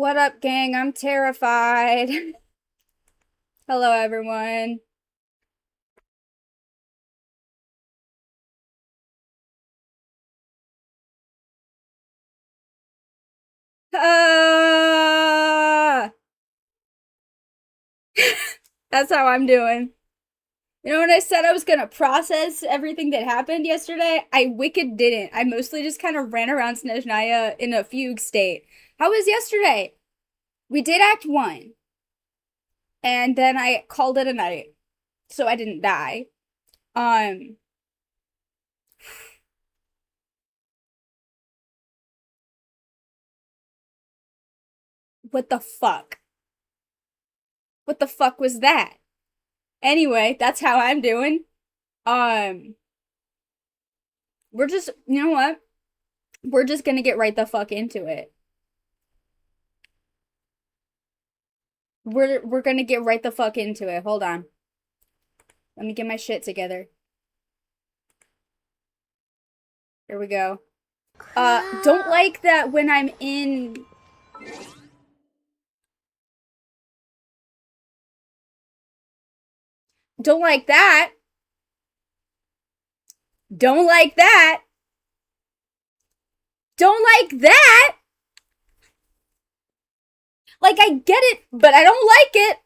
What up, gang? I'm terrified. Hello, everyone. Ah! That's how I'm doing. You know when I said I was gonna process everything that happened yesterday? I wicked didn't. I mostly just kind of ran around Snezhnaya in a fugue state. How was yesterday? We did Act 1, and then I called it a night, so I didn't die. Um, what the fuck? What the fuck was that? Anyway, that's how I'm doing. Um, we're just, you know what? We're just gonna get right the fuck into it. We're gonna get right the fuck into it. Hold on. Let me get my shit together. Here we go. Don't like that when I'm in. Don't like that. Don't like that. Don't like that. Like, I get it, but I don't like it.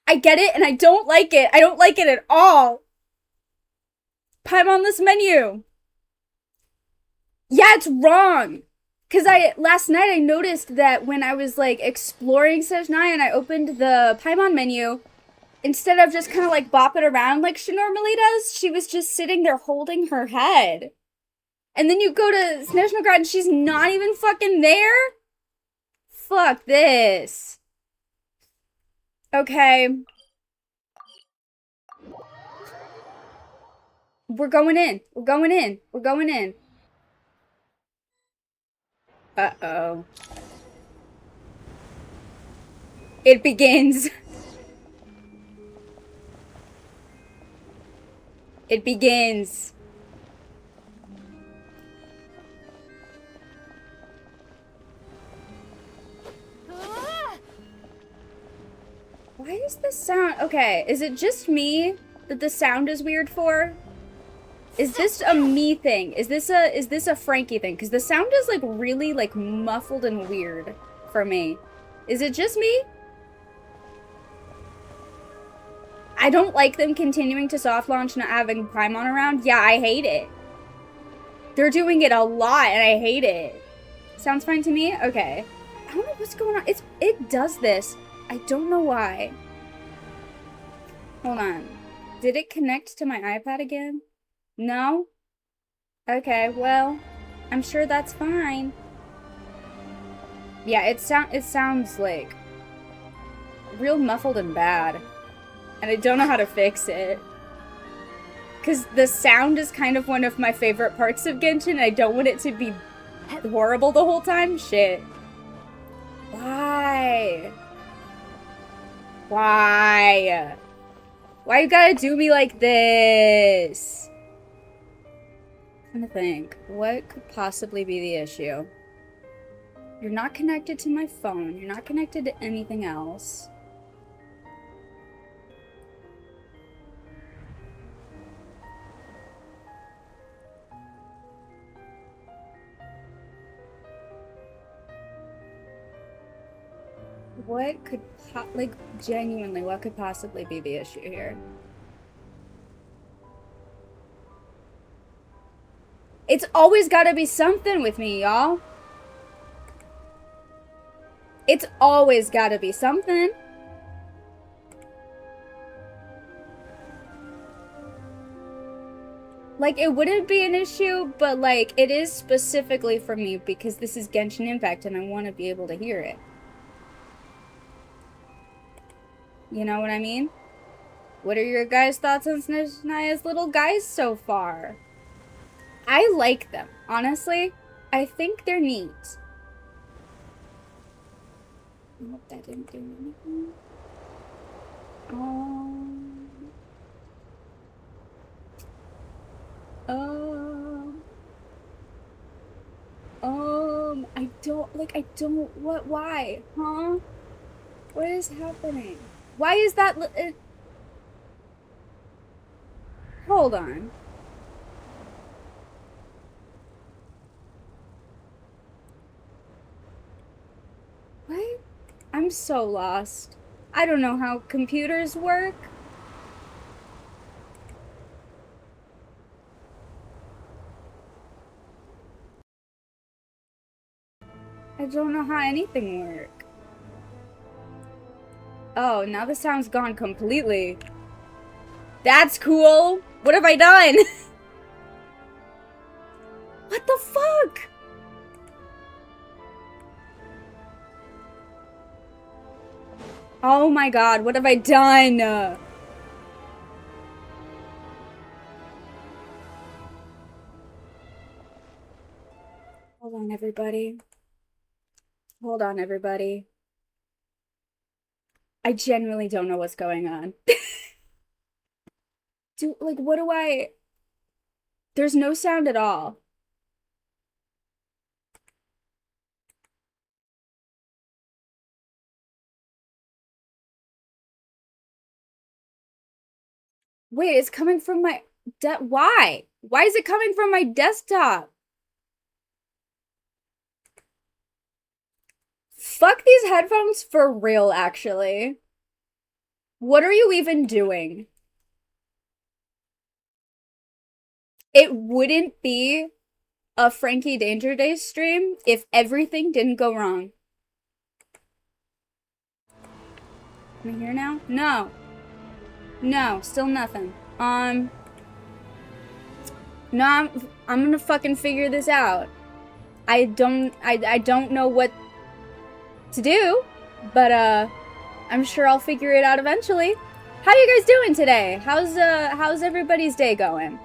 I get it, and I don't like it. I don't like it at all. I'm on this menu. Yeah, it's wrong. Cause last night I noticed that when I was like exploring Sejnai and I opened the Paimon menu, instead of just kind of like bopping around like she normally does, she was just sitting there holding her head. And then you go to Snezhnograd and she's not even fucking there? Fuck this. Okay. We're going in. We're going in. We're going in. Uh-oh. It begins. It begins. Why is the sound... Okay, is it just me that the sound is weird for? Is this a me thing? Is this a Frankie thing? Because the sound is like really like muffled and weird for me. Is it just me? I don't like them continuing to soft launch not having Paimon around. Yeah, I hate it. They're doing it a lot and I hate it. Sounds fine to me? Okay. I don't know what's going on. It does this. I don't know why. Hold on. Did it connect to my iPad again? No? Okay, well, I'm sure that's fine. Yeah, it sounds like real muffled and bad. And I don't know how to fix it. Because the sound is kind of one of my favorite parts of Genshin, and I don't want it to be horrible the whole time. Shit. Why? Why? Why you gotta do me like this? I'm trying to think. What could possibly be the issue? You're not connected to my phone. You're not connected to anything else. What could, like, genuinely, what could possibly be the issue here? It's always gotta be something with me, y'all. It's always gotta be something. Like, it wouldn't be an issue, but, like, it is specifically for me because this is Genshin Impact and I want to be able to hear it. You know what I mean? What are your guys' thoughts on Snezhnaya's little guys so far? I like them, honestly. I think they're neat. I hope that didn't do anything. Um, um, I why? Huh? What is happening? Why is that, hold on. What? I'm so lost. I don't know how computers work. I don't know how anything works. Oh, now the sound's gone completely. That's cool. What have I done? What the fuck? Oh my god, what have I done? Hold on, everybody. Hold on, everybody. I genuinely don't know what's going on. What do I... There's no sound at all. Wait, it's coming from my... Why? Why is it coming from my desktop? Fuck these headphones for real, actually. What are you even doing? It wouldn't be a Frankie Danger Day stream if everything didn't go wrong. Am I here now? No. No, still nothing. No, I'm gonna fucking figure this out. I don't know what to do, but I'm sure I'll figure it out eventually. How you guys doing today? How's everybody's day going?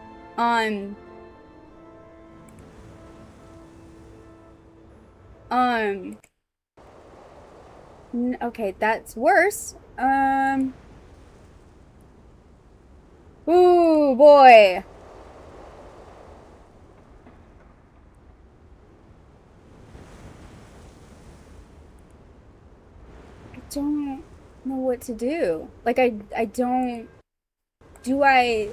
Okay, that's worse. Ooh, boy. I don't know what to do. Like, I don't... Do I...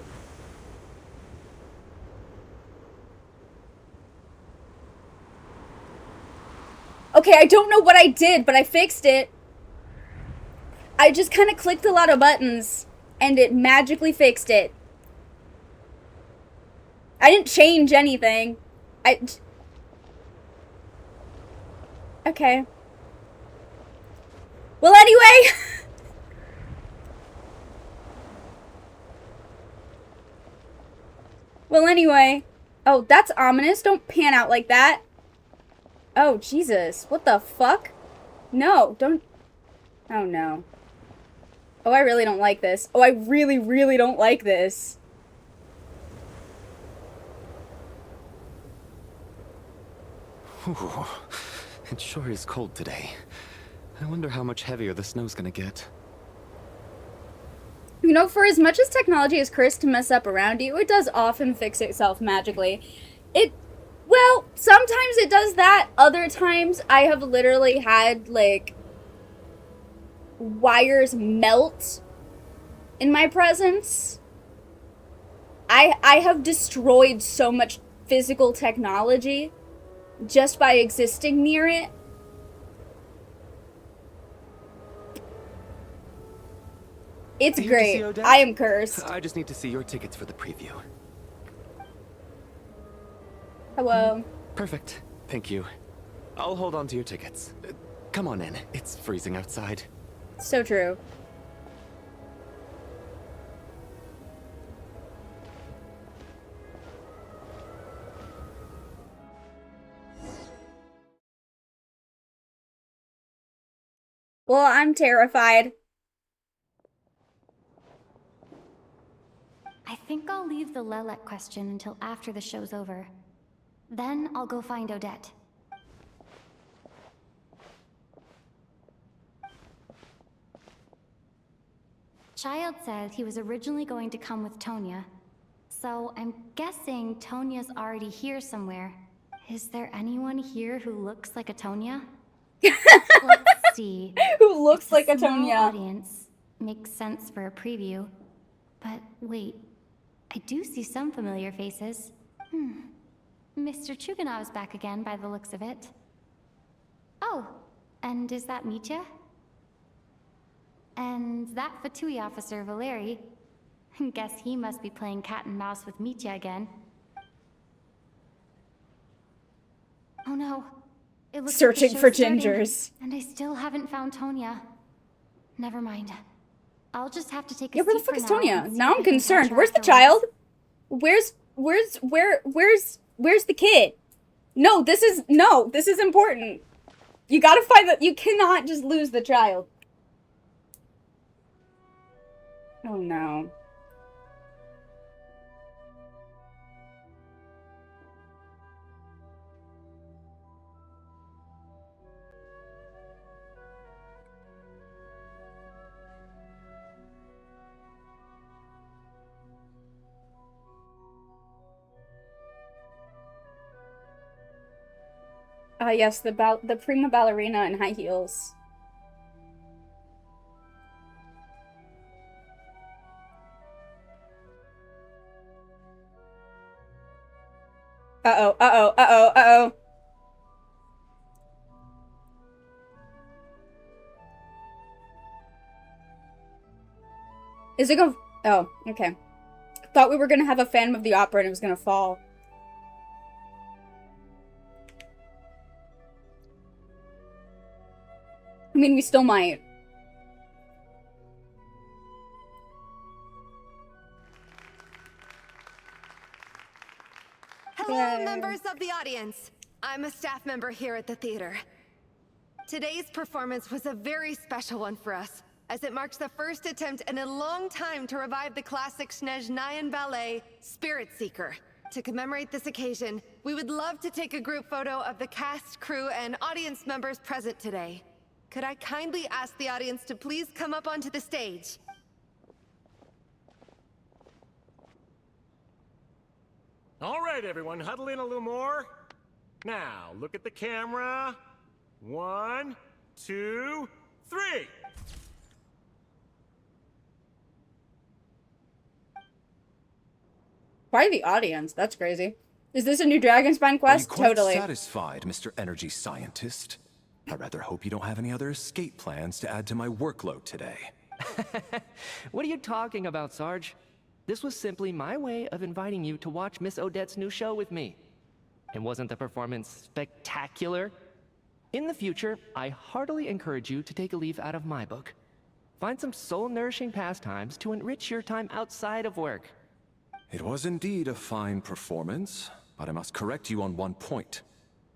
Okay, I don't know what I did, but I fixed it. I just kind of clicked a lot of buttons, and it magically fixed it. I didn't change anything. Okay. Well, anyway... Well, anyway... Oh, that's ominous. Don't pan out like that. Oh, Jesus. What the fuck? No, don't... Oh, no. Oh, I really don't like this. Oh, I really, really don't like this. Ooh, it sure is cold today. I wonder how much heavier the snow's gonna get. You know, for as much as technology is cursed to mess up around you, it does often fix itself magically. Well, sometimes it does that. Other times, I have literally had, like, wires melt in my presence. I have destroyed so much physical technology just by existing near it. It's great. I am cursed. I just need to see your tickets for the preview. Hello. Perfect. Thank you. I'll hold on to your tickets. Come on in. It's freezing outside. So true. Well, I'm terrified. I think I'll leave the Lilac question until after the show's over. Then I'll go find Odette. Child said he was originally going to come with Tonya. So I'm guessing Tonya's already here somewhere. Is there anyone here who looks like a Tonya? Let's see. Who looks It's like a small Tonya? audience. Makes sense for a preview. But wait, I do see some familiar faces. Mr. Chuganov's back again by the looks of it. Oh, and is that Mitya? And that Fatui officer, Valeri. Guess he must be playing cat and mouse with Mitya again. Oh no. It looks like the Searching for show's starting, gingers. and I still haven't found Tonya. Never mind. I'll just have to take a Yeah, where the seat fuck for is now Tonya? and see Now if I'm I can concerned. catch her Where's the afterwards. child? Where's the kid? No, this is important. You gotta find that. You cannot just lose the child. Oh no. Ah, yes, the prima ballerina in high heels. Uh-oh, uh-oh, uh-oh, uh-oh. Is it gonna... Oh, okay. Thought we were gonna have a Phantom of the Opera and it was gonna fall. I mean, we still might. Hello, Yay. members of the audience. I'm a staff member here at the theater. Today's performance was a very special one for us, as it marks the first attempt in a long time to revive the classic Snezhnayan ballet, Spirit Seeker. To commemorate this occasion, we would love to take a group photo of the cast, crew, and audience members present today. Could I kindly ask the audience to please come up onto the stage? All right, everyone, huddle in a little more. Now, look at the camera. 1, 2, 3. Why the audience? That's crazy. Is this a new Dragonspine Are you quest? quite Totally. satisfied, Mr. Energy Scientist? I rather hope you don't have any other escape plans to add to my workload today. What are you talking about, Sarge? This was simply my way of inviting you to watch Miss Odette's new show with me. And wasn't the performance spectacular? In the future, I heartily encourage you to take a leaf out of my book. Find some soul-nourishing pastimes to enrich your time outside of work. It was indeed a fine performance, but I must correct you on one point.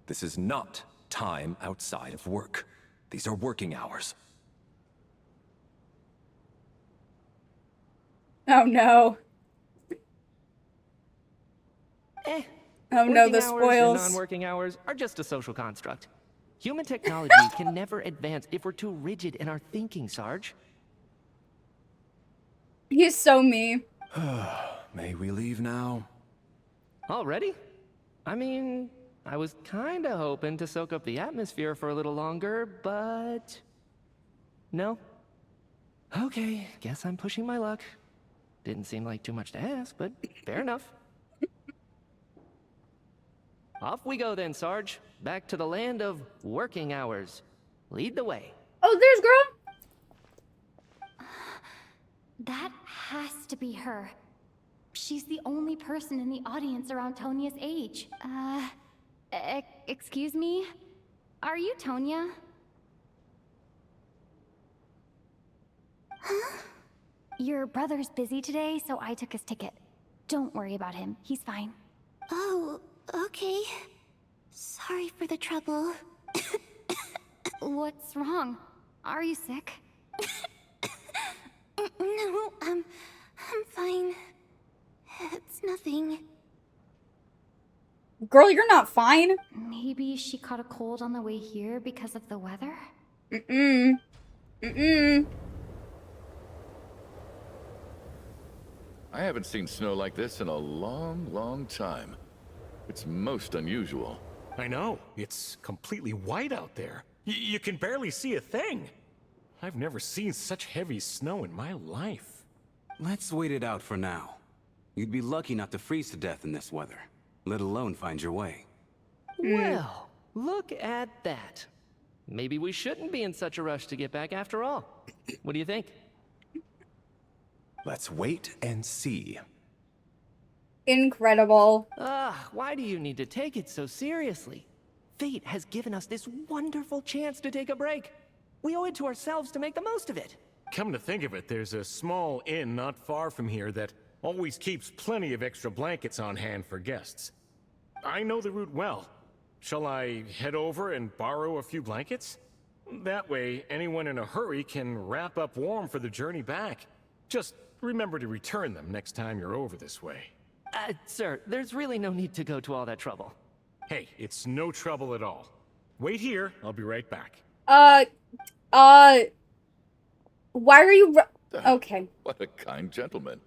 This is not time outside of work. These are working hours. Oh no. Oh no, Working the hours spoils. and non-working hours are just a social construct. Human technology can never advance if we're too rigid in our thinking, Sarge. He's so me. May we leave now? Already? I mean, I was kinda hoping to soak up the atmosphere for a little longer, but... No? Okay, guess I'm pushing my luck. Didn't seem like too much to ask, but fair enough. Off we go then, Sarge. Back to the land of working hours. Lead the way. Oh, there's girl. That has to be her. She's the only person in the audience around Tonya's age. Excuse me? Are you Tonya? Huh? Your brother's busy today, so I took his ticket. Don't worry about him. He's fine. Oh, okay. Sorry for the trouble. What's wrong? Are you sick? No, I'm fine. It's nothing. Girl, you're not fine. Maybe she caught a cold on the way here because of the weather? Mm-mm. I haven't seen snow like this in a long, long time. It's most unusual. I know. It's completely white out there. You can barely see a thing. I've never seen such heavy snow in my life. Let's wait it out for now. You'd be lucky not to freeze to death in this weather, let alone find your way. Well, look at that. Maybe we shouldn't be in such a rush to get back after all. What do you think? Let's wait and see. Incredible. Why do you need to take it so seriously? Fate has given us this wonderful chance to take a break. We owe it to ourselves to make the most of it. Come to think of it, there's a small inn not far from here that always keeps plenty of extra blankets on hand for guests. I know the route well. Shall I head over and borrow a few blankets? That way, anyone in a hurry can wrap up warm for the journey back. Just remember to return them next time you're over this way. Sir, there's really no need to go to all that trouble. Hey, it's no trouble at all. Wait here, I'll be right back. Why are you okay. What a kind gentleman.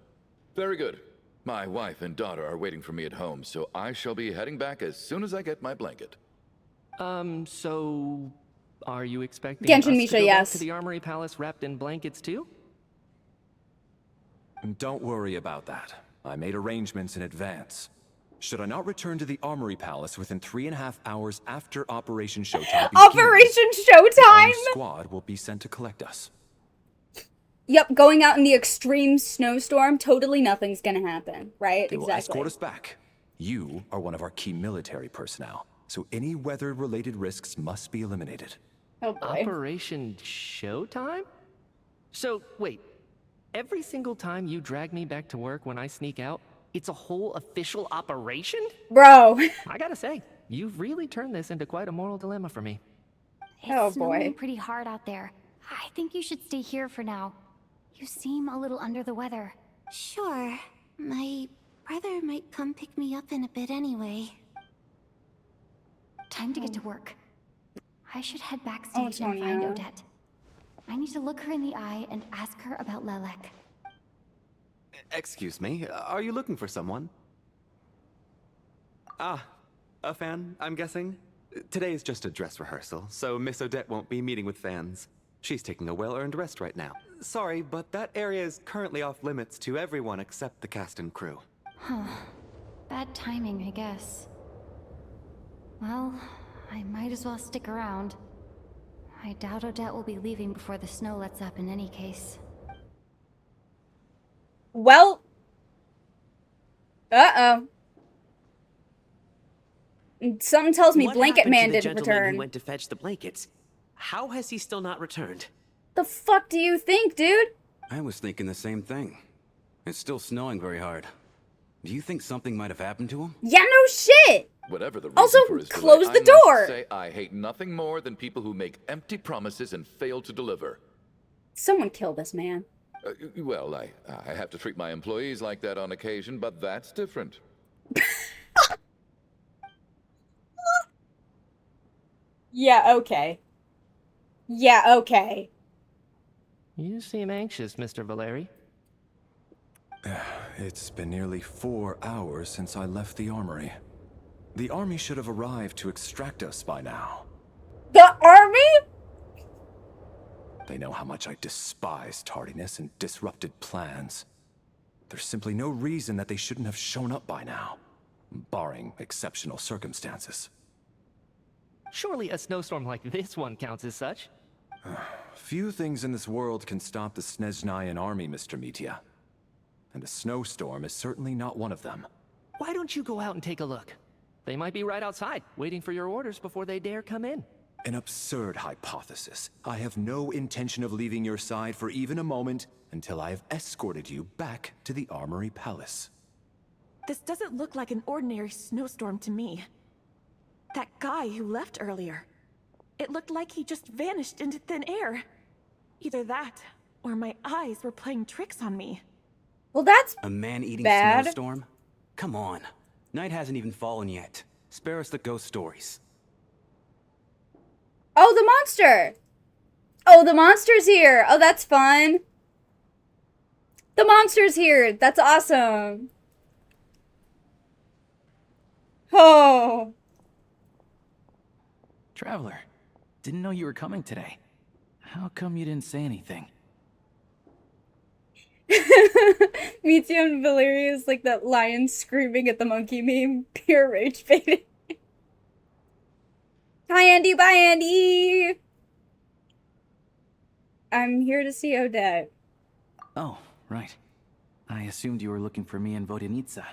Very good. My wife and daughter are waiting for me at home, so I shall be heading back as soon as I get my blanket. So... are you expecting Genshin us to Misha, go back yes. to the Armory Palace wrapped in blankets too? Don't worry about that. I made arrangements in advance. Should I not return to the Armory Palace within 3.5 hours after Operation Showtime begins, Operation Showtime? our squad will be sent to collect us. Yep, going out in the extreme snowstorm, totally nothing's gonna happen, right? They will Exactly. escort us back. You are one of our key military personnel, so any weather-related risks must be eliminated. Oh boy. Operation Showtime? So, wait. Every single time you drag me back to work when I sneak out, it's a whole official operation? Bro. I gotta say, you've really turned this into quite a moral dilemma for me. Oh, It's snowing boy. pretty hard out there. I think you should stay here for now. You seem a little under the weather. Sure. My brother might come pick me up in a bit anyway. Time to get to work. I should head backstage and find Antonia. Odette. I need to look her in the eye and ask her about Lelek. Excuse me, are you looking for someone? Ah, a fan, I'm guessing? Today is just a dress rehearsal, so Miss Odette won't be meeting with fans. She's taking a well-earned rest right now. Sorry, but that area is currently off limits to everyone except the cast and crew. Huh. Bad timing, I guess. Well, I might as well stick around. I doubt Odette will be leaving before the snow lets up in any case. Well. Uh-oh. Something tells me What Blanket happened to Man the didn't gentleman return. who went to fetch the blankets? How has he still not returned? The fuck do you think, dude? I was thinking the same thing. It's still snowing very hard. Do you think something might have happened to him? Yeah, no shit. Whatever the reason Also, for his close delay, the I door. must say I hate nothing more than people who make empty promises and fail to deliver. Someone kill this man. Well, I have to treat my employees like that on occasion, but that's different. Yeah, okay. Yeah, okay. You seem anxious, Mr. Valeri. It's been nearly 4 hours since I left the armory. The army should have arrived to extract us by now. The army? They know how much I despise tardiness and disrupted plans. There's simply no reason that they shouldn't have shown up by now, barring exceptional circumstances. Surely a snowstorm like this one counts as such. Few things in this world can stop the Snezhnayan army, Mr. Mitya. And a snowstorm is certainly not one of them. Why don't you go out and take a look? They might be right outside, waiting for your orders before they dare come in. An absurd hypothesis. I have no intention of leaving your side for even a moment until I have escorted you back to the Armory Palace. This doesn't look like an ordinary snowstorm to me. That guy who left earlier. It looked like he just vanished into thin air. Either that, or my eyes were playing tricks on me. Well, that's A man-eating bad. snowstorm? Come on. Night hasn't even fallen yet. Spare us the ghost stories. Oh, the monster! Oh, the monster's here! Oh, that's fun. The monster's here! That's awesome! Oh. Traveler, didn't know you were coming today. How come you didn't say anything? Mitsu and Valeria is like that lion screaming at the monkey meme. Pure rage baiting. Hi, Andy. Bye, Andy. I'm here to see Odette. Oh, right. I assumed you were looking for me and Vodenitsa.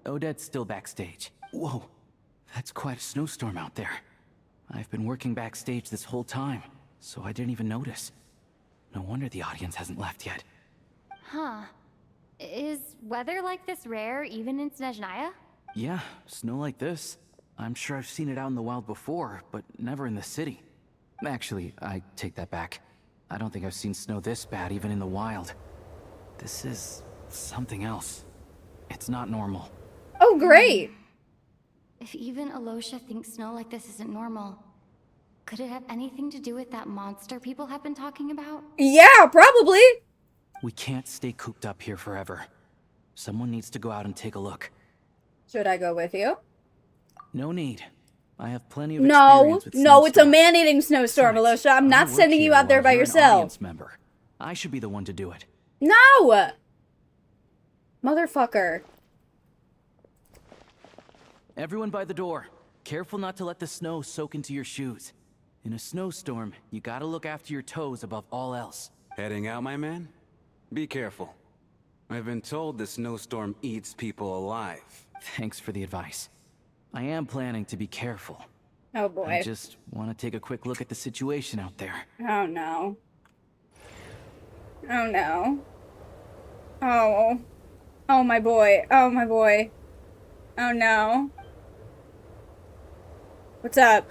Odette's still backstage. Whoa, that's quite a snowstorm out there. I've been working backstage this whole time, so I didn't even notice. No wonder the audience hasn't left yet. Huh. Is weather like this rare even in Snezhnaya? Yeah, snow like this. I'm sure I've seen it out in the wild before, but never in the city. Actually, I take that back. I don't think I've seen snow this bad even in the wild. This is something else. It's not normal. Oh, great. If even Alosha thinks snow like this isn't normal, could it have anything to do with that monster people have been talking about? Yeah, probably. We can't stay cooped up here forever. Someone needs to go out and take a look. Should I go with you? No need. I have plenty of experience with No, it's a snowstorms. man-eating snowstorm, Alosha. I'm not sending you out there by yourself. Audience member. I should be the one to do it. No! Motherfucker. Everyone by the door. Careful not to let the snow soak into your shoes. In a snowstorm, you gotta look after your toes above all else. Heading out, my man? Be careful. I've been told the snowstorm eats people alive. Thanks for the advice. I am planning to be careful. Oh boy. I just want to take a quick look at the situation out there. Oh no. Oh no. Oh. Oh my boy. Oh my boy. Oh no. What's up?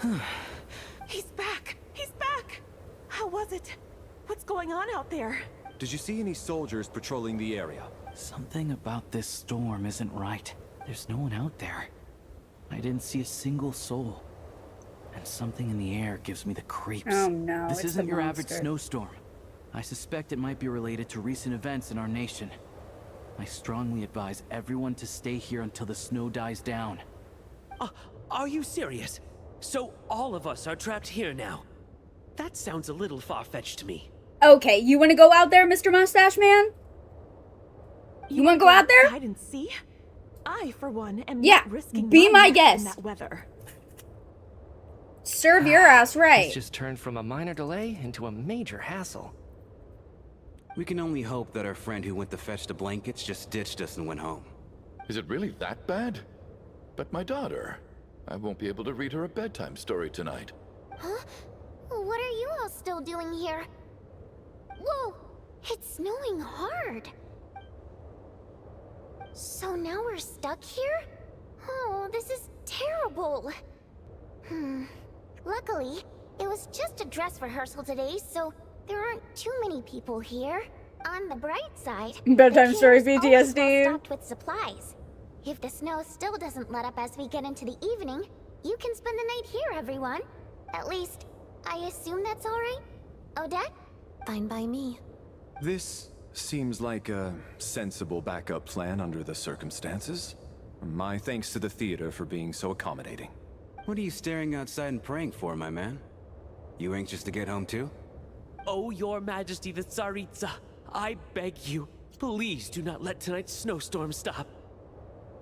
He's back! He's back! How was it? What's going on out there? Did you see any soldiers patrolling the area? Something about this storm isn't right. There's no one out there. I didn't see a single soul. And something in the air gives me the creeps. Oh no, This it's isn't the your average monster. snowstorm. I suspect it might be related to recent events in our nation. I strongly advise everyone to stay here until the snow dies down. Are you serious? So all of us are trapped here now? That sounds a little far-fetched to me. Okay, you want to go out there, Mr. Mustache Man? You want to go out there? Hide and see? I, for one, am Yeah, not risking be my neck guest. in that weather. Serve your ass right. This just turned from a minor delay into a major hassle. We can only hope that our friend who went to fetch the blankets just ditched us and went home. Is it really that bad? But my daughter, I won't be able to read her a bedtime story tonight. Huh? What are you all still doing here? Whoa! It's snowing hard. So now we're stuck here? Oh, this is terrible. Luckily, it was just a dress rehearsal today, so there aren't too many people here. On the bright side, Bedtime the story camp is always PTSD. well stocked with supplies. If the snow still doesn't let up as we get into the evening, you can spend the night here, everyone. At least, I assume that's all right? Odette? Fine by me. This seems like a sensible backup plan under the circumstances. My thanks to the theater for being so accommodating. What are you staring outside and praying for, my man? You anxious to get home too? Oh, your majesty the Tsaritsa, I beg you, please do not let tonight's snowstorm stop.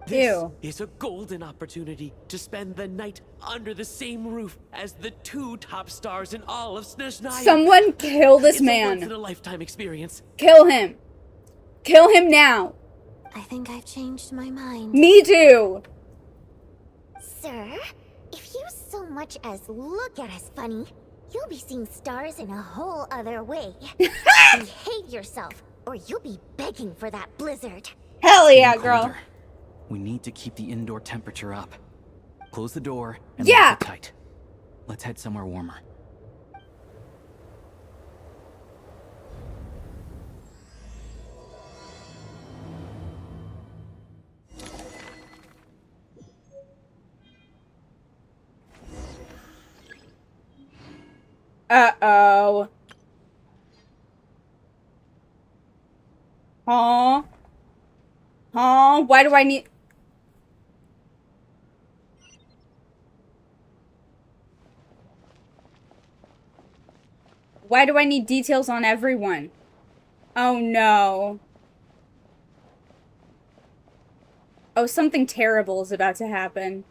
This Ew. is a golden opportunity to spend the night under the same roof as the two top stars in all of Snezhnaya. Someone kill this It's a man. once-in-a-lifetime experience. Kill him. Kill him now. I think I've changed my mind. Me too. Sir, if you so much as look at us funny, you'll be seeing stars in a whole other way. Behave yourself, or you'll be begging for that blizzard. Hell It's yeah, getting girl. colder. We need to keep the indoor temperature up. Close the door and Yeah. lock it tight. Let's head somewhere warmer. Uh-oh. Huh? Huh? Why do I need... Why do I need details on everyone? Oh no. Oh, something terrible is about to happen.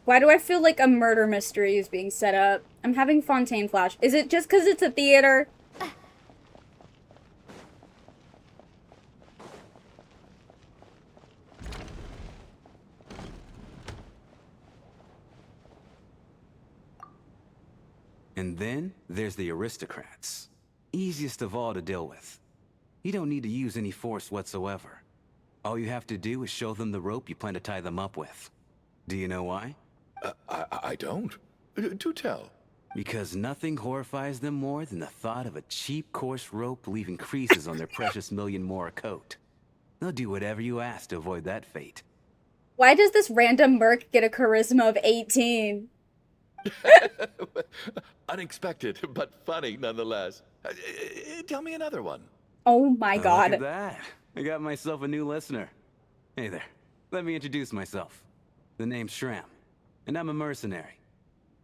Why do I feel like a murder mystery is being set up? I'm having Fontaine flash. Is it just because it's a theater? And then there's the aristocrats. Easiest of all to deal with. You don't need to use any force whatsoever. All you have to do is show them the rope you plan to tie them up with. Do you know why? I don't. Do tell. Because nothing horrifies them more than the thought of a cheap, coarse rope leaving creases on their precious million Mora coat. They'll do whatever you ask to avoid that fate. Why does this random merc get a charisma of 18? Unexpected, but funny nonetheless. Tell me another one. Oh my god. Look at that. I got myself a new listener. Hey there. Let me introduce myself. The name's Shram, and I'm a mercenary.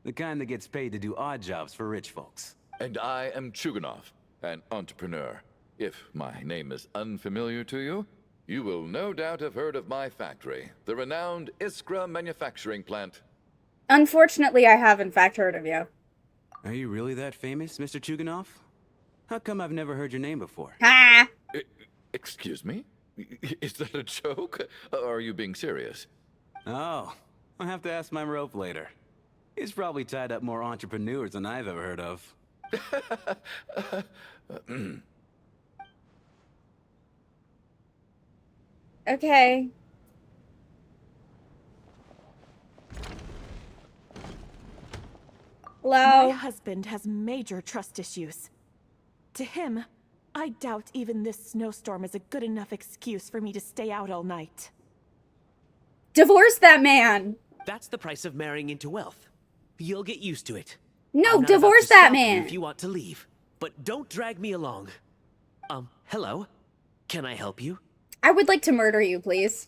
The kind that gets paid to do odd jobs for rich folks. And I am Chuganov, an entrepreneur. If my name is unfamiliar to you, you will no doubt have heard of my factory, the renowned Iskra manufacturing plant. Unfortunately, I have in fact heard of you. Are you really that famous, Mr. Chuganov? How come I've never heard your name before? Ha! Excuse me? Is that a joke? Or are you being serious? Oh, I'll have to ask my rope later. He's probably tied up more entrepreneurs than I've ever heard of. Okay. Hello? My husband has major trust issues. To him, I doubt even this snowstorm is a good enough excuse for me to stay out all night. Divorce that man! That's the price of marrying into wealth. You'll get used to it. No, I'm not divorce about to that stop you man! if you want to leave, but don't drag me along. Hello? Can I help you? I would like to murder you, please.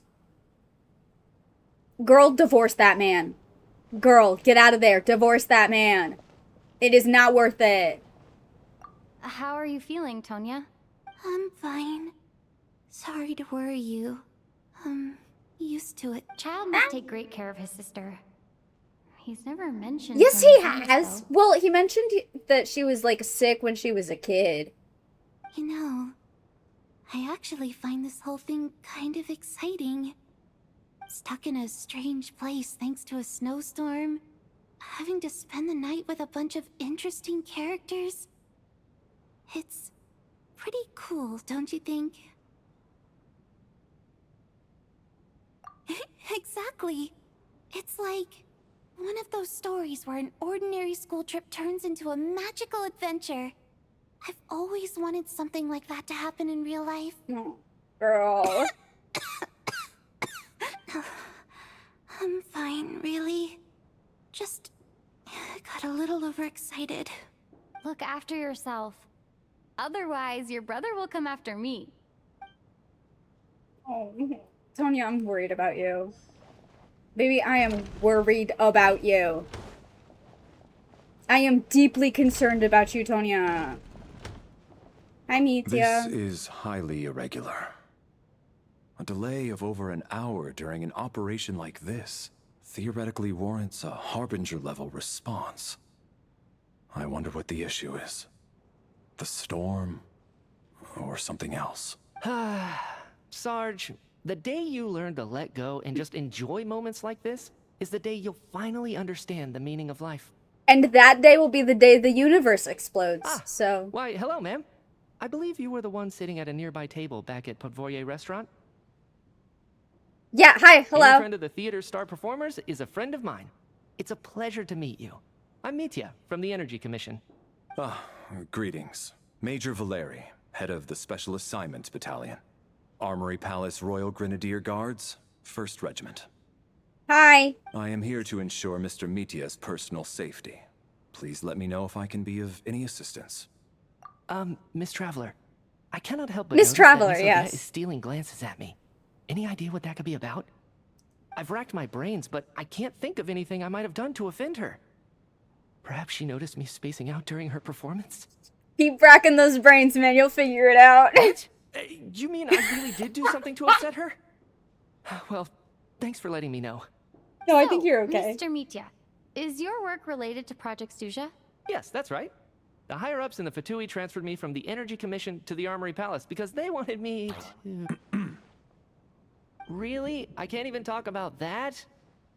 Girl, divorce that man. Girl, get out of there. Divorce that man. It is not worth it. How are you feeling, Tonya? I'm fine. Sorry to worry you. I'm used to it. Child must take great care of his sister. He's never mentioned. Yes, many he things, has. though. Well, he mentioned that she was, like, sick when she was a kid. You know, I actually find this whole thing kind of exciting. Stuck in a strange place thanks to a snowstorm. Having to spend the night with a bunch of interesting characters. It's pretty cool, don't you think? Exactly. It's like one of those stories where an ordinary school trip turns into a magical adventure. I've always wanted something like that to happen in real life. Oh, girl. I'm fine, really. Just got a little overexcited. Look after yourself. Otherwise, your brother will come after me. Oh, Tonya, I'm worried about you. Baby, I am worried about you. I am deeply concerned about you, Tonya. Hi, Mitya. This is highly irregular. A delay of over an hour during an operation like this theoretically warrants a Harbinger-level response. I wonder what the issue is. The storm, or something else. Sarge, the day you learn to let go and just enjoy moments like this is the day you'll finally understand the meaning of life. And that day will be the day the universe explodes, so... Why, hello, ma'am. I believe you were the one sitting at a nearby table back at Podvorye Restaurant. Yeah, hi, hello. Any friend of the theater's star performers is a friend of mine. It's a pleasure to meet you. I'm Mitya, from the Energy Commission. Greetings. Major Valeri, head of the Special Assignments Battalion. Armory Palace Royal Grenadier Guards, 1st Regiment. Hi. I am here to ensure Mr. Mitya's personal safety. Please let me know if I can be of any assistance. Miss Traveler, I cannot help but Miss notice Traveler, that Miss yes. Odette is stealing glances at me. Any idea what that could be about? I've racked my brains, but I can't think of anything I might have done to offend her. Perhaps she noticed me spacing out during her performance? Keep racking those brains, man. You'll figure it out. What? You mean I really did do something to upset her? Well, thanks for letting me know. No, I think you're okay. Mr. Mitya, is your work related to Project Stuja? Yes, that's right. The higher-ups in the Fatui transferred me from the Energy Commission to the Armory Palace because they wanted me to... Really? I can't even talk about that?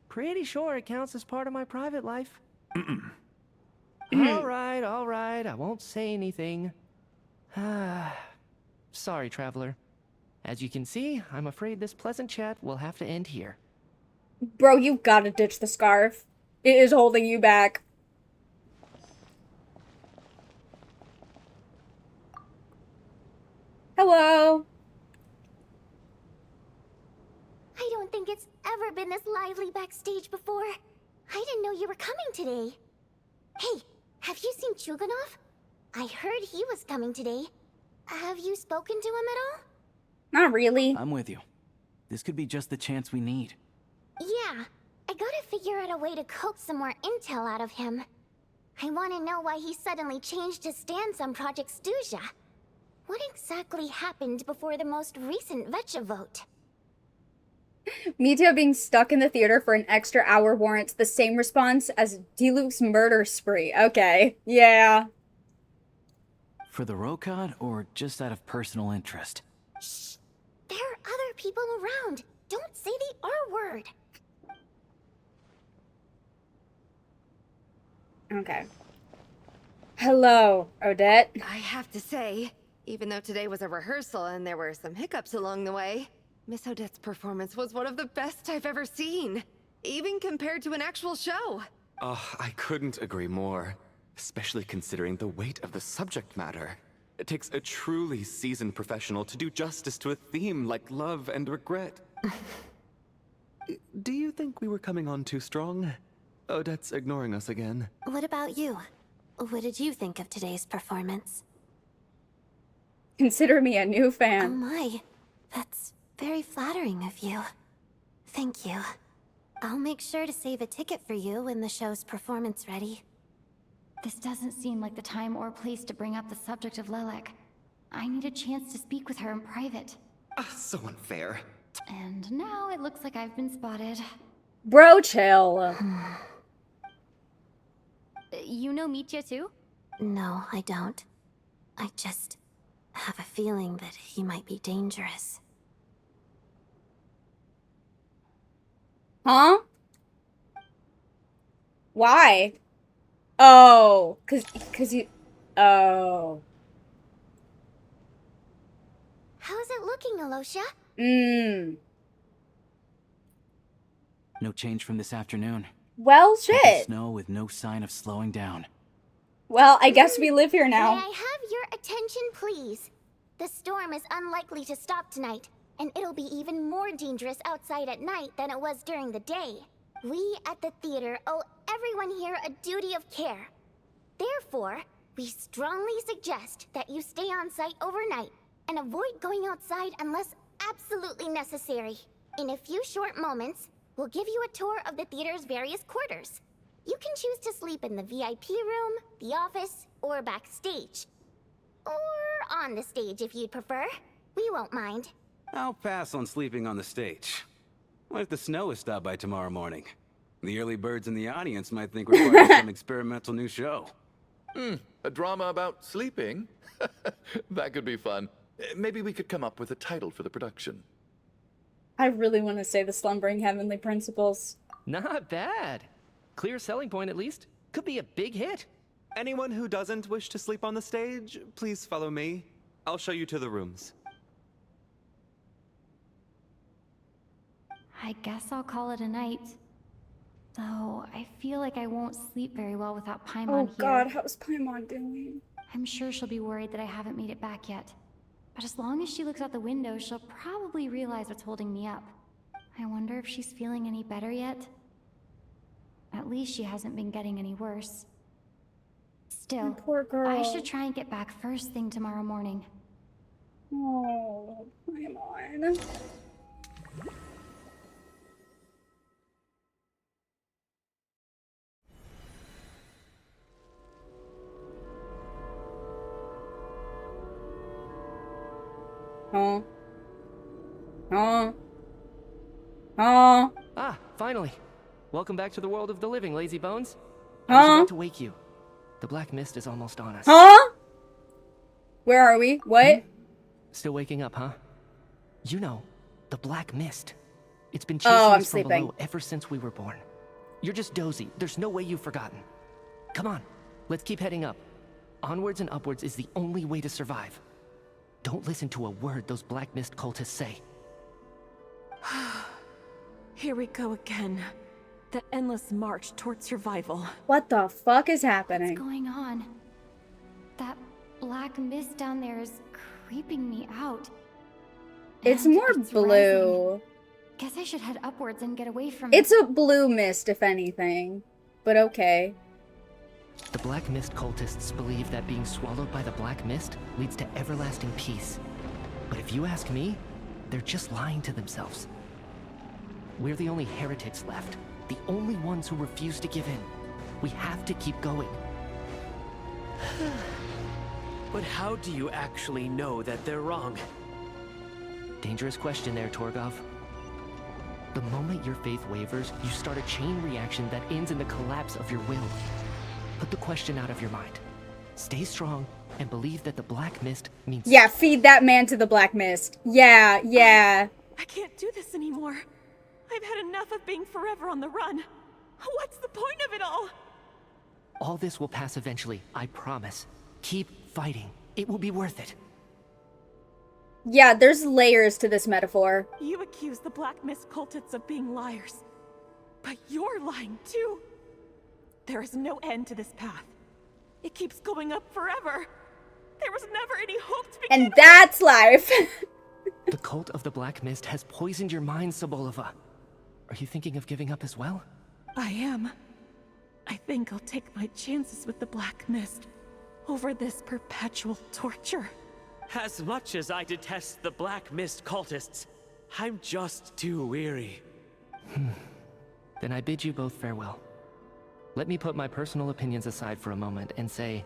Pretty sure it counts as part of my private life. All right, I won't say anything. Sorry, Traveler. As you can see, I'm afraid this pleasant chat will have to end here. Bro, you gotta ditch the scarf. It is holding you back. Hello. I don't think it's ever been this lively backstage before. I didn't know you were coming today. Hey, have you seen Chuganov? I heard he was coming today. Have you spoken to him at all? Not really. I'm with you. This could be just the chance we need. Yeah, I gotta figure out a way to coax some more intel out of him. I want to know why he suddenly changed his stance on Project Stuja. What exactly happened before the most recent Vetcha vote? Mitya being stuck in the theater for an extra hour warrants the same response as Diluc's murder spree. Okay, yeah. For the Rokad, or just out of personal interest? Shh! There are other people around. Don't say the R word. Okay. Hello, Odette. I have to say, even though today was a rehearsal and there were some hiccups along the way, Miss Odette's performance was one of the best I've ever seen, even compared to an actual show. Oh, I couldn't agree more, especially considering the weight of the subject matter. It takes a truly seasoned professional to do justice to a theme like love and regret. Do you think we were coming on too strong? Odette's ignoring us again. What about you? What did you think of today's performance? Consider me a new Oh fan. my, that's very flattering of you. Thank you. I'll make sure to save a ticket for you when the show's performance ready. This doesn't seem like the time or place to bring up the subject of Lelek. I need a chance to speak with her in private. So unfair. And now it looks like I've been spotted. Bro, chill. You know Mitya too? No, I don't. I just have a feeling that he might be dangerous. Huh? Why? Oh, cause you... Oh. How's it looking, Alosha? No change from this afternoon. Well, Heavy shit. snow with no sign of slowing down. Well, I guess we live here now. May I have your attention, please? The storm is unlikely to stop tonight, and it'll be even more dangerous outside at night than it was during the day. We at the theater owe everyone here a duty of care. Therefore, we strongly suggest that you stay on site overnight and avoid going outside unless absolutely necessary. In a few short moments, we'll give you a tour of the theater's various quarters. You can choose to sleep in the VIP room, the office, or backstage. Or on the stage if you'd prefer. We won't mind. I'll pass on sleeping on the stage. What if the snow is stopped by tomorrow morning? The early birds in the audience might think we're part of some experimental new show. A drama about sleeping? That could be fun. Maybe we could come up with a title for the production. I really want to say the Slumbering Heavenly Principles. Not bad. Clear selling point, at least. Could be a big hit. Anyone who doesn't wish to sleep on the stage, please follow me. I'll show you to the rooms. I guess I'll call it a night. Though, I feel like I won't sleep very well without Paimon Oh here. god, how's Paimon doing? I'm sure she'll be worried that I haven't made it back yet. But as long as she looks out the window, she'll probably realize what's holding me up. I wonder if she's feeling any better yet? At least she hasn't been getting any worse. Still, Poor girl. I should try and get back first thing tomorrow morning. Oh, Paimon. Huh? Huh? Huh? Ah, finally. Welcome back to the world of the living, lazy bones. I Huh? was about to wake you. The black mist is almost on us. Huh? Where are we? What? Still waking up, huh? You know, the black mist. It's been Oh, chasing I'm us from sleeping. below ever since we were born. You're just dozy. There's no way you've forgotten. Come on, let's keep heading up. Onwards and upwards is the only way to survive. Don't listen to a word those black mist cultists say. Here we go again. The endless march toward survival. What the fuck is happening? What's going on? That black mist down there is creeping me out. It's And more it's blue. rising. Guess I should head upwards and get away from It's it. a blue mist, if anything. But okay. The black mist cultists believe that being swallowed by the black mist leads to everlasting peace. But if you ask me, they're just lying to themselves. We're the only heretics left. The only ones who refuse to give in. We have to keep going. But how do you actually know that they're wrong? Dangerous question there, Torgov. The moment your faith wavers, you start a chain reaction that ends in the collapse of your will. Put the question out of your mind. Stay strong and believe that the black mist means... Yeah, feed that man to the black mist. Yeah, yeah. I can't do this anymore. I've had enough of being forever on the run. What's the point of it all? All this will pass eventually, I promise. Keep fighting. It will be worth it. Yeah, there's layers to this metaphor. You accuse the Black Mist cultists of being liars. But you're lying too. There is no end to this path. It keeps going up forever. There was never any hope to begin And that's life. The cult of the Black Mist has poisoned your mind, Sobolova. Are you thinking of giving up as well? I am. I think I'll take my chances with the Black Mist over this perpetual torture. As much as I detest the Black Mist cultists, I'm just too weary. Then I bid you both farewell. Let me put my personal opinions aside for a moment and say,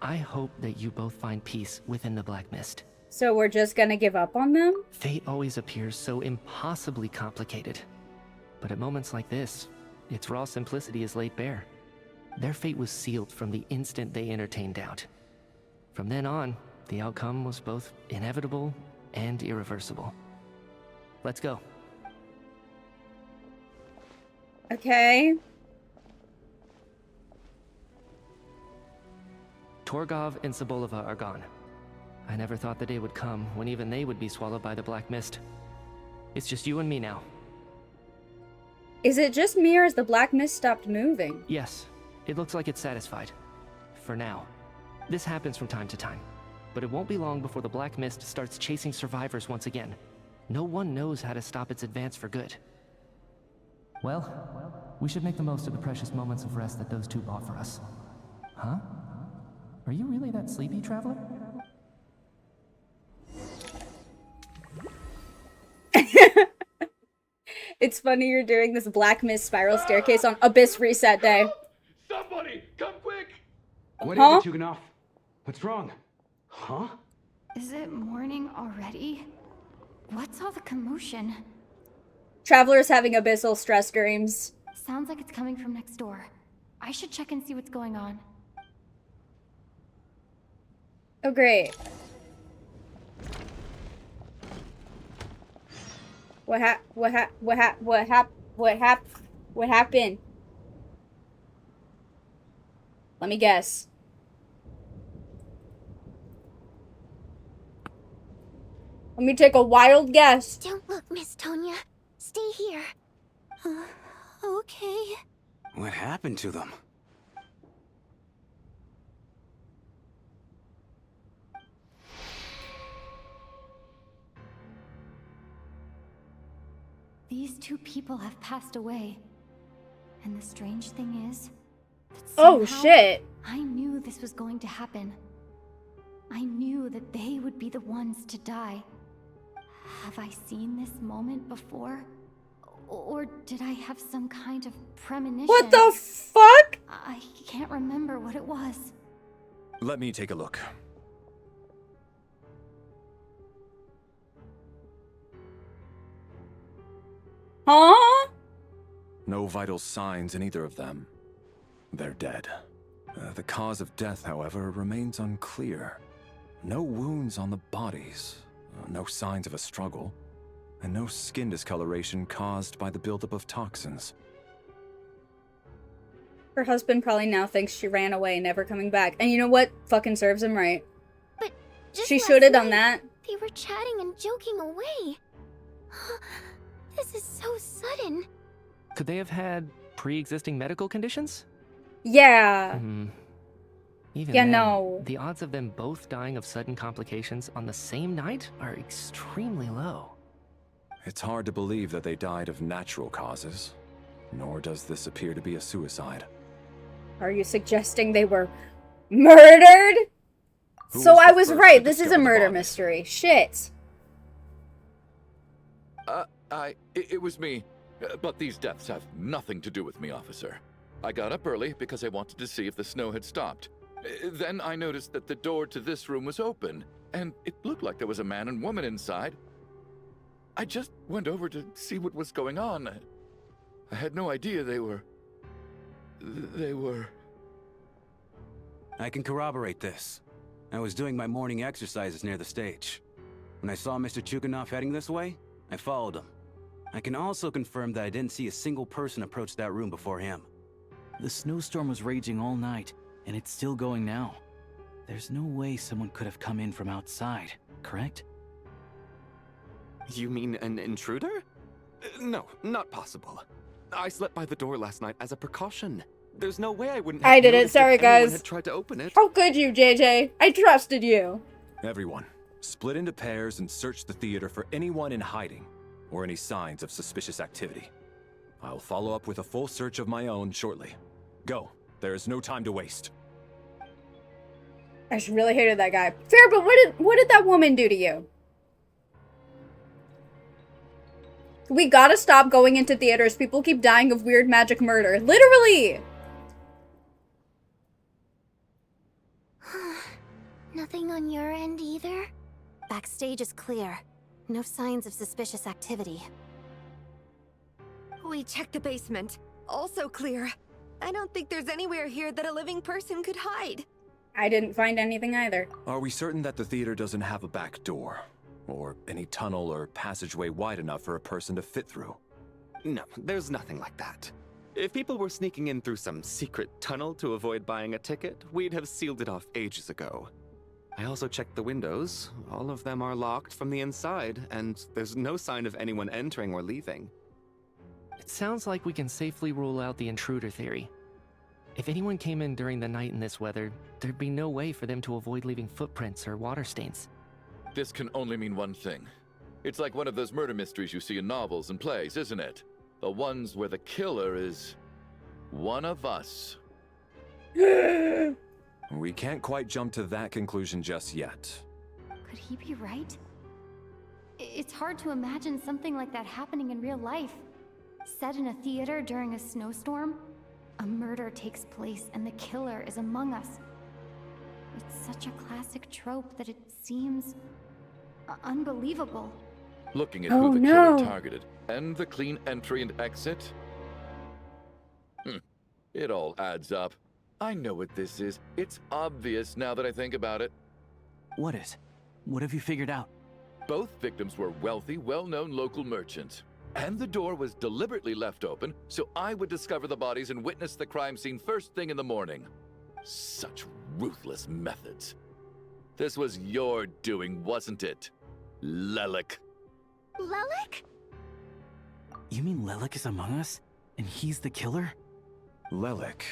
I hope that you both find peace within the Black Mist. So we're just gonna give up on them? Fate always appears so impossibly complicated. But at moments like this, its raw simplicity is laid bare. Their fate was sealed from the instant they entertained doubt. From then on, the outcome was both inevitable and irreversible. Let's go. Okay. Torgov and Sobolova are gone. I never thought the day would come when even they would be swallowed by the Black Mist. It's just you and me now. Is it just me or has the black mist stopped moving? Yes, it looks like it's satisfied. For now. This happens from time to time. But it won't be long before the Black Mist starts chasing survivors once again. No one knows how to stop its advance for good. Well, we should make the most of the precious moments of rest that those two bought for us. Huh? Are you really that sleepy, traveler? It's funny you're doing this black mist spiral staircase on Abyss Reset Day. Somebody, come quick! What Huh? is it, Tuganov? What's wrong? Huh? Is it morning already? What's all the commotion? Traveler's having abyssal stress dreams. Sounds like it's coming from next door. I should check and see what's going on. Oh, great. What happened? Let me guess. Let me take a wild guess. Don't look, Miss Tonya. Stay here. Okay. What happened to them? These two people have passed away. And the strange thing is that Oh, somehow shit. I knew this was going to happen. I knew that they would be the ones to die. Have I seen this moment before? Or did I have some kind of premonition? What the fuck? I can't remember what it was. Let me take a look. Huh? No vital signs in either of them. They're dead. The cause of death, however, remains unclear. No wounds on the bodies, no signs of a struggle, and no skin discoloration caused by the buildup of toxins. Her husband probably now thinks she ran away, never coming back. And you know what? Fucking serves him right. But just she should have done that. They were chatting and joking away. This is so sudden. Could they have had pre-existing medical conditions? Yeah. Even yeah, then, no. The odds of them both dying of sudden complications on the same night are extremely low. It's hard to believe that they died of natural causes, nor does this appear to be a suicide. Are you suggesting they were murdered? So I was right. This is a murder mystery. Shit. It was me. But these deaths have nothing to do with me, officer. I got up early because I wanted to see if the snow had stopped. Then I noticed that the door to this room was open, and it looked like there was a man and woman inside. I just went over to see what was going on. I had no idea they were... I can corroborate this. I was doing my morning exercises near the stage. When I saw Mr. Chuganov heading this way, I followed him. I can also confirm that I didn't see a single person approach that room before him. The snowstorm was raging all night, and it's still going now. There's no way someone could have come in from outside, correct? You mean an intruder? No, not possible. I slept by the door last night as a precaution. There's no way I wouldn't have I did it. noticed Sorry, if anyone guys. had tried to open it. How could you, JJ? I trusted you. Everyone, split into pairs and search the theater for anyone in hiding, or any signs of suspicious activity. I'll follow up with a full search of my own shortly. Go. There is no time to waste. I just really hated that guy. Fair, but what did that woman do to you? We gotta stop going into theaters. People keep dying of weird magic murder. Literally! Nothing on your end either? Backstage is clear. No signs of suspicious activity. We checked the basement. Also clear. I don't think there's anywhere here that a living person could hide. I didn't find anything either. Are we certain that the theater doesn't have a back door? Or any tunnel or passageway wide enough for a person to fit through? No, there's nothing like that. If people were sneaking in through some secret tunnel to avoid buying a ticket, we'd have sealed it off ages ago. I also checked the windows. All of them are locked from the inside, and there's no sign of anyone entering or leaving. It sounds like we can safely rule out the intruder theory. If anyone came in during the night in this weather, there'd be no way for them to avoid leaving footprints or water stains. This can only mean one thing. It's like one of those murder mysteries you see in novels and plays, isn't it? The ones where the killer is... one of us. We can't quite jump to that conclusion just yet. Could he be right? It's hard to imagine something like that happening in real life. Set in a theater during a snowstorm, a murder takes place and the killer is among us. It's such a classic trope that it seems unbelievable. Looking at who the killer targeted and the clean entry and exit. It all adds up. I know what this is. It's obvious now that I think about it. What is? What have you figured out? Both victims were wealthy, well-known local merchants. And the door was deliberately left open so I would discover the bodies and witness the crime scene first thing in the morning. Such ruthless methods. This was your doing, wasn't it, Lelik? Lelik? You mean Lelik is among us? And he's the killer? Lelik.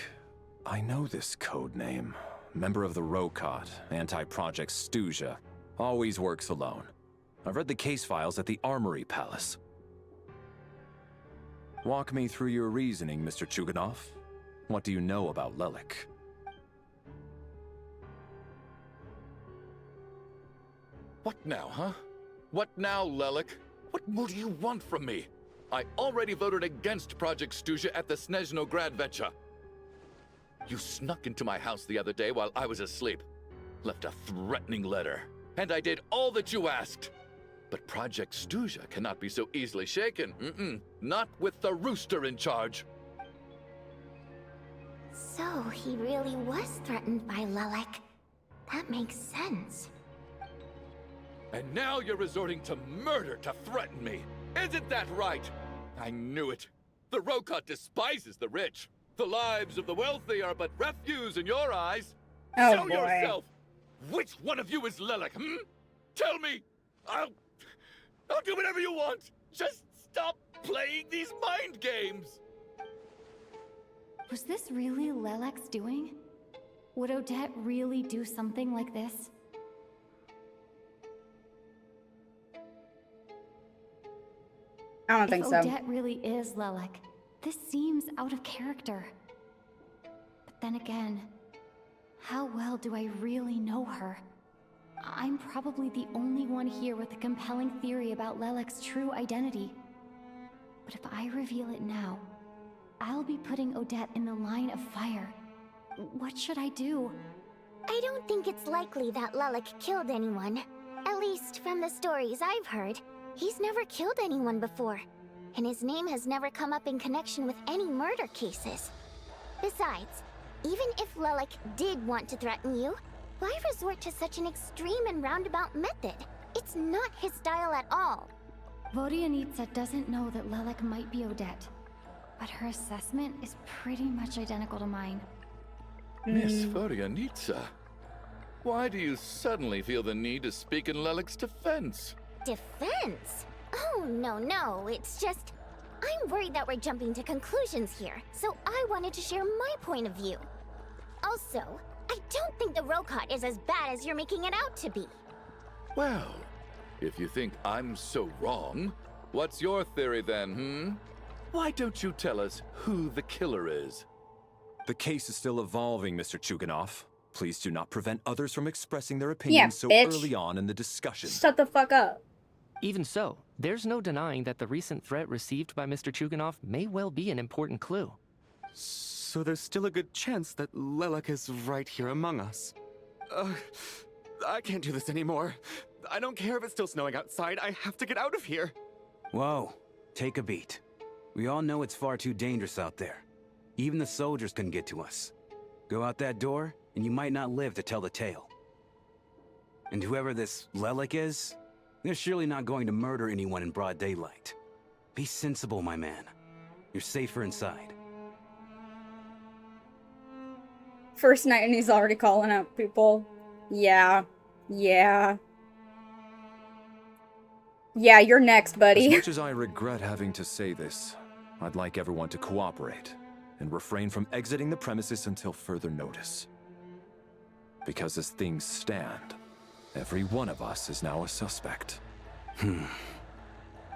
I know this code name. Member of the Rokot, anti-Project Stuja. Always works alone. I've read the case files at the Armory Palace. Walk me through your reasoning, Mr. Chuganov. What do you know about Lelik? What now, huh? What now, Lelik? What more do you want from me? I already voted against Project Stuja at the Snezhno Gradvecha. You snuck into my house the other day while I was asleep. Left a threatening letter. And I did all that you asked. But Project Stuja cannot be so easily shaken. Not with the rooster in charge. So he really was threatened by Lelek. That makes sense. And now you're resorting to murder to threaten me. Isn't that right? I knew it. The Rokot despises the rich. The lives of the wealthy are but refuse in your eyes. Oh, Show boy. yourself. Which one of you is Lelek, Tell me. I'll do whatever you want. Just stop playing these mind games. Was this really Lelek's doing? Would Odette really do something like this? I don't think If so. Odette really is Lelek, this seems out of character. But then again, how well do I really know her? I'm probably the only one here with a compelling theory about Lelek's true identity. But if I reveal it now, I'll be putting Odette in the line of fire. What should I do? I don't think it's likely that Lelek killed anyone. At least from the stories I've heard. He's never killed anyone before. And his name has never come up in connection with any murder cases. Besides, even if Lelek did want to threaten you, why resort to such an extreme and roundabout method? It's not his style at all. Vodianitsa doesn't know that Lelek might be Odette, but her assessment is pretty much identical to mine. Miss Vodianitsa, why do you suddenly feel the need to speak in Lelek's defense? Defense? Oh, no, it's just... I'm worried that we're jumping to conclusions here, so I wanted to share my point of view. Also, I don't think the Rokot is as bad as you're making it out to be. Well, if you think I'm so wrong, what's your theory then, Why don't you tell us who the killer is? The case is still evolving, Mr. Chuganov. Please do not prevent others from expressing their opinions so bitch. early on in the discussion. Shut the fuck up. Even so, there's no denying that the recent threat received by Mr. Chuganov may well be an important clue. So there's still a good chance that Lelek is right here among us. I can't do this anymore. I don't care if it's still snowing outside. I have to get out of here. Whoa, take a beat. We all know it's far too dangerous out there. Even the soldiers couldn't get to us. Go out that door, and you might not live to tell the tale. And whoever this Lelek is, they're surely not going to murder anyone in broad daylight. Be sensible, my man. You're safer inside. First night and he's already calling out people. Yeah, you're next, buddy. As much as I regret having to say this, I'd like everyone to cooperate and refrain from exiting the premises until further notice. Because as things stand, every one of us is now a suspect.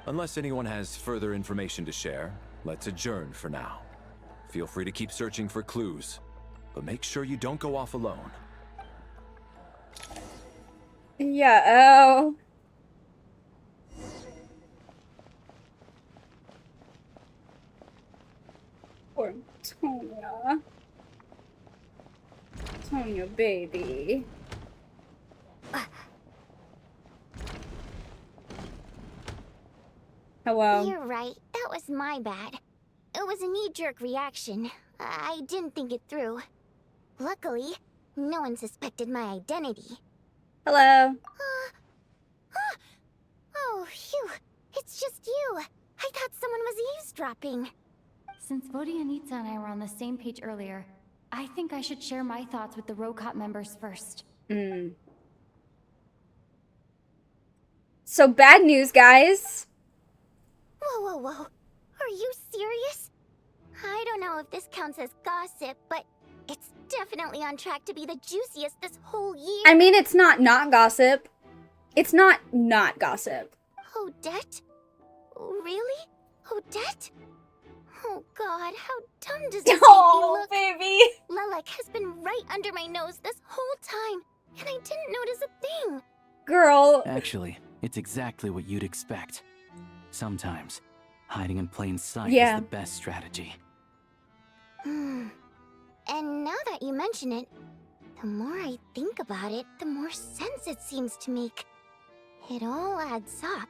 Unless anyone has further information to share, let's adjourn for now. Feel free to keep searching for clues, but make sure you don't go off alone. Yeah, Poor Tonya. Tonya, baby. Hello. You're right. That was my bad. It was a knee-jerk reaction. I didn't think it through. Luckily, no one suspected my identity. Hello. Oh, phew. It's just you. I thought someone was eavesdropping. Since Vodianitsa and I were on the same page earlier, I think I should share my thoughts with the Rokot members first. So bad news, guys. Whoa. Are you serious? I don't know if this counts as gossip, but it's definitely on track to be the juiciest this whole year. I mean, it's not gossip. It's not gossip. Odette? Really? Odette? Oh god, how dumb does this Oh, make me look? baby. Lelek has been right under my nose this whole time, and I didn't notice a thing. Girl. Actually, it's exactly what you'd expect. Sometimes, hiding in plain sight Yeah. is the best strategy. And now that you mention it, the more I think about it, the more sense it seems to make. It all adds up.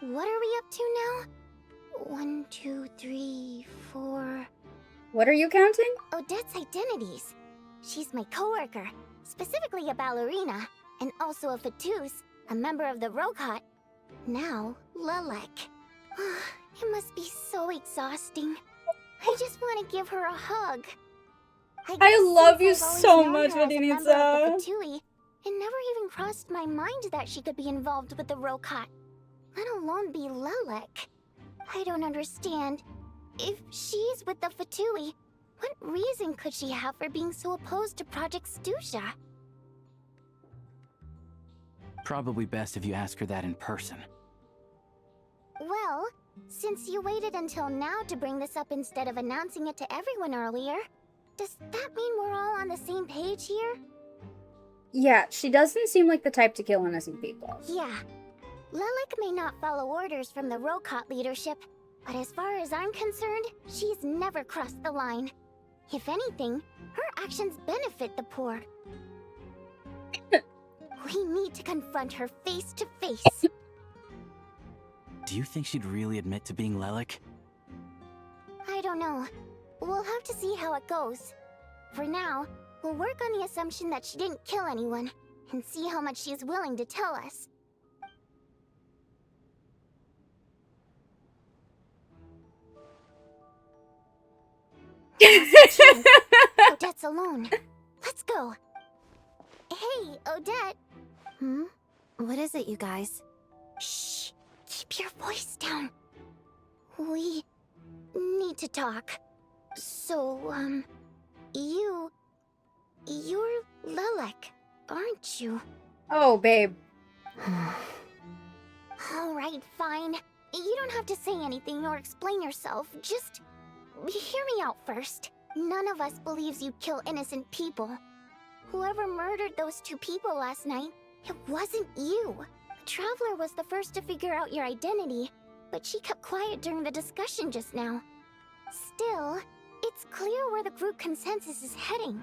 What are we up to now? 1, 2, 3, 4... What are you counting? Odette's identities. She's my coworker, specifically a ballerina, and also a Fatous, a member of the Rokot. Now, Lelek. It must be so exhausting. I just want to give her a hug. I love you I've always so known much, her as a member of the Vadinitsa. Fatui. It never even crossed my mind that she could be involved with the Rokot, let alone be Lelek. I don't understand. If she's with the Fatui, what reason could she have for being so opposed to Project Stusha? Probably best if you ask her that in person. Well, since you waited until now to bring this up instead of announcing it to everyone earlier, does that mean we're all on the same page here? Yeah, she doesn't seem like the type to kill innocent people. Yeah. Lelek may not follow orders from the Rokot leadership, but as far as I'm concerned, she's never crossed the line. If anything, her actions benefit the poor. We need to confront her face to face. Do you think she'd really admit to being Lelek? I don't know. We'll have to see how it goes. For now, we'll work on the assumption that she didn't kill anyone, and see how much she's willing to tell us. Odette's alone. Let's go. Hey, Odette. What is it, you guys? Shh. Keep your voice down. We need to talk. So, you're Lelek, aren't you? Oh, babe. Alright, fine. You don't have to say anything or explain yourself. Just hear me out first. None of us believes you kill innocent people. Whoever murdered those 2 people last night, it wasn't you. The Traveler was the first to figure out your identity, but she kept quiet during the discussion just now. Still, it's clear where the group consensus is heading.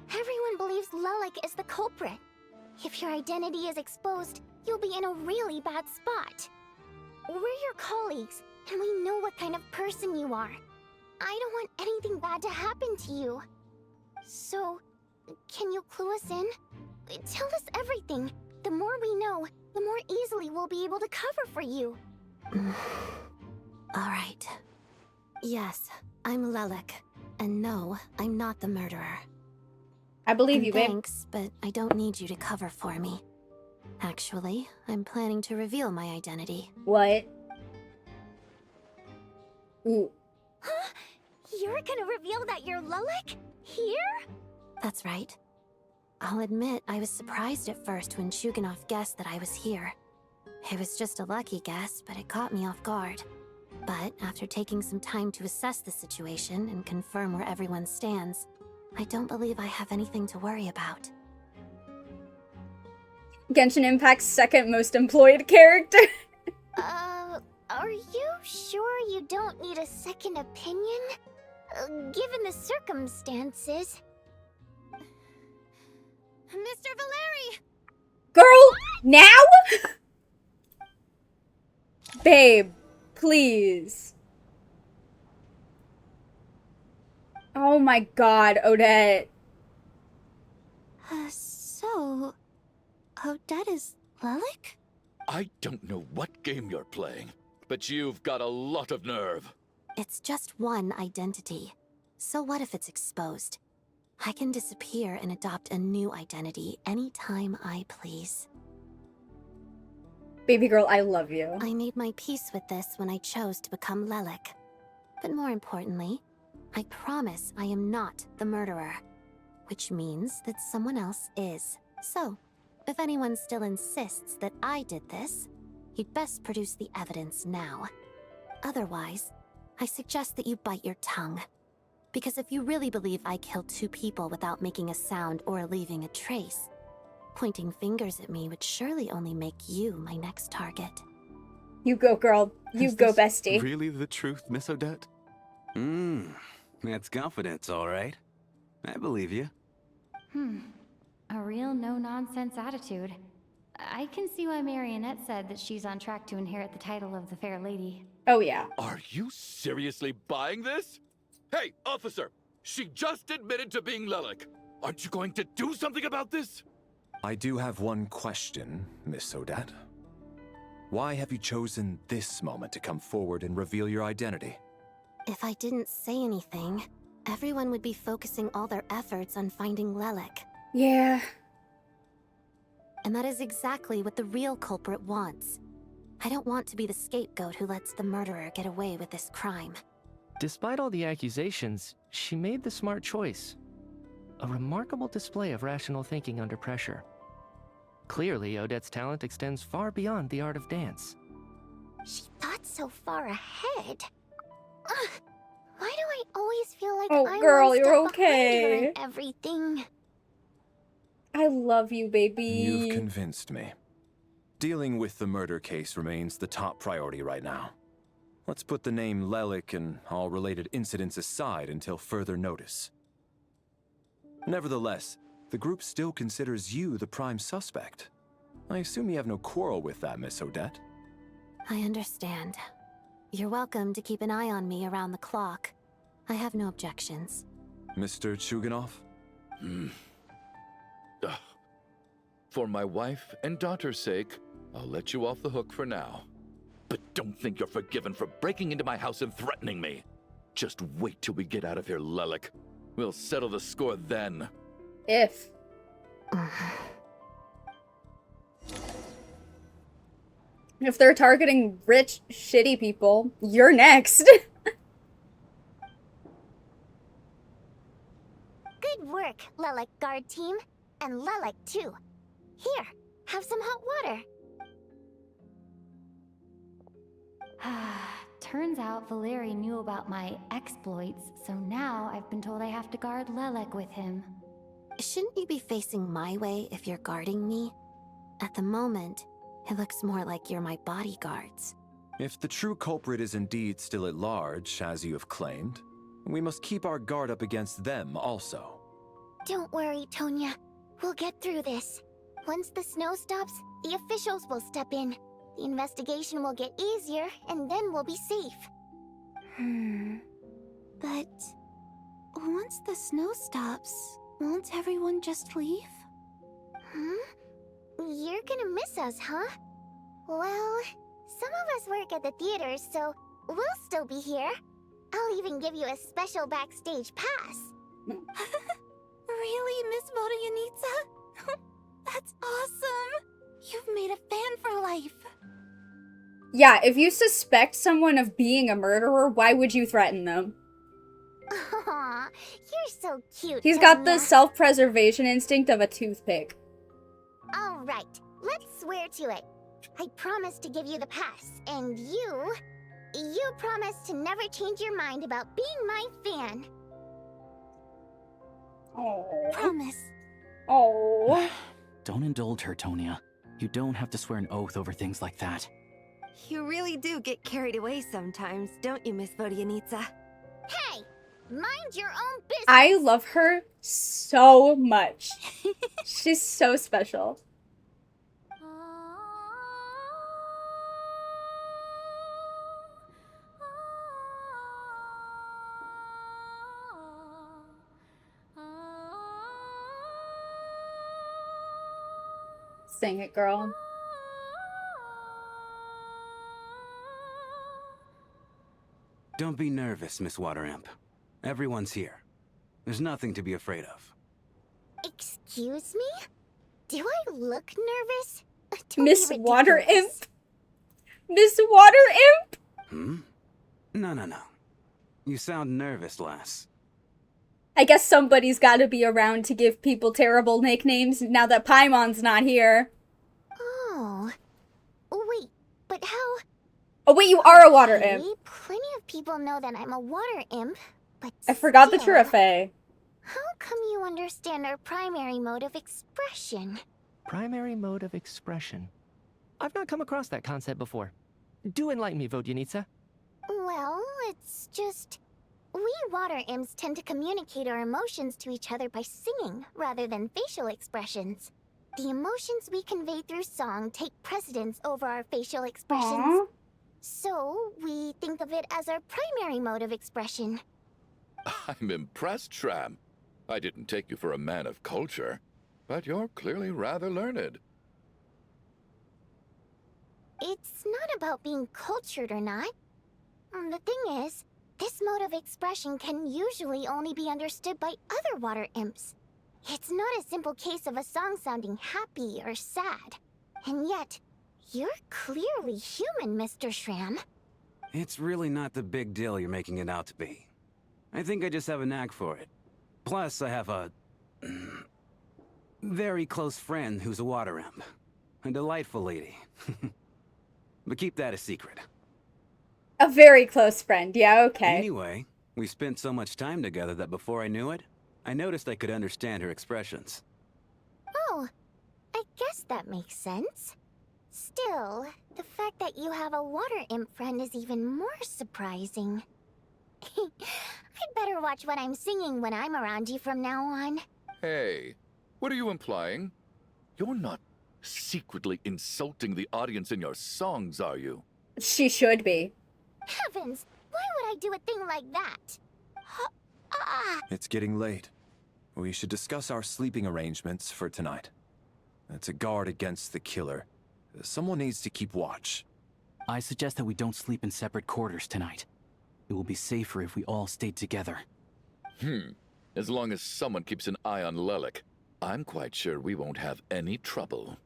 Everyone believes Lelek is the culprit. If your identity is exposed, you'll be in a really bad spot. We're your colleagues, and we know what kind of person you are. I don't want anything bad to happen to you. So, can you clue us in? Tell us everything. The more we know, the more easily we'll be able to cover for you. Alright. Yes, I'm Lelek. And no, I'm not the murderer. I believe you, babe. Thanks, but I don't need you to cover for me. Actually, I'm planning to reveal my identity. What? Ooh. Huh? You're gonna reveal that you're Lelek? Here? That's right. I'll admit I was surprised at first when Chuganov guessed that I was here. It was just a lucky guess, but it caught me off guard. But after taking some time to assess the situation and confirm where everyone stands, I don't believe I have anything to worry about. Genshin Impact's second most employed character. Are you sure you don't need a second opinion? Given the circumstances. Mr. Valeri! Girl, now? Babe, please. Oh my god, Odette. So... Odette is Lelek? I don't know what game you're playing, but you've got a lot of nerve. It's just one identity. So what if it's exposed? I can disappear and adopt a new identity anytime I please. Baby girl, I love you. I made my peace with this when I chose to become Lelek. But more importantly, I promise I am not the murderer. Which means that someone else is. So, if anyone still insists that I did this, you'd best produce the evidence now. Otherwise, I suggest that you bite your tongue. Because if you really believe I killed 2 people without making a sound or leaving a trace, pointing fingers at me would surely only make you my next target. You go, girl. You Is go, this bestie. Really the truth, Miss Odette? That's confidence, all right. I believe you. A real no-nonsense attitude. I can see why Marionette said that she's on track to inherit the title of the Fair Lady. Oh, yeah. Are you seriously buying this? Hey, officer! She just admitted to being Lelik. Aren't you going to do something about this? I do have one question, Miss Odette. Why have you chosen this moment to come forward and reveal your identity? If I didn't say anything, everyone would be focusing all their efforts on finding Lelik. Yeah. And that is exactly what the real culprit wants. I don't want to be the scapegoat who lets the murderer get away with this crime. Despite all the accusations, she made the smart choice. A remarkable display of rational thinking under pressure. Clearly, Odette's talent extends far beyond the art of dance. She thought so far ahead. Ugh, why do I always feel like Oh, I'm girl, one you're step behind her okay. in everything? I love you, baby. You've convinced me. Dealing with the murder case remains the top priority right now. Let's put the name Lelik and all related incidents aside until further notice. Nevertheless, the group still considers you the prime suspect. I assume you have no quarrel with that, Miss Odette? I understand. You're welcome to keep an eye on me around the clock. I have no objections. Mr. Chuganov? For my wife and daughter's sake, I'll let you off the hook for now. But don't think you're forgiven for breaking into my house and threatening me. Just wait till we get out of here, Lelik. We'll settle the score then. If. If they're targeting rich, shitty people, you're next. Good work, Lelik guard team. And Lelik too. Here, have some hot water. Turns out Valeri knew about my exploits, so now I've been told I have to guard Lelik with him. Shouldn't you be facing my way if you're guarding me? At the moment, it looks more like you're my bodyguards. If the true culprit is indeed still at large, as you have claimed, we must keep our guard up against them also. Don't worry, Tonya. We'll get through this. Once the snow stops, the officials will step in. The investigation will get easier, and then we'll be safe. But once the snow stops, won't everyone just leave? You're gonna miss us, huh? Well, some of us work at the theaters, so we'll still be here. I'll even give you a special backstage pass. Really, Miss Vodyanitsa? That's awesome! You've made a fan for life. Yeah, if you suspect someone of being a murderer, why would you threaten them? Aw, you're so cute, He's got the Tonya. self-preservation instinct of a toothpick. All right, let's swear to it. I promise to give you the pass, and you promise to never change your mind about being my fan. Oh. Promise. Oh. Don't indulge her, Tonya. You don't have to swear an oath over things like that. You really do get carried away sometimes, don't you, Miss Vodyanitsa? Hey, mind your own business. I love her so much. She's so special. Sing it, girl. Don't be nervous, Miss Water Imp. Everyone's here. There's nothing to be afraid of. Excuse me? Do I look nervous? Don't Miss be Water ridiculous. Imp? Miss Water Imp? No. You sound nervous, lass. I guess somebody's gotta be around to give people terrible nicknames now that Paimon's not here. Oh. Wait, but how... Oh wait, you are a water imp. Plenty of people know that I'm a water imp, but I forgot that you're a still, fae. How come you understand our primary mode of expression? Primary mode of expression. I've not come across that concept before. Do enlighten me, Vodyanitsa. Well, it's just... We water imps tend to communicate our emotions to each other by singing rather than facial expressions. the emotions we convey through song take precedence over our facial expressions. Aw. So, we think of it as our primary mode of expression. I'm impressed, Shram. I didn't take you for a man of culture, but you're clearly rather learned. It's not about being cultured or not. The thing is, this mode of expression can usually only be understood by other water imps. It's not a simple case of a song sounding happy or sad. And yet, you're clearly human, Mr. Shram. It's really not the big deal you're making it out to be. I think I just have a knack for it. Plus, I have a very close friend who's a water imp. A delightful lady. But keep that a secret. A very close friend. Yeah, okay. Anyway, we spent so much time together that before I knew it, I noticed I could understand her expressions. Oh, I guess that makes sense. Still, the fact that you have a water imp friend is even more surprising. I'd better watch what I'm singing when I'm around you from now on. Hey, what are you implying? You're not secretly insulting the audience in your songs, are you? She should be. Heavens, why would I do a thing like that? It's getting late. We should discuss our sleeping arrangements for tonight. To guard against the killer, someone needs to keep watch. I suggest that we don't sleep in separate quarters tonight. It will be safer if we all stayed together. As long as someone keeps an eye on Lelik, I'm quite sure we won't have any trouble.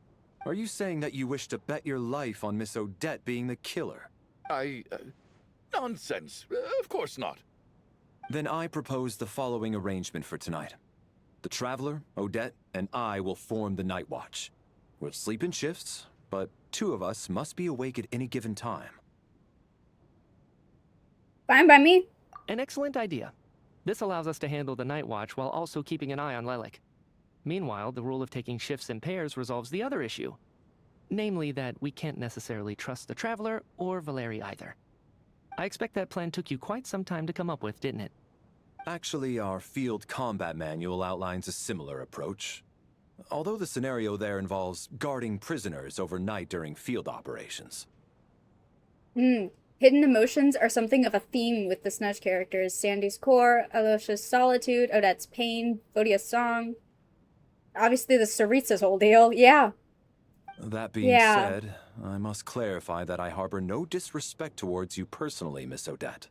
Are you saying that you wish to bet your life on Miss Odette being the killer? Nonsense. Of course not. Then I propose the following arrangement for tonight. The Traveler, Odette, and I will form the Night Watch. We'll sleep in shifts, but two of us must be awake at any given time. Fine by me. An excellent idea. This allows us to handle the night watch while also keeping an eye on Lelik. Meanwhile, the rule of taking shifts in pairs resolves the other issue. Namely that we can't necessarily trust the Traveler or Valeri either. I expect that plan took you quite some time to come up with, didn't it? Actually, our field combat manual outlines a similar approach. Although the scenario there involves guarding prisoners overnight during field operations. Hidden emotions are something of a theme with the Snudge characters. Sandy's core, Alosha's solitude, Odette's pain, Vodia's song. Obviously the Saritsa's whole deal. Yeah. That being said, I must clarify that I harbor no disrespect towards you personally, Miss Odette.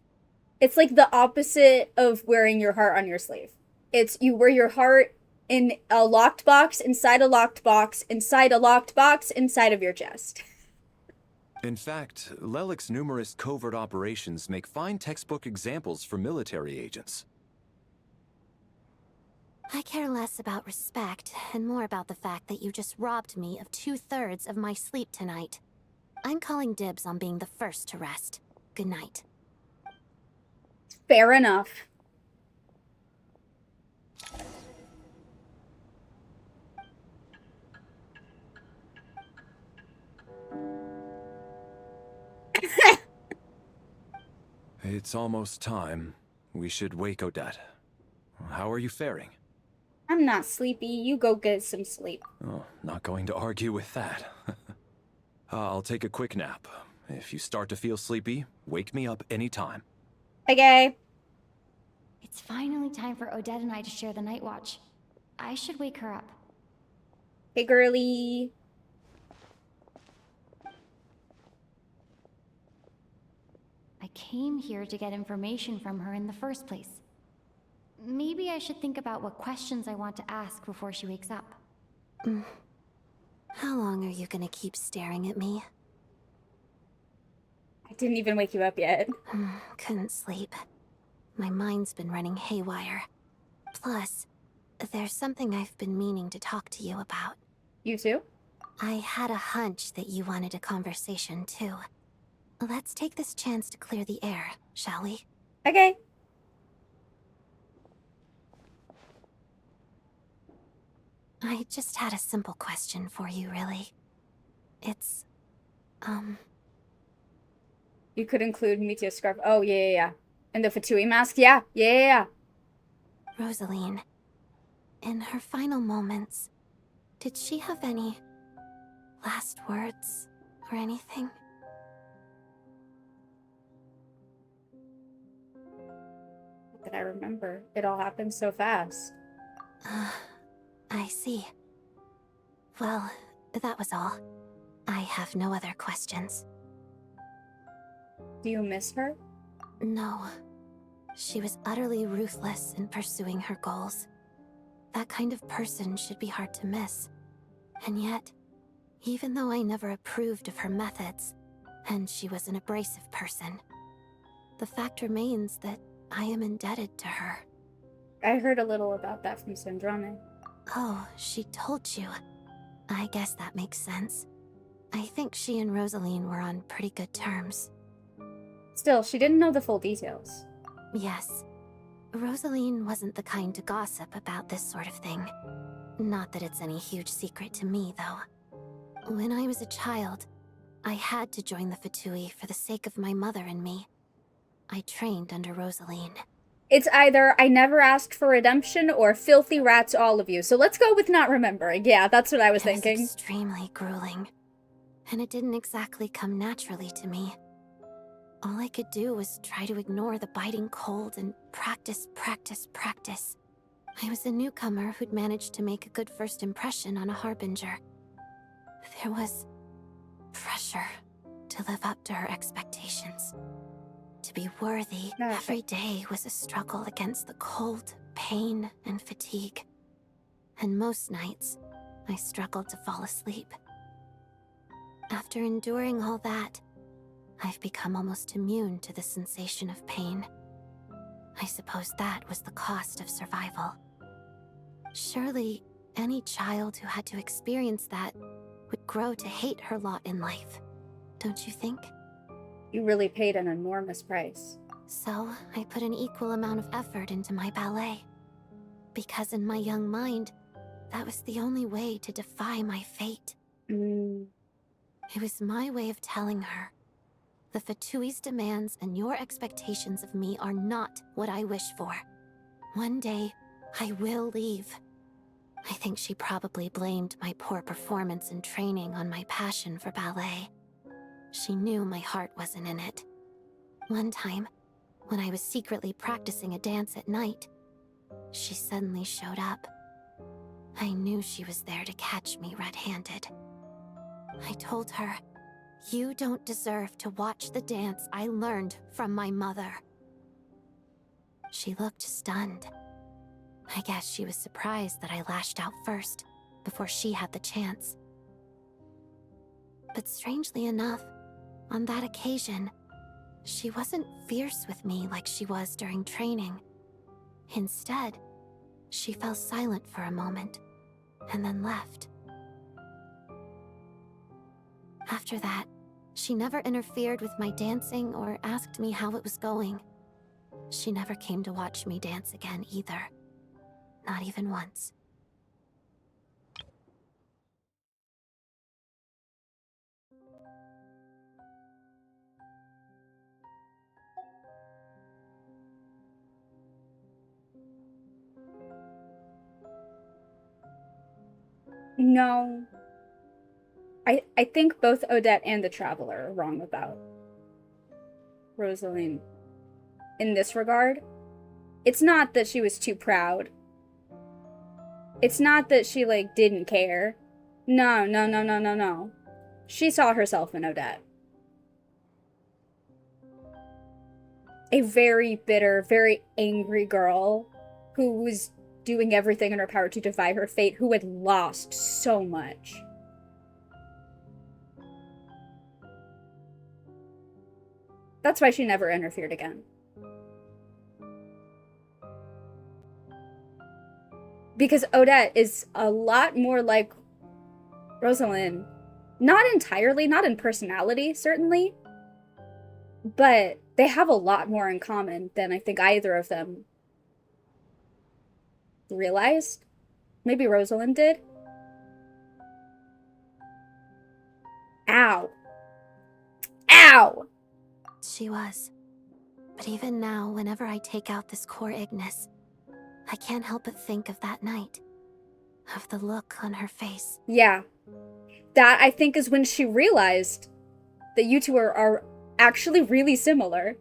It's like the opposite of wearing your heart on your sleeve. It's you wear your heart in a locked box, inside a locked box, inside a locked box, inside of your chest. In fact, Lelik's numerous covert operations make fine textbook examples for military agents. I care less about respect and more about the fact that you just robbed me of 2/3 of my sleep tonight. I'm calling dibs on being the first to rest. Good night. Fair enough. It's almost time. We should wake Odette. How are you faring? I'm not sleepy. You go get some sleep. Oh, not going to argue with that. I'll take a quick nap. If you start to feel sleepy, wake me up anytime. Okay. It's finally time for Odette and I to share the night watch. I should wake her up. Hey, girly. I came here to get information from her in the first place. Maybe I should think about what questions I want to ask before she wakes up. How long are you gonna keep staring at me? I didn't even wake you up yet. Couldn't sleep. My mind's been running haywire. Plus, there's something I've been meaning to talk to you about. You too? I had a hunch that you wanted a conversation too. Let's take this chance to clear the air, shall we? Okay. I just had a simple question for you, really. It's, You could include Meteor Scarf. Oh, yeah. And the Fatui mask? Yeah. Rosaline, in her final moments, Did she have any last words or anything? Not that I remember. It all happened so fast. I see. Well, that was all. I have no other questions. Do you miss her? No. She was utterly ruthless in pursuing her goals. That kind of person should be hard to miss. And yet, even though I never approved of her methods, and she was an abrasive person, the fact remains that I am indebted to her. I heard a little about that from Sandrane. Oh, she told you. I guess that makes sense. I think she and Rosaline were on pretty good terms. Still, she didn't know the full details. Yes. Rosaline wasn't the kind to gossip about this sort of thing. Not that it's any huge secret to me, though. When I was a child, I had to join the Fatui for the sake of my mother and me. I trained under Rosaline. It's either I never asked for redemption or filthy rats all of you. So let's go with not remembering. Yeah, that's what I was thinking. It was extremely grueling. And it didn't exactly come naturally to me. All I could do was try to ignore the biting cold and practice, practice, practice. I was a newcomer who'd managed to make a good first impression on a harbinger. There was pressure to live up to her expectations. To be worthy, every day was a struggle against the cold, pain, and fatigue. And most nights, I struggled to fall asleep. After enduring all that, I've become almost immune to the sensation of pain. I suppose that was the cost of survival. Surely, any child who had to experience that would grow to hate her lot in life, don't you think? You really paid an enormous price. So, I put an equal amount of effort into my ballet. Because in my young mind, that was the only way to defy my fate. It was my way of telling her, the Fatui's demands and your expectations of me are not what I wish for. One day, I will leave. I think she probably blamed my poor performance in training on my passion for ballet. She knew my heart wasn't in it. One time, when I was secretly practicing a dance at night, she suddenly showed up. I knew she was there to catch me red-handed. I told her, "You don't deserve to watch the dance I learned from my mother." She looked stunned. I guess she was surprised that I lashed out first, before she had the chance. But strangely enough, on that occasion, she wasn't fierce with me like she was during training. Instead, she fell silent for a moment, and then left. After that, she never interfered with my dancing or asked me how it was going. She never came to watch me dance again either. Not even once. No. I think both Odette and the Traveler are wrong about Rosaline in this regard. It's not that she was too proud. It's not that she, like, didn't care. No, no, no, no, no, no. She saw herself in Odette. A very bitter, very angry girl who was doing everything in her power to defy her fate, who had lost so much. That's why she never interfered again. Because Odette is a lot more like Rosalind. Not entirely, not in personality, certainly. But they have a lot more in common than I think either of them realized. Maybe Rosalind did. Ow. Ow! She was. But even now, whenever I take out this core Ignis, I can't help but think of that night. of the look on her face. Yeah. That, I think, is when she realized that you two are actually really similar.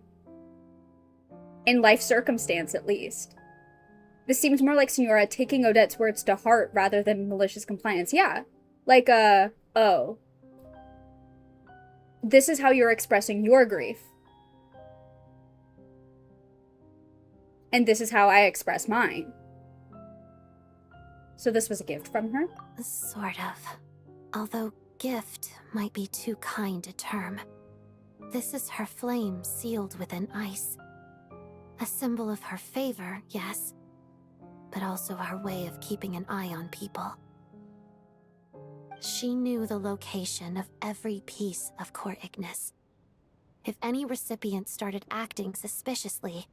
In life circumstance, at least. This seems more like Senora taking Odette's words to heart rather than malicious compliance. Yeah. Like, oh. This is how you're expressing your grief. And this is how I express mine. So this was a gift from her? Sort of. Although gift might be too kind a term. This is her flame sealed within ice. A symbol of her favor, yes, but also her way of keeping an eye on people. She knew the location of every piece of Core Ignis. If any recipient started acting suspiciously,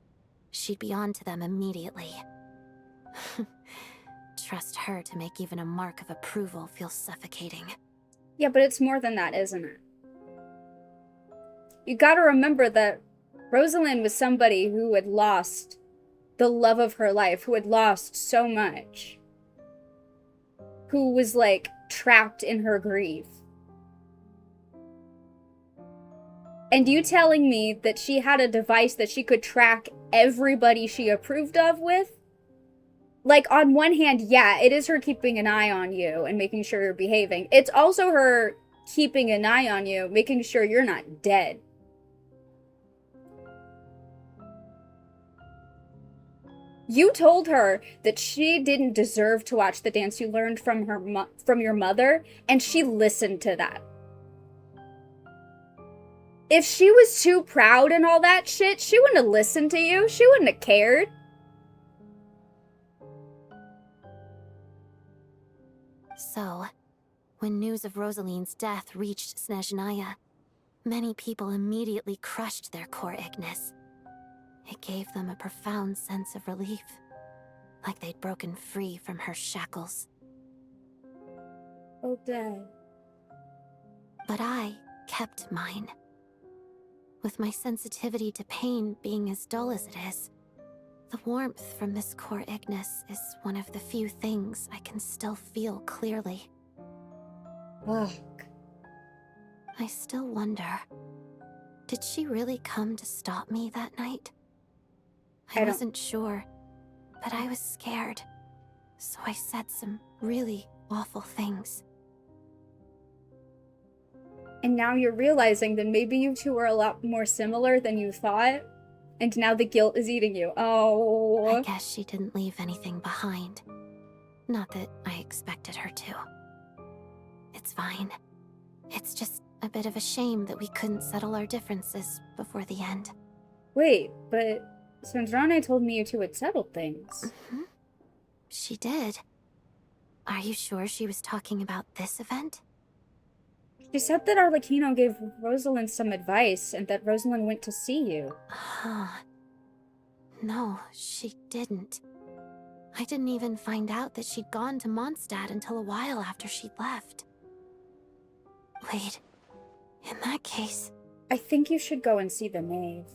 she'd be on to them immediately. Trust her to make even a mark of approval feel suffocating. Yeah, but it's more than that, isn't it? You gotta remember that Rosalind was somebody who had lost the love of her life, who had lost so much. Who was, like, trapped in her grief. And you telling me that she had a device that she could track everybody she approved of with? Like, on one hand, yeah, it is her keeping an eye on you and making sure you're behaving. It's also her keeping an eye on you, making sure you're not dead. You told her that she didn't deserve to watch the dance you learned from from your mother, and she listened to that. If she was too proud and all that shit, she wouldn't have listened to you. She wouldn't have cared. So, when news of Rosaline's death reached Snezhnaya, many people immediately crushed their Core Ignis. It gave them a profound sense of relief, like they'd broken free from her shackles. Oh, Dad. But I kept mine. With my sensitivity to pain being as dull as it is, the warmth from this Core Ignis is one of the few things I can still feel clearly. Fuck. I still wonder, did she really come to stop me that night? I wasn't sure, but I was scared, so I said some really awful things. And now you're realizing that maybe you two are a lot more similar than you thought, and now the guilt is eating you. Oh. I guess she didn't leave anything behind. Not that I expected her to. It's fine. It's just a bit of a shame that we couldn't settle our differences before the end. Wait, but Sandrane told me you two had settled things. Mm-hmm. She did. Are you sure she was talking about this event? She said that Arlecchino gave Rosalind some advice, and that Rosalind went to see you. No, she didn't. I didn't even find out that she'd gone to Mondstadt until a while after she'd left. Wait, in that case... I think you should go and see the knave.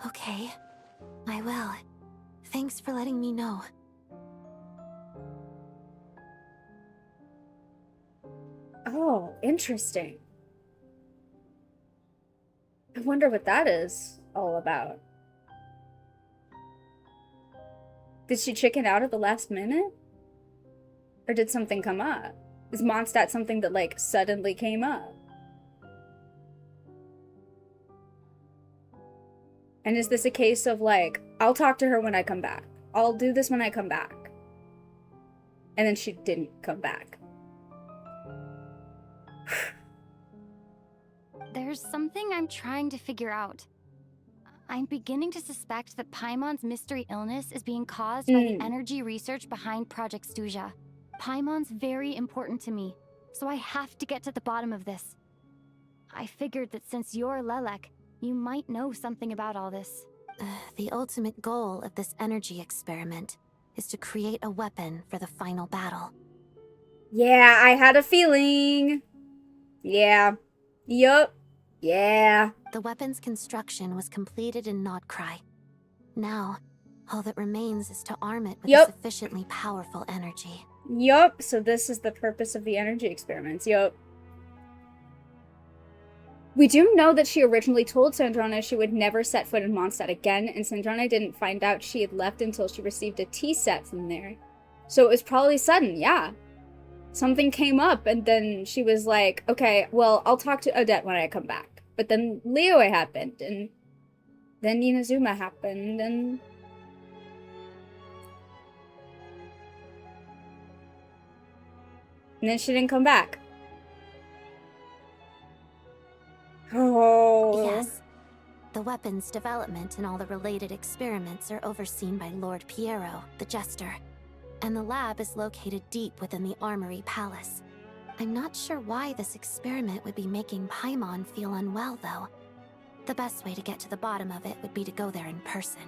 Okay, I will. Thanks for letting me know. Oh, interesting. I wonder what that is all about. Did she chicken out at the last minute? Or did something come up? Is Mondstadt something that, like, suddenly came up? And is this a case of, like, I'll talk to her when I come back. I'll do this when I come back. And then she didn't come back. There's something I'm trying to figure out. I'm beginning to suspect that Paimon's mystery illness is being caused by the energy research behind Project Stuja. Paimon's very important to me, so I have to get to the bottom of this. I figured that since you're Lelek, you might know something about all this. The ultimate goal of this energy experiment is to create a weapon for the final battle. Yeah, I had a feeling. Yeah. Yup. Yeah. The weapon's construction was completed in Nodcry. Now, all that remains is to arm it with a sufficiently powerful energy. Yup, so this is the purpose of the energy experiments. Yup. We do know that she originally told Sandrona she would never set foot in Mondstadt again, and Sandrona didn't find out she had left until she received a tea set from there. So it was probably sudden, yeah. Something came up, and then she was like, okay, well, I'll talk to Odette when I come back. But then Leo happened, and then Inazuma happened, and... and then she didn't come back. Oh. Yes. The weapons development and all the related experiments are overseen by Lord Piero, the Jester. And the lab is located deep within the Armory Palace. I'm not sure why this experiment would be making Paimon feel unwell, though. The best way to get to the bottom of it would be to go there in person.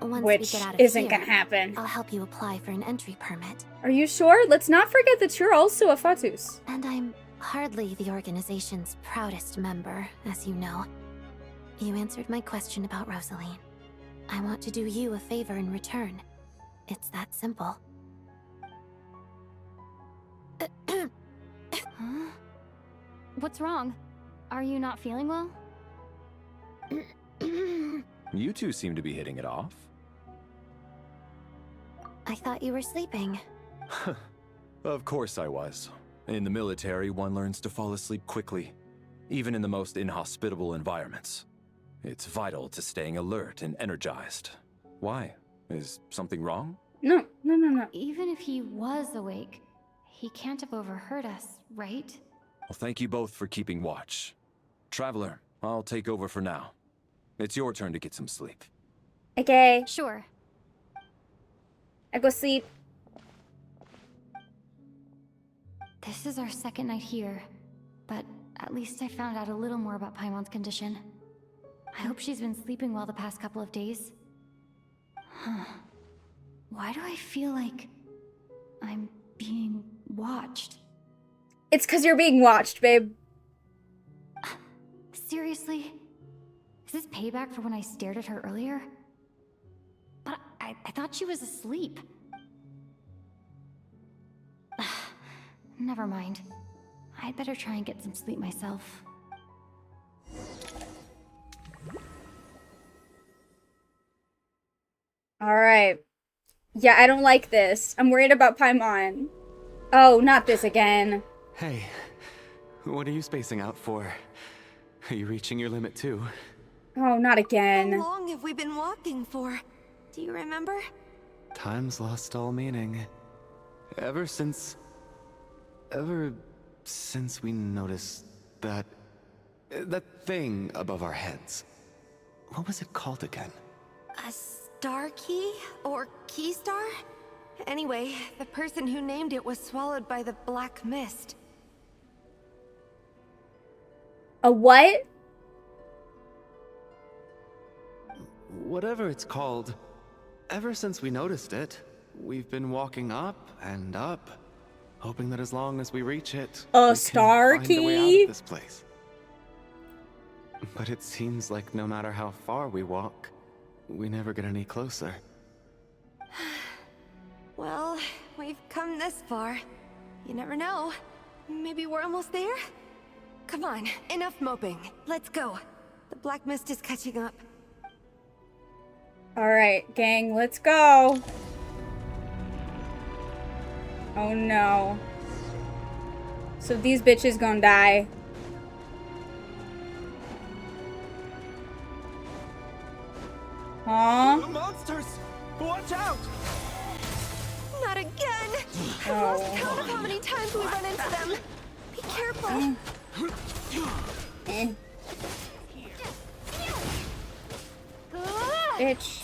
Once we Which get out of isn't here, gonna happen. I'll help you apply for an entry permit. Are you sure? Let's not forget that you're also a Fatus. And I'm hardly the organization's proudest member, as you know. You answered my question about Rosaline. I want to do you a favor in return. It's that simple. Huh? What's wrong? Are you not feeling well? You two seem to be hitting it off. I thought you were sleeping. Of course I was. In the military, one learns to fall asleep quickly, even in the most inhospitable environments. It's vital to staying alert and energized. Why? Is something wrong? No. Even if he was awake, he can't have overheard us, right? Well, thank you both for keeping watch. Traveler, I'll take over for now. It's your turn to get some sleep. Okay. Sure. I go sleep. This is our second night here, but at least I found out a little more about Paimon's condition. I hope she's been sleeping well the past couple of days. Huh. Why do I feel like I'm being watched? It's because you're being watched, babe. Seriously? Is this payback for when I stared at her earlier? But I thought she was asleep. Never mind. I'd better try and get some sleep myself. Alright. Yeah, I don't like this. I'm worried about Paimon. Oh, not this again. Hey, what are you spacing out for? Are you reaching your limit too? Oh, not again. How long have we been walking for? Do you remember? Time's lost all meaning. Ever since we noticed that thing above our heads. What was it called again? A star key? Or key star? Anyway, the person who named it was swallowed by the black mist. A what? Whatever it's called, ever since we noticed it, we've been walking up and up, hoping that as long as we reach it, we star can find a way out key? of this place. But it seems like no matter how far we walk, we never get any closer. Well, we've come this far. You never know. Maybe we're almost there? Come on, enough moping. Let's go. The black mist is catching up. Alright, gang, let's go. Oh no. So these bitches gonna die. Huh? Monsters! Watch out! Not again! I've lost count of how many times we run into them. Be careful. Bitch.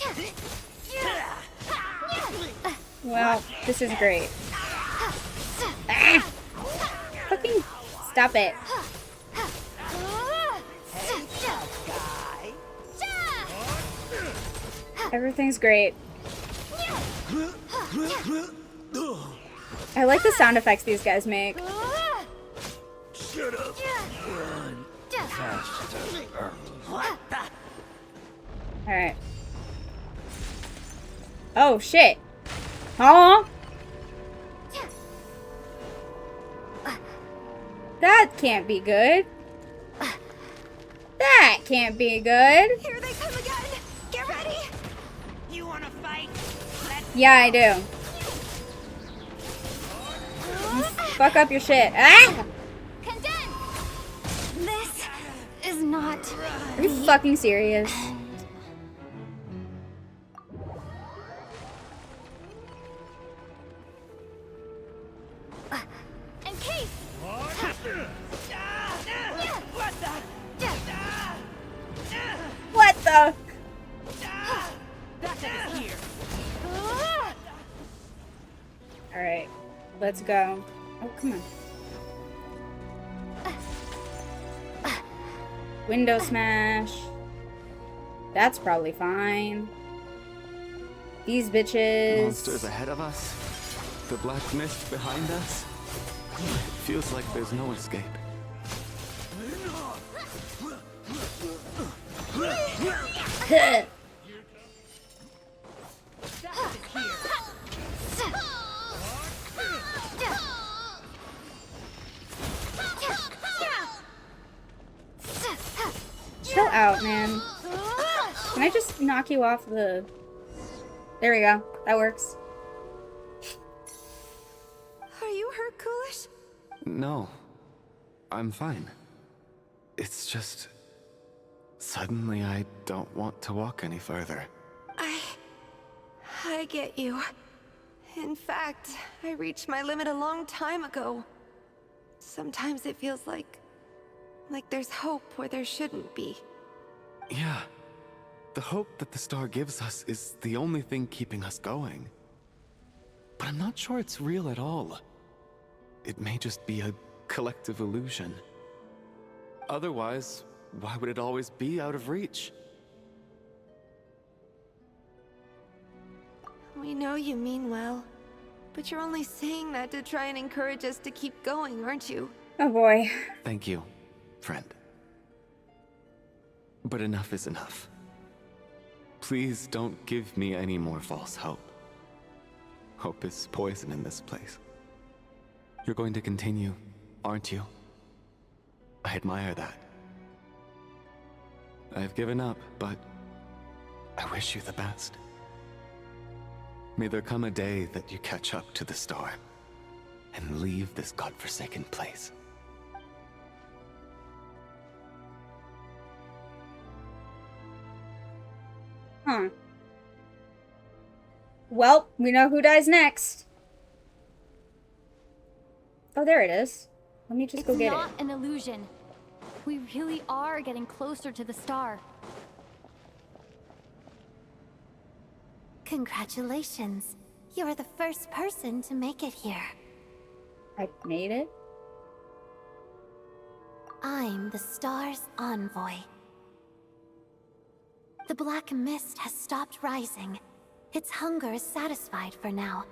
Well, this is great. Ah! Fucking stop it. Everything's great. I like the sound effects these guys make. Shut up. Run. Alright. Oh, shit. Huh? That can't be good. That can't be good. Here they come again. Get ready. You wanna fight? Yeah, I do. Fuck up your shit. Ah! This is not. Are you fucking serious? In case. What the? Alright, let's go. Oh, come on. Window smash. That's probably fine. These bitches. Monsters ahead of us. The black mist behind us. It feels like there's no escape. Chill out, man. Can I just knock you off the... There we go. That works. Are you hurt, Coolish? No. I'm fine. It's just... Suddenly I don't want to walk any further. I get you. In fact, I reached my limit a long time ago. Sometimes it feels like there's hope where there shouldn't be. Yeah. The hope that the star gives us is the only thing keeping us going. But I'm not sure it's real at all. It may just be a collective illusion. Otherwise, why would it always be out of reach? We know you mean well, but you're only saying that to try and encourage us to keep going, aren't you? Oh boy. Thank you, friend. But enough is enough. Please don't give me any more false hope. Hope is poison in this place. You're going to continue, aren't you? I admire that. I've given up, but I wish you the best. May there come a day that you catch up to the star and leave this godforsaken place. Huh. Well, we know who dies next. Oh, there it is. Let me just go get it. It's not an illusion. We really are getting closer to the star. Congratulations. You're the first person to make it here. I made it? I'm the star's envoy. The black mist has stopped rising. Its hunger is satisfied for now,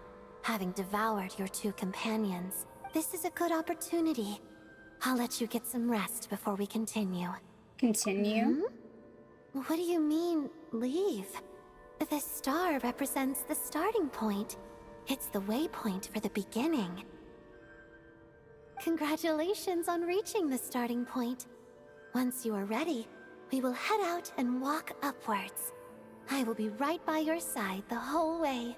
having devoured your two companions. This is a good opportunity. I'll let you get some rest before we continue. Continue? What do you mean, leave? The star represents the starting point. It's the waypoint for the beginning. Congratulations on reaching the starting point. Once you are ready, we will head out and walk upwards. I will be right by your side the whole way.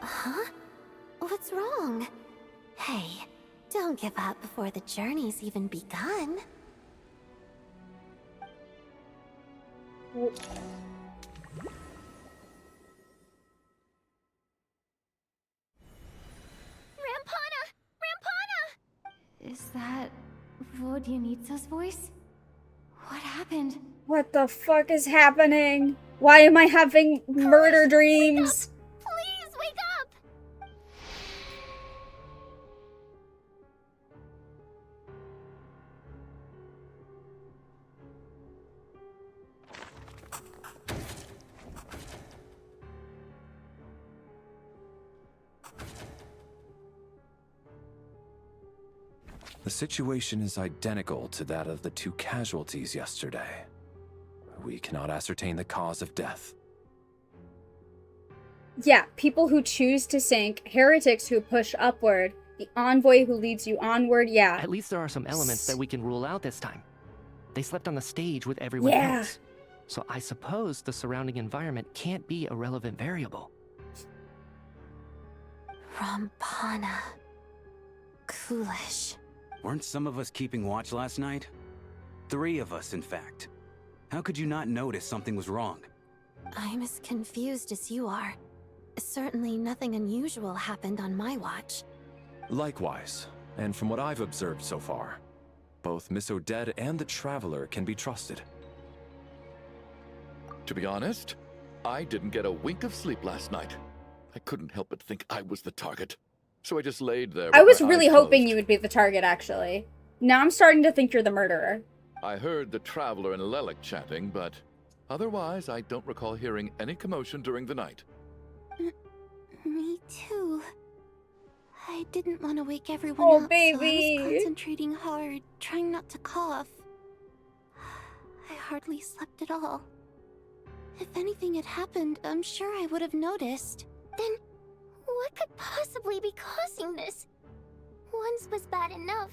Huh? What's wrong? Hey, don't give up before the journey's even begun. Is that Vodyanitsa's voice? What happened? What the fuck is happening? Why am I having murder dreams? Please wake up! The situation is identical to that of the two casualties yesterday. We cannot ascertain the cause of death. Yeah, people who choose to sink, heretics who push upward, the envoy who leads you onward, yeah. At least there are some elements that we can rule out this time. They slept on the stage with everyone Yeah. else. So I suppose the surrounding environment can't be a relevant variable. Rampana. Coolish. Weren't some of us keeping watch last night? 3 of us, in fact. How could you not notice something was wrong? I'm as confused as you are. Certainly nothing unusual happened on my watch. Likewise, and from what I've observed so far, both Miss Odette and the Traveler can be trusted. To be honest, I didn't get a wink of sleep last night. I couldn't help but think I was the target. So I just laid there. I was with my really eyes hoping closed. you would be the target, actually. Now I'm starting to think you're the murderer. I heard the Traveler and Lelic chatting, but otherwise I don't recall hearing any commotion during the night. Me too. I didn't want to wake everyone Oh, up, so I baby. was concentrating hard, trying not to cough. I hardly slept at all. If anything had happened, I'm sure I would have noticed. Then, what could possibly be causing this? Once was bad enough.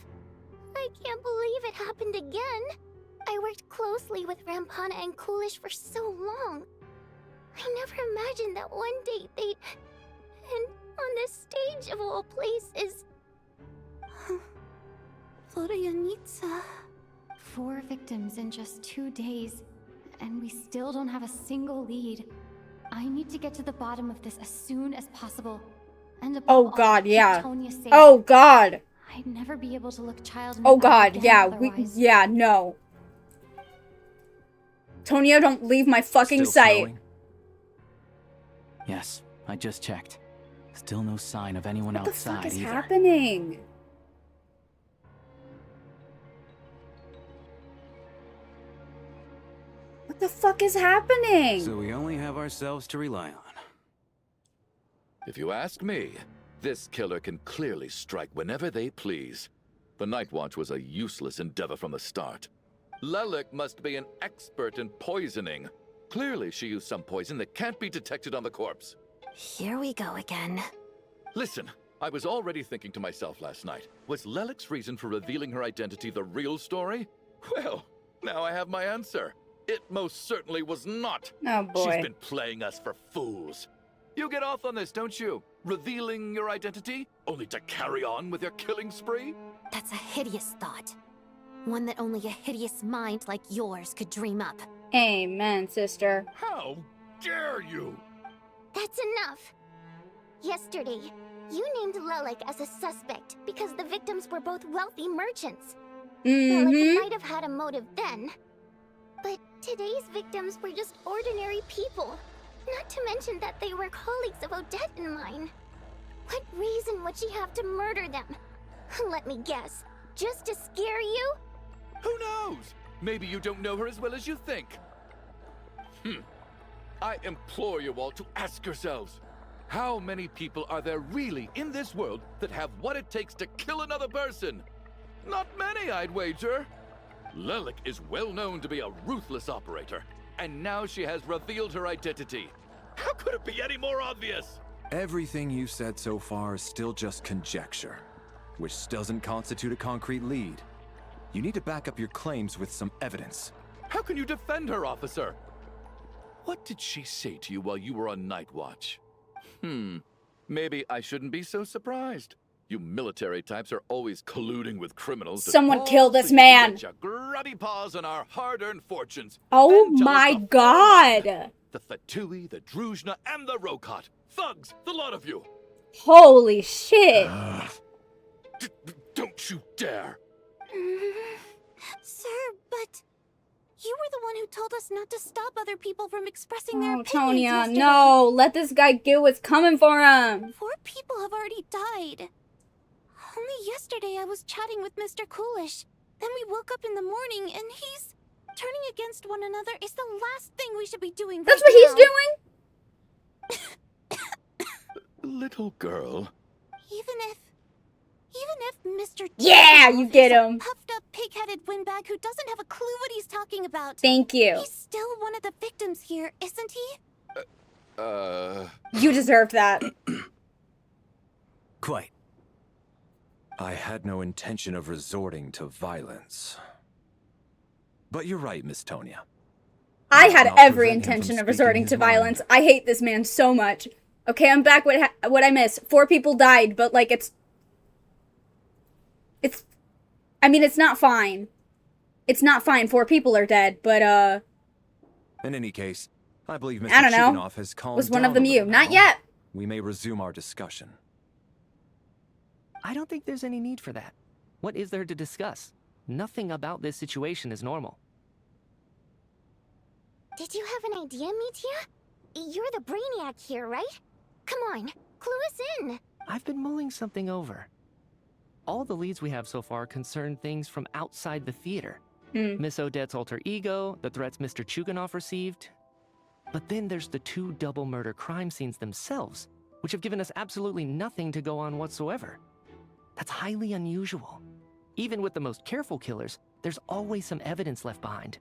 I can't believe it happened again. I worked closely with Rampana and Coolish for so long. I never imagined that one day they'd... And on the stage of all places... Vodianitsa. 4 victims in just 2 days, and we still don't have a single lead. I need to get to the bottom of this as soon as possible. And above Oh all, god, keep yeah. Tonya safe. Oh god. I'd never be able to look child in Oh the eye god, again yeah. otherwise. Yeah, no. Tonya, don't leave my fucking Still sight. snowing? Yes, I just checked. Still no sign of anyone What the outside fuck is either. happening? What the fuck is happening? So we only have ourselves to rely on. If you ask me, this killer can clearly strike whenever they please. The Night Watch was a useless endeavor from the start. Lelic must be an expert in poisoning. Clearly she used some poison that can't be detected on the corpse. Here we go again. Listen, I was already thinking to myself last night, was Lelic's reason for revealing her identity the real story? Well, now I have my answer. It most certainly was not. Oh boy. She's been playing us for fools. You get off on this, don't you? Revealing your identity, only to carry on with your killing spree? That's a hideous thought. One that only a hideous mind like yours could dream up. Amen, sister. How dare you? That's enough. Yesterday, you named Lelic as a suspect because the victims were both wealthy merchants. Lelic might have had a motive then. But today's victims were just ordinary people. Not to mention that they were colleagues of Odette and mine. What reason would she have to murder them? Let me guess. Just to scare you? Who knows? Maybe you don't know her as well as you think. I implore you all to ask yourselves, how many people are there really in this world that have what it takes to kill another person? Not many, I'd wager. Lelic is well known to be a ruthless operator, and now she has revealed her identity. How could it be any more obvious? Everything you said so far is still just conjecture, which doesn't constitute a concrete lead. You need to back up your claims with some evidence. How can you defend her, officer? What did she say to you while you were on Night Watch? Maybe I shouldn't be so surprised. You military types are always colluding with criminals. Someone kill this so you can man. get your grubby paws on our hard-earned fortunes. Oh And jealous my of god. the Fatui, the Druzhna, and the Rokot. Thugs, the lot of you. Holy shit. Don't you dare. Sir, but... You were the one who told us not to stop other people from expressing their Oh, opinions Tonya, yesterday. no. Let this guy get what's coming for him. 4 people have already died. Only yesterday I was chatting with Mr. Coolish. Then we woke up in the morning and he's... Turning against one another is the last thing we should be doing. That's right what he's doing? Little girl. Even if Mr. Yeah, Chuganov you get is a him. puffed up pig-headed windbag who doesn't have a clue what he's talking about. Thank you. He's still one of the victims here, isn't he? You deserved that. Quite. I had no intention of resorting to violence. But you're right, Miss Tonya. I had Not every prevent him from intention of speaking resorting his to mind. violence. I hate this man so much. Okay, I'm back. What I miss? 4 people died, but like it's. I mean, it's not fine. It's not fine. 4 people are dead, but In any case, I believe Mr. I don't know. Chiganov has calmed Was one down of them a you? little Not now. yet. We may resume our discussion. I don't think there's any need for that. What is there to discuss? Nothing about this situation is normal. Did you have an idea, Mitya? You're the brainiac here, right? Come on, clue us in. I've been mulling something over. All the leads we have so far concern things from outside the theater. Miss Odette's alter ego, the threats Mr. Chuganov received. But then there's the 2 double murder crime scenes themselves, which have given us absolutely nothing to go on whatsoever. That's highly unusual. Even with the most careful killers, there's always some evidence left behind.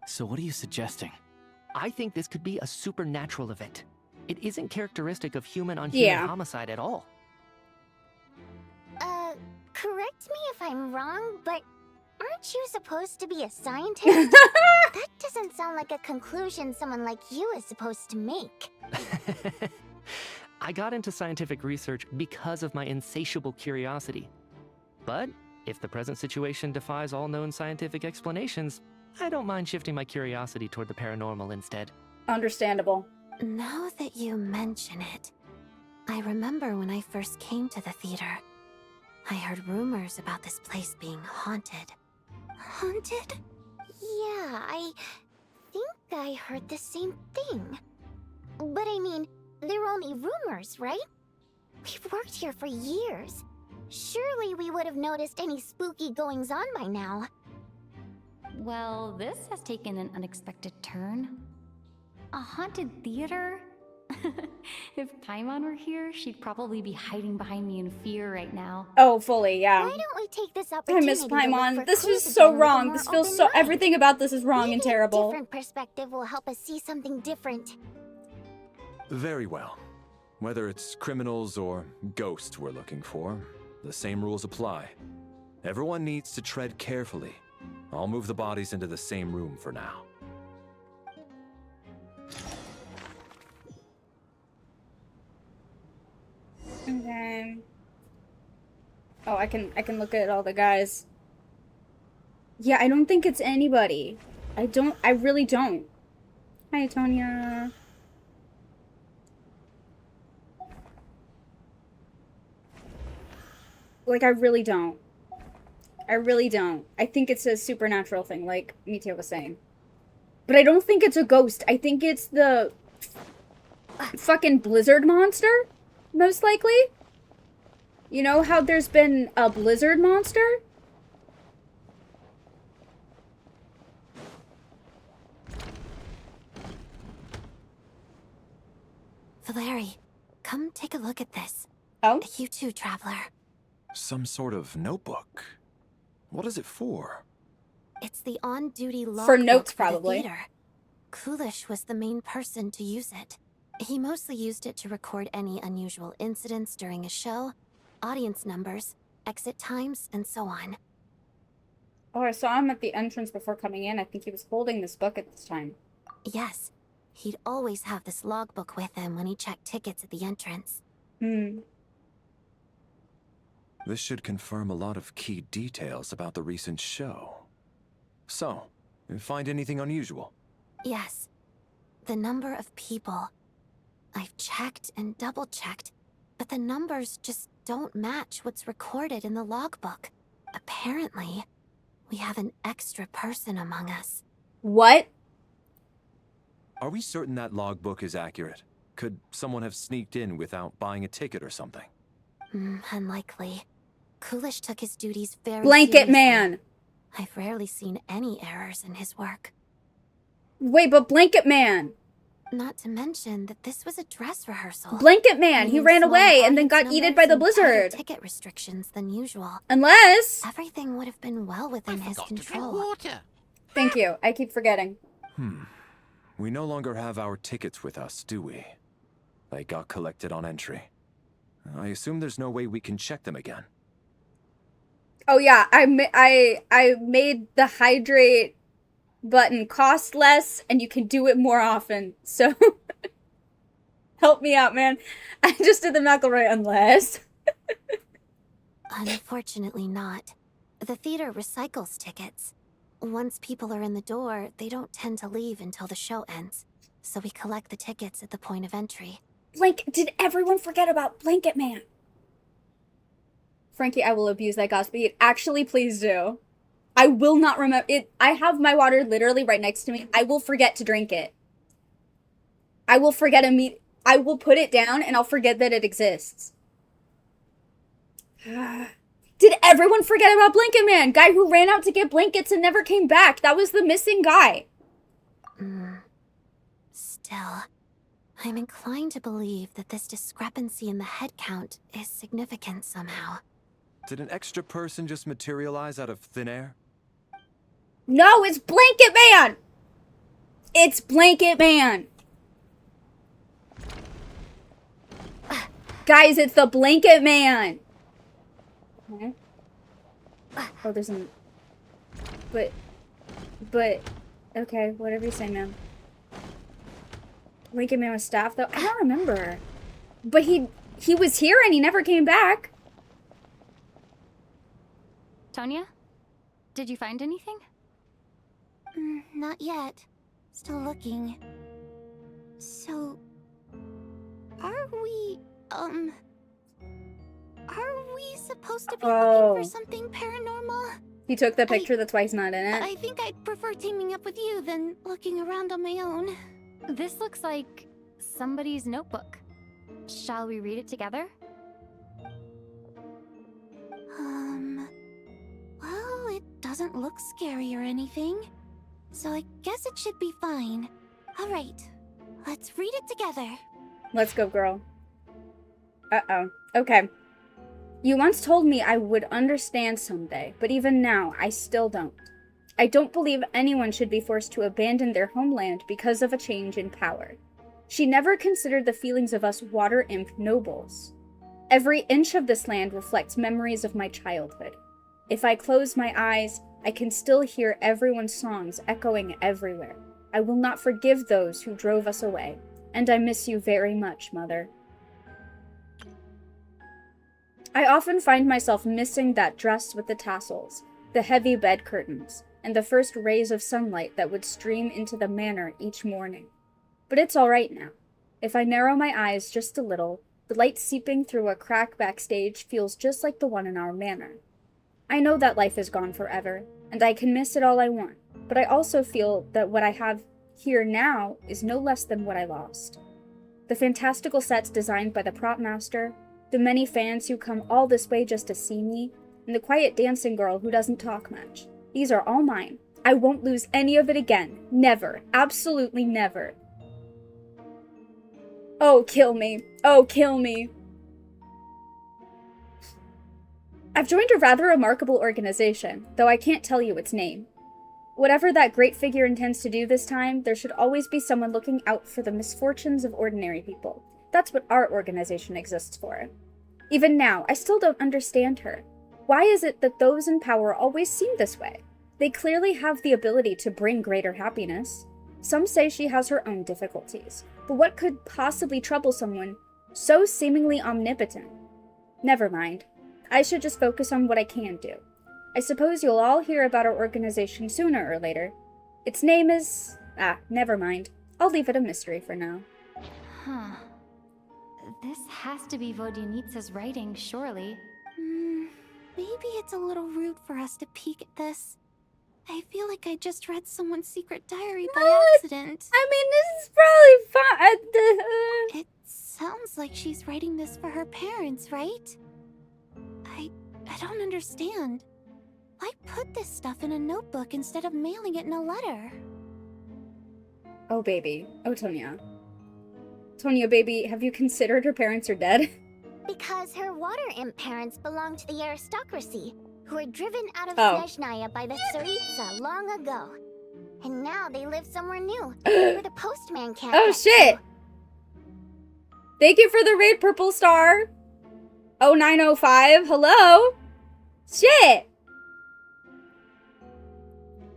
So what are you suggesting? I think this could be a supernatural event. It isn't characteristic of human-on-human homicide at all. Correct me if I'm wrong, but aren't you supposed to be a scientist? That doesn't sound like a conclusion someone like you is supposed to make. I got into scientific research because of my insatiable curiosity. But if the present situation defies all known scientific explanations, I don't mind shifting my curiosity toward the paranormal instead. Understandable. Now that you mention it, I remember when I first came to the theater. I heard rumors about this place being haunted. Haunted? Yeah, I think I heard the same thing. But I mean, they're only rumors, right? We've worked here for years. Surely we would have noticed any spooky goings-on by now. Well, this has taken an unexpected turn. A haunted theater? If Paimon were here, she'd probably be hiding behind me in fear right now. Oh, fully, yeah. Why don't we take this I opportunity miss to look Paimon. for This clues was so again with a wrong. more This feels open so. mind? Everything about this is wrong and Maybe a terrible. different perspective will help us see something different. Very well. Whether it's criminals or ghosts we're looking for, the same rules apply. Everyone needs to tread carefully. I'll move the bodies into the same room for now. Okay. Oh, I can look at all the guys. Yeah, I don't think it's anybody. I really don't. Hi, Tonya. Like, I really don't. I really don't. I think it's a supernatural thing, like Mitya was saying. But I don't think it's a ghost. I think it's the fucking blizzard monster, most likely. You know how there's been a blizzard monster? Valeri, come take a look at this. Oh? You too, traveler. Some sort of notebook. What is it for? It's the on-duty logbook For notes, for the probably. theater. Kulish was the main person to use it. He mostly used it to record any unusual incidents during a show, audience numbers, exit times, and so on. Oh, I saw him at the entrance before coming in. I think he was holding this book at this time. Yes, he'd always have this logbook with him when he checked tickets at the entrance. This should confirm a lot of key details about the recent show. So, you find anything unusual? Yes. The number of people. I've checked and double-checked, but the numbers just don't match what's recorded in the logbook. Apparently, we have an extra person among us. What? Are we certain that logbook is accurate? Could someone have sneaked in without buying a ticket or something? Unlikely. Kulish took his duties very Blanket seriously. Man! I've rarely seen any errors in his work. Wait, but Blanket Man! Not to mention that this was a dress rehearsal. Blanket Man! He meaning ran smaller away and then audience got eaten numbers by the and tighter blizzard. ticket restrictions than usual. Unless... Everything would have been well within his control. Thank you. I keep forgetting. We no longer have our tickets with us, do we? They got collected on entry. I assume there's no way we can check them again. Oh yeah, I made the hydrate button cost less, and you can do it more often. So help me out, man. I just did the McElroy unless. Unfortunately not. The theater recycles tickets. Once people are in the door, they don't tend to leave until the show ends. So we collect the tickets at the point of entry. Did everyone forget about Blanket Man? Frankie, I will abuse that Godspeed. Actually, please do. I will not remember it. I have my water literally right next to me. I will forget to drink it. I will forget I will put it down and I'll forget that it exists. Did everyone forget about Blanket Man? Guy who ran out to get blankets and never came back. That was the missing guy. Still, I'm inclined to believe that this discrepancy in the head count is significant somehow. Did an extra person just materialize out of thin air? No, it's Blanket Man! It's Blanket Man! Guys, it's the Blanket Man! Okay. Oh, there's an... But... Okay, whatever you say, man. Blanket Man was staff, though? I don't remember. But he was here and he never came back. Tonya? Did you find anything? Not yet. Still looking. So... Are we supposed to be looking for something paranormal? He took the picture, that's why he's not in it. I think I'd prefer teaming up with you than looking around on my own. This looks like somebody's notebook. Shall we read it together? Well, it doesn't look scary or anything. So I guess it should be fine. Alright, let's read it together. Let's go, girl. Uh-oh. Okay. You once told me I would understand someday, but even now, I still don't. I don't believe anyone should be forced to abandon their homeland because of a change in power. She never considered the feelings of us water imp nobles. Every inch of this land reflects memories of my childhood. If I close my eyes, I can still hear everyone's songs echoing everywhere. I will not forgive those who drove us away, and I miss you very much, Mother. I often find myself missing that dress with the tassels, the heavy bed curtains, and the first rays of sunlight that would stream into the manor each morning. But it's all right now. If I narrow my eyes just a little, the light seeping through a crack backstage feels just like the one in our manor. I know that life is gone forever, and I can miss it all I want, but I also feel that what I have here now is no less than what I lost. The fantastical sets designed by the prop master, the many fans who come all this way just to see me, and the quiet dancing girl who doesn't talk much. These are all mine. I won't lose any of it again. Never. Absolutely never. Oh, kill me. Oh, kill me. I've joined a rather remarkable organization, though I can't tell you its name. Whatever that great figure intends to do this time, there should always be someone looking out for the misfortunes of ordinary people. That's what our organization exists for. Even now, I still don't understand her. Why is it that those in power always seem this way? They clearly have the ability to bring greater happiness. Some say she has her own difficulties, but what could possibly trouble someone so seemingly omnipotent? Never mind. I should just focus on what I can do. I suppose you'll all hear about our organization sooner or later. Its name is... never mind. I'll leave it a mystery for now. Huh. This has to be Vodyanitsa's writing, surely. Maybe it's a little rude for us to peek at this. I feel like I just read someone's secret diary by accident. I mean, this is probably fun. It sounds like she's writing this for her parents, right? I don't understand. Why put this stuff in a notebook instead of mailing it in a letter? Oh, baby. Oh, Tonya. Tonya, baby, have you considered her parents are dead? Because her water imp parents belong to the aristocracy, who were driven out of Snezhnaya by the Tsaritsa long ago. And now they live somewhere new, where the postman can't Oh, get shit! to. Thank you for the raid, Purple Star. 0905. Hello. Shit.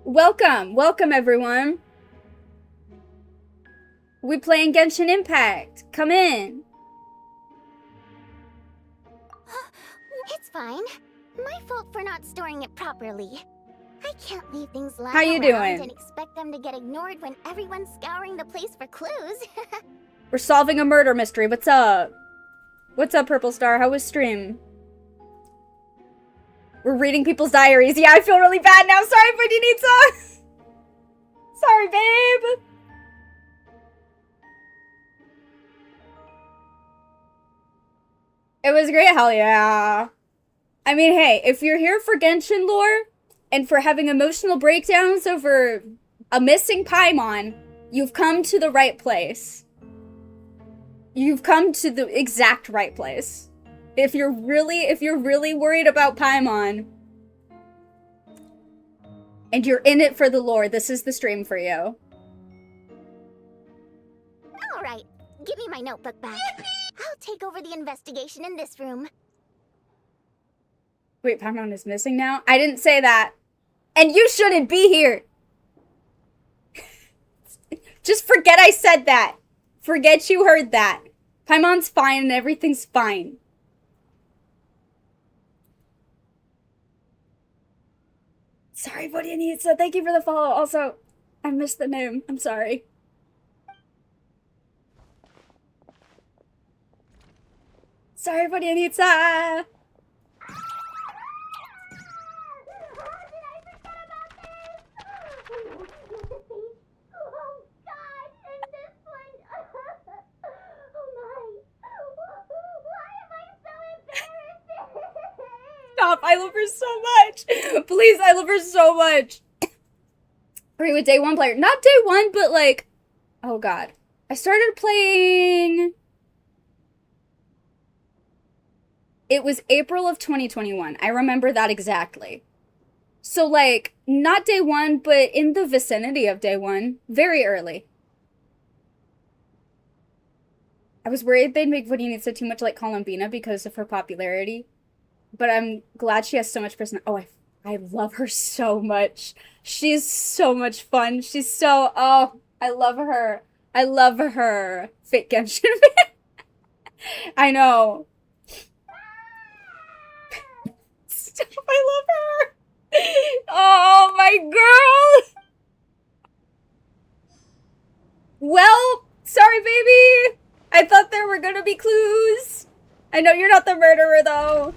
Welcome. Welcome, everyone. We playing Genshin Impact. Come in. It's fine. My fault for not storing it properly. I can't leave things lying How you around doing? and expect them to get ignored when everyone's scouring the place for clues. We're solving a murder mystery. What's up? What's up, Purple Star? How was stream? We're reading people's diaries. Yeah, I feel really bad now. Sorry, but you need some. Sorry, babe. It was great. Hell yeah. I mean, hey, if you're here for Genshin lore and for having emotional breakdowns over a missing Paimon, you've come to the right place. You've come to the exact right place. If you're really worried about Paimon and you're in it for the lore, this is the stream for you. Alright, give me my notebook back. I'll take over the investigation in this room. Wait, Paimon is missing now? I didn't say that. And you shouldn't be here. Just forget I said that. Forget you heard that. Paimon's fine and everything's fine. Sorry, Bodianitsa. Thank you for the follow. Also, I missed the name. I'm sorry. Sorry, Bodianitsa. Stop, I love her so much. Please, I love her so much. Are you a day one player? Not day one, but like, oh god. I started playing... It was April of 2021. I remember that exactly. So like, not day one, but in the vicinity of day one. Very early. I was worried they'd make Vodinitsa too much like Columbina because of her popularity. But I'm glad she has so much personality. Oh, I love her so much. She's so much fun. She's so... Oh, I love her. I love her. Fake Genshin. I know. Stop, I love her. Oh, my girl. Well, sorry, baby. I thought there were gonna be clues. I know you're not the murderer, though.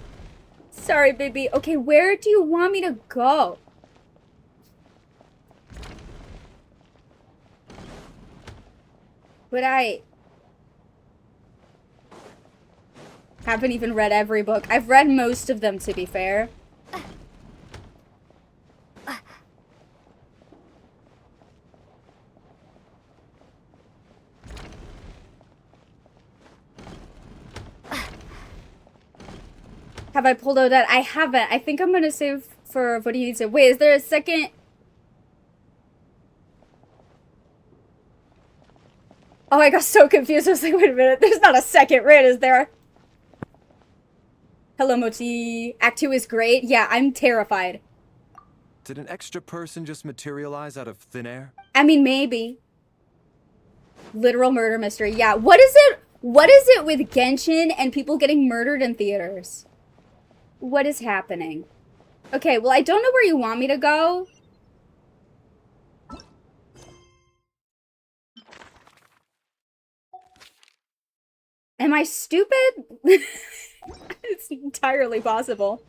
Sorry, baby. Okay, where do you want me to go? But I haven't even read every book. I've read most of them, to be fair. Have I pulled Odette? I haven't. I think I'm gonna save for what he needs to. Wait, is there a second? Oh, I got so confused. I was like, wait a minute. There's not a second raid, is there? Hello, Mochi. Act 2 is great. Yeah, I'm terrified. Did an extra person just materialize out of thin air? I mean, maybe. Literal murder mystery. Yeah, what is it? What is it with Genshin and people getting murdered in theaters? What is happening? Okay, well, I don't know where you want me to go. Am I stupid? It's entirely possible.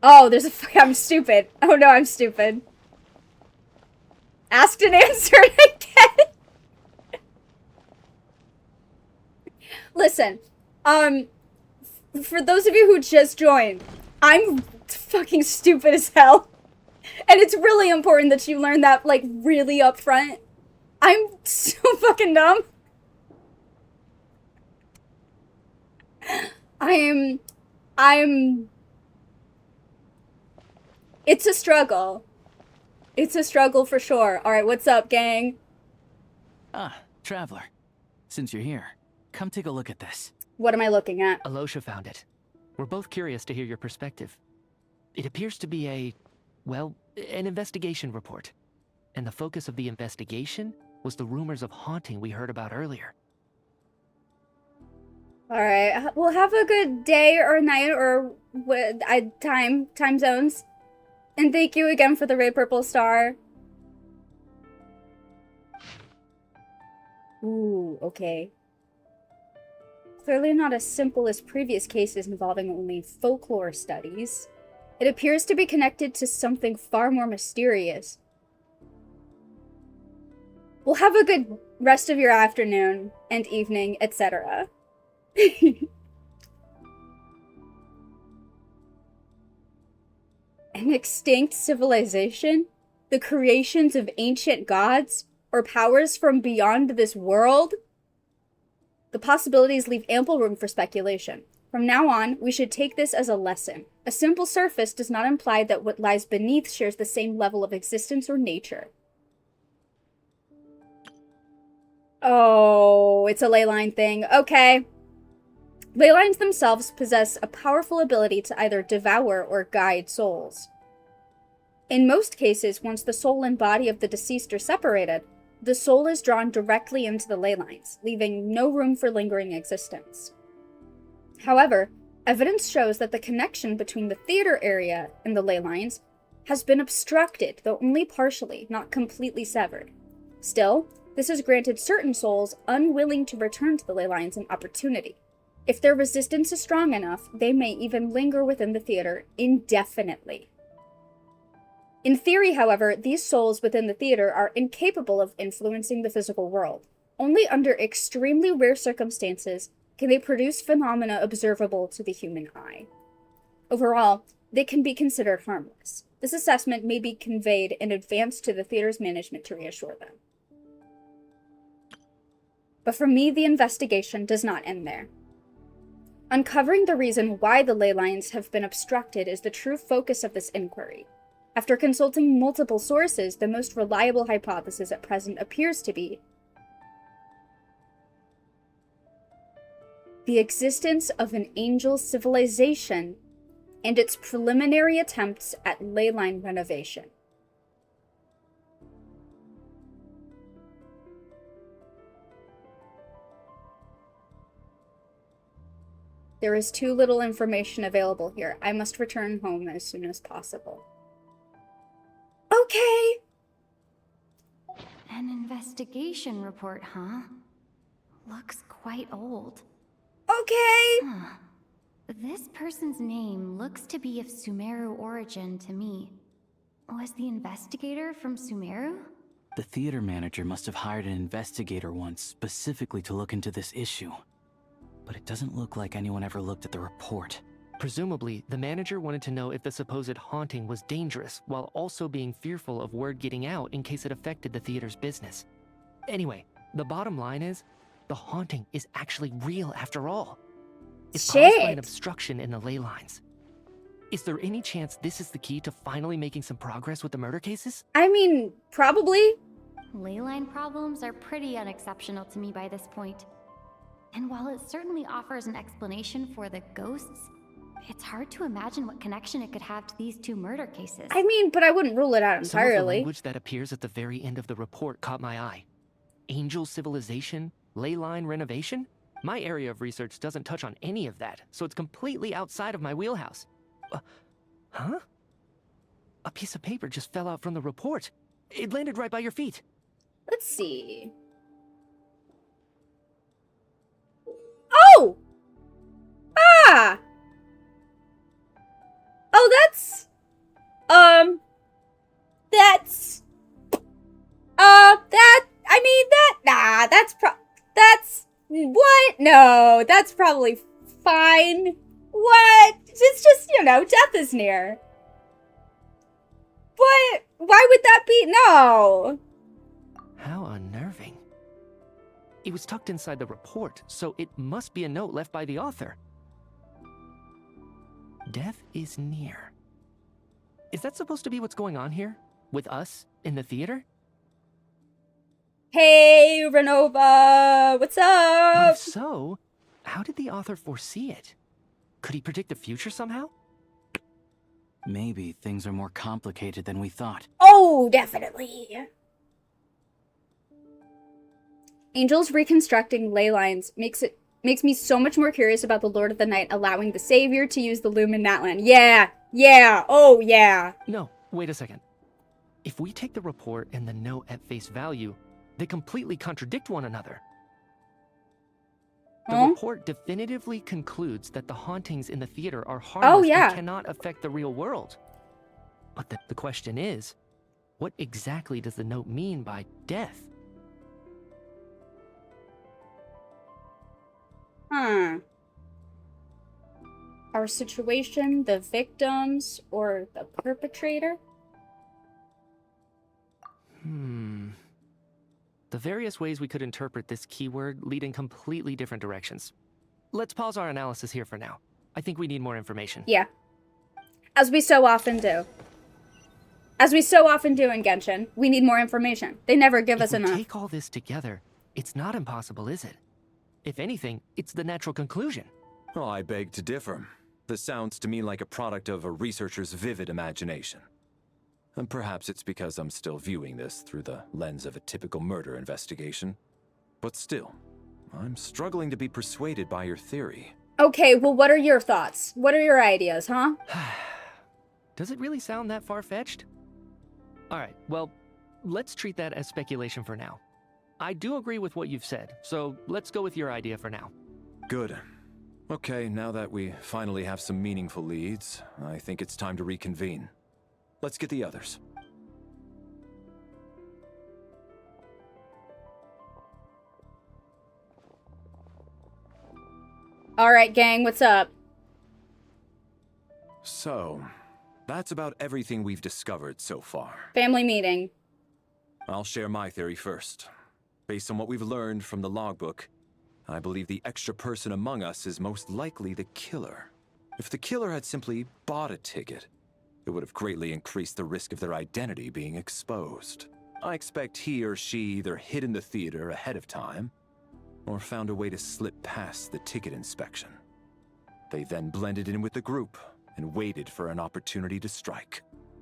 Oh, there's a... I'm stupid. Oh no, I'm stupid. Asked and answered again. Listen, for those of you who just joined, I'm fucking stupid as hell. And it's really important that you learn that, like, really up front. I'm so fucking dumb. It's a struggle. It's a struggle for sure. Alright, what's up, gang? Ah, Traveler. Since you're here, come take a look at this. What am I looking at? Alosha found it. We're both curious to hear your perspective. It appears to be an investigation report. And the focus of the investigation was the rumors of haunting we heard about earlier. Alright, well, have a good day or night or time zones. And thank you again for the Ray Purple Star. Ooh, okay. Clearly not as simple as previous cases involving only folklore studies. It appears to be connected to something far more mysterious. Well, have a good rest of your afternoon and evening, etc. An extinct civilization? The creations of ancient gods? Or powers from beyond this world? The possibilities leave ample room for speculation. From now on, we should take this as a lesson. A simple surface does not imply that what lies beneath shares the same level of existence or nature. Oh, it's a ley line thing. Okay. Ley lines themselves possess a powerful ability to either devour or guide souls. In most cases, once the soul and body of the deceased are separated, the soul is drawn directly into the ley lines, leaving no room for lingering existence. However, evidence shows that the connection between the theater area and the ley lines has been obstructed, though only partially, not completely severed. Still, this has granted certain souls unwilling to return to the ley lines an opportunity. If their resistance is strong enough, they may even linger within the theater indefinitely. In theory, however, these souls within the theater are incapable of influencing the physical world. Only under extremely rare circumstances can they produce phenomena observable to the human eye. Overall, they can be considered harmless. This assessment may be conveyed in advance to the theater's management to reassure them. But for me, the investigation does not end there. Uncovering the reason why the ley lines have been obstructed is the true focus of this inquiry. After consulting multiple sources, the most reliable hypothesis at present appears to be the existence of an angel civilization and its preliminary attempts at ley line renovation. There is too little information available here. I must return home as soon as possible. Okay. An investigation report, huh? Looks quite old. Okay. Huh. This person's name looks to be of Sumeru origin to me. Was the investigator from Sumeru? The theater manager must have hired an investigator once specifically to look into this issue. But it doesn't look like anyone ever looked at the report. Presumably, the manager wanted to know if the supposed haunting was dangerous, while also being fearful of word getting out in case it affected the theater's business. Anyway, the bottom line is, the haunting is actually real after all. It's caused by an obstruction in the ley lines. Is there any chance this is the key to finally making some progress with the murder cases? I mean, probably. Ley line problems are pretty unexceptional to me by this point. And while it certainly offers an explanation for the ghosts, it's hard to imagine what connection it could have to these two murder cases. I mean, but I wouldn't rule it out Some of the entirely. language that appears at the very end of the report caught my eye. Angel civilization, ley line renovation? My area of research doesn't touch on any of that, so it's completely outside of my wheelhouse. Huh? A piece of paper just fell out from the report. It landed right by your feet. Let's see. Oh! Ah! Oh, that's... What? No, that's probably fine. What? It's just, you know, death is near. What? Why would that be? No. How unnerving. It was tucked inside the report, so it must be a note left by the author. Death is near. Is that supposed to be what's going on here? With us in the theater? Hey, Renova! What's But up? if so, how did the author foresee it? Could he predict the future somehow? Maybe things are more complicated than we thought. Oh, definitely. Angels reconstructing ley lines makes me so much more curious about the Lord of the Night allowing the Savior to use the loom in Natlan. Yeah, yeah, oh yeah. No, wait a second. If we take the report and the note at face value, they completely contradict one another. The report definitively concludes that the hauntings in the theater are harmless and cannot affect the real world. But the question is, what exactly does the note mean by death? Our situation, the victims, or the perpetrator? The various ways we could interpret this keyword lead in completely different directions. Let's pause our analysis here for now. I think we need more information. Yeah. As we so often do. As we so often do in Genshin, we need more information. They never give us enough. If we take all this together, it's not impossible, is it? If anything, it's the natural conclusion. Well, I beg to differ. This sounds to me like a product of a researcher's vivid imagination. And perhaps it's because I'm still viewing this through the lens of a typical murder investigation. But still, I'm struggling to be persuaded by your theory. Okay, well, what are your thoughts? What are your ideas, huh? Does it really sound that far-fetched? Alright, well, let's treat that as speculation for now. I do agree with what you've said, so let's go with your idea for now. Good. Okay, now that we finally have some meaningful leads, I think it's time to reconvene. Let's get the others. Alright, gang, what's up? So, that's about everything we've discovered so far. Family meeting. I'll share my theory first. Based on what we've learned from the logbook, I believe the extra person among us is most likely the killer. If the killer had simply bought a ticket, it would have greatly increased the risk of their identity being exposed. I expect he or she either hid in the theater ahead of time, or found a way to slip past the ticket inspection. They then blended in with the group and waited for an opportunity to strike.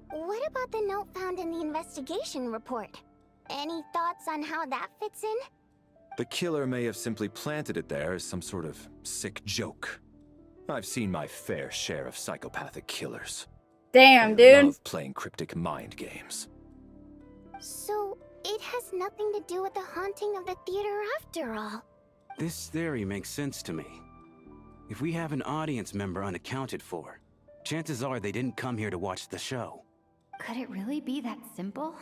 What about the note found in the investigation report? Any thoughts on how that fits in? The killer may have simply planted it there as some sort of sick joke. I've seen my fair share of psychopathic killers. Damn, They dude. love playing cryptic mind games. So, it has nothing to do with the haunting of the theater after all. This theory makes sense to me. If we have an audience member unaccounted for, chances are they didn't come here to watch the show. Could it really be that simple?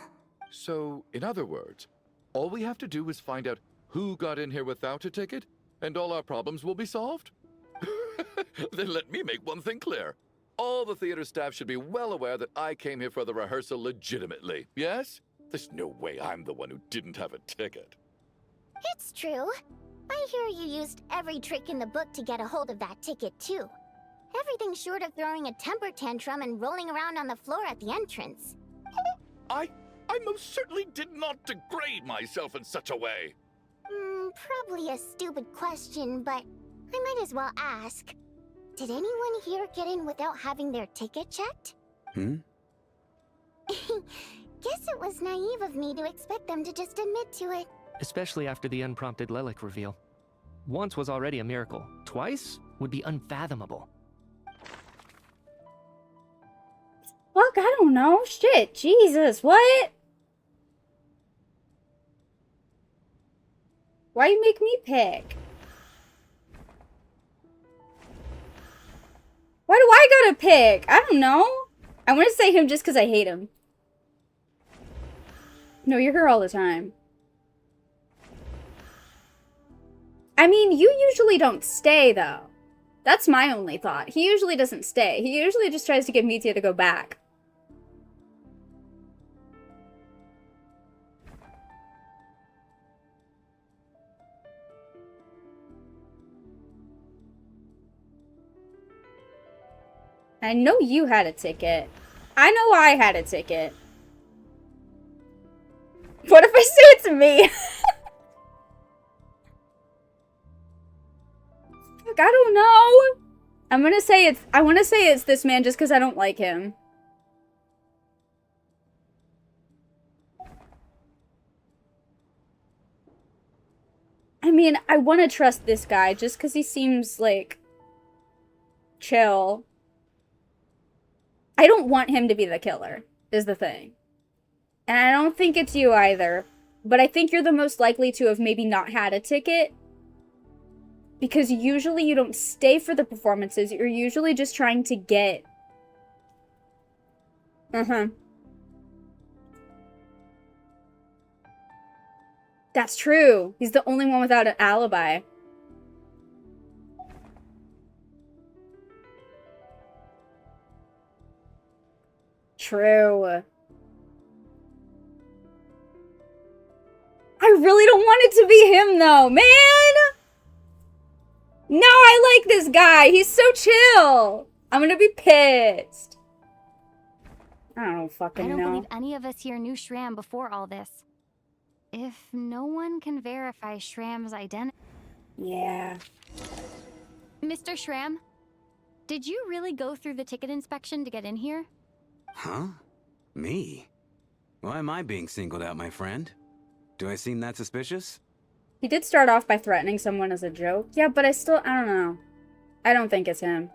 So, in other words, all we have to do is find out who got in here without a ticket, and all our problems will be solved? Then let me make one thing clear. All the theater staff should be well aware that I came here for the rehearsal legitimately, yes? There's no way I'm the one who didn't have a ticket. It's true. I hear you used every trick in the book to get a hold of that ticket, too. Everything short of throwing a temper tantrum and rolling around on the floor at the entrance. I most certainly did not degrade myself in such a way. Probably a stupid question, but I might as well ask. Did anyone here get in without having their ticket checked? Guess it was naive of me to expect them to just admit to it. Especially after the unprompted Lelik reveal. Once was already a miracle. Twice would be unfathomable. Fuck, I don't know. Shit, Jesus, what? Why you make me pick? Why do I gotta pick? I don't know. I want to say him just because I hate him. No, you're here all the time. I mean, you usually don't stay, though. That's my only thought. He usually doesn't stay. He usually just tries to get Mithya to go back. I know you had a ticket. I know I had a ticket. What if I say it's me? I don't know. I want to say it's this man just because I don't like him. I mean, I want to trust this guy just because he seems, like, chill. I don't want him to be the killer, is the thing. And I don't think it's you either. But I think you're the most likely to have maybe not had a ticket. Because usually you don't stay for the performances. You're usually just trying to get... That's true. He's the only one without an alibi. True. I really don't want it to be him, though, man! No, I like this guy. He's so chill. I'm gonna be pissed. I don't fucking know. I don't believe any of us here knew Shram before all this. If no one can verify Shram's identity... Yeah. Mr. Shram, did you really go through the ticket inspection to get in here? Huh? Me? Why am I being singled out, my friend? Do I seem that suspicious? He did start off by threatening someone as a joke. Yeah, but I don't know. I don't think it's him.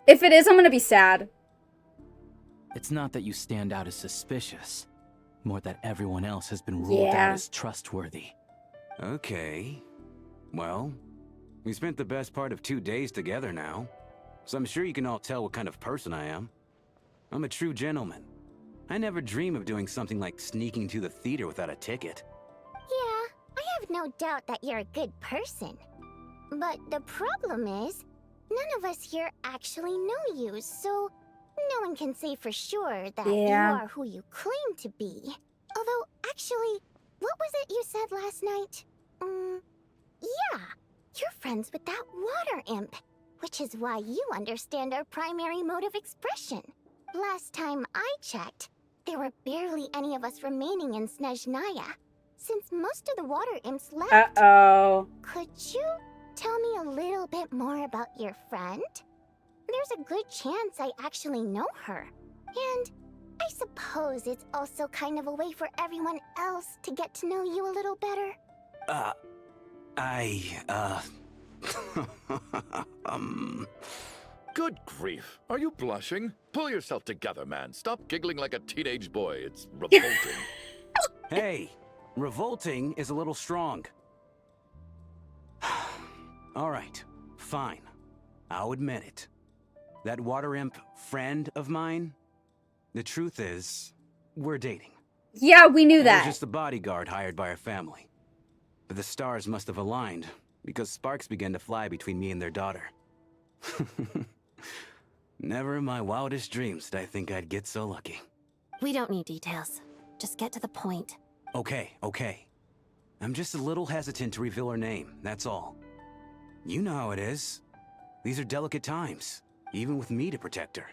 If it is, I'm gonna be sad. It's not that you stand out as suspicious. More that everyone else has been ruled out as trustworthy. Okay. Well, we spent the best part of 2 days together now. So I'm sure you can all tell what kind of person I am. I'm a true gentleman. I never dream of doing something like sneaking to the theater without a ticket. Yeah, I have no doubt that you're a good person. But the problem is, none of us here actually know you, so no one can say for sure that you are who you claim to be. Although, actually, what was it you said last night? Yeah, you're friends with that water imp, which is why you understand our primary mode of expression. Last time I checked, there were barely any of us remaining in Snezhnaya, since most of the water imps left. Uh-oh. Could you tell me a little bit more about your friend? There's a good chance I actually know her. And I suppose it's also kind of a way for everyone else to get to know you a little better. Good grief. Are you blushing? Pull yourself together, man. Stop giggling like a teenage boy. It's revolting. Hey, revolting is a little strong. All right, fine. I'll admit it. That water imp friend of mine, the truth is, we're dating. Yeah, we knew that. I was just a bodyguard hired by our family. But the stars must have aligned, because sparks began to fly between me and their daughter. Never in my wildest dreams did I think I'd get so lucky. We don't need details. Just get to the point. Okay. I'm just a little hesitant to reveal her name, that's all. You know how it is. These are delicate times, even with me to protect her.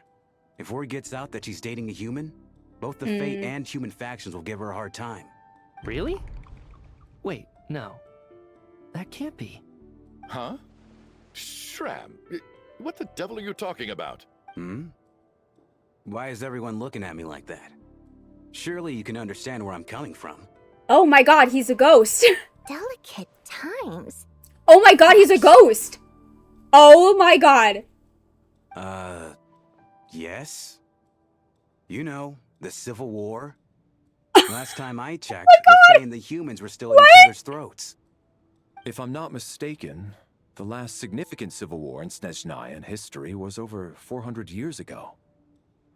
If word gets out that she's dating a human, both the Fate and human factions will give her a hard time. Really? Wait, no. That can't be. Huh? Shram, what the devil are you talking about? Why is everyone looking at me like that? Surely you can understand where I'm coming from. Oh my god, he's a ghost. Delicate times? Oh my god, he's a ghost. Oh my god. Yes? You know, the Civil War? Last time I checked, the Fae and the humans were still at each other's throats. If I'm not mistaken, the last significant civil war in Snezhnayan history was over 400 years ago,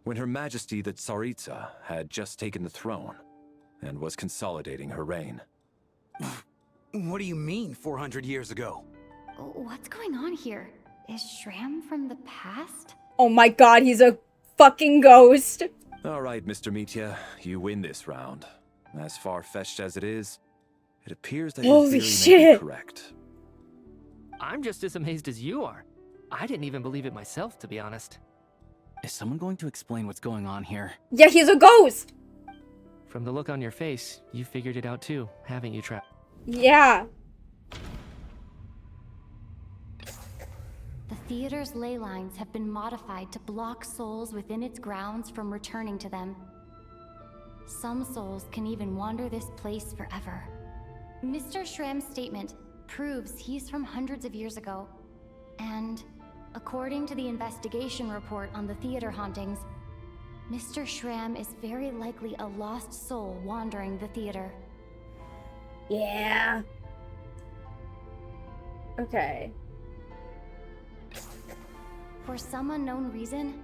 when Her Majesty the Tsaritsa had just taken the throne and was consolidating her reign. What do you mean, 400 years ago? What's going on here? Is Shram from the past? Oh my god, he's a fucking ghost. All right, Mr. Mitya, you win this round. As far-fetched as it is, it appears that your theory may be correct. I'm just as amazed as you are. I didn't even believe it myself, to be honest. Is someone going to explain what's going on here? Yeah, he's a ghost. From the look on your face, you figured it out too, haven't you, Trap? Yeah. theater's ley lines have been modified to block souls within its grounds from returning to them. Some souls can even wander this place forever. Mr. Shram's statement proves he's from hundreds of years ago. And according to the investigation report on the theater hauntings, Mr. Shram is very likely a lost soul wandering the theater. Yeah. Okay. For some unknown reason,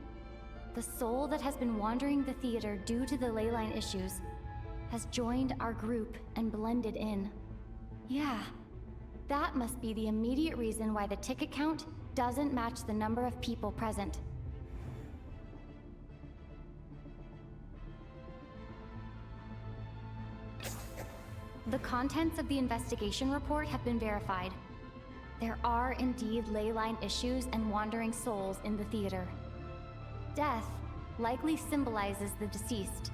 the soul that has been wandering the theater due to the leyline issues has joined our group and blended in. Yeah, that must be the immediate reason why the ticket count doesn't match the number of people present. The contents of the investigation report have been verified. There are indeed leyline issues and wandering souls in the theater. Death likely symbolizes the deceased.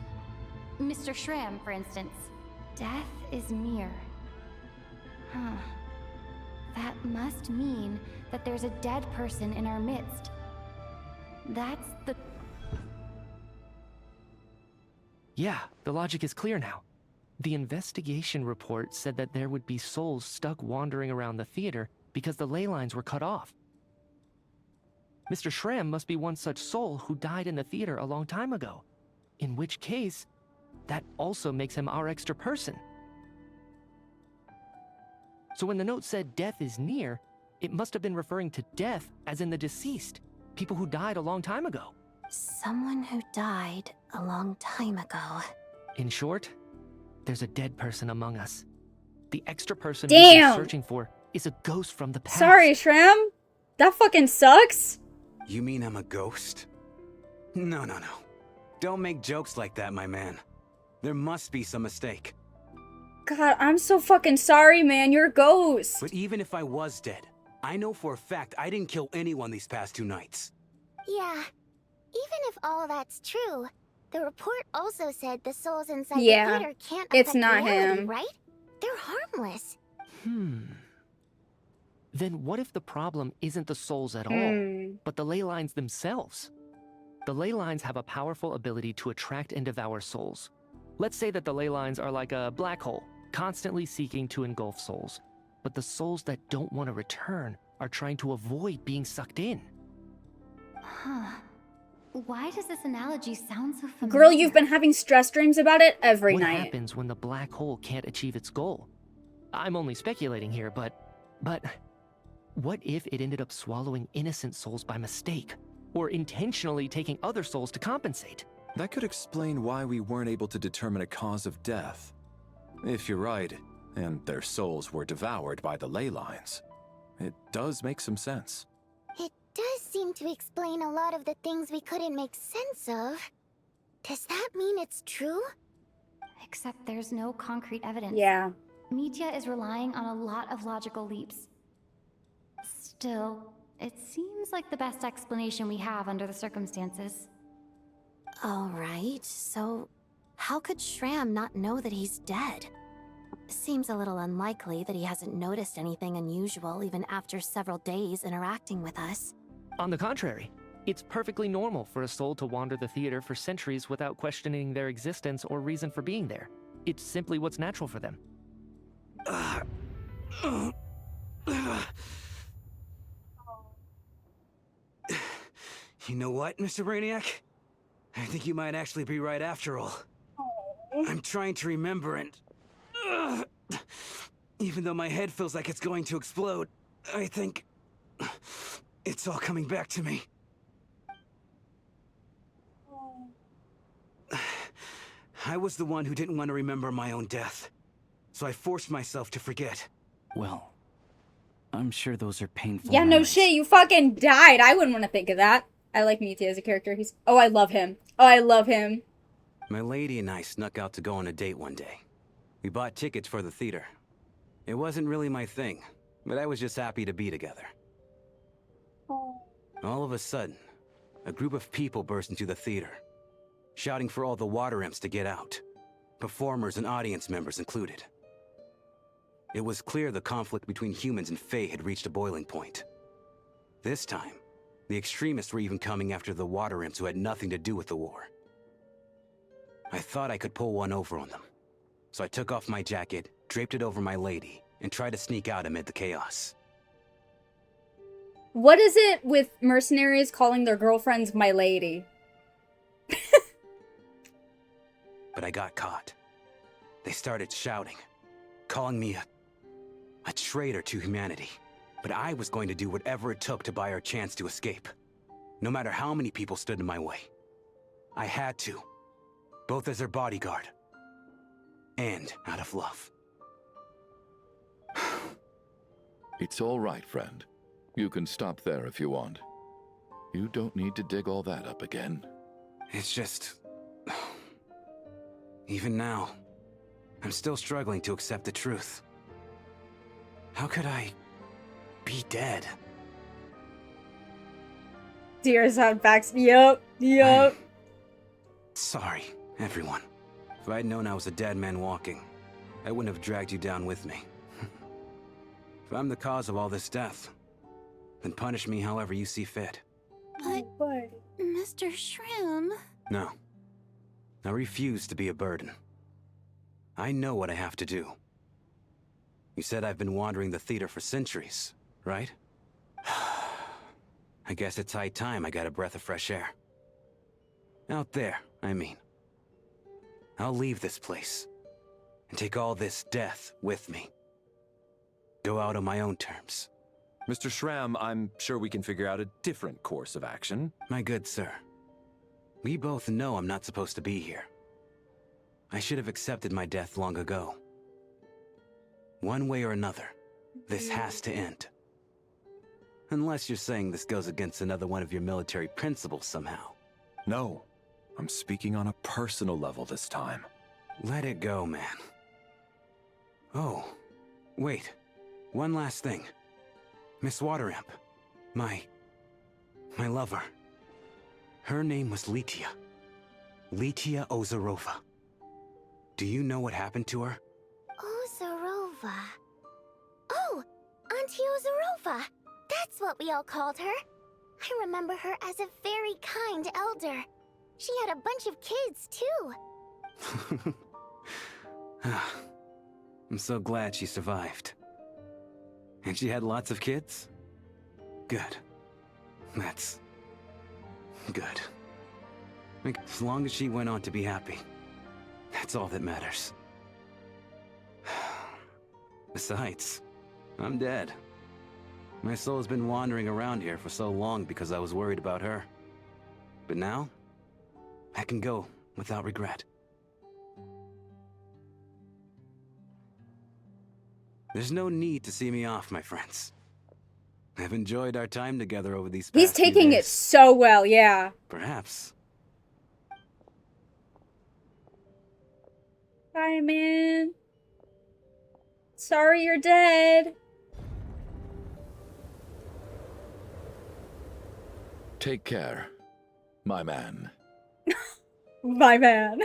Mr. Shram, for instance. Death is near. Huh. That must mean that there's a dead person in our midst. That's the... Yeah, the logic is clear now. The investigation report said that there would be souls stuck wandering around the theater because the ley lines were cut off. Mr. Shram must be one such soul who died in the theater a long time ago. In which case, that also makes him our extra person. So when the note said death is near, it must have been referring to death as in the deceased, people who died a long time ago. Someone who died a long time ago. In short, there's a dead person among us. The extra person Damn. we're searching for is a ghost from the past. Sorry, Shram. That fucking sucks. You mean I'm a ghost? No. Don't make jokes like that, my man. There must be some mistake. God, I'm so fucking sorry, man. You're a ghost. But even if I was dead, I know for a fact I didn't kill anyone these past 2 nights. Yeah, even if all that's true, the report also said the souls inside the theater can't affect it's not reality, him. right? They're harmless. Then what if the problem isn't the souls at all, but the ley lines themselves? The ley lines have a powerful ability to attract and devour souls. Let's say that the ley lines are like a black hole, constantly seeking to engulf souls. But the souls that don't want to return are trying to avoid being sucked in. Huh. Why does this analogy sound so familiar? Girl, you've been having stress dreams about it every night. What happens when the black hole can't achieve its goal? I'm only speculating here, but what if it ended up swallowing innocent souls by mistake? Or intentionally taking other souls to compensate? That could explain why we weren't able to determine a cause of death. If you're right, and their souls were devoured by the ley lines, it does make some sense. It does seem to explain a lot of the things we couldn't make sense of. Does that mean it's true? Except there's no concrete evidence. Yeah. Mitya is relying on a lot of logical leaps. Still, it seems like the best explanation we have under the circumstances. Alright, so how could Shram not know that he's dead? Seems a little unlikely that he hasn't noticed anything unusual even after several days interacting with us. On the contrary, it's perfectly normal for a soul to wander the theater for centuries without questioning their existence or reason for being there. It's simply what's natural for them. You know what, Mr. Brainiac? I think you might actually be right after all. I'm trying to remember and... even though my head feels like it's going to explode, I think... it's all coming back to me. I was the one who didn't want to remember my own death, so I forced myself to forget. Well, I'm sure those are painful Yeah, no memories. shit, you fucking died. I wouldn't want to think of that. I like Mitya as a character. Oh, I love him. Oh, I love him. My lady and I snuck out to go on a date one day. We bought tickets for the theater. It wasn't really my thing, but I was just happy to be together. All of a sudden, a group of people burst into the theater, shouting for all the water imps to get out, performers and audience members included. It was clear the conflict between humans and Fae had reached a boiling point. This time, The extremists were even coming after the water imps who had nothing to do with the war. I thought I could pull one over on them. So I took off my jacket, draped it over my lady, and tried to sneak out amid the chaos. What is it with mercenaries calling their girlfriends my lady? But I got caught. They started shouting, calling me a traitor to humanity. But I was going to do whatever it took to buy our chance to escape. No matter how many people stood in my way. I had to. Both as their bodyguard. And out of love. It's all right, friend. You can stop there if you want. You don't need to dig all that up again. It's just... Even now, I'm still struggling to accept the truth. How could I be dead? Tears on backs. Yup. Sorry, everyone. If I'd known I was a dead man walking, I wouldn't have dragged you down with me. If I'm the cause of all this death, then punish me however you see fit. But, Mr. Shroom... No. I refuse to be a burden. I know what I have to do. You said I've been wandering the theater for centuries, right? I guess it's high time I got a breath of fresh air. Out there, I mean. I'll leave this place, and take all this death with me. Go out on my own terms. Mr. Shram, I'm sure we can figure out a different course of action. My good sir, we both know I'm not supposed to be here. I should have accepted my death long ago. One way or another, this has to end. Unless you're saying this goes against another one of your military principles somehow. No, I'm speaking on a personal level this time. Let it go, man. Oh, wait. One last thing. Miss Water Imp. My lover. Her name was Litia. Litia Ozarova. Do you know what happened to her? Ozarova. Oh, Auntie Ozarova. That's what we all called her. I remember her as a very kind elder. She had a bunch of kids, too. I'm so glad she survived. And she had lots of kids? Good. That's... good. As long as she went on to be happy. That's all that matters. Besides, I'm dead. My soul's been wandering around here for so long because I was worried about her. But now, I can go without regret. There's no need to see me off, my friends. I've enjoyed our time together over these past He's few taking days. it so well, yeah. Perhaps. Bye, man. Sorry you're dead. Take care, my man. My man.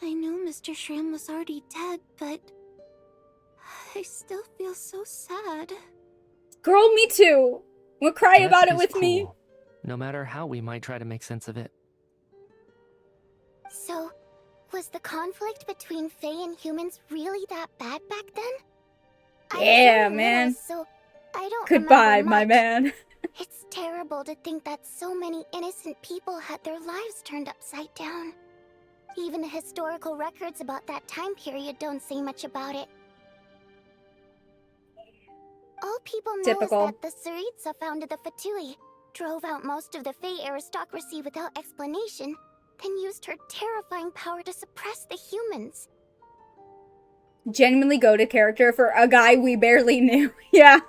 I know Mr. Shram was already dead, but... I still feel so sad. Girl, me too. We'll cry Death about it is with me. cruel, no matter how we might try to make sense of it. So, was the conflict between Fae and humans really that bad back then? Yeah, I was man. little, so I don't Goodbye, remember my much. man. It's terrible to think that so many innocent people had their lives turned upside down. Even the historical records about that time period don't say much about it. All people know Typical. is that the Tsaritsa founded the Fatui, drove out most of the Fae aristocracy without explanation, then used her terrifying power to suppress the humans. Genuinely go to character for a guy we barely knew. Yeah.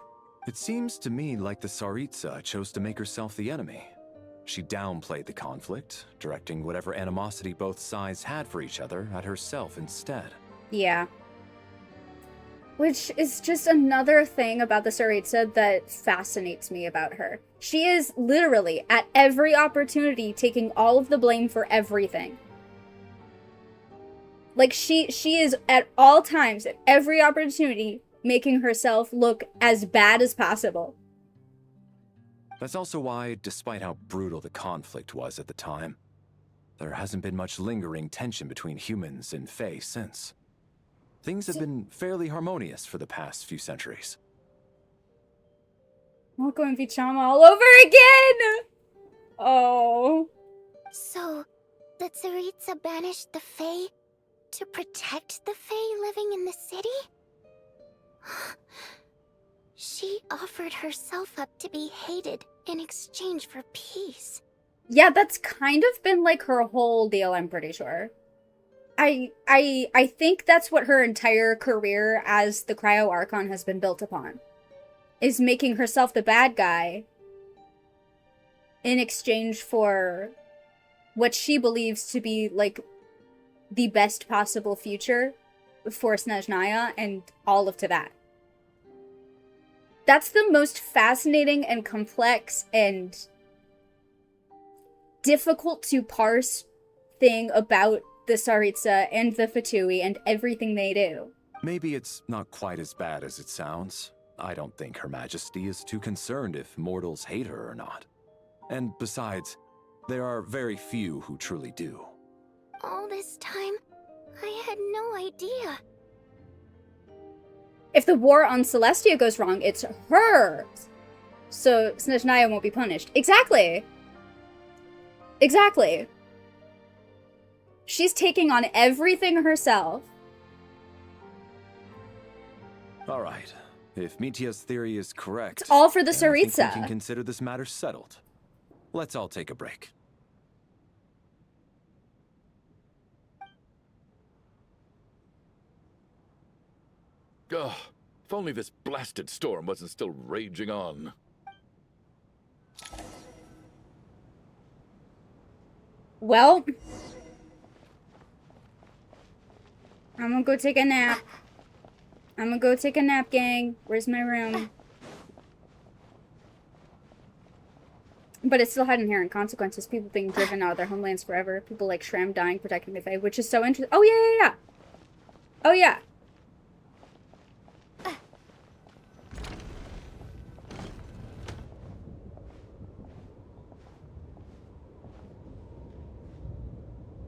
It seems to me like the Tsaritsa chose to make herself the enemy. She downplayed the conflict, directing whatever animosity both sides had for each other at herself instead. Yeah. Which is just another thing about the Tsaritsa that fascinates me about her. She is literally, at every opportunity, taking all of the blame for everything. Like, she is at all times, at every opportunity, making herself look as bad as possible. That's also why, despite how brutal the conflict was at the time, there hasn't been much lingering tension between humans and Fae since. Things have been fairly harmonious for the past few centuries. Moko and Vichama all over again! Oh. So, the Tsaritsa banished the Fae to protect the Fae living in the city? She offered herself up to be hated in exchange for peace. Yeah, that's kind of been like her whole deal, I'm pretty sure. I think that's what her entire career as the Cryo Archon has been built upon. Is making herself the bad guy in exchange for what she believes to be, like, the best possible future for Snezhnaya and all of Teyvat. That's the most fascinating and complex and difficult to parse thing about the Tsaritsa and the Fatui and everything they do. Maybe it's not quite as bad as it sounds. I don't think Her Majesty is too concerned if mortals hate her or not. And besides, there are very few who truly do. All this time, I had no idea. If the war on Celestia goes wrong, it's her. So Snezhnaya won't be punished. Exactly. Exactly. She's taking on everything herself. All right. If Mitia's theory is correct, It's all for the then I think Tsaritsa. we can consider this matter settled. Let's all take a break. Ugh, if only this blasted storm wasn't still raging on. Well, I'm gonna go take a nap. I'm gonna go take a nap, gang. Where's my room? But it still had inherent consequences. People being driven out of their homelands forever. People like Shram dying, protecting the Fae, which is so interesting. Oh, yeah. Oh, yeah.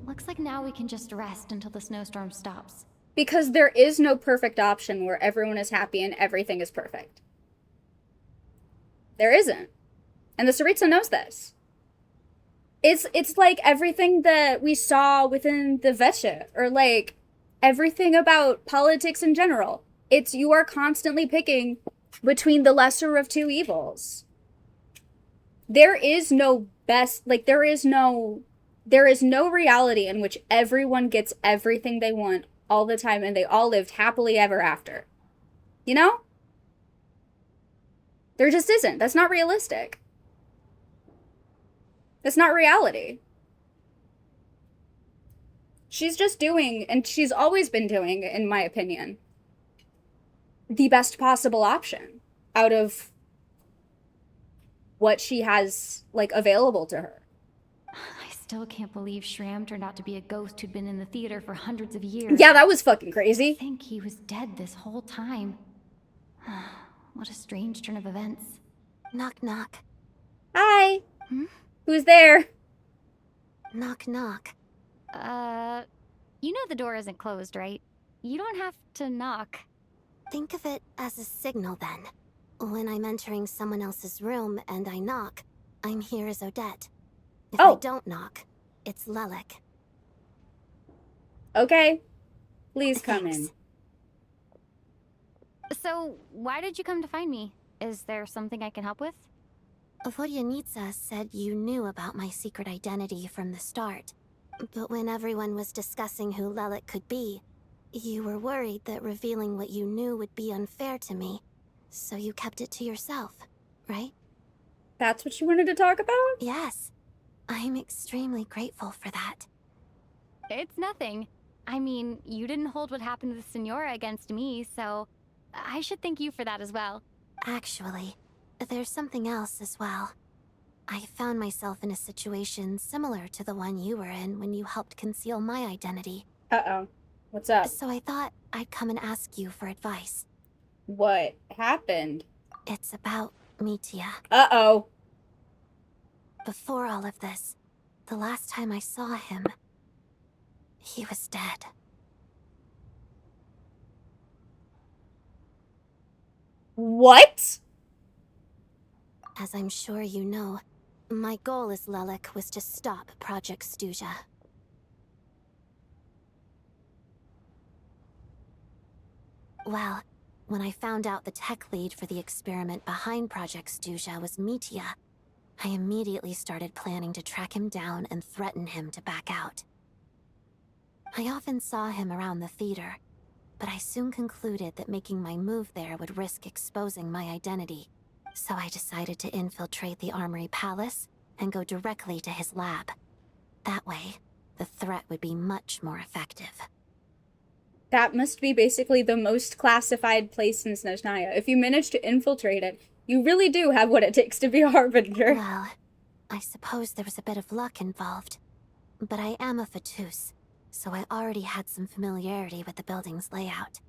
Looks like now we can just rest until the snowstorm stops. Because there is no perfect option where everyone is happy and everything is perfect. There isn't. And the Tsaritsa knows this. It's like everything that we saw within the Vesha, or like everything about politics in general. It's you are constantly picking between the lesser of two evils. There is no best, like there is no reality in which everyone gets everything they want all the time and they all lived happily ever after. You know? There just isn't. That's not realistic. That's not reality. She's just doing, and she's always been doing, in my opinion, the best possible option out of what she has, like, available to her. I still can't believe Shram turned out to be a ghost who'd been in the theater for hundreds of years. Yeah, that was fucking crazy. I think he was dead this whole time. What a strange turn of events. Knock knock. Hi. Hmm? Who's there? Knock knock. You know the door isn't closed, right? You don't have to knock. Think of it as a signal then. When I'm entering someone else's room and I knock, I'm here as Odette. If I don't knock, it's Lelek. Okay. Please come in. So, why did you come to find me? Is there something I can help with? Vodyanitsa said you knew about my secret identity from the start. But when everyone was discussing who Lelek could be, you were worried that revealing what you knew would be unfair to me. So you kept it to yourself, right? That's what you wanted to talk about? Yes. I'm extremely grateful for that. It's nothing. I mean, you didn't hold what happened with Senora against me, so I should thank you for that as well. Actually, there's something else as well. I found myself in a situation similar to the one you were in when you helped conceal my identity. Uh-oh. What's up? So I thought I'd come and ask you for advice. What happened? It's about Mitia. Uh-oh. Before all of this, the last time I saw him, he was dead. What? As I'm sure you know, my goal as Lelek was to stop Project Stuja. Well, when I found out the tech lead for the experiment behind Project Stuja was Mitya, I immediately started planning to track him down and threaten him to back out. I often saw him around the theater, but I soon concluded that making my move there would risk exposing my identity. So I decided to infiltrate the Armory Palace and go directly to his lab. That way, the threat would be much more effective. That must be basically the most classified place in Snezhnaya. If you manage to infiltrate it, you really do have what it takes to be a Harbinger. Well, I suppose there was a bit of luck involved. But I am a Fatus, so I already had some familiarity with the building's layout.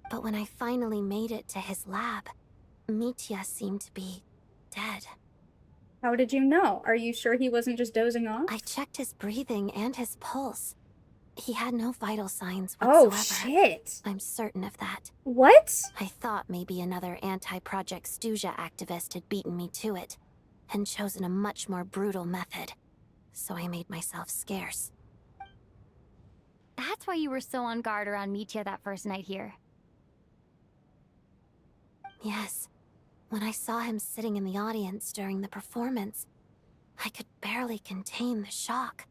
But when I finally made it to his lab, Mitya seemed to be dead. How did you know? Are you sure he wasn't just dozing off? I checked his breathing and his pulse. He had no vital signs whatsoever. Oh, shit. I'm certain of that. What? I thought maybe another anti-Project Stuja activist had beaten me to it, and chosen a much more brutal method. So I made myself scarce. That's why you were so on guard around Mitya that first night here. Yes. When I saw him sitting in the audience during the performance, I could barely contain the shock.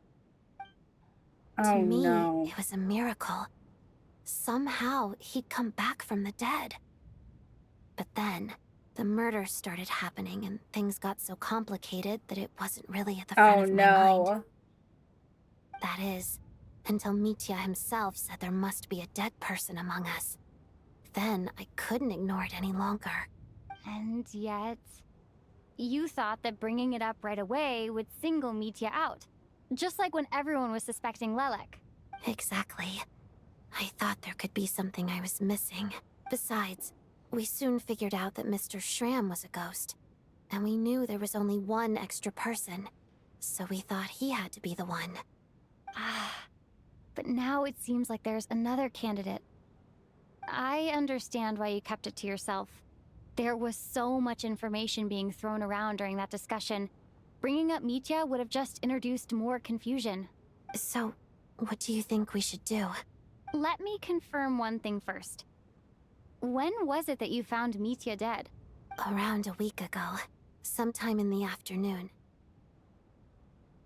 To me, it was a miracle. Somehow, he'd come back from the dead. But then, the murders started happening and things got so complicated that it wasn't really at the front of my mind. That is, until Mitya himself said there must be a dead person among us. Then, I couldn't ignore it any longer. And yet, you thought that bringing it up right away would single Mitya out. Just like when everyone was suspecting Lelek. Exactly. I thought there could be something I was missing. Besides, we soon figured out that Mr. Shram was a ghost. And we knew there was only one extra person. So we thought he had to be the one. But now it seems like there's another candidate. I understand why you kept it to yourself. There was so much information being thrown around during that discussion. Bringing up Mitya would have just introduced more confusion. So, what do you think we should do? Let me confirm one thing first. When was it that you found Mitya dead? Around a week ago. Sometime in the afternoon.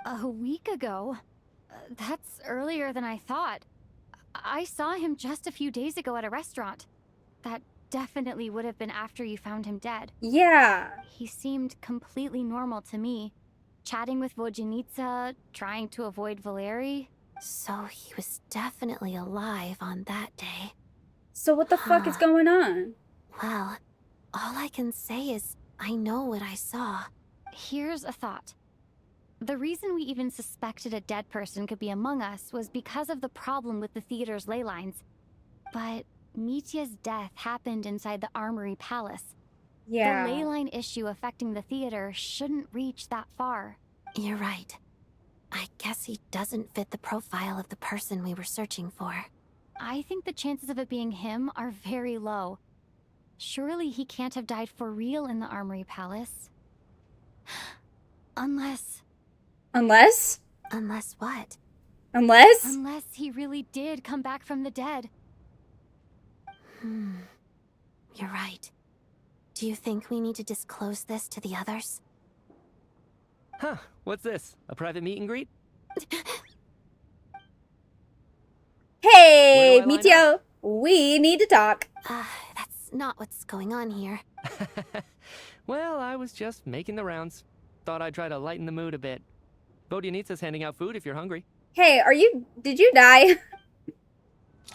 A week ago? That's earlier than I thought. I saw him just a few days ago at a restaurant. That definitely would have been after you found him dead. Yeah. He seemed completely normal to me. Chatting with Vodyanitsa, trying to avoid Valeri. So he was definitely alive on that day. So what the fuck is going on? Well, all I can say is I know what I saw. Here's a thought. The reason we even suspected a dead person could be among us was because of the problem with the theater's ley lines. But Mitya's death happened inside the Armory Palace. Yeah. The ley line issue affecting the theater shouldn't reach that far. You're right. I guess he doesn't fit the profile of the person we were searching for. I think the chances of it being him are very low. Surely he can't have died for real in the Armory Palace. Unless... Unless? Unless what? Unless? Unless he really did come back from the dead. You're right. Do you think we need to disclose this to the others? Huh, what's this? A private meet and greet? Hey, Mitya! We need to talk. That's not what's going on here. Well, I was just making the rounds. Thought I'd try to lighten the mood a bit. Vodyanitsa's handing out food if you're hungry. Hey, did you die?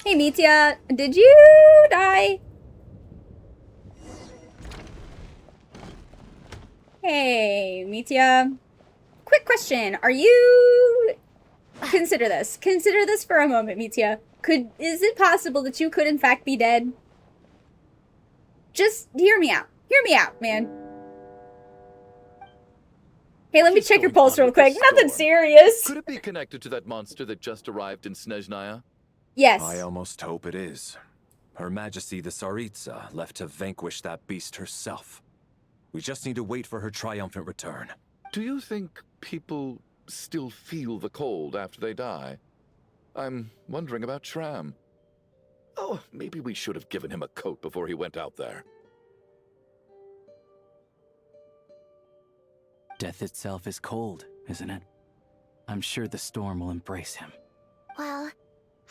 Hey, Mitya, did you die? Hey, Mitya. Quick question. Are you... Consider this. Consider this for a moment, Mitya. Is it possible that you could in fact be dead? Just hear me out. Hear me out, man. Hey, let me What is check your going pulse on real with quick. this Nothing storm? serious. Could it be connected to that monster that just arrived in Snezhnaya? Yes. I almost hope it is. Her Majesty the Tsaritsa left to vanquish that beast herself. We just need to wait for her triumphant return. Do you think people still feel the cold after they die? I'm wondering about Shram. Oh, maybe we should have given him a coat before he went out there. Death itself is cold, isn't it? I'm sure the storm will embrace him. Well,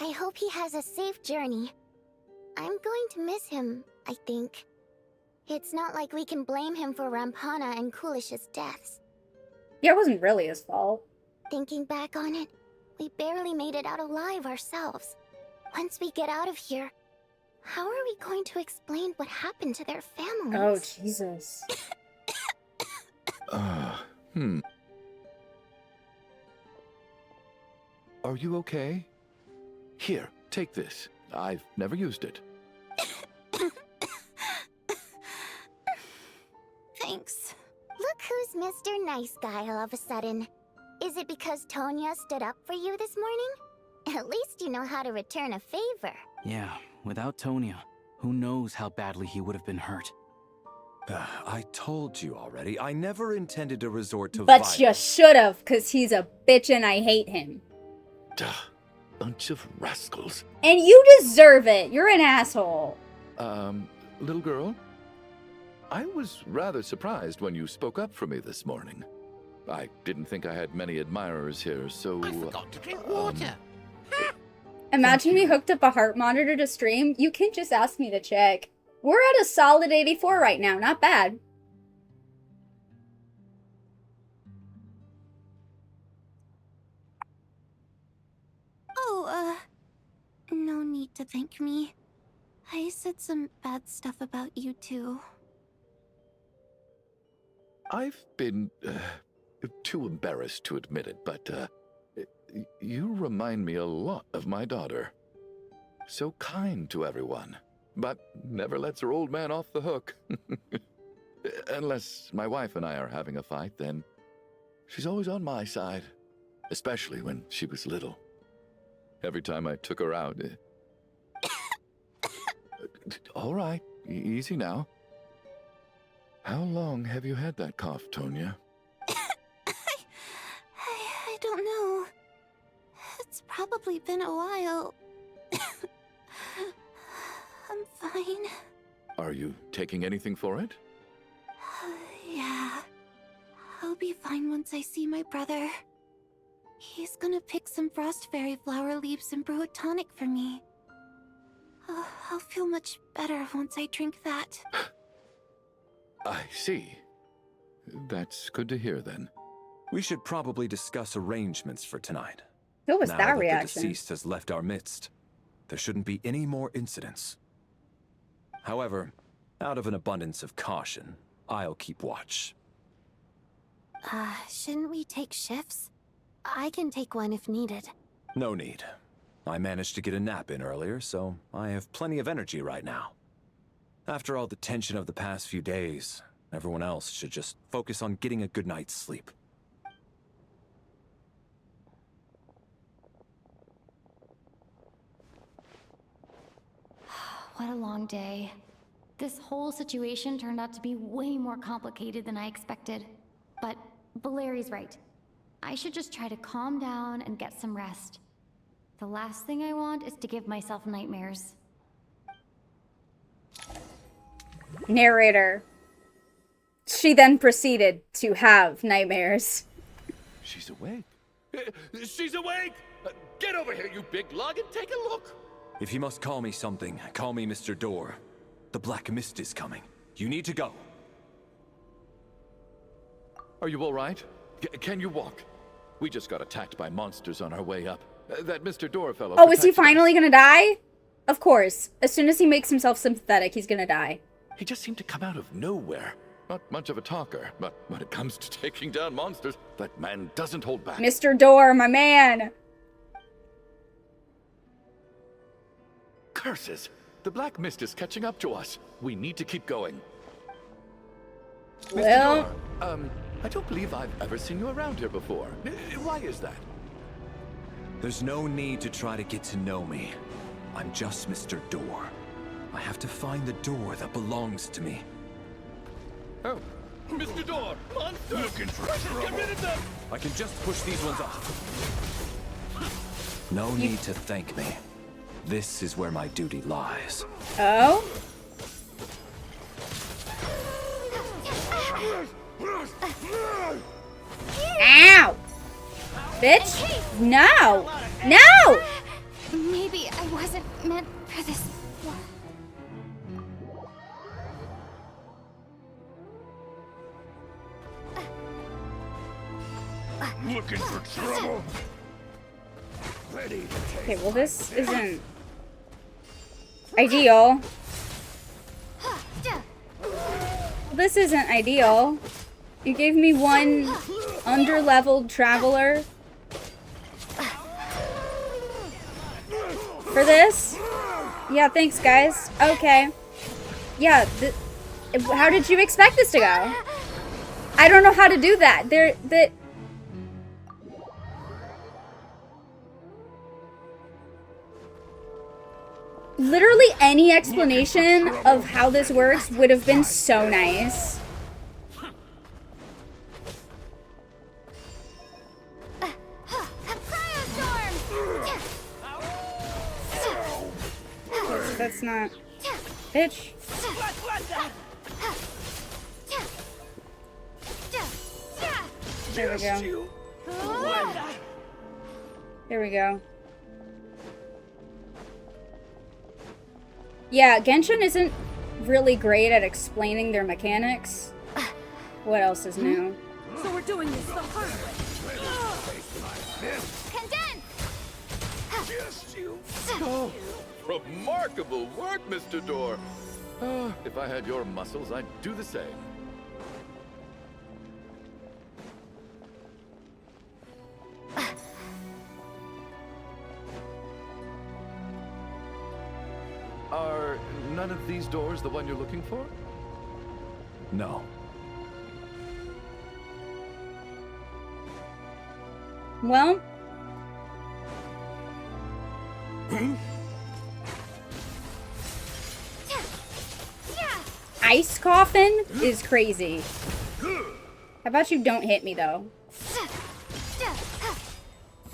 I hope he has a safe journey. I'm going to miss him, I think. It's not like we can blame him for Rampana and Kulish's deaths. Yeah, it wasn't really his fault. Thinking back on it, we barely made it out alive ourselves. Once we get out of here, how are we going to explain what happened to their families? Oh, Jesus. Are you okay? Here, take this. I've never used it. Thanks. Look who's Mr. Nice Guy all of a sudden. Is it because Tonya stood up for you this morning? At least you know how to return a favor. Yeah, without Tonya, who knows how badly he would have been hurt. I told you already, I never intended to resort to But violence. you should've, cause he's a bitch and I hate him. Duh, bunch of rascals. And you deserve it. You're an asshole. Little girl? I was rather surprised when you spoke up for me this morning. I didn't think I had many admirers here, so... I forgot to drink water. Imagine we hooked up a heart monitor to stream. You can just ask me to check. We're at a solid 84 right now. Not bad. Oh, no need to thank me. I said some bad stuff about you too. I've been too embarrassed to admit it, but you remind me a lot of my daughter. So kind to everyone, but never lets her old man off the hook. Unless my wife and I are having a fight, then she's always on my side, especially when she was little. Every time I took her out... All right, easy now. How long have you had that cough, Tonya? I don't know. It's probably been a while. I'm fine. Are you taking anything for it? Yeah. I'll be fine once I see my brother. He's gonna pick some frost fairy flower leaves and brew a tonic for me. I'll feel much better once I drink that. I see. That's good to hear, then. We should probably discuss arrangements for tonight. Who was Now that the reaction? deceased has left our midst, there shouldn't be any more incidents. However, out of an abundance of caution, I'll keep watch. Shouldn't we take shifts? I can take one if needed. No need. I managed to get a nap in earlier, so I have plenty of energy right now. After all the tension of the past few days, everyone else should just focus on getting a good night's sleep. What a long day. This whole situation turned out to be way more complicated than I expected. But Valeri's right. I should just try to calm down and get some rest. The last thing I want is to give myself nightmares. Narrator. She then proceeded to have nightmares. She's awake. She's awake! Get over here, you big lug, and take a look! If you must call me something, call me Mr. Door. The Black Mist is coming. You need to go. Are you all right? Can you walk? We just got attacked by monsters on our way up. That Mr. Door fellow... Oh, is he protects us. finally gonna die? Of course. As soon as he makes himself sympathetic, he's gonna die. He just seemed to come out of nowhere. Not much of a talker, but when it comes to taking down monsters, that man doesn't hold back. Mr. Door, my man! Curses! The Black Mist is catching up to us. We need to keep going. Well... Mr. Door, I don't believe I've ever seen you around here before. Why is that? There's no need to try to get to know me. I'm just Mr. Door. I have to find the door that belongs to me. Oh, Mr. Door! Monster! Looking for trouble! Get rid of them! I can just push these ones off. No need to thank me. This is where my duty lies. Oh? Ow! Bitch! No! No! Maybe I wasn't meant for this. Looking for trouble? Ready to take. Okay, well this isn't ideal. This isn't ideal. You gave me one under-leveled traveler for this? Yeah, thanks guys. Okay. Yeah, how did you expect this to go? I don't know how to do that. Literally any explanation of how this works would have been so nice. That's not... Bitch. There we go. There we go. Yeah, Genshin isn't really great at explaining their mechanics. What else is new? So we're doing this the hard way. Condense! Oh, remarkable work, Mr. Door. If I had your muscles, I'd do the same. Are none of these doors the one you're looking for? No. Well... Ice coffin is crazy. How about you don't hit me though?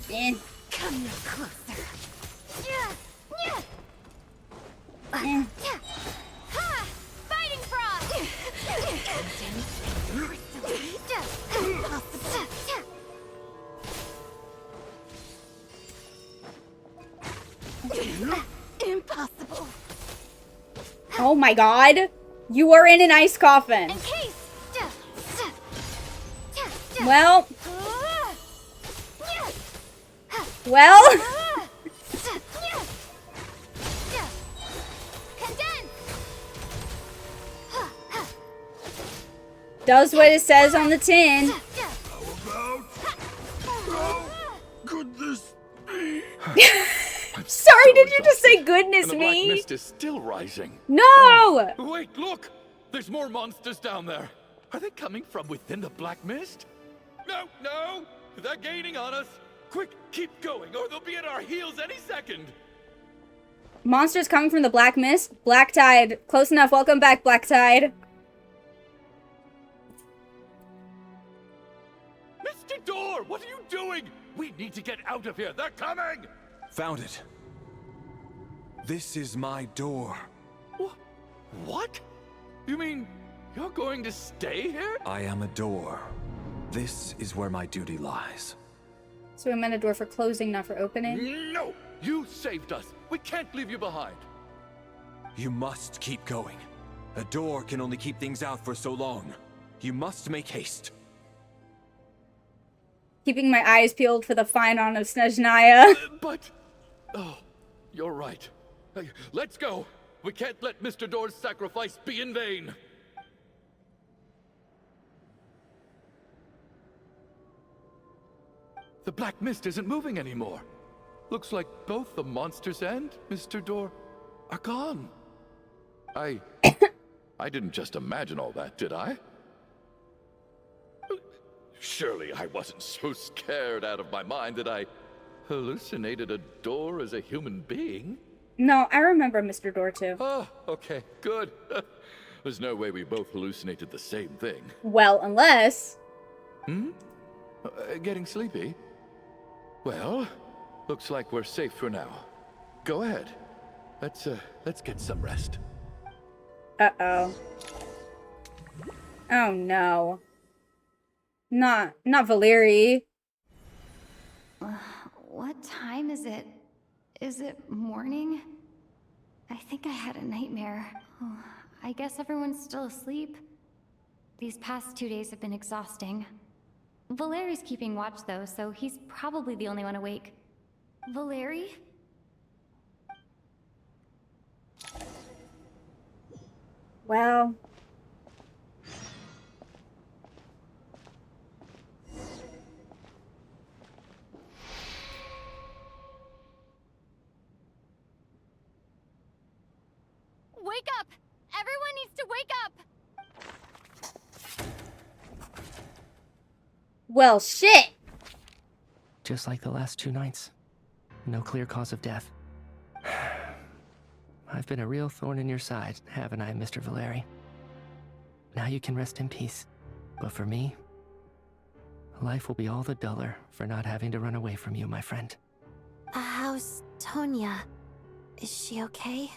Eh. Come no closer. Fighting frog! Impossible. Oh my god! You are in an ice coffin! Well... Well... Does what it says on the tin. Could this be? Sorry, did you just say goodness And the me? black mist is still rising. No! Oh, wait, look! There's more monsters down there. Are they coming from within the black mist? No, no! They're gaining on us. Quick, keep going, or they'll be at our heels any second. Monsters coming from the Black Mist? Black Tide. Close enough. Welcome back, Black Tide. Mr. Door, what are you doing? We need to get out of here. They're coming! Found it. This is my door. What? You mean you're going to stay here? I am a door. This is where my duty lies. So we meant a door for closing, not for opening? No! You saved us. We can't leave you behind. You must keep going. A door can only keep things out for so long. You must make haste. Keeping my eyes peeled for the Finon of Snezhnaya. But... Oh, you're right. Let's go. We can't let Mr. Door's sacrifice be in vain. The black mist isn't moving anymore. Looks like both the monsters and Mr. Door are gone. I didn't just imagine all that, did I? Surely I wasn't so scared out of my mind that I hallucinated a door as a human being? No, I remember Mr. Door too. Oh, okay, good. There's no way we both hallucinated the same thing. Well, unless... Getting sleepy? Well, looks like we're safe for now. Go ahead. Let's get some rest. Uh-oh. Oh no. Not Valeri. What time is it? Is it morning? I think I had a nightmare. Oh, I guess everyone's still asleep. These past 2 days have been exhausting. Valeri's keeping watch though, so he's probably the only one awake. Valeri? Well... Wake up! Everyone needs to wake up! Well, shit! Just like the last 2 nights. No clear cause of death. I've been a real thorn in your side, haven't I, Mr. Valeri? Now you can rest in peace. But for me, life will be all the duller for not having to run away from you, my friend. How's Tonya? Is she okay?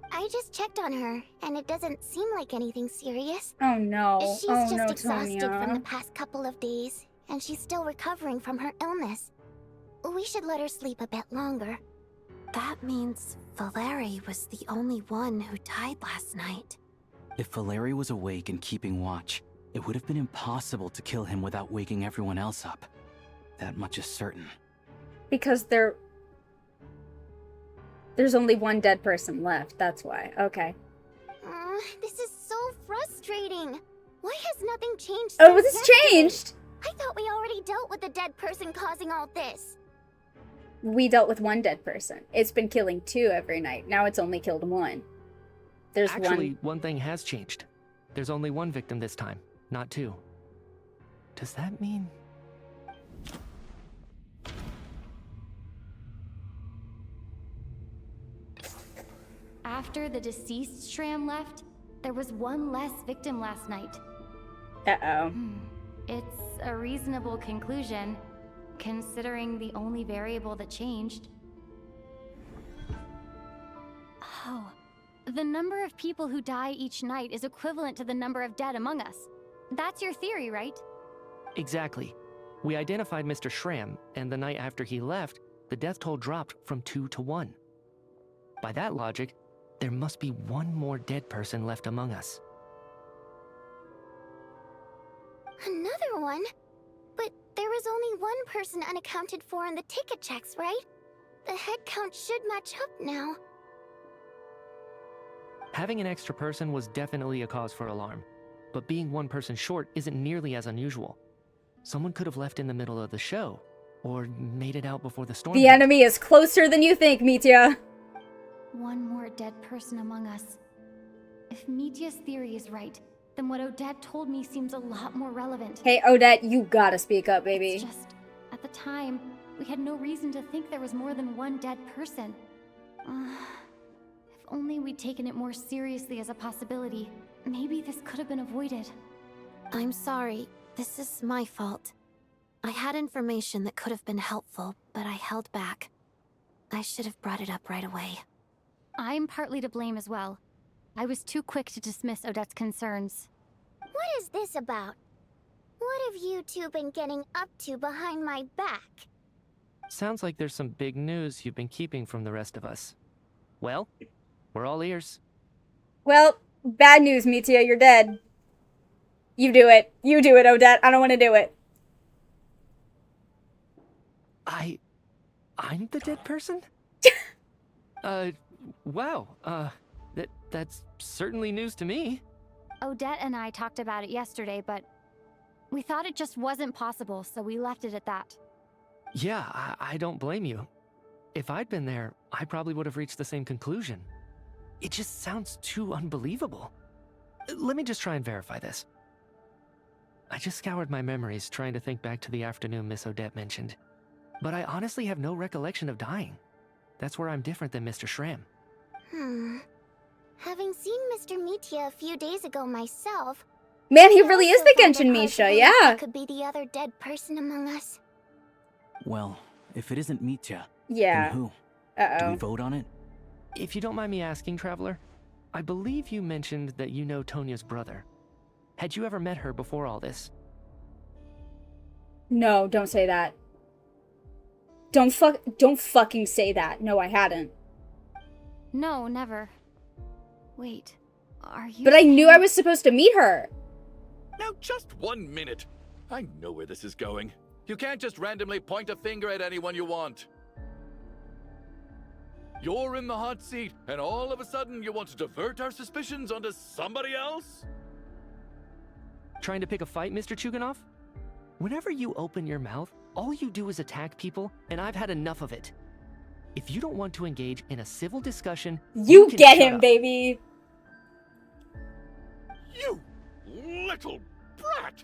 I just checked on her, and it doesn't seem like anything serious. Oh no. She's Oh just no, exhausted from the Tonya. past couple of days, and she's still recovering from her illness. We should let her sleep a bit longer. That means Valeri was the only one who died last night. If Valeri was awake and keeping watch, it would have been impossible to kill him without waking everyone else up. That much is certain. Because there's only one dead person left, that's why. Okay. This is so frustrating. Why has nothing changed Oh, since this yesterday? changed! I thought we already dealt with the dead person causing all this. We dealt with one dead person. It's been killing 2 every night. Now it's only killed 1. There's Actually, one thing has changed. There's only 1 victim this time, not 2. Does that mean... After the deceased Shram left, there was 1 less victim last night. Uh-oh. It's a reasonable conclusion, considering the only variable that changed. Oh, the number of people who die each night is equivalent to the number of dead among us. That's your theory, right? Exactly. We identified Mr. Shram, and the night after he left, the death toll dropped from 2 to 1. By that logic, there must be 1 more dead person left among us. Another one? But there was only 1 person unaccounted for in the ticket checks, right? The head count should match up now. Having an extra person was definitely a cause for alarm, but being 1 person short isn't nearly as unusual. Someone could have left in the middle of the show, or made it out before the storm. The enemy is closer than you think, Mitya. 1 more dead person among us. If Mitya's theory is right, then what Odette told me seems a lot more relevant. Hey, Odette, you gotta speak up, baby. It's just, at the time, we had no reason to think there was more than 1 dead person. If only we'd taken it more seriously as a possibility, maybe this could have been avoided. I'm sorry. This is my fault. I had information that could have been helpful, but I held back. I should have brought it up right away. I'm partly to blame as well. I was too quick to dismiss Odette's concerns. What is this about? What have you two been getting up to behind my back? Sounds like there's some big news you've been keeping from the rest of us. Well, we're all ears. Well, bad news, Mitya, you're dead. You do it. You do it, Odette. I don't want to do it. I'm the dead person? Wow. That's certainly news to me. Odette and I talked about it yesterday, but we thought it just wasn't possible, so we left it at that. Yeah, I don't blame you. If I'd been there, I probably would have reached the same conclusion. It just sounds too unbelievable. Let me just try and verify this. I just scoured my memories trying to think back to the afternoon Miss Odette mentioned. But I honestly have no recollection of dying. That's where I'm different than Mr. Shram. Having seen Mr. Mitya a few days ago myself... Man, he really is the I also Genshin find it hard to Misha, believe yeah. he could be the other dead person among us. Well, if it isn't Mitya, Yeah. then who? Uh-oh. Do we vote on it? If you don't mind me asking, Traveler, I believe you mentioned that you know Tonya's brother. Had you ever met her before all this? No, don't say that. Don't fucking say that. No, I hadn't. No, never. Wait, are you... But I knew I was supposed to meet her. Now, just 1 minute. I know where this is going. You can't just randomly point a finger at anyone you want. You're in the hot seat, and all of a sudden you want to divert our suspicions onto somebody else? Trying to pick a fight, Mr. Chuganov? Whenever you open your mouth, all you do is attack people, and I've had enough of it. If you don't want to engage in a civil discussion, You can get shut him, up. baby. You little brat!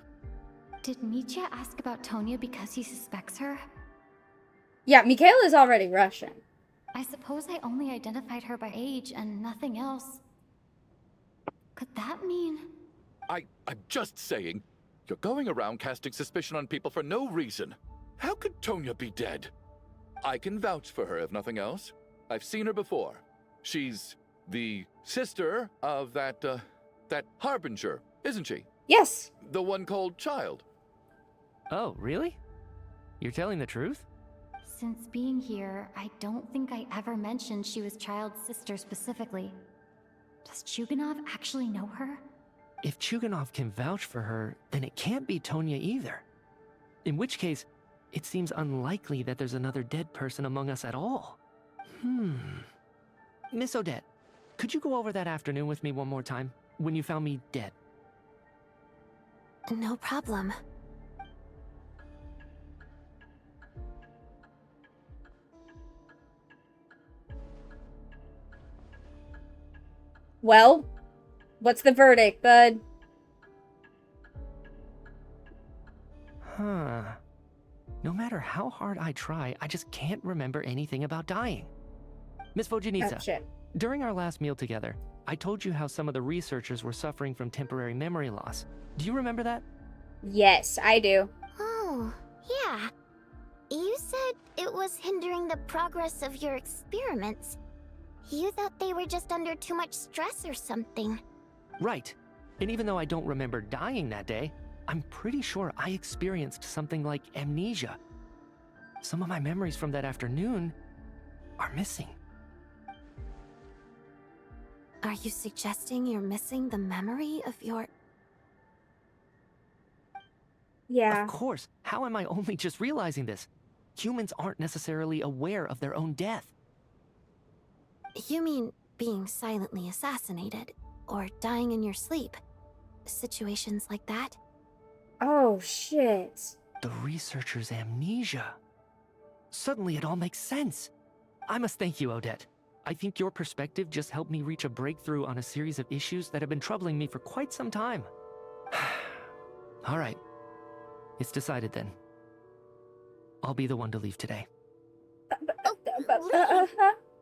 Did Mitya ask about Tonya because he suspects her? Yeah, Michaela's already Russian. I suppose I only identified her by age and nothing else. Could that mean... I'm just saying, you're going around casting suspicion on people for no reason. How could Tonya be dead? I can vouch for her if nothing else. I've seen her before. She's the sister of that Harbinger, isn't she? Yes. The one called Child. Oh, really? You're telling the truth? Since being here, I don't think I ever mentioned she was Child's sister specifically. Does Chuganov actually know her? If Chuganov can vouch for her, then it can't be Tonya either. In which case, it seems unlikely that there's another dead person among us at all. Miss Odette, could you go over that afternoon with me one more time, when you found me dead? No problem. Well, what's the verdict, bud? Huh. No matter how hard I try, I just can't remember anything about dying. Miss Vojanitsa, Oh, shit. during our last meal together, I told you how some of the researchers were suffering from temporary memory loss. Do you remember that? Yes, I do. Oh, yeah. You said it was hindering the progress of your experiments. You thought they were just under too much stress or something. Right. And even though I don't remember dying that day, I'm pretty sure I experienced something like amnesia. Some of my memories from that afternoon are missing. Are you suggesting you're missing the memory of your... Yeah. Of course. How am I only just realizing this? Humans aren't necessarily aware of their own death. You mean being silently assassinated, or dying in your sleep? Situations like that? Oh, shit. The researcher's amnesia. Suddenly it all makes sense. I must thank you, Odette. I think your perspective just helped me reach a breakthrough on a series of issues that have been troubling me for quite some time. All right. It's decided then. I'll be the one to leave today.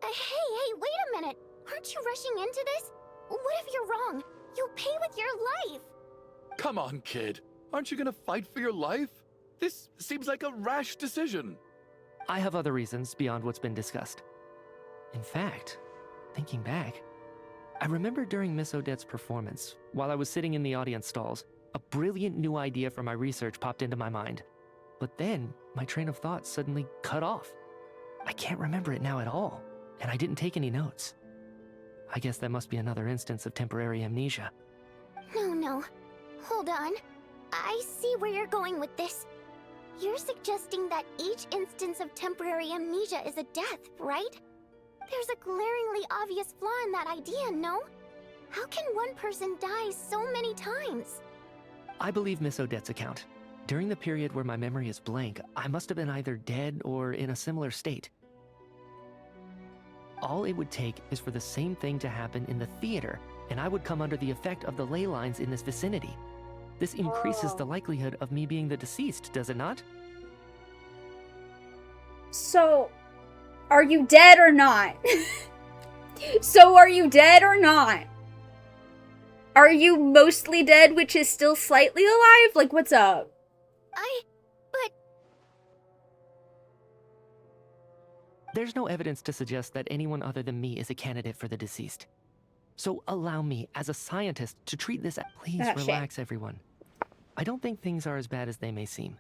Hey, wait a minute! Aren't you rushing into this? What if you're wrong? You'll pay with your life! Come on, kid. Aren't you gonna fight for your life? This seems like a rash decision. I have other reasons beyond what's been discussed. In fact, thinking back, I remember during Miss Odette's performance, while I was sitting in the audience stalls, a brilliant new idea for my research popped into my mind. But then, my train of thought suddenly cut off. I can't remember it now at all, and I didn't take any notes. I guess that must be another instance of temporary amnesia. No. Hold on. I see where you're going with this. You're suggesting that each instance of temporary amnesia is a death, right? There's a glaringly obvious flaw in that idea, no? How can one person die so many times? I believe Miss Odette's account. During the period where my memory is blank, I must have been either dead or in a similar state. All it would take is for the same thing to happen in the theater, and I would come under the effect of the ley lines in this vicinity. This increases the likelihood of me being the deceased, does it not? So, are you dead or not? So, are you dead or not? Are you mostly dead, which is still slightly alive? Like, what's up? But... There's no evidence to suggest that anyone other than me is a candidate for the deceased. So allow me, as a scientist, to treat this. Please relax, everyone. I don't think things are as bad as they may seem.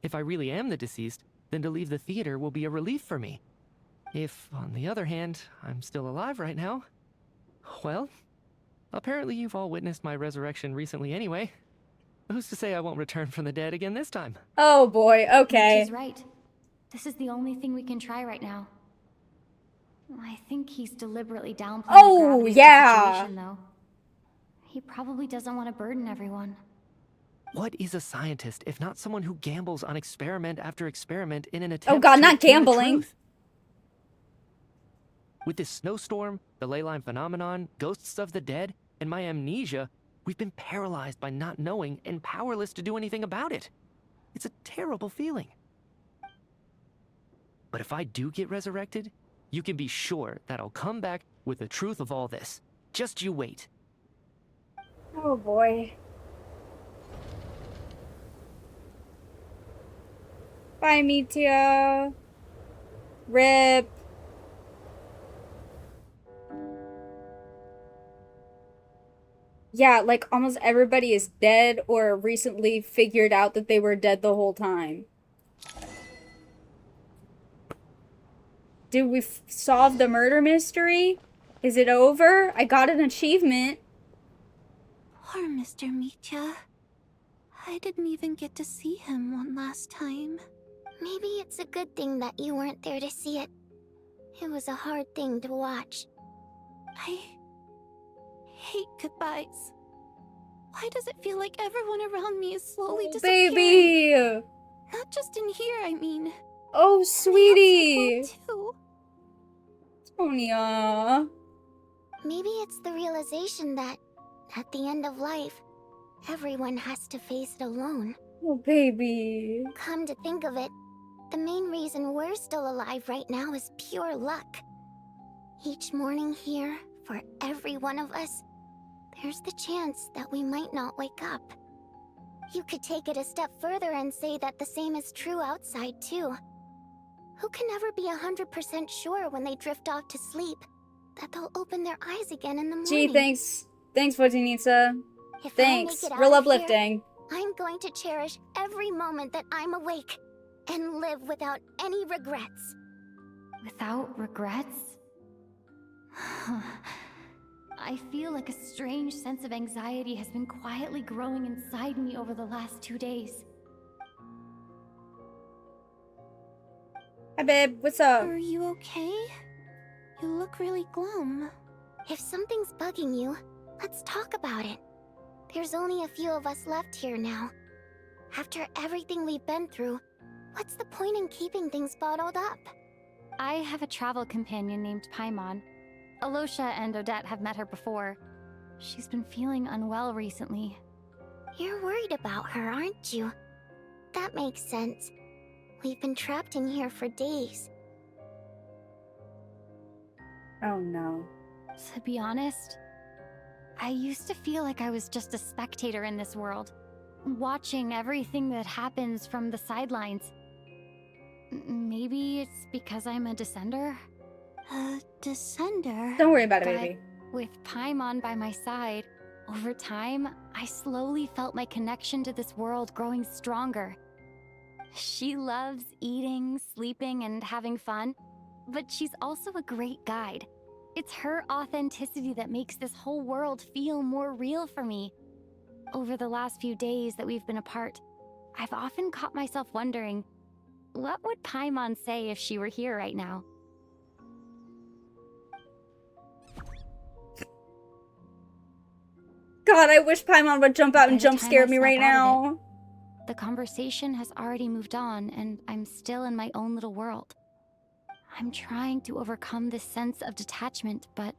If I really am the deceased, then to leave the theater will be a relief for me. If, on the other hand, I'm still alive right now, well, apparently you've all witnessed my resurrection recently anyway. Who's to say I won't return from the dead again this time? Oh boy, okay. She's right. This is the only thing we can try right now. I think he's deliberately downplaying the gravity of the situation, though. He probably doesn't want to burden everyone. What is a scientist if not someone who gambles on experiment after experiment in an attempt Oh god, to not obtain the gambling. truth? With this snowstorm, the ley line phenomenon, ghosts of the dead, and my amnesia, we've been paralyzed by not knowing and powerless to do anything about it. It's a terrible feeling. But if I do get resurrected, you can be sure that I'll come back with the truth of all this. Just you wait. Oh boy. Bye, Mitya. Rip. Yeah, like almost everybody is dead or recently figured out that they were dead the whole time. Did we solve the murder mystery? Is it over? I got an achievement. Poor Mr. Mitya. I didn't even get to see him one last time. Maybe it's a good thing that you weren't there to see it. It was a hard thing to watch. I hate goodbyes. Why does it feel like everyone around me is slowly disappearing? Baby! Not just in here, I mean. Oh, sweetie! Too. Tonya. Maybe it's the realization that, at the end of life, everyone has to face it alone. Oh, baby. Come to think of it, the main reason we're still alive right now is pure luck. Each morning here, for every one of us, there's the chance that we might not wake up. You could take it a step further and say that the same is true outside, too. Who can never be 100% sure when they drift off to sleep that they'll open their eyes again in the morning? Gee, thanks. Thanks, Votinitsa. If Thanks. I make it Real out of here, uplifting. I'm going to cherish every moment that I'm awake and live without any regrets. Without regrets? I feel like a strange sense of anxiety has been quietly growing inside me over the last 2 days. Hi, babe. What's up? Are you okay? You look really glum. If something's bugging you, let's talk about it. There's only a few of us left here now. After everything we've been through, what's the point in keeping things bottled up? I have a travel companion named Paimon. Alosha and Odette have met her before. She's been feeling unwell recently. You're worried about her, aren't you? That makes sense. We've been trapped in here for days. Oh no. To be honest, I used to feel like I was just a spectator in this world, watching everything that happens from the sidelines. Maybe it's because I'm a descender? A descender? Don't worry about it, But baby. with Paimon by my side, over time, I slowly felt my connection to this world growing stronger. She loves eating, sleeping, and having fun, but she's also a great guide. It's her authenticity that makes this whole world feel more real for me. Over the last few days that we've been apart, I've often caught myself wondering, what would Paimon say if she were here right now? God, I wish Paimon would jump out and By the jump time scare I me snap right out of now. The conversation has already moved on, and I'm still in my own little world. I'm trying to overcome this sense of detachment, but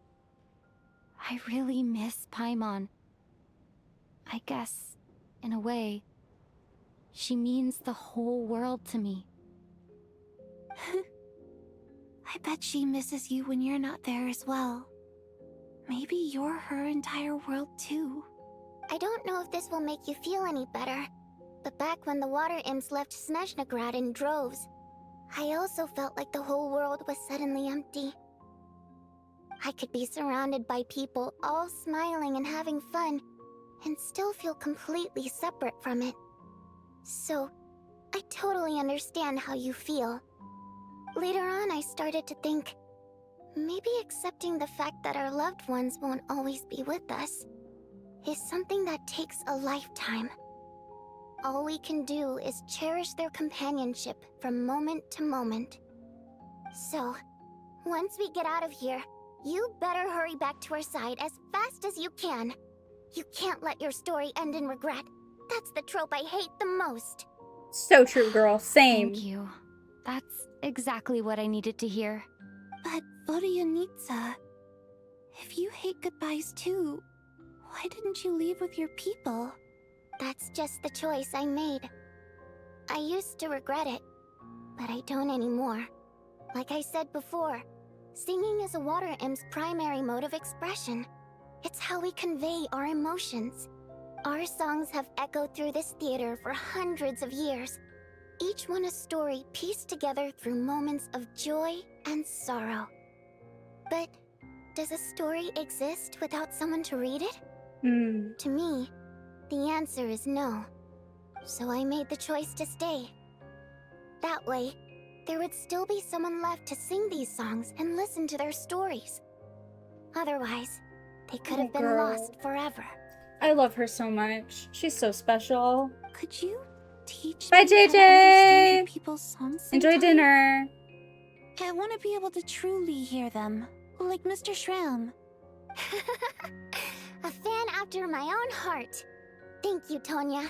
I really miss Paimon. I guess in a way, she means the whole world to me. I bet she misses you when you're not there as well. Maybe you're her entire world too. I don't know if this will make you feel any better, but back when the water imps left Snezhnegrad in droves, I also felt like the whole world was suddenly empty. I could be surrounded by people all smiling and having fun, and still feel completely separate from it. So, I totally understand how you feel. Later on, I started to think, maybe accepting the fact that our loved ones won't always be with us is something that takes a lifetime. All we can do is cherish their companionship from moment to moment. So, once we get out of here, you better hurry back to our side as fast as you can. You can't let your story end in regret. That's the trope I hate the most. So true, girl. Same. Thank you. That's exactly what I needed to hear. But Vodyanitsa, if you hate goodbyes too, why didn't you leave with your people? That's just the choice I made. I used to regret it, but I don't anymore. Like I said before, singing is a water imp's primary mode of expression. It's how we convey our emotions. Our songs have echoed through this theater for hundreds of years, each one a story pieced together through moments of joy and sorrow. But does a story exist without someone to read it? To me, the answer is no. So I made the choice to stay. That way, there would still be someone left to sing these songs and listen to their stories. Otherwise, they could have been lost forever. I love her so much. She's so special. Could you teach Bye, me how to understand your JJ. people's songs Enjoy sometime? dinner. I want to be able to truly hear them, like Mr. Shram. A fan after my own heart. Thank you, Tonya.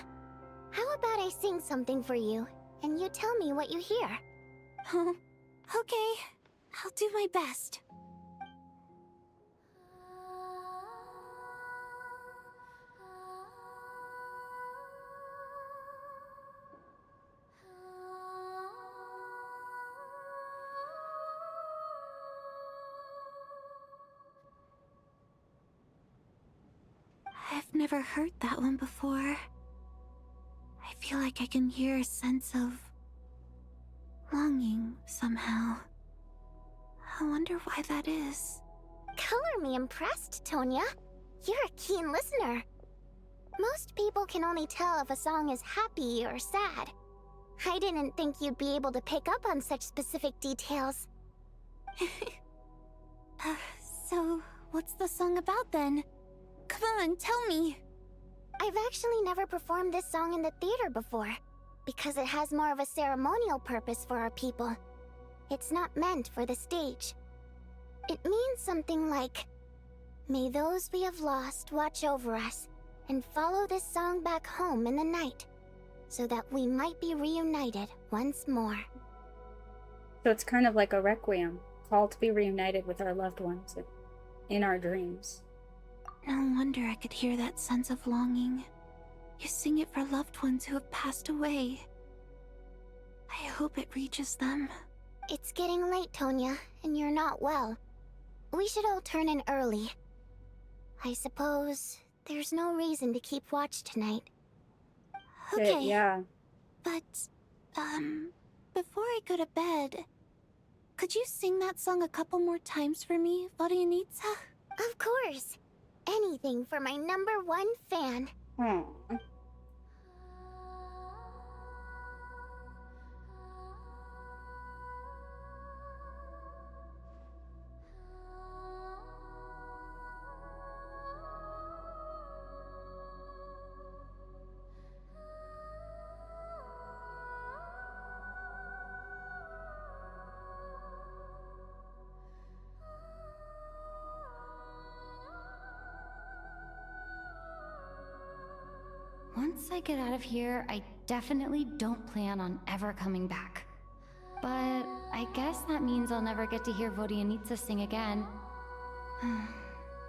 How about I sing something for you, and you tell me what you hear? Okay, I'll do my best. I've never heard that one before. I feel like I can hear a sense of longing somehow. I wonder why that is. Color me impressed, Tonya. You're a keen listener. Most people can only tell if a song is happy or sad. I didn't think you'd be able to pick up on such specific details. So, what's the song about then? Come on, tell me! I've actually never performed this song in the theater before, because it has more of a ceremonial purpose for our people. It's not meant for the stage. It means something like, may those we have lost watch over us, and follow this song back home in the night, so that we might be reunited once more. So it's kind of like a requiem, call to be reunited with our loved ones in our dreams. No wonder I could hear that sense of longing. You sing it for loved ones who have passed away. I hope it reaches them. It's getting late, Tonya, and you're not well. We should all turn in early. I suppose there's no reason to keep watch tonight. Okay. Yeah. But, before I go to bed, could you sing that song a couple more times for me, Vodyanitsa? Of course. Anything for my #1 fan. Once I get out of here, I definitely don't plan on ever coming back. But I guess that means I'll never get to hear Vodyanitsa sing again.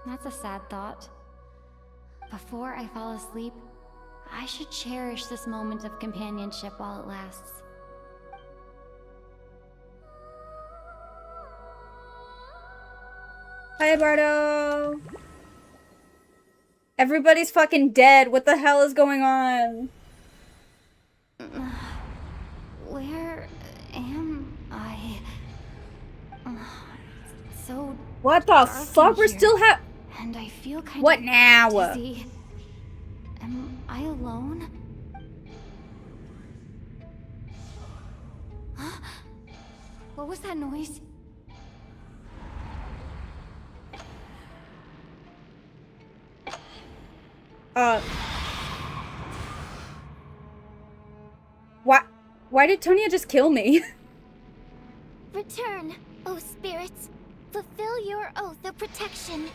That's a sad thought. Before I fall asleep, I should cherish this moment of companionship while it lasts. Hi, Bardo. Everybody's fucking dead. What the hell is going on? Where am I? So what the fuck? We're still and I feel kind what of now? dizzy. Am I alone? Huh? What was that noise? Why did Tonya just kill me? Return, O spirits. Fulfill your oath of protection.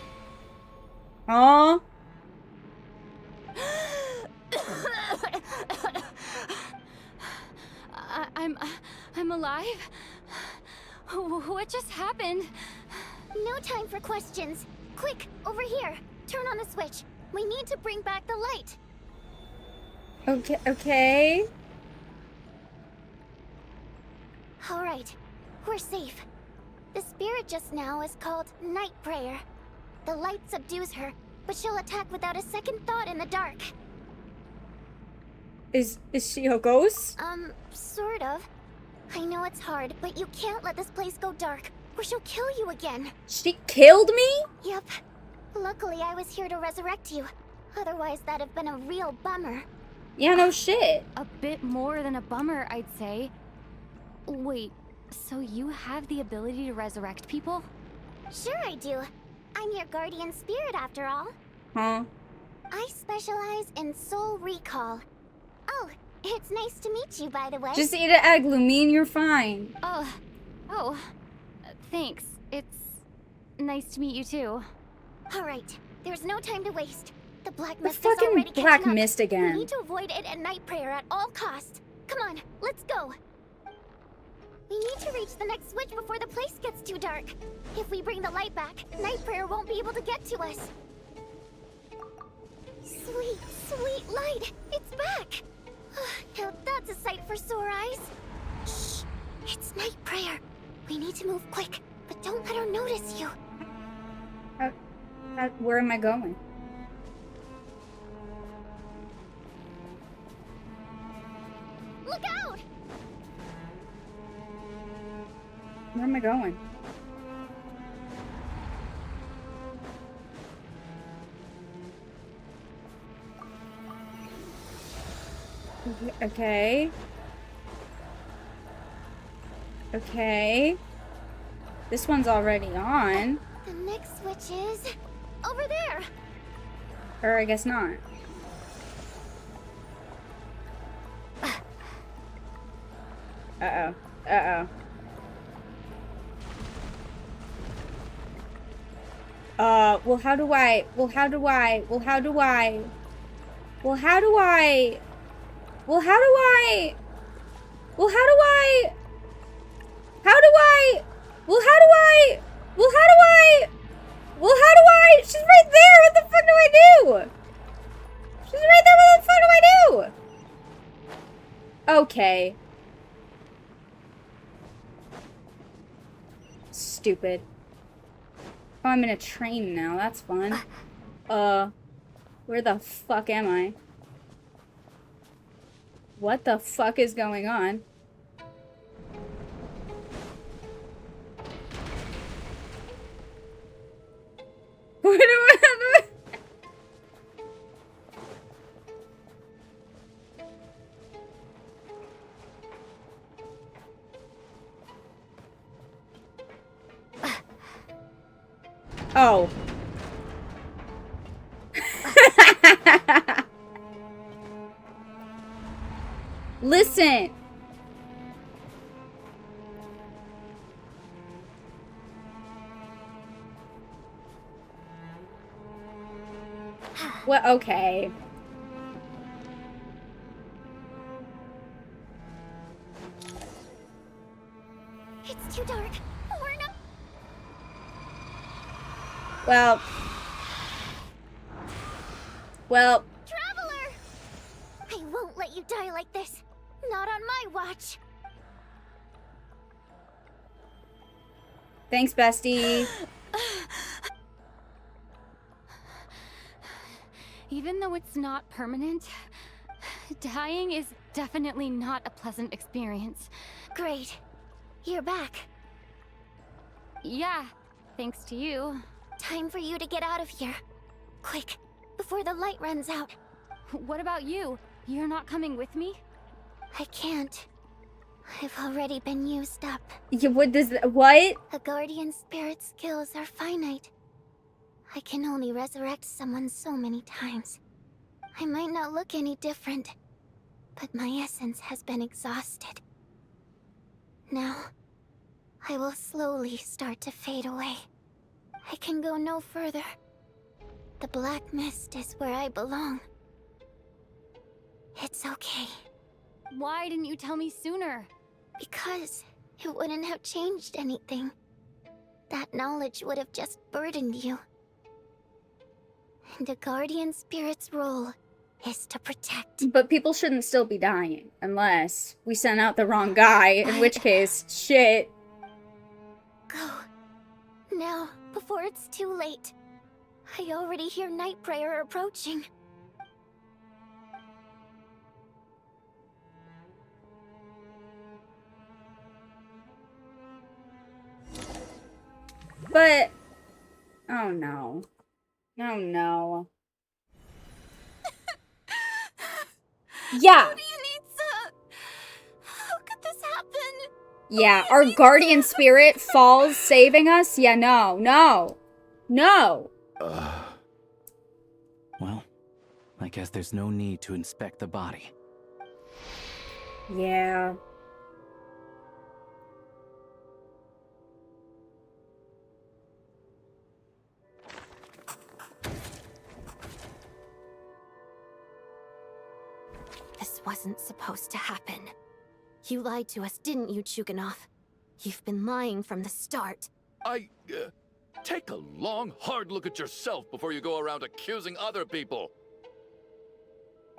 Huh? I'm alive? What just happened? No time for questions. Quick, over here. Turn on the switch. We need to bring back the light. Okay. All right, we're safe. The spirit just now is called Night Prayer. The light subdues her, but she'll attack without a second thought in the dark. Is she a ghost? Sort of. I know it's hard, but you can't let this place go dark, or she'll kill you again. She killed me? Yep. Luckily, I was here to resurrect you. Otherwise, that'd have been a real bummer. Yeah, no shit. A bit more than a bummer, I'd say. Wait, so you have the ability to resurrect people? Sure I do. I'm your guardian spirit after all. Huh? I specialize in soul recall. Oh, it's nice to meet you, by the way. Just eat an egg, Lumine, you're fine. Oh, thanks. It's nice to meet you too. All right, there's no time to waste. The black The mist is fucking already black catching up. mist again. We need to avoid it at Night Prayer at all costs. Come on, let's go. We need to reach the next switch before the place gets too dark. If we bring the light back, Night Prayer won't be able to get to us. Sweet, sweet light! It's back! Now that's a sight for sore eyes. Shh! It's Night Prayer. We need to move quick, but don't let her notice you. Where am I going? Look out! Where am I going? Okay. Okay. This one's already on. The next switch is over there. Or I guess not. Uh-oh. Uh-oh. Well, how do I... Well, how do I... Well, how do I... Well, how do I... Well, how do I... Well, how do I... How do I... Well, how do I... Well, how do I... Well, how do I... She's right there! What the fuck do I do? She's right there! What the fuck do I do? Okay. Stupid. Oh, I'm in a train now. That's fun. Where the fuck am I? What the fuck is going on? What do I have? Oh. Listen. Well, okay. It's too dark. We're not. Well. Traveler! you die like this. Not on my watch. Thanks, bestie. Even though it's not permanent, dying is definitely not a pleasant experience. Great. You're back. Yeah, thanks to you. Time for you to get out of here. Quick, before the light runs out. What about you? You're not coming with me? I can't. I've already been used up. Yeah, what does what? A guardian spirit's skills are finite. I can only resurrect someone so many times. I might not look any different, but my essence has been exhausted. Now, I will slowly start to fade away. I can go no further. The black mist is where I belong. It's okay. Why didn't you tell me sooner? Because it wouldn't have changed anything. That knowledge would have just burdened you. And a guardian spirit's role is to protect. But people shouldn't still be dying unless we sent out the wrong guy, in which case, shit. Go. Now, before it's too late. I already hear night prayer approaching. But, oh no. Oh no. Yeah. How do you need to... How could this happen? Yeah, our guardian spirit falls saving us? Yeah, no, no. No. Well, I guess there's no need to inspect the body. Yeah. This wasn't supposed to happen. You lied to us, didn't you, Chuganov? You've been lying from the start. Take a long, hard look at yourself before you go around accusing other people.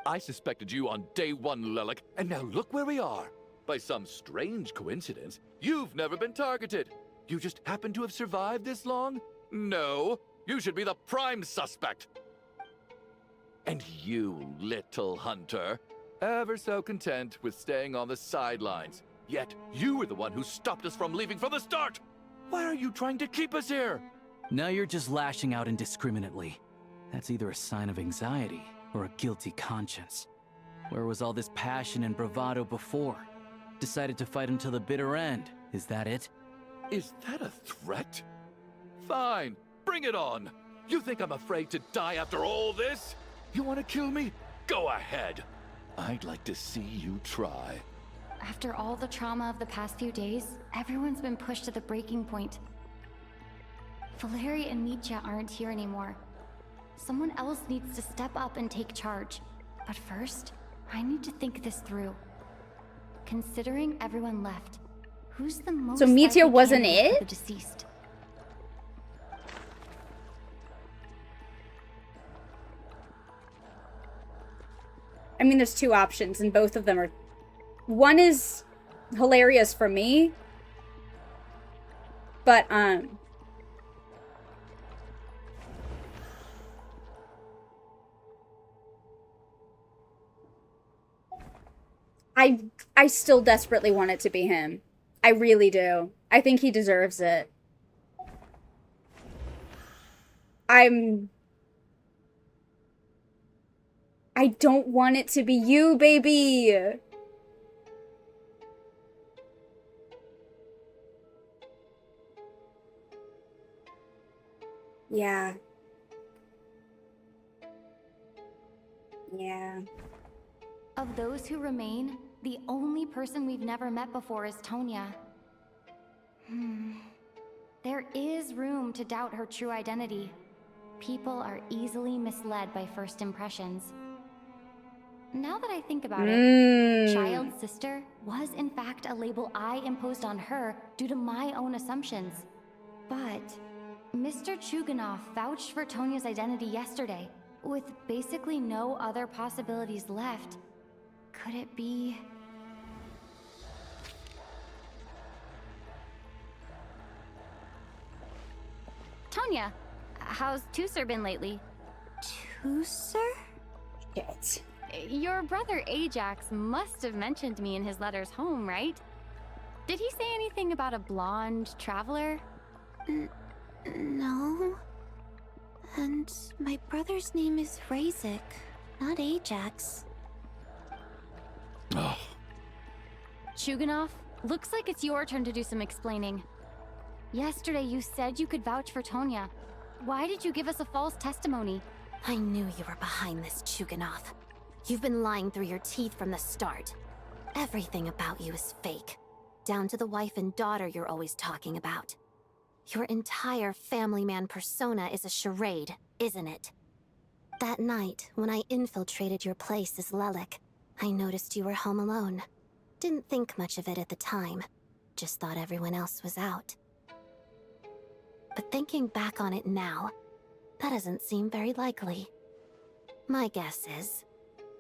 I suspected you on day one, Lelik, and now look where we are. By some strange coincidence, you've never been targeted. You just happen to have survived this long? No, you should be the prime suspect. And you, little hunter, ever so content with staying on the sidelines. Yet, you were the one who stopped us from leaving from the start! Why are you trying to keep us here? Now you're just lashing out indiscriminately. That's either a sign of anxiety or a guilty conscience. Where was all this passion and bravado before? Decided to fight until the bitter end. Is that it? Is that a threat? Fine, bring it on! You think I'm afraid to die after all this? You want to kill me? Go ahead. I'd like to see you try. After all the trauma of the past few days, everyone's been pushed to the breaking point. Valeri and Mitya aren't here anymore. Someone else needs to step up and take charge. But first, I need to think this through. Considering everyone left, who's the most So Mitya likely wasn't candidate it? for the deceased? I mean, there's two options, and both of them are... One is hilarious for me, but, I still desperately want it to be him. I really do. I think he deserves it. I don't want it to be you, baby! Yeah. Yeah. Of those who remain, the only person we've never met before is Tonya. There is room to doubt her true identity. People are easily misled by first impressions. Now that I think about it, child sister was in fact a label I imposed on her due to my own assumptions. But Mr. Chuganov vouched for Tonya's identity yesterday, with basically no other possibilities left. Could it be... Tonya, how's Tusser been lately? Tusser? Shit. Your brother Ajax must have mentioned me in his letters home, right? Did he say anything about a blonde traveler? No. And my brother's name is Razik, not Ajax. Oh. Chuganov, looks like it's your turn to do some explaining. Yesterday you said you could vouch for Tonya. Why did you give us a false testimony? I knew you were behind this, Chuganov. You've been lying through your teeth from the start. Everything about you is fake. Down to the wife and daughter you're always talking about. Your entire family man persona is a charade, isn't it? That night, when I infiltrated your place as Lelik, I noticed you were home alone. Didn't think much of it at the time. Just thought everyone else was out. But thinking back on it now, that doesn't seem very likely. My guess is,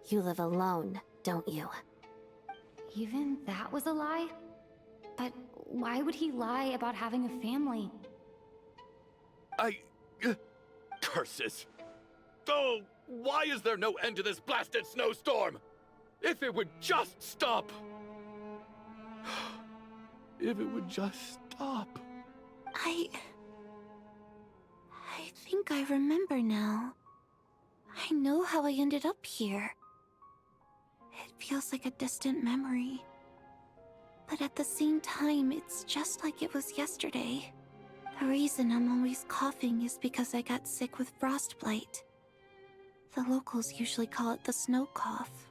you live alone, don't you? Even that was a lie? But why would he lie about having a family? Curses! Oh, why is there no end to this blasted snowstorm? If it would just stop! If it would just stop. I think I remember now. I know how I ended up here. It feels like a distant memory. But at the same time, it's just like it was yesterday. The reason I'm always coughing is because I got sick with frostbite. The locals usually call it the snow cough.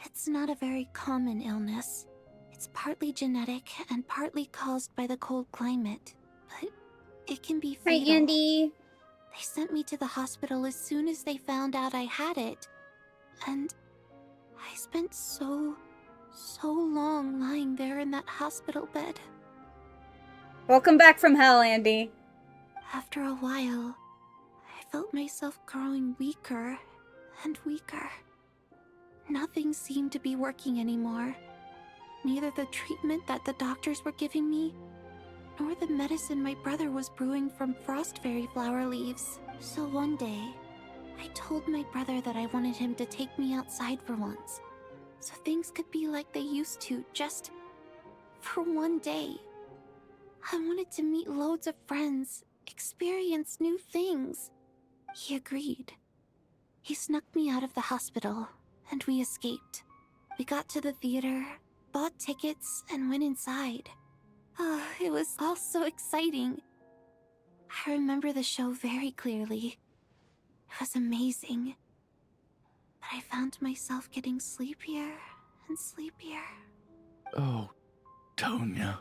It's not a very common illness. It's partly genetic and partly caused by the cold climate, but it can be fatal. Hi, Andy. They sent me to the hospital as soon as they found out I had it. And I spent so long lying there in that hospital bed. Welcome back from hell, Andy. After a while, I felt myself growing weaker and weaker. Nothing seemed to be working anymore. Neither the treatment that the doctors were giving me, nor the medicine my brother was brewing from frost fairy flower leaves. So one day, I told my brother that I wanted him to take me outside for once, so things could be like they used to, just for one day. I wanted to meet loads of friends, experience new things. He agreed. He snuck me out of the hospital, and we escaped. We got to the theater, bought tickets, and went inside. Oh, it was all so exciting. I remember the show very clearly. It was amazing. But I found myself getting sleepier and sleepier. Oh, Tonya.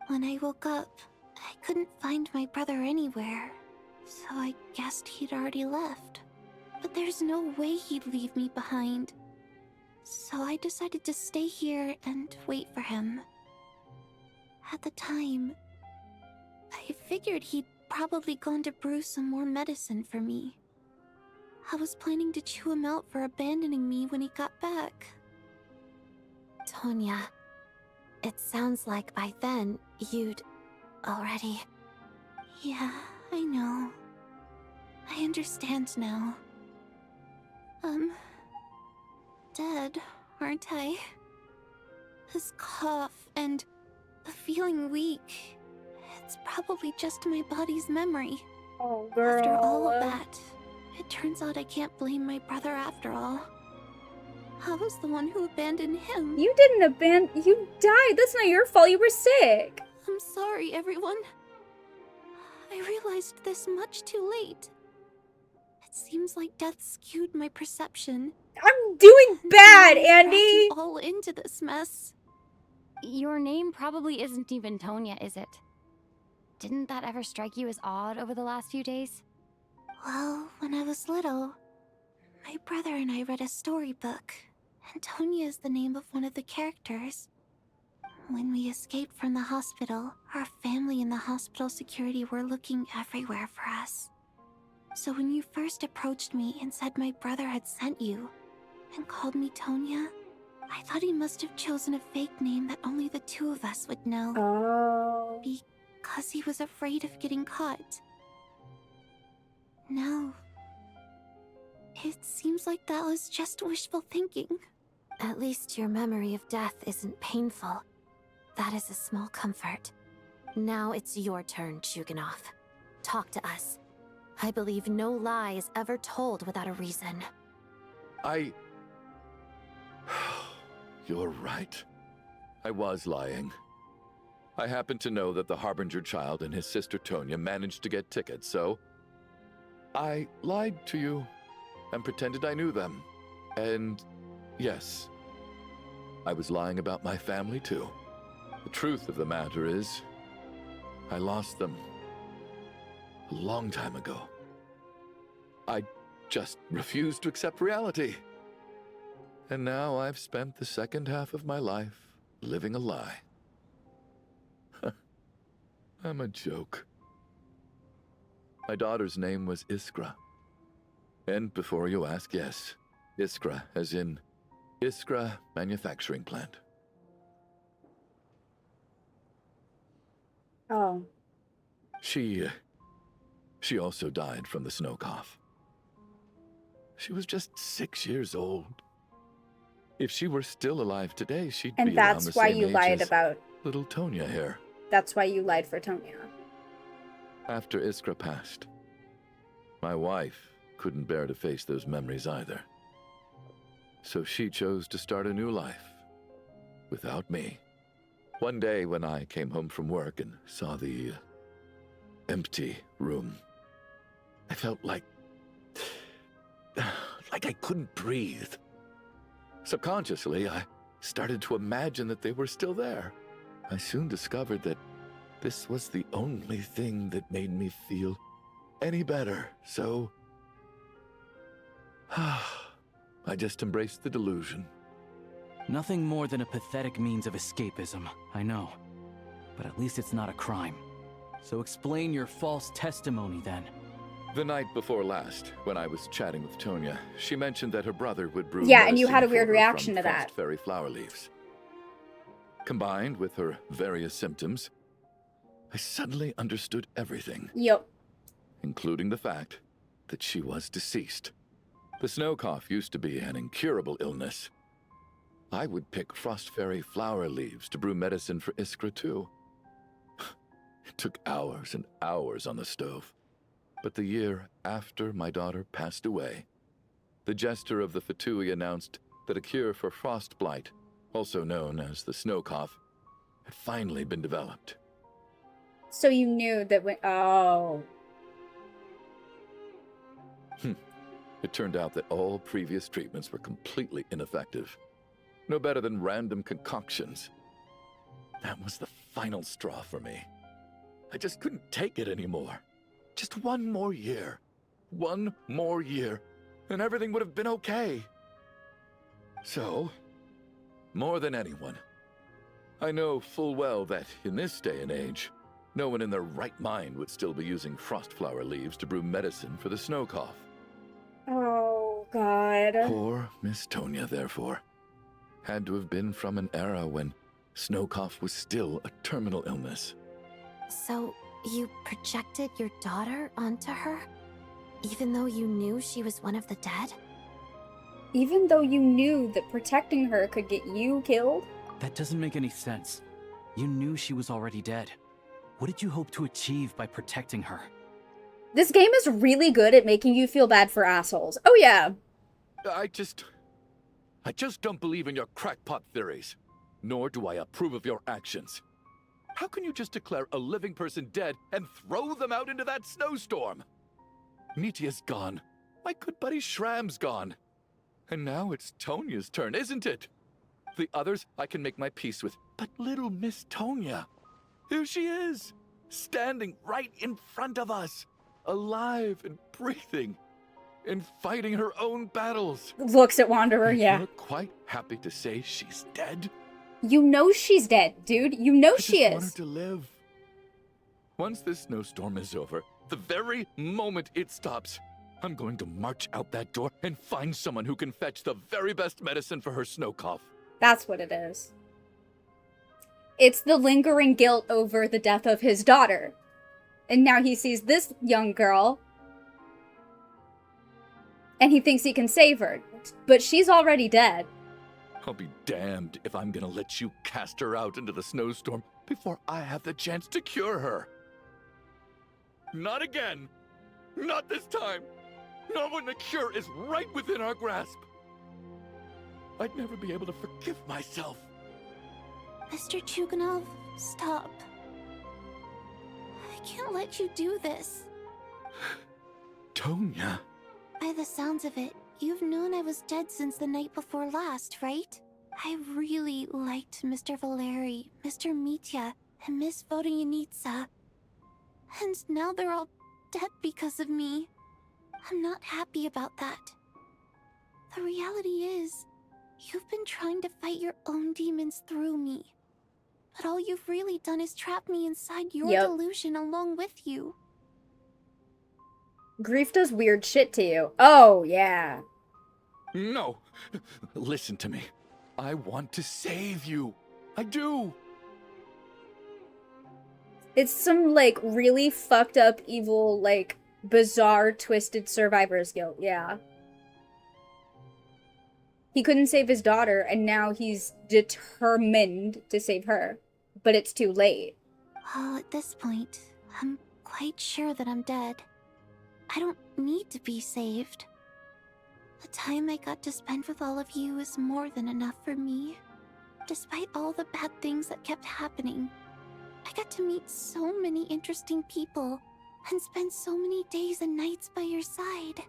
When I woke up, I couldn't find my brother anywhere, so I guessed he'd already left. But there's no way he'd leave me behind. So I decided to stay here and wait for him. At the time, I figured he'd probably gone to brew some more medicine for me. I was planning to chew him out for abandoning me when he got back. Tonya, it sounds like by then you'd already... Yeah, I know. I understand now. Dead, aren't I? This cough and the feeling weak, it's probably just my body's memory. Oh, girl. After all of that, it turns out I can't blame my brother after all. I was the one who abandoned him. You didn't abandon... You died. That's not your fault. You were sick. I'm sorry, everyone. I realized this much too late. It seems like death skewed my perception. I'm doing bad, Andy! You all into this mess. Your name probably isn't even Tonya, is it? Didn't that ever strike you as odd over the last few days? Well, when I was little, my brother and I read a storybook, and Tonya is the name of one of the characters. When we escaped from the hospital, our family and the hospital security were looking everywhere for us. So when you first approached me and said my brother had sent you, and called me Tonya, I thought he must have chosen a fake name that only the two of us would know. Oh. Because he was afraid of getting caught. No. It seems like that was just wishful thinking. At least your memory of death isn't painful. That is a small comfort. Now it's your turn, Chuganov. Talk to us. I believe no lie is ever told without a reason. You're right. I was lying. I happened to know that the Harbinger child and his sister Tonya managed to get tickets, so I lied to you and pretended I knew them. And yes, I was lying about my family too. The truth of the matter is, I lost them a long time ago. I just refused to accept reality. And now I've spent the second half of my life living a lie. I'm a joke. My daughter's name was Iskra. And before you ask, yes, Iskra, as in Iskra Manufacturing Plant. Oh. She also died from the snow cough. She was just 6 years old. If she were still alive today, she'd be And around that's the why same you age lied as about. little Tonya here. That's why you lied for Tonya. After Iskra passed, my wife couldn't bear to face those memories either. So she chose to start a new life without me. One day when I came home from work and saw the empty room, I felt like I couldn't breathe. Subconsciously, I started to imagine that they were still there. I soon discovered that this was the only thing that made me feel any better, so I just embraced the delusion. Nothing more than a pathetic means of escapism, I know. But at least it's not a crime. So explain your false testimony then. The night before last, when I was chatting with Tonya, she mentioned that her brother would brew Yeah, and you medicine had a for weird her reaction from to that. frost fairy flower leaves. Combined with her various symptoms, I suddenly understood everything. Yep. Including the fact that she was deceased. The snow cough used to be an incurable illness. I would pick frost fairy flower leaves to brew medicine for Iskra too. It took hours and hours on the stove. But the year after my daughter passed away, the jester of the Fatui announced that a cure for frost blight, also known as the snow cough, had finally been developed. So you knew that when... Oh. It turned out that all previous treatments were completely ineffective. No better than random concoctions. That was the final straw for me. I just couldn't take it anymore. Just one more year. One more year, and everything would have been okay. So, more than anyone, I know full well that in this day and age, no one in their right mind would still be using frost flower leaves to brew medicine for the snow cough. Oh, God. Poor Miss Tonya, therefore, had to have been from an era when snow cough was still a terminal illness. So, you projected your daughter onto her? Even though you knew she was one of the dead? Even though you knew that protecting her could get you killed? That doesn't make any sense. You knew she was already dead. What did you hope to achieve by protecting her? This game is really good at making you feel bad for assholes. Oh yeah. I just don't believe in your crackpot theories. Nor do I approve of your actions. How can you just declare a living person dead and throw them out into that snowstorm? Nitia's gone. My good buddy Shram's gone. And now it's Tonya's turn, isn't it? The others I can make my peace with, but little Miss Tonya, here she is, standing right in front of us, alive and breathing, and fighting her own battles. Looks at Wanderer, yeah. You're quite happy to say she's dead? You know she's dead, dude. You know she I just want her is. to live. Once this snowstorm is over, the very moment it stops, I'm going to march out that door and find someone who can fetch the very best medicine for her snow cough. That's what it is. It's the lingering guilt over the death of his daughter. And now he sees this young girl, and he thinks he can save her. But she's already dead. I'll be damned if I'm gonna let you cast her out into the snowstorm before I have the chance to cure her. Not again. Not this time. Not when the cure is right within our grasp. I'd never be able to forgive myself. Mr. Chuganov, stop. I can't let you do this. Tonya. By the sounds of it, you've known I was dead since the night before last, right? I really liked Mr. Valeri, Mr. Mitya, and Miss Vodyanitsa. And now they're all dead because of me. I'm not happy about that. The reality is, you've been trying to fight your own demons through me. But all you've really done is trap me inside your delusion along with you. Grief does weird shit to you. Oh, yeah. No. Listen to me. I want to save you. I do. It's some, like, really fucked up, evil, like, bizarre, twisted survivor's guilt. Yeah. He couldn't save his daughter, and now he's determined to save her. But it's too late. Well, at this point, I'm quite sure that I'm dead. I don't need to be saved. The time I got to spend with all of you is more than enough for me. Despite all the bad things that kept happening, I got to meet so many interesting people and spend so many days and nights by your side.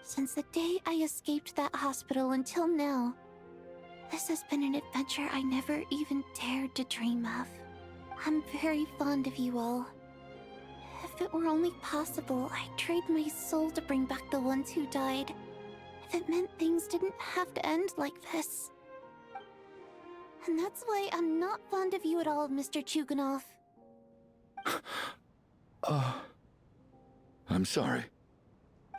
Since the day I escaped that hospital until now, this has been an adventure I never even dared to dream of. I'm very fond of you all. If it were only possible, I'd trade my soul to bring back the ones who died. If it meant things didn't have to end like this. And that's why I'm not fond of you at all, Mr. Chuganov. I'm sorry.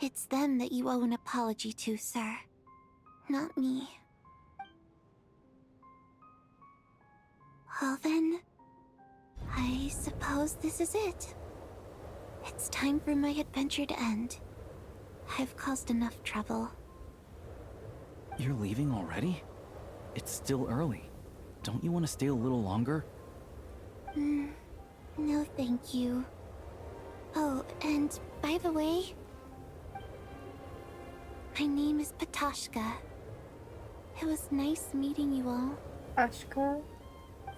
It's them that you owe an apology to, sir. Not me. Well then, I suppose this is it. It's time for my adventure to end. I've caused enough trouble. You're leaving already? It's still early. Don't you want to stay a little longer? No thank you. Oh, and by the way, my name is Patashka. It was nice meeting you all. Patashka?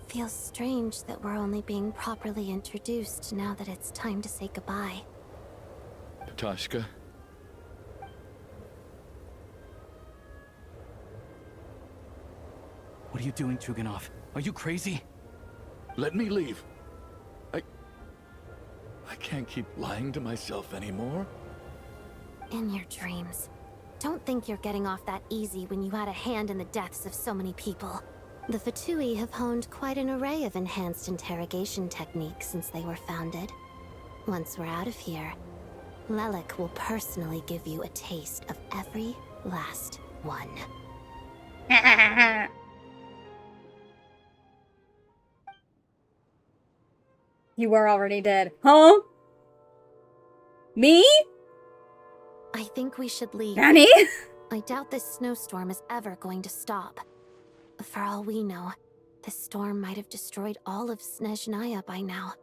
Feels strange that we're only being properly introduced now that it's time to say goodbye. Patashka. What are you doing, Chuganov? Are you crazy? Let me leave. I can't keep lying to myself anymore. In your dreams. Don't think you're getting off that easy when you had a hand in the deaths of so many people. The Fatui have honed quite an array of enhanced interrogation techniques since they were founded. Once we're out of here, Lelik will personally give you a taste of every last one. You were already dead. Huh? Me? I think we should leave. Nanny? I doubt this snowstorm is ever going to stop. For all we know, this storm might have destroyed all of Snezhnaya by now.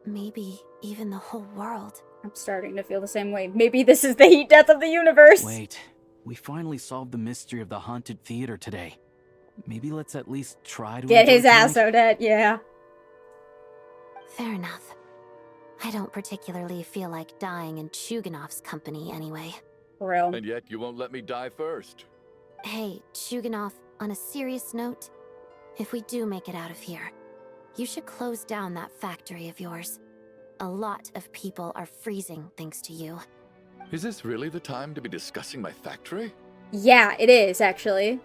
Maybe even the whole world. I'm starting to feel the same way. Maybe this is the heat death of the universe. Wait, we finally solved the mystery of the haunted theater today. Maybe let's at least try to get enjoy his ass tonight? Odette, yeah. Fair enough. I don't particularly feel like dying in Chuganov's company anyway. For real. And yet you won't let me die first. Hey, Chuganov, on a serious note, if we do make it out of here, you should close down that factory of yours. A lot of people are freezing thanks to you. Is this really the time to be discussing my factory? Yeah, it is, actually.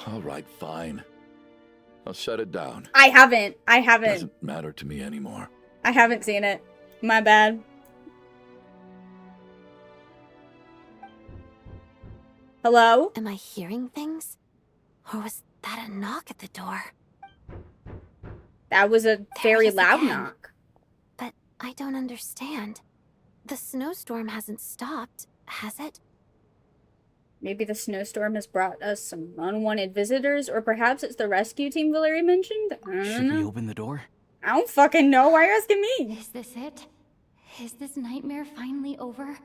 All right, fine. I'll shut it down. I haven't. Doesn't matter to me anymore. I haven't seen it. My bad. Hello? Am I hearing things? Or was that a knock at the door? That was a very it is loud again. knock. But I don't understand. The snowstorm hasn't stopped, has it? Maybe the snowstorm has brought us some unwanted visitors, or perhaps it's the rescue team Valerie mentioned? I don't Should know. we open the door? I don't fucking know. Why are you asking me? Is this it? Is this nightmare finally over?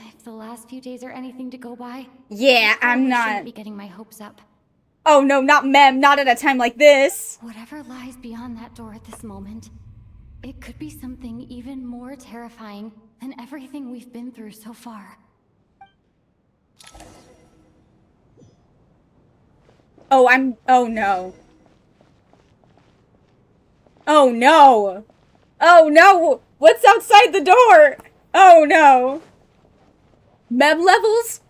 If the last few days are anything to go by, Yeah, I I'm probably not. shouldn't be getting my hopes up. Oh no, not Mem. Not at a time like this. Whatever lies beyond that door at this moment, it could be something even more terrifying than everything we've been through so far. Oh, oh no. Oh no. Oh no. What's outside the door? Oh no. Meb levels?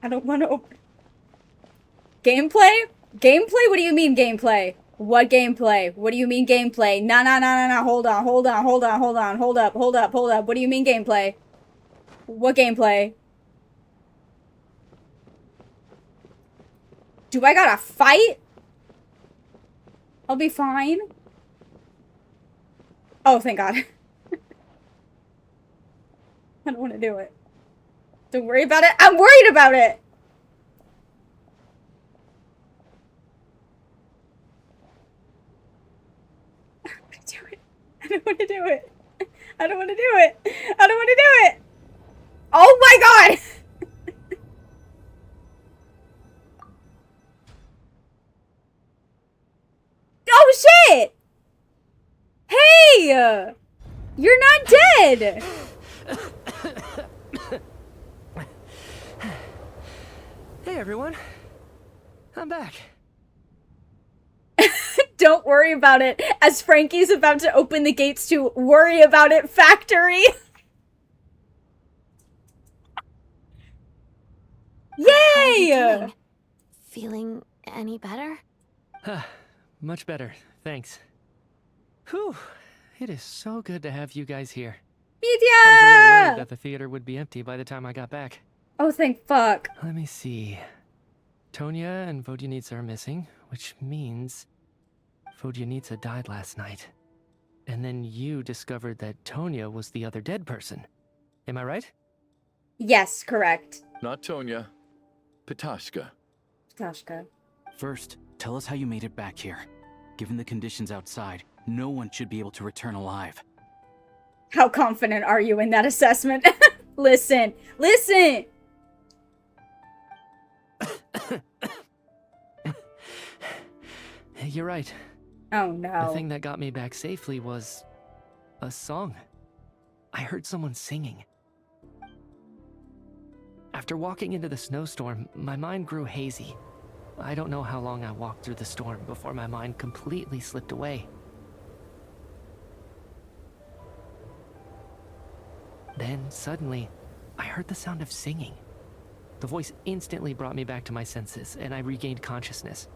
I don't want to open. Gameplay? Gameplay? What do you mean gameplay? What gameplay? What do you mean gameplay? No. Hold on. Hold up. What do you mean gameplay? What gameplay? Do I gotta fight? I'll be fine. Oh, thank God. I don't want to do it. Don't worry about it. I'm worried about it. I don't want to do it. I don't want to do it. I don't want to do it. Oh my God. Oh shit. Hey, you're not dead. Hey everyone, I'm back. Don't worry about it. As Frankie's about to open the gates to Worry About It Factory. Yay! Feeling any better? Much better, thanks. Whew, it is so good to have you guys here. I was a little worried that the theater would be empty by the time I got back. Oh, thank fuck. Let me see. Tonya and Vodyanitsa are missing, which means Vodyanitsa died last night. And then you discovered that Tonya was the other dead person. Am I right? Yes, correct. Not Tonya. Pitashka. Tashka. First, tell us how you made it back here. Given the conditions outside, no one should be able to return alive. How confident are you in that assessment? Listen. You're right. Oh no. The thing that got me back safely was a song. I heard someone singing. After walking into the snowstorm, my mind grew hazy. I don't know how long I walked through the storm before my mind completely slipped away. Then, suddenly, I heard the sound of singing. The voice instantly brought me back to my senses, and I regained consciousness.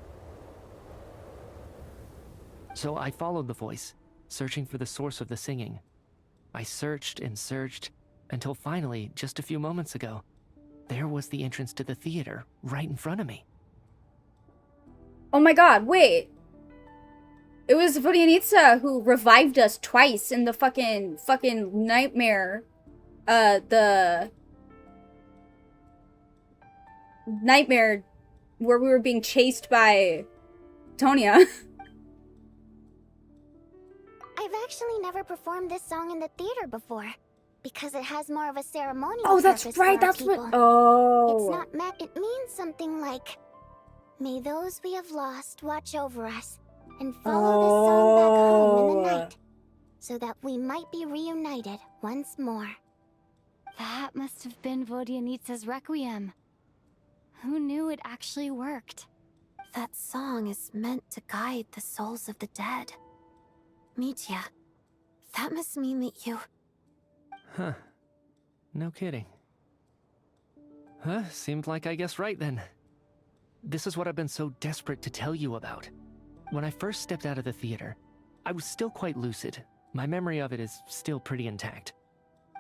So I followed the voice, searching for the source of the singing. I searched and searched, until finally, just a few moments ago, there was the entrance to the theater, right in front of me. Oh my God, wait. It was Vodyanitsa who revived us twice in the fucking nightmare. The nightmare where we were being chased by Tonya. I've actually never performed this song in the theater before, because it has more of a ceremonial Oh, that's purpose right, for our that's what- people. oh. It's not meant, it means something like, may those we have lost watch over us, and follow this song back home in the night, so that we might be reunited once more. That must have been Vodyanitsa's Requiem. Who knew it actually worked? That song is meant to guide the souls of the dead. Mitya, that must mean that you... Huh. No kidding. Huh, seemed like I guessed right then. This is what I've been so desperate to tell you about. When I first stepped out of the theater, I was still quite lucid, my memory of it is still pretty intact.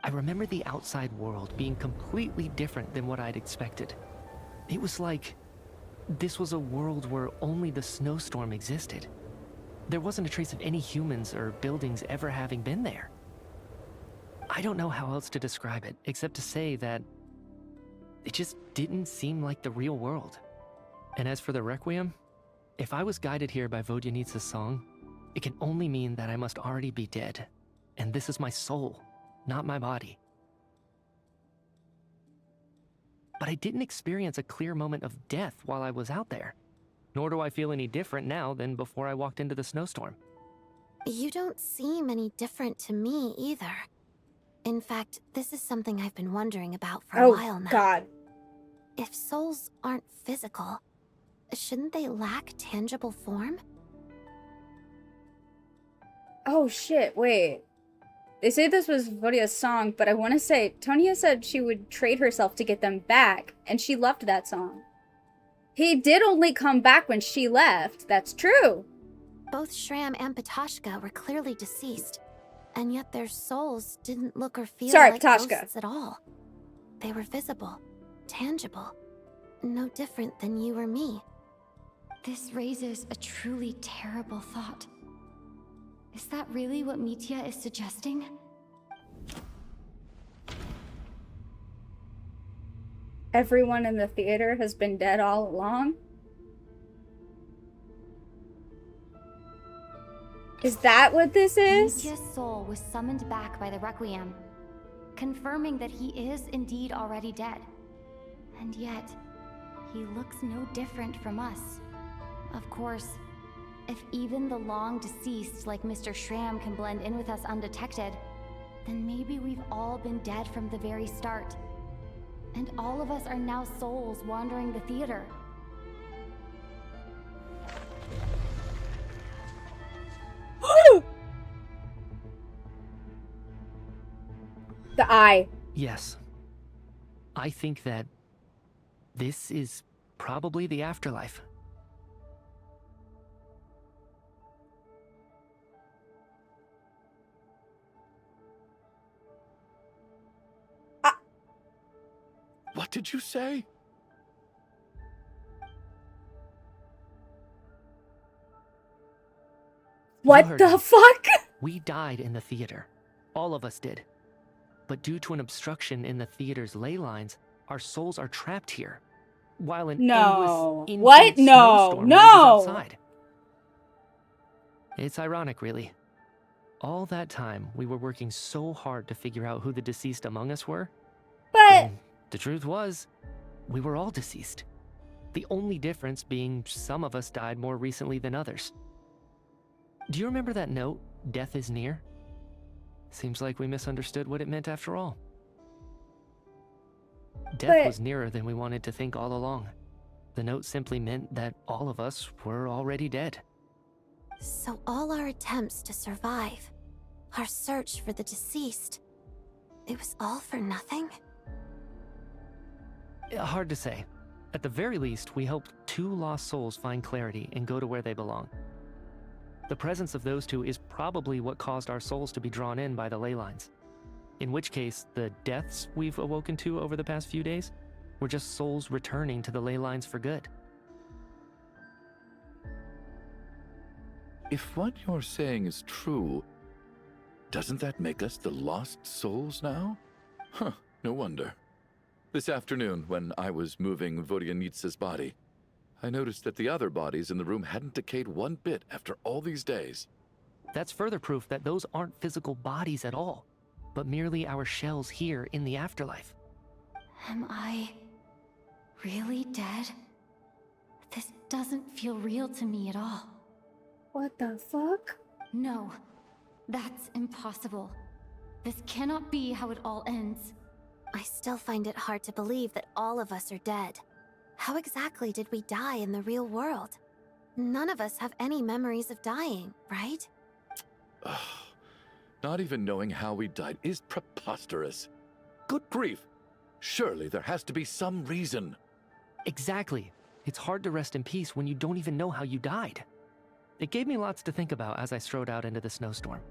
I remember the outside world being completely different than what I'd expected. It was like this was a world where only the snowstorm existed. There wasn't a trace of any humans or buildings ever having been there. I don't know how else to describe it, except to say that it just didn't seem like the real world. And as for the Requiem, if I was guided here by Vodyanitsa's song, it can only mean that I must already be dead. And this is my soul, not my body. But I didn't experience a clear moment of death while I was out there. Nor do I feel any different now than before I walked into the snowstorm. You don't seem any different to me either. In fact, this is something I've been wondering about for a while now. God. If souls aren't physical, shouldn't they lack tangible form? Oh shit, wait. They say this was Vodya's song, but I want to say, Tonya said she would trade herself to get them back, and she loved that song. He did only come back when she left, that's true. Both Shram and Patoshka were clearly deceased, and yet their souls didn't look or feel like ghosts at all. They were visible, tangible, no different than you or me. This raises a truly terrible thought. Is that really what Mitya is suggesting? Everyone in the theater has been dead all along? Is that what this is? Mitya's soul was summoned back by the Requiem, confirming that he is indeed already dead. And yet, he looks no different from us. Of course, if even the long deceased like Mr. Shram can blend in with us undetected, then maybe we've all been dead from the very start. And all of us are now souls wandering the theater. The eye. Yes. I think that this is probably the afterlife. What did you say? What the fuck? We died in the theater. All of us did. But due to an obstruction in the theater's ley lines, our souls are trapped here. While an endless infinite snowstorm rages outside. It's ironic, really. All that time, we were working so hard to figure out who the deceased among us were. But the truth was, we were all deceased. The only difference being some of us died more recently than others. Do you remember that note, "Death is near"? Seems like we misunderstood what it meant after all. Death was nearer than we wanted to think all along. The note simply meant that all of us were already dead. So all our attempts to survive, our search for the deceased, it was all for nothing? Hard to say. At the very least, we helped 2 lost souls find clarity and go to where they belong. The presence of those 2 is probably what caused our souls to be drawn in by the ley lines. In which case, the deaths we've awoken to over the past few days were just souls returning to the ley lines for good. If what you're saying is true, doesn't that make us the lost souls now? Huh, no wonder. This afternoon, when I was moving Vodyanitsa's body, I noticed that the other bodies in the room hadn't decayed one bit after all these days. That's further proof that those aren't physical bodies at all, but merely our shells here in the afterlife. Am I really dead? This doesn't feel real to me at all. What the fuck? No, that's impossible. This cannot be how it all ends. I still find it hard to believe that all of us are dead. How exactly did we die in the real world? None of us have any memories of dying, right? Not even knowing how we died is preposterous. Good grief! Surely there has to be some reason. Exactly. It's hard to rest in peace when you don't even know how you died. It gave me lots to think about as I strode out into the snowstorm.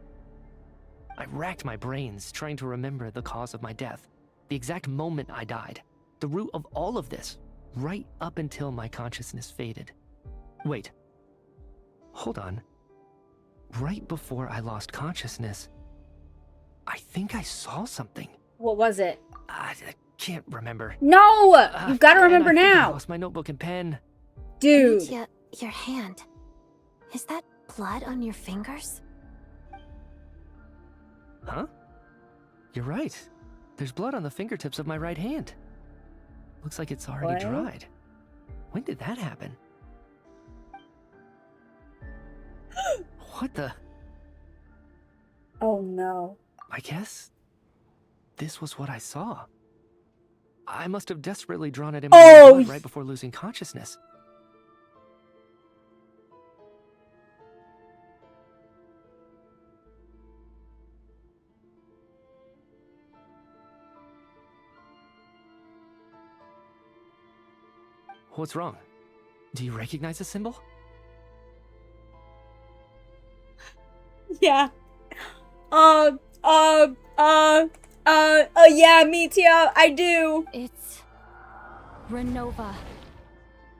I racked my brains trying to remember the cause of my death, the exact moment I died, the root of all of this, right up until my consciousness faded. Wait. Hold on. Right before I lost consciousness, I think I saw something. What was it? I can't remember. No! You've got to remember and I think I now. lost my notebook and pen. Dude. Amicia, your hand. Is that blood on your fingers? Huh? You're right. There's blood on the fingertips of my right hand. Looks like it's already What? dried. When did that happen? What the? Oh no. I guess this was what I saw. I must have desperately drawn it in my own blood right before losing consciousness. What's wrong? Do you recognize the symbol? Yeah. Yeah, me too. I do. It's Renova,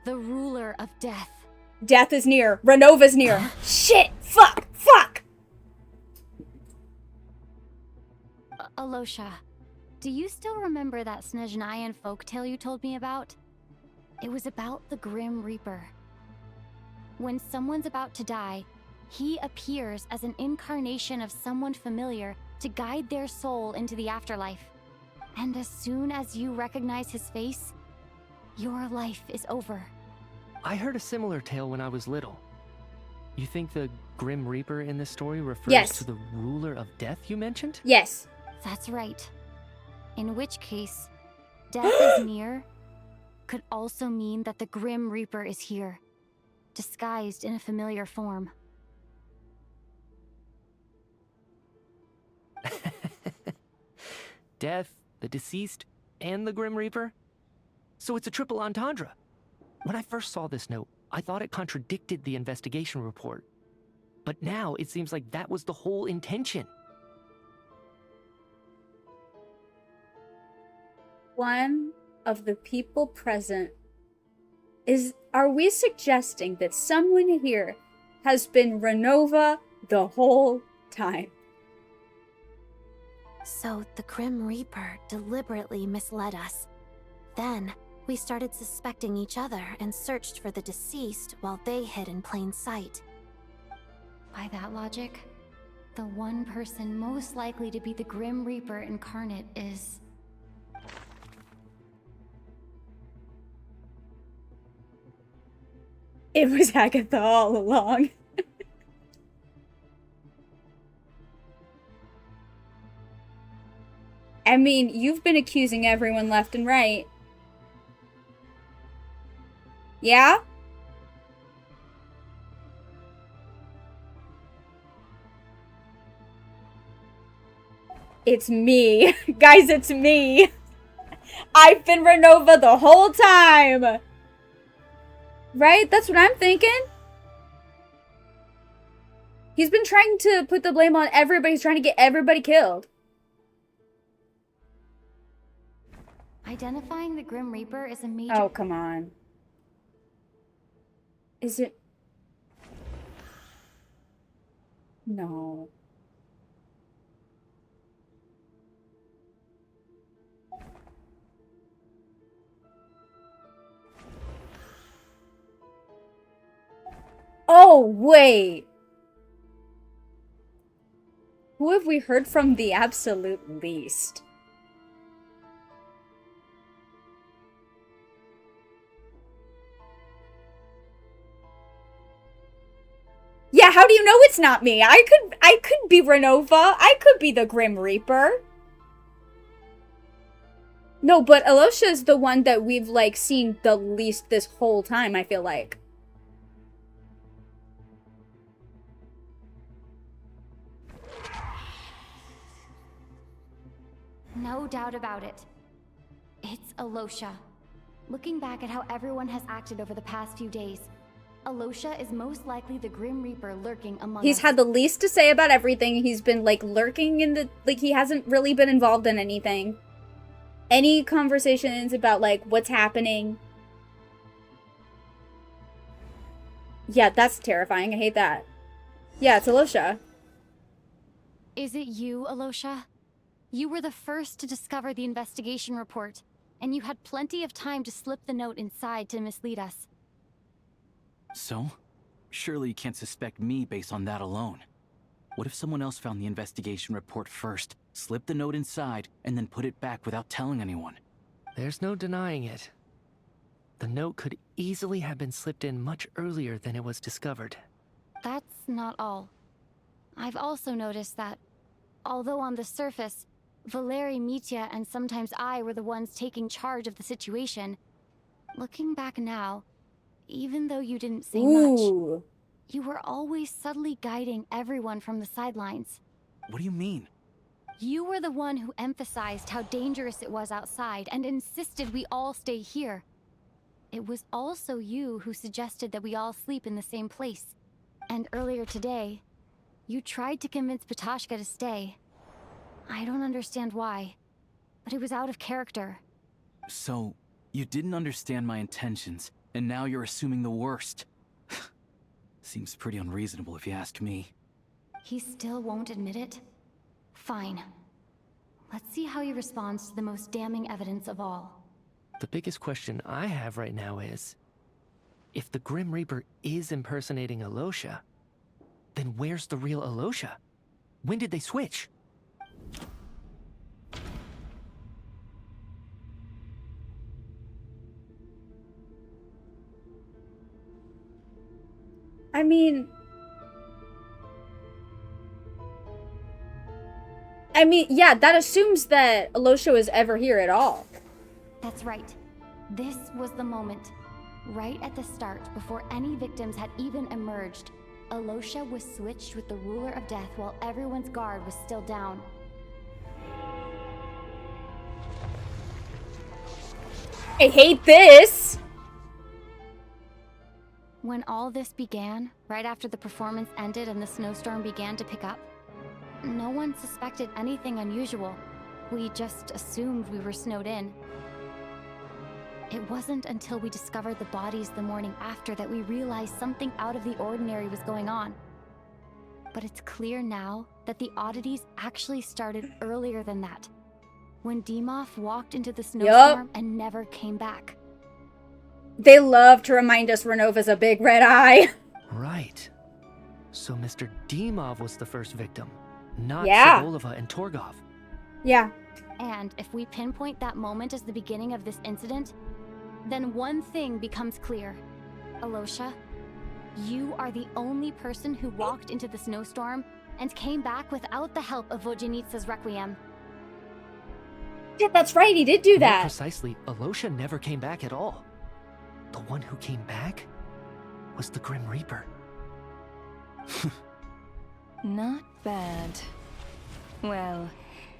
the ruler of death. Death is near. Renova's near. Shit. Fuck. Fuck. Alosha, do you still remember that Snezhnayan folktale you told me about? It was about the Grim Reaper. When someone's about to die, he appears as an incarnation of someone familiar to guide their soul into the afterlife. And as soon as you recognize his face, your life is over. I heard a similar tale when I was little. You think the Grim Reaper in this story refers Yes. to the ruler of death you mentioned? Yes. That's right. In which case, death is near could also mean that the Grim Reaper is here, disguised in a familiar form. Death, the deceased, and the Grim Reaper? So it's a triple entendre. When I first saw this note, I thought it contradicted the investigation report. But now it seems like that was the whole intention. One of the people present are we suggesting that someone here has been Renova the whole time? So the Grim Reaper deliberately misled us. Then, we started suspecting each other and searched for the deceased while they hid in plain sight. By that logic, the one person most likely to be the Grim Reaper incarnate is... It was Agatha all along. I mean, you've been accusing everyone left and right. Yeah? It's me. Guys, it's me. I've been Renova the whole time. Right? That's what I'm thinking. He's been trying to put the blame on everybody. He's trying to get everybody killed. Identifying the Grim Reaper is a major... Oh, come on. Is it... No. Oh, wait. Who have we heard from the absolute least? Yeah, how do you know it's not me? I could be Renova. I could be the Grim Reaper. No, but Alosha's the one that we've, like, seen the least this whole time, I feel like. No doubt about it. It's Alosha. Looking back at how everyone has acted over the past few days, Alosha is most likely the Grim Reaper lurking among He's us. had the least to say about everything. He's been, like, lurking in the... Like, he hasn't really been involved in anything. Any conversations about, like, what's happening. Yeah, that's terrifying. I hate that. Yeah, it's Alosha. Is it you, Alosha? You were the first to discover the investigation report, and you had plenty of time to slip the note inside to mislead us. So? Surely you can't suspect me based on that alone. What if someone else found the investigation report first, slipped the note inside, and then put it back without telling anyone? There's no denying it. The note could easily have been slipped in much earlier than it was discovered. That's not all. I've also noticed that, although on the surface, Valeri, Mitya, and sometimes I were the ones taking charge of the situation, looking back now, even though you didn't say much, you were always subtly guiding everyone from the sidelines. What do you mean? You were the one who emphasized how dangerous it was outside and insisted we all stay here. It was also you who suggested that we all sleep in the same place. And earlier today, you tried to convince Patoshka to stay. I don't understand why, but it was out of character. So, you didn't understand my intentions, and now you're assuming the worst. Seems pretty unreasonable if you ask me. He still won't admit it? Fine. Let's see how he responds to the most damning evidence of all. The biggest question I have right now is, if the Grim Reaper is impersonating Alosha, then where's the real Alosha? When did they switch? I mean, yeah, that assumes that Alosha is ever here at all. That's right. This was the moment. Right at the start, before any victims had even emerged, Alosha was switched with the Ruler of Death while everyone's guard was still down. I hate this! When all this began, right after the performance ended and the snowstorm began to pick up, no one suspected anything unusual. We just assumed we were snowed in. It wasn't until we discovered the bodies the morning after that we realized something out of the ordinary was going on. But it's clear now that the oddities actually started earlier than that, when Dimov walked into the snowstorm and never came back. They love to remind us Renova's a big red eye. Right. So Mr. Dimov was the first victim, not Yeah. Sobolova and Torgov. Yeah. And if we pinpoint that moment as the beginning of this incident, then one thing becomes clear. Alosha, you are the only person who walked into the snowstorm and came back without the help of Vodjanitsa's Requiem. Yeah, that's right, he did do More that. precisely, Alosha never came back at all. The one who came back was the Grim Reaper. Not bad. Well,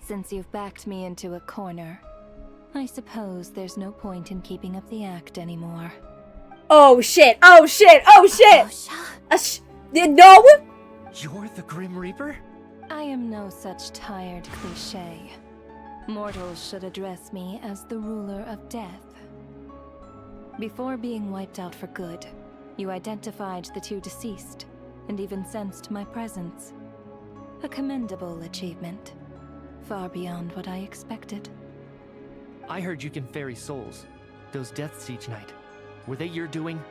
since you've backed me into a corner, I suppose there's no point in keeping up the act anymore. Oh shit, oh shit, oh shit! No? You're the Grim Reaper? I am no such tired cliché. Mortals should address me as the ruler of death. Before being wiped out for good, you identified the two deceased, and even sensed my presence. A commendable achievement. Far beyond what I expected. I heard you can ferry souls. Those deaths each night. Were they your doing?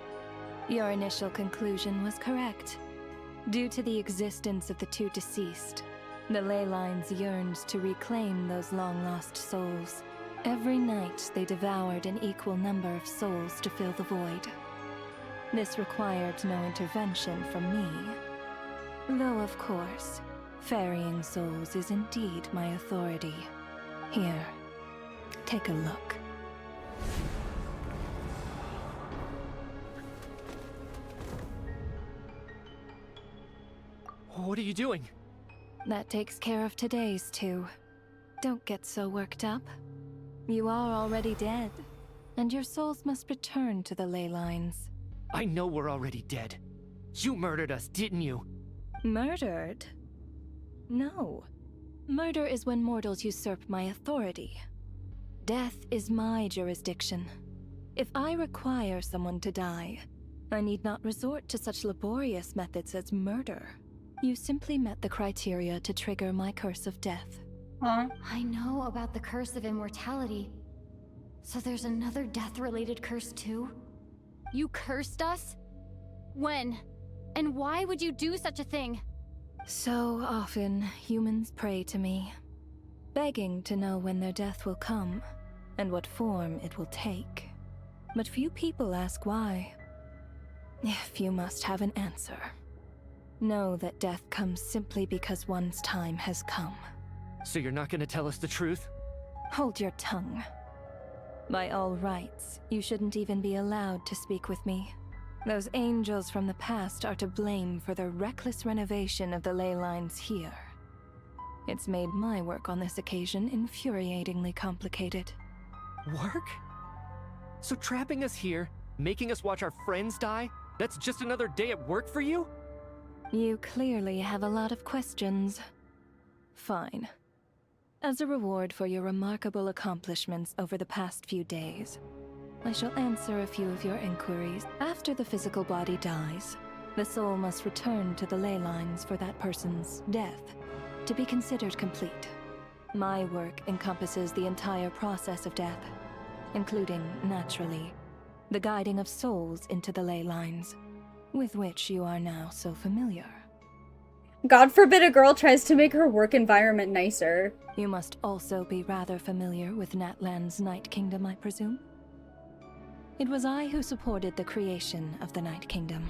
Your initial conclusion was correct. Due to the existence of the two deceased, the ley lines yearned to reclaim those long-lost souls. Every night they devoured an equal number of souls to fill the void. This required no intervention from me. Though, of course, ferrying souls is indeed my authority. Here, take a look. What are you doing? That takes care of today's two. Don't get so worked up. You are already dead, and your souls must return to the ley lines. I know we're already dead. You murdered us, didn't you? Murdered? No. Murder is when mortals usurp my authority. Death is my jurisdiction. If I require someone to die, I need not resort to such laborious methods as murder. You simply met the criteria to trigger my curse of death. Huh? I know about the curse of immortality. So there's another death-related curse too? You cursed us? When? And why would you do such a thing? So often, humans pray to me, begging to know when their death will come, and what form it will take. But few people ask why. If you must have an answer, know that death comes simply because one's time has come. So you're not gonna tell us the truth? Hold your tongue. By all rights, you shouldn't even be allowed to speak with me. Those angels from the past are to blame for the reckless renovation of the ley lines here. It's made my work on this occasion infuriatingly complicated. Work? So trapping us here, making us watch our friends die, that's just another day at work for you? You clearly have a lot of questions. Fine. As a reward for your remarkable accomplishments over the past few days, I shall answer a few of your inquiries. After the physical body dies, the soul must return to the ley lines for that person's death to be considered complete. My work encompasses the entire process of death, including, naturally, the guiding of souls into the ley lines, with which you are now so familiar. God forbid a girl tries to make her work environment nicer. You must also be rather familiar with Natlan's Night Kingdom, I presume? It was I who supported the creation of the Night Kingdom.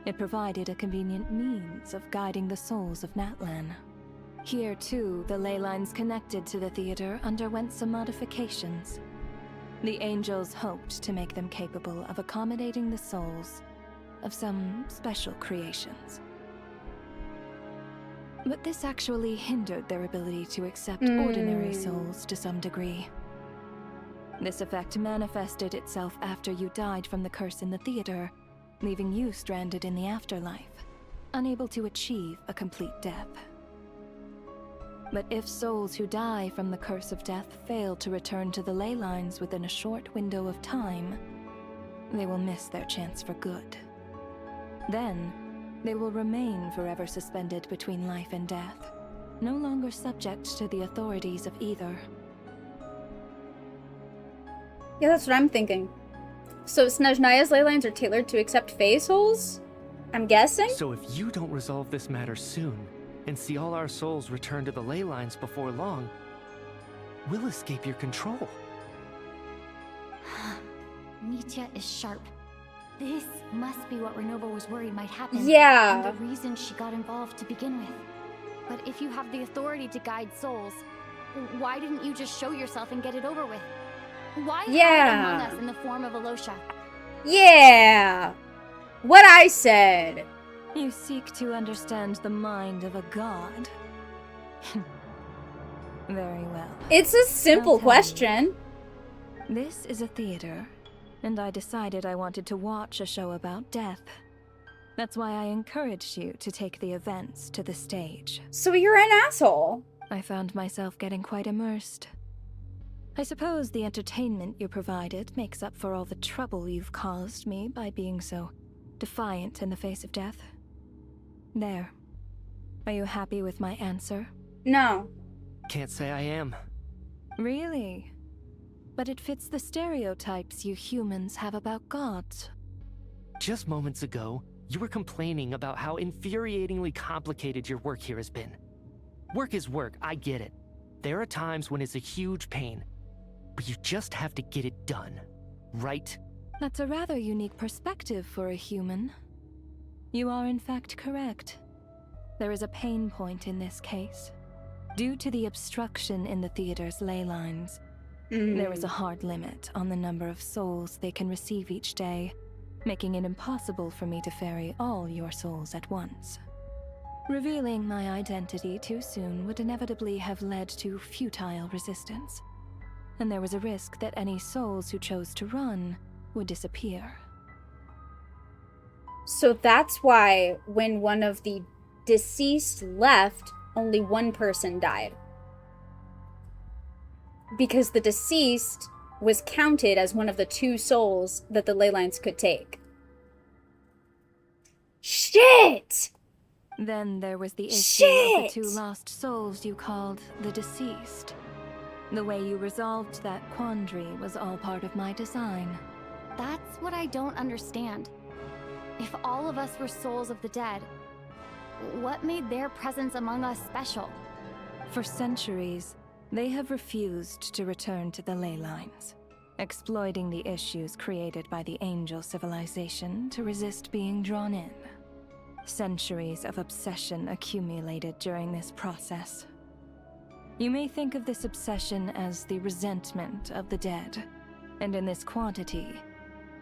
It provided a convenient means of guiding the souls of Natlan. Here, too, the ley lines connected to the theater underwent some modifications. The angels hoped to make them capable of accommodating the souls of some special creations. But this actually hindered their ability to accept ordinary souls to some degree. This effect manifested itself after you died from the curse in the theater, leaving you stranded in the afterlife, unable to achieve a complete death. But if souls who die from the curse of death fail to return to the ley lines within a short window of time, they will miss their chance for good. Then, they will remain forever suspended between life and death, no longer subject to the authorities of either. Yeah, that's what I'm thinking. So Snezhnaya's ley lines are tailored to accept Fae souls? I'm guessing? So if you don't resolve this matter soon, and see all our souls return to the ley lines before long, we'll escape your control. Nitya is sharp. This must be what Renova was worried might happen. Yeah. And the reason she got involved to begin with. But if you have the authority to guide souls, why didn't you just show yourself and get it over with? Why hide among us in the form of Alosha? Yeah! What I said! You seek to understand the mind of a god. Very well. It's a simple question. This is a theater, and I decided I wanted to watch a show about death. That's why I encouraged you to take the events to the stage. So you're an asshole. I found myself getting quite immersed. I suppose the entertainment you provided makes up for all the trouble you've caused me by being so defiant in the face of death. There. Are you happy with my answer? No. Can't say I am. Really? But it fits the stereotypes you humans have about gods. Just moments ago, you were complaining about how infuriatingly complicated your work here has been. Work is work, I get it. There are times when it's a huge pain, but you just have to get it done, right? That's a rather unique perspective for a human. You are in fact correct. There is a pain point in this case. Due to the obstruction in the theater's ley lines, there is a hard limit on the number of souls they can receive each day, making it impossible for me to ferry all your souls at once. Revealing my identity too soon would inevitably have led to futile resistance, and there was a risk that any souls who chose to run would disappear. So that's why when one of the deceased left, only one person died. Because the deceased was counted as one of the 2 souls that the ley lines could take. Shit! Then there was the issue of the 2 lost souls you called the deceased. The way you resolved that quandary was all part of my design. That's what I don't understand. If all of us were souls of the dead, what made their presence among us special? For centuries, they have refused to return to the ley lines, exploiting the issues created by the angel civilization to resist being drawn in. Centuries of obsession accumulated during this process. You may think of this obsession as the resentment of the dead, and in this quantity,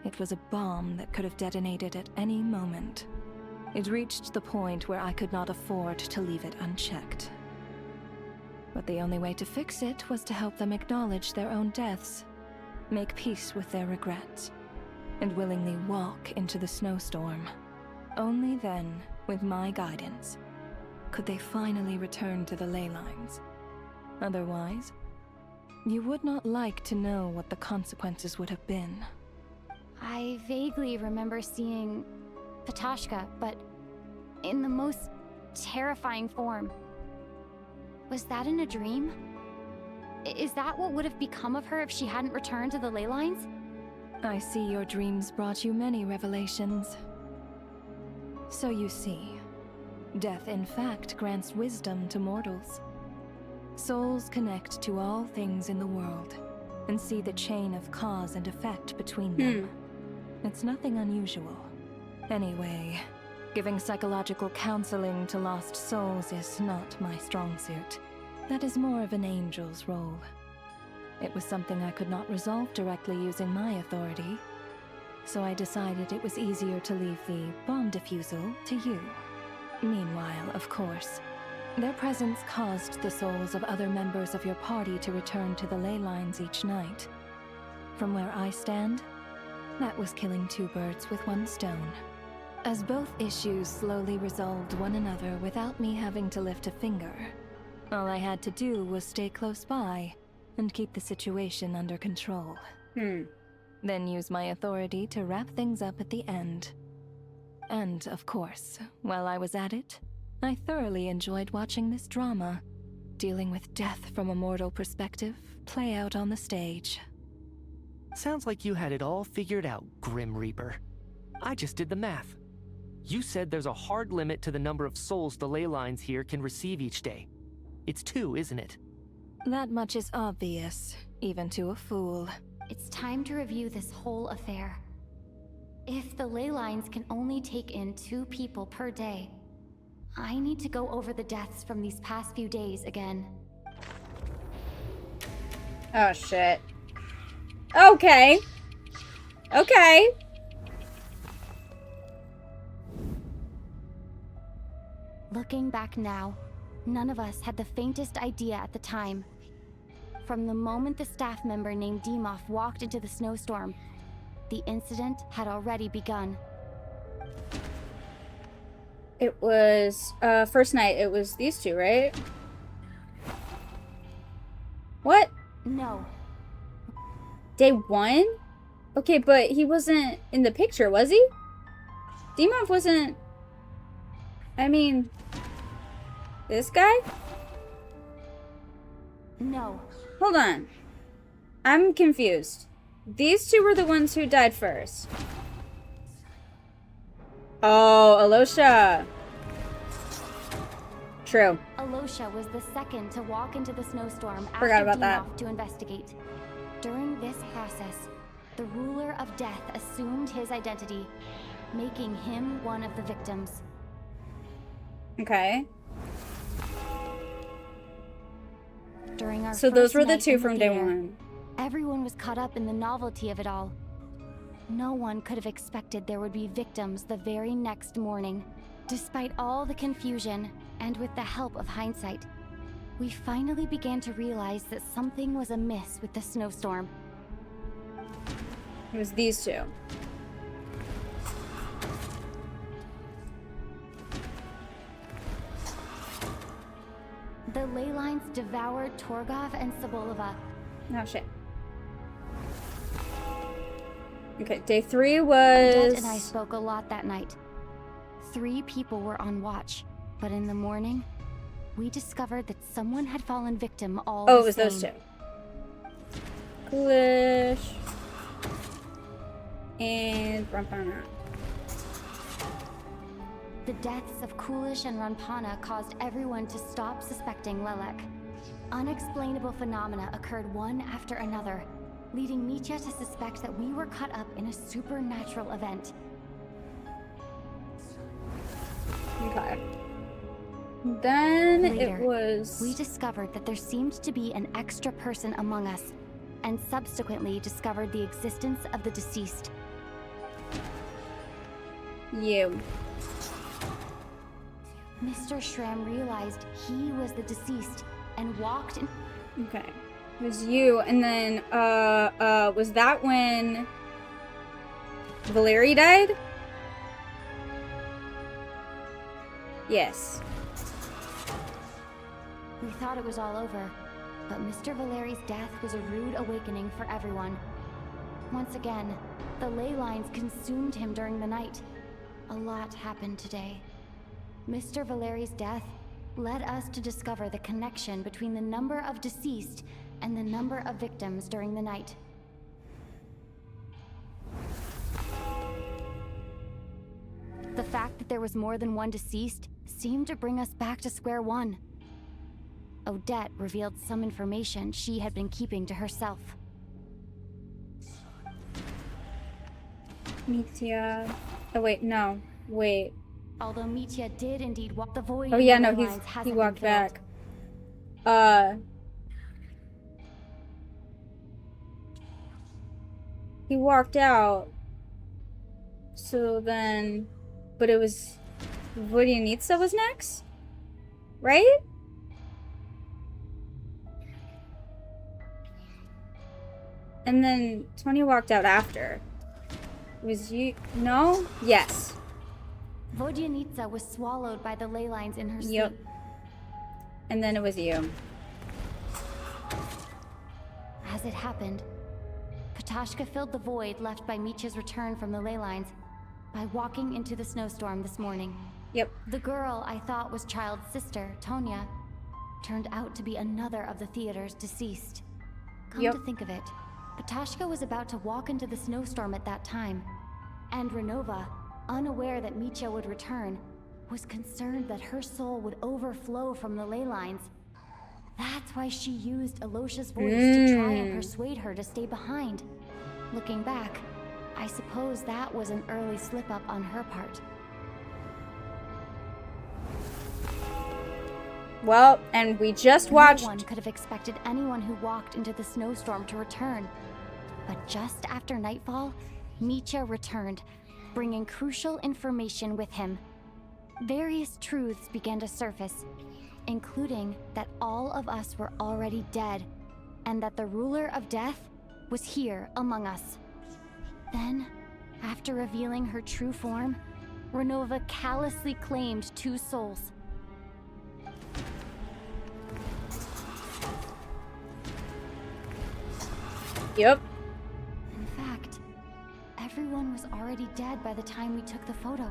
it was a bomb that could have detonated at any moment. It reached the point where I could not afford to leave it unchecked. But the only way to fix it was to help them acknowledge their own deaths, make peace with their regrets, and willingly walk into the snowstorm. Only then, with my guidance, could they finally return to the ley lines. Otherwise, you would not like to know what the consequences would have been. I vaguely remember seeing Patoshka, but in the most terrifying form. Was that in a dream? Is that what would have become of her if she hadn't returned to the ley lines? I see your dreams brought you many revelations. So you see, death in fact grants wisdom to mortals. Souls connect to all things in the world and see the chain of cause and effect between them. It's nothing unusual. Anyway, giving psychological counseling to lost souls is not my strong suit. That is more of an angel's role. It was something I could not resolve directly using my authority, so I decided it was easier to leave the bomb defusal to you. Meanwhile, of course, their presence caused the souls of other members of your party to return to the ley lines each night. From where I stand, that was killing 2 birds with 1 stone. As both issues slowly resolved one another without me having to lift a finger, all I had to do was stay close by and keep the situation under control. Then use my authority to wrap things up at the end. And, of course, while I was at it, I thoroughly enjoyed watching this drama, dealing with death from a mortal perspective, play out on the stage. Sounds like you had it all figured out, Grim Reaper. I just did the math. You said there's a hard limit to the number of souls the ley lines here can receive each day. It's 2, isn't it? That much is obvious, even to a fool. It's time to review this whole affair. If the ley lines can only take in 2 people per day, I need to go over the deaths from these past few days again. Oh, shit. Okay. Okay. Looking back now, none of us had the faintest idea at the time. From the moment the staff member named Dimov walked into the snowstorm, the incident had already begun. It was, first night, it was these 2, right? What? No. Day 1? Okay, but he wasn't in the picture, was he? Dimov wasn't... I mean... This guy? No. Hold on. I'm confused. These 2 were the ones who died first. Oh, Alosha. True. Alosha was the second to walk into the snowstorm Forgot after about that. Dimov to investigate. During this process, the ruler of death assumed his identity, making him one of the victims. Okay. During our So those first were the night 2 in from day theater, 1. Everyone was caught up in the novelty of it all. No one could have expected there would be victims the very next morning. Despite all the confusion, and with the help of hindsight, we finally began to realize that something was amiss with the snowstorm. It was these 2. the ley lines devoured Torgov and Sobolova. Oh shit. Okay, day 3 was... Odette and I spoke a lot that night. 3 people were on watch, but in the morning, we discovered that someone had fallen victim all Oh, the it was same. those 2. Coolish. And Rampana. The deaths of Coolish and Rampana caused everyone to stop suspecting Lelek. Unexplainable phenomena occurred one after another, leading Mitya to suspect that we were caught up in a supernatural event. Okay. Then Later, it was... we discovered that there seemed to be an extra person among us, and subsequently discovered the existence of the deceased. You. Mr. Schramm realized he was the deceased and walked in. Okay. It was you, and then, was that when Valeri died? Yes. We thought it was all over, but Mr. Valeri's death was a rude awakening for everyone. Once again, the ley lines consumed him during the night. A lot happened today. Mr. Valeri's death led us to discover the connection between the number of deceased and the number of victims during the night. The fact that there was more than one deceased seemed to bring us back to square one. Odette revealed some information she had been keeping to herself. Mitya. Oh wait, no. Wait. Although Mitya did indeed walk the void. Oh yeah, in the no, ley lines he hasn't walked been filled. back. He walked out. So then, but it was Vodyanitsa was next, right? And then Tony walked out after. Was you? No? Yes. Vodyanitsa was swallowed by the ley lines in her sleep. Yep. And then it was you. As it happened, Patashka filled the void left by Mitya's return from the ley lines by walking into the snowstorm this morning. Yep. The girl I thought was Child's sister, Tonya, turned out to be another of the theater's deceased. Come Yep. to think of it, Patashka was about to walk into the snowstorm at that time, and Renova, unaware that Mitya would return, was concerned that her soul would overflow from the ley lines. That's why she used Alosha's voice to try and persuade her to stay behind. Looking back, I suppose that was an early slip-up on her part. Well, and we just watched... No one could have expected anyone who walked into the snowstorm to return. But just after nightfall, Mitya returned, bringing crucial information with him. Various truths began to surface, including that all of us were already dead, and that the ruler of death was here among us. Then, after revealing her true form, Renova callously claimed 2 souls. Yep. In fact, everyone was already dead by the time we took the photo.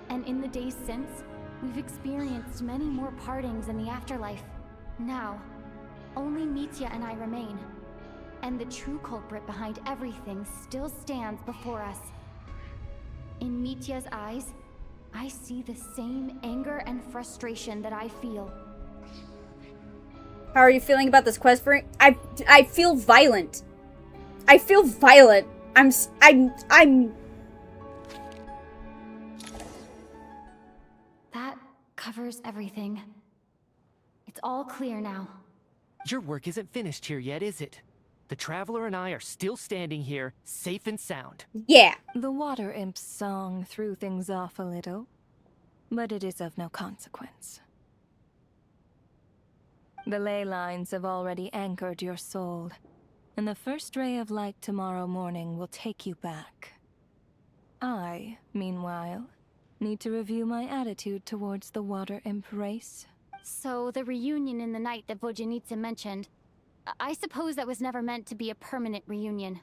And in the days since, we've experienced many more partings in the afterlife. Now, only Mitya and I remain. And the true culprit behind everything still stands before us. In Mitya's eyes, I see the same anger and frustration that I feel. How are you feeling about this quest for... I feel violent. I feel violent. I'm... That covers everything. It's all clear now. Your work isn't finished here yet, is it? The Traveler and I are still standing here, safe and sound. Yeah. The Water Imp's song threw things off a little, but it is of no consequence. The ley lines have already anchored your soul, and the first ray of light tomorrow morning will take you back. I, meanwhile, need to review my attitude towards the Water Imp race. So the reunion in the night that Vojanitsa mentioned, I suppose that was never meant to be a permanent reunion.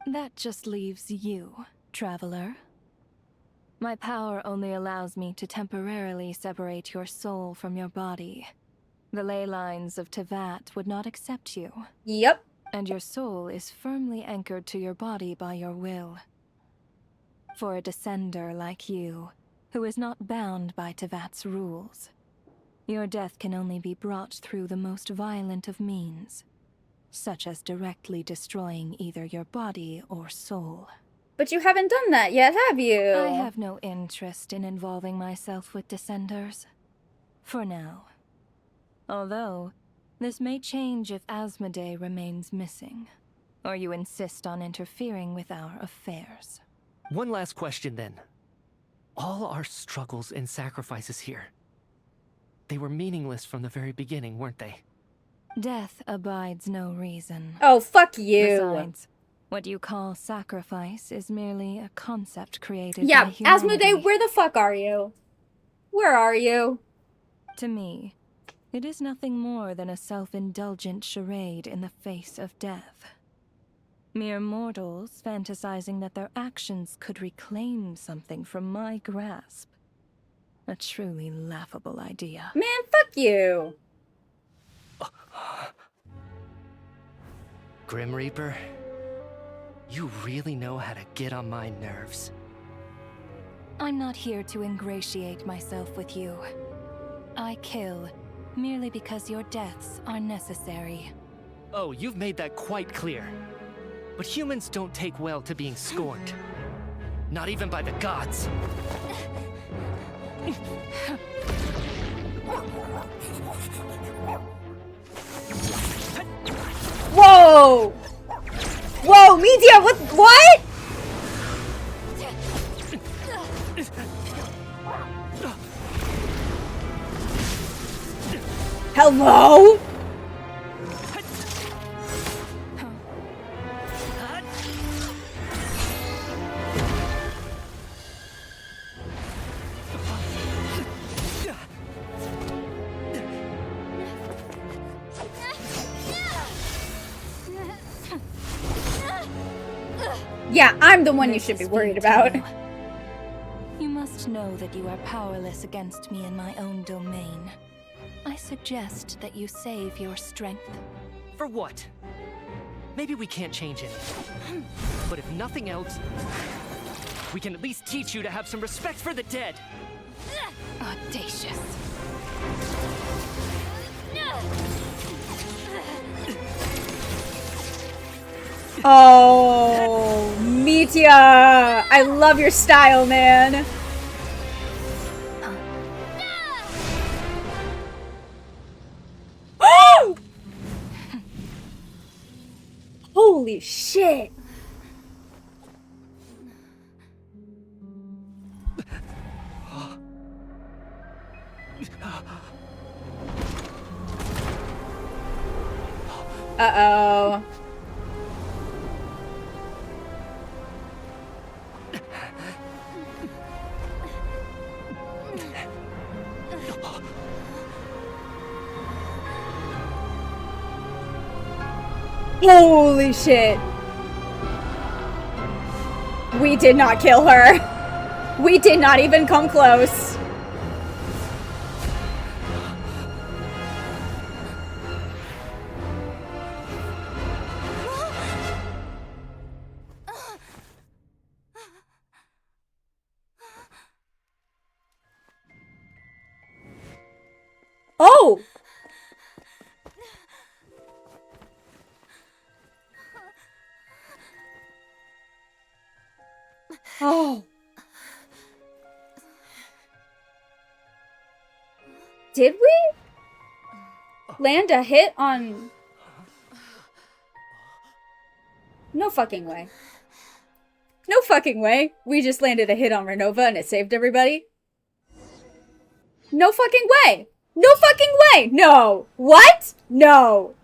That just leaves you, traveler. My power only allows me to temporarily separate your soul from your body. The ley lines of Tevat would not accept you. Yep. And your soul is firmly anchored to your body by your will. For a descender like you, who is not bound by Tevat's rules, your death can only be brought through the most violent of means, such as directly destroying either your body or soul. But you haven't done that yet, have you? I have no interest in involving myself with descenders. For now. Although, this may change if Asmodee remains missing, or you insist on interfering with our affairs. One last question then. All our struggles and sacrifices here, they were meaningless from the very beginning, weren't they? Death abides no reason. Oh, fuck you. Besides, what you call sacrifice is merely a concept created yeah, by humanity. Asmodee, where the fuck are you? Where are you? To me, it is nothing more than a self-indulgent charade in the face of death. Mere mortals fantasizing that their actions could reclaim something from my grasp. A truly laughable idea. Man, fuck you. Grim Reaper, you really know how to get on my nerves. I'm not here to ingratiate myself with you. I kill merely because your deaths are necessary. Oh, you've made that quite clear. But humans don't take well to being scorned. Not even by the gods. Whoa! Whoa, Media, what? Hello? Yeah, I'm the one you should be worried about. You must know that you are powerless against me in my own domain. I suggest that you save your strength. For what? Maybe we can't change anything. But if nothing else, we can at least teach you to have some respect for the dead. Audacious. Oh, Mitya! I love your style, man. Holy shit! Uh-oh. Holy shit. We did not kill her. We did not even come close. Oh! Oh. Did we land a hit on... No fucking way. No fucking way. We just landed a hit on Renova and it saved everybody. No fucking way. No fucking way. No. What? No.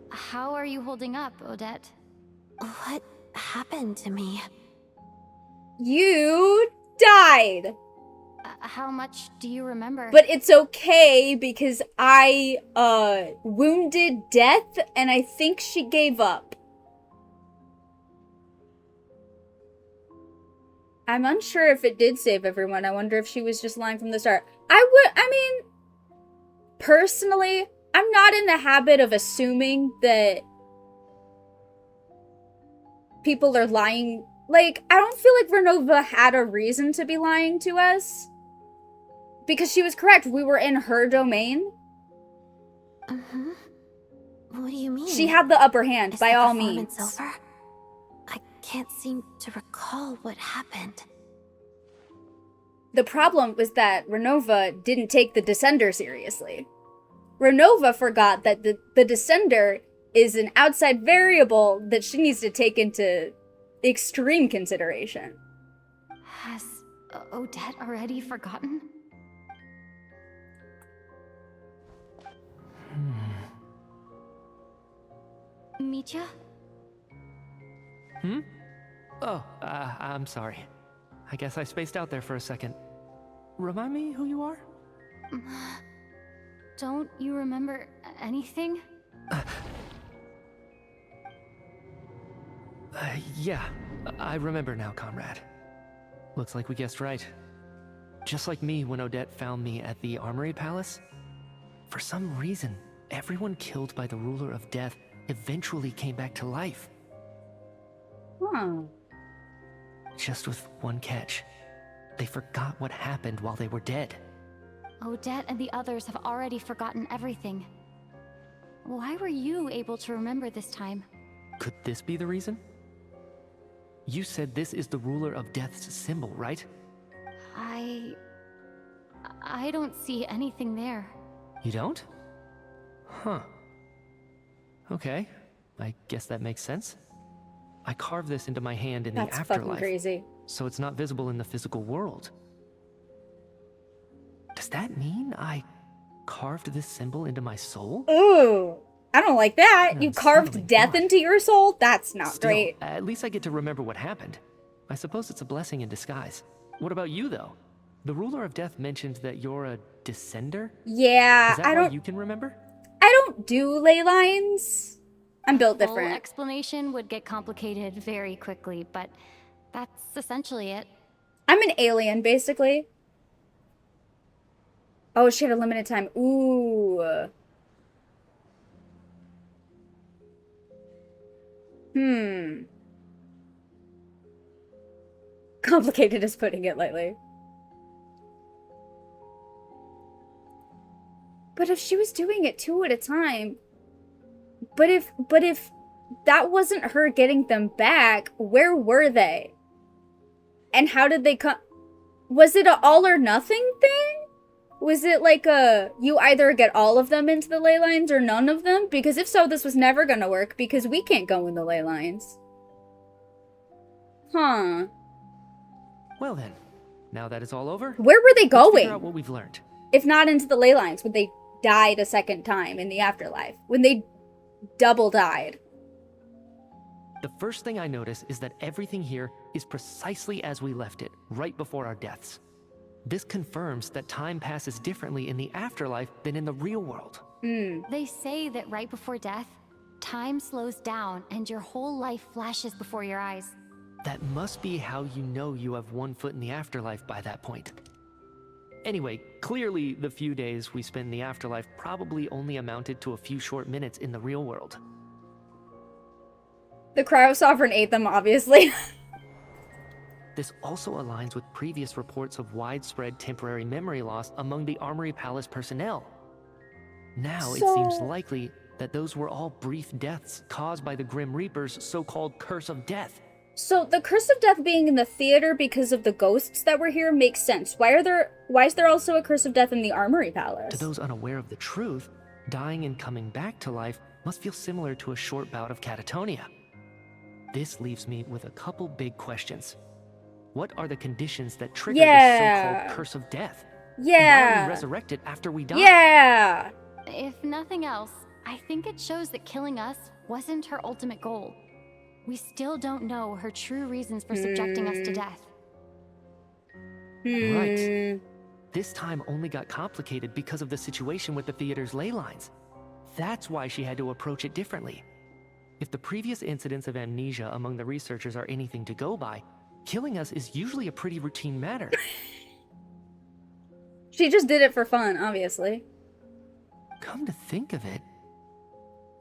How are you holding up, Odette? What happened to me? You died. died. How much do you remember? But it's okay because I, wounded Death and I think she gave up. I'm unsure if it did save everyone. I wonder if she was just lying from the start. I mean, personally, I'm not in the habit of assuming that people are lying. Like, I don't feel like Renova had a reason to be lying to us. Because she was correct. We were in her domain. What do you mean? She had the upper hand, by all means. Over? I can't seem to recall what happened. The problem was that Renova didn't take the Descender seriously. Renova forgot that the Descender is an outside variable that she needs to take into extreme consideration. Has Odette already forgotten? Mitya? Oh, I'm sorry. I guess I spaced out there for a second. Remind me who you are? Don't you remember anything? Yeah, I remember now, comrade. Looks like we guessed right. Just like me when Odette found me at the Armory Palace. For some reason, everyone killed by the Ruler of Death eventually came back to life. Huh. Just with one catch. They forgot what happened while they were dead. Odette and the others have already forgotten everything. Why were you able to remember this time? Could this be the reason? You said this is the Ruler of Death's symbol, right? I don't see anything there. You don't? Huh. Okay, I guess that makes sense. I carved this into my hand in the afterlife. That's fucking crazy. So it's not visible in the physical world. Does that mean I carved this symbol into my soul? Ooh, I don't like that. No, You carved death into your soul? That's not Still, great. At least I get to remember what happened. I suppose it's a blessing in disguise. What about you, though? The Ruler of Death mentioned that you're a descender? Yeah, Is that why you can remember? I don't do ley lines. I'm built Full different. explanation would get complicated very quickly, but that's essentially it. I'm an alien, basically. Oh, she had a limited time. Ooh. Complicated is putting it lightly. But if she was doing it 2 at a time, but if that wasn't her getting them back, where were they? And how did they come? Was it an all or nothing thing? Was it like you either get all of them into the ley lines or none of them? Because if so, this was never gonna work because we can't go in the ley lines. Huh. Well then, now that it's all over, where were they let's going? figure out what we've learned. If not into the ley lines, would they died a second time in the afterlife? When they double died? The first thing I notice is that everything here is precisely as we left it, right before our deaths. This confirms that time passes differently in the afterlife than in the real world. They say that right before death, time slows down and your whole life flashes before your eyes. That must be how you know you have one foot in the afterlife by that point. Anyway, clearly the few days we spend in the afterlife probably only amounted to a few short minutes in the real world. The Cryo Sovereign ate them, obviously. This also aligns with previous reports of widespread temporary memory loss among the Armory Palace personnel. Now it seems likely that those were all brief deaths caused by the Grim Reaper's so-called Curse of Death. So the Curse of Death being in the theater because of the ghosts that were here makes sense. Why is there also a Curse of Death in the Armory Palace? To those unaware of the truth, dying and coming back to life must feel similar to a short bout of catatonia. This leaves me with a couple big questions. What are the conditions that trigger this so-called Curse of Death? Yeah. Why are we resurrected after we die? Yeah. If nothing else, I think it shows that killing us wasn't her ultimate goal. We still don't know her true reasons for subjecting us to death. Right. This time only got complicated because of the situation with the theater's ley lines. That's why she had to approach it differently. If the previous incidents of amnesia among the researchers are anything to go by, killing us is usually a pretty routine matter. She just did it for fun, obviously. Come to think of it,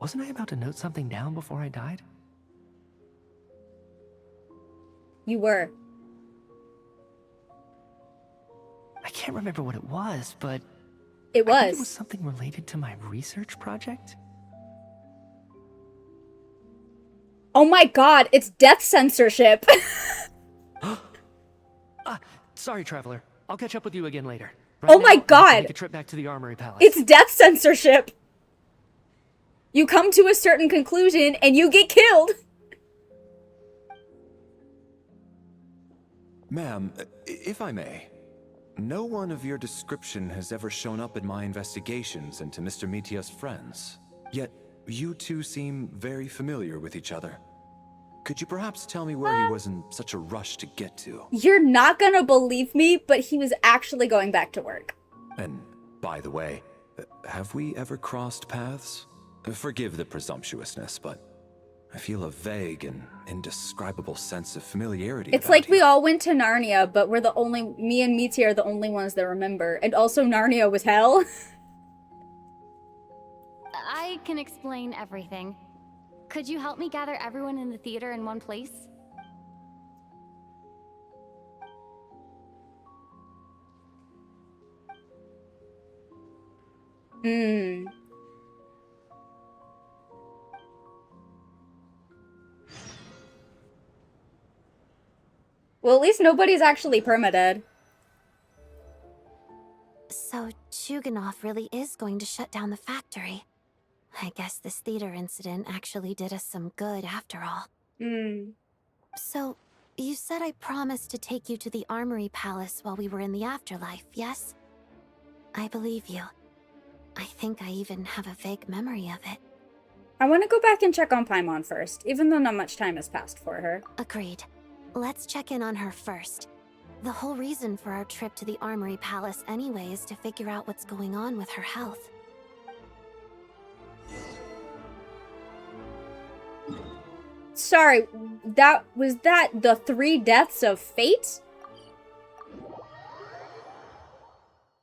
wasn't I about to note something down before I died? You were. I can't remember what it was, but it I think it was something related to my research project. Oh my god, it's death censorship. Sorry, Traveler. I'll catch up with you again later. Oh my now, I have to god! make a trip back to the Armory Palace. It's death censorship! You come to a certain conclusion and you get killed! Ma'am, if I may, no one of your description has ever shown up in my investigations into Mr. Mitia's friends. Yet, you two seem very familiar with each other. Could you perhaps tell me where he was in such a rush to get to? You're not gonna believe me, but he was actually going back to work. And, by the way, have we ever crossed paths? Forgive the presumptuousness, but I feel a vague and indescribable sense of familiarity. It's like we all went to Narnia, but we're the only, me and Mitia are the only ones that remember. And also Narnia was hell. I can explain everything. Could you help me gather everyone in the theater in one place? Well, at least nobody's actually permadead. So, Chuganov really is going to shut down the factory. I guess this theater incident actually did us some good after all. So, you said I promised to take you to the Armory Palace while we were in the afterlife, yes? I believe you. I think I even have a vague memory of it. I want to go back and check on Paimon first, even though not much time has passed for her. Agreed. Let's check in on her first. The whole reason for our trip to the Armory Palace anyway is to figure out what's going on with her health. Sorry, was that the 3 deaths of fate?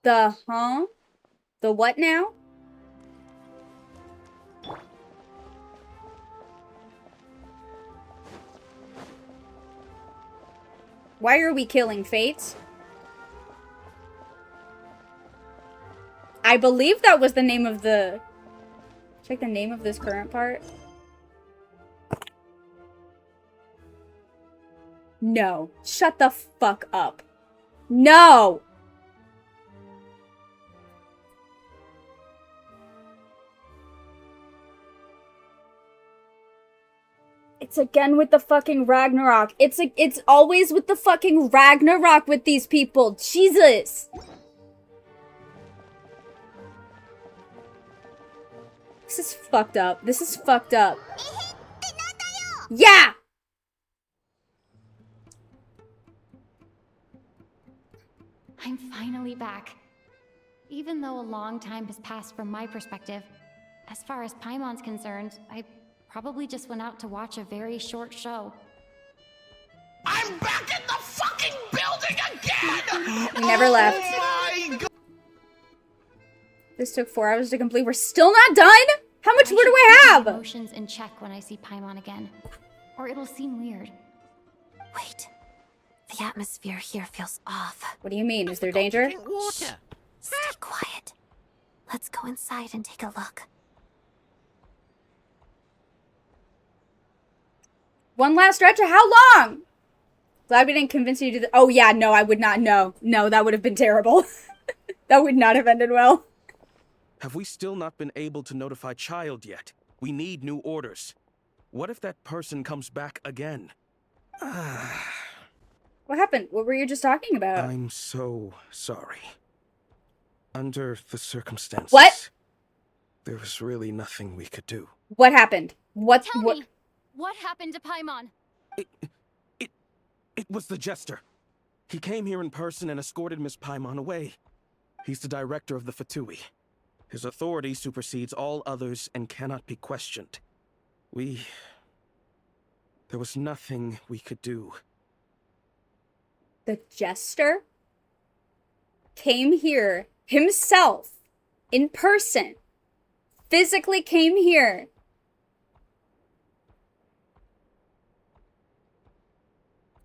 The what now? Why are we killing fates? I believe that was the name of the... Check the name of this current part. No. Shut the fuck up. No! It's again with the fucking Ragnarok. It's always with the fucking Ragnarok with these people. Jesus! This is fucked up. This is fucked up. Yeah! I'm finally back. Even though a long time has passed from my perspective, as far as Paimon's concerned, I probably just went out to watch a very short show. I'm back in the fucking building again! We never left. My God. This took 4 hours to complete. We're still not done? How much more do I have? Emotions in check when I see Paimon again, or it'll seem weird. Wait. The atmosphere here feels off. What do you mean? Is there danger? Shh. Stay quiet. Let's go inside and take a look. One last stretch of how long? Glad we didn't convince you to do that. Oh yeah, no, I would not. No, that would have been terrible. That would not have ended well. Have we still not been able to notify Child yet? We need new orders. What if that person comes back again? What happened? What were you just talking about? I'm so sorry. Under the circumstances... What? There was really nothing we could do. What happened? Tell me, what happened to Paimon? It was the Jester. He came here in person and escorted Miss Paimon away. He's the director of the Fatui. His authority supersedes all others and cannot be questioned. There was nothing we could do. The Jester came here himself, in person, physically came here.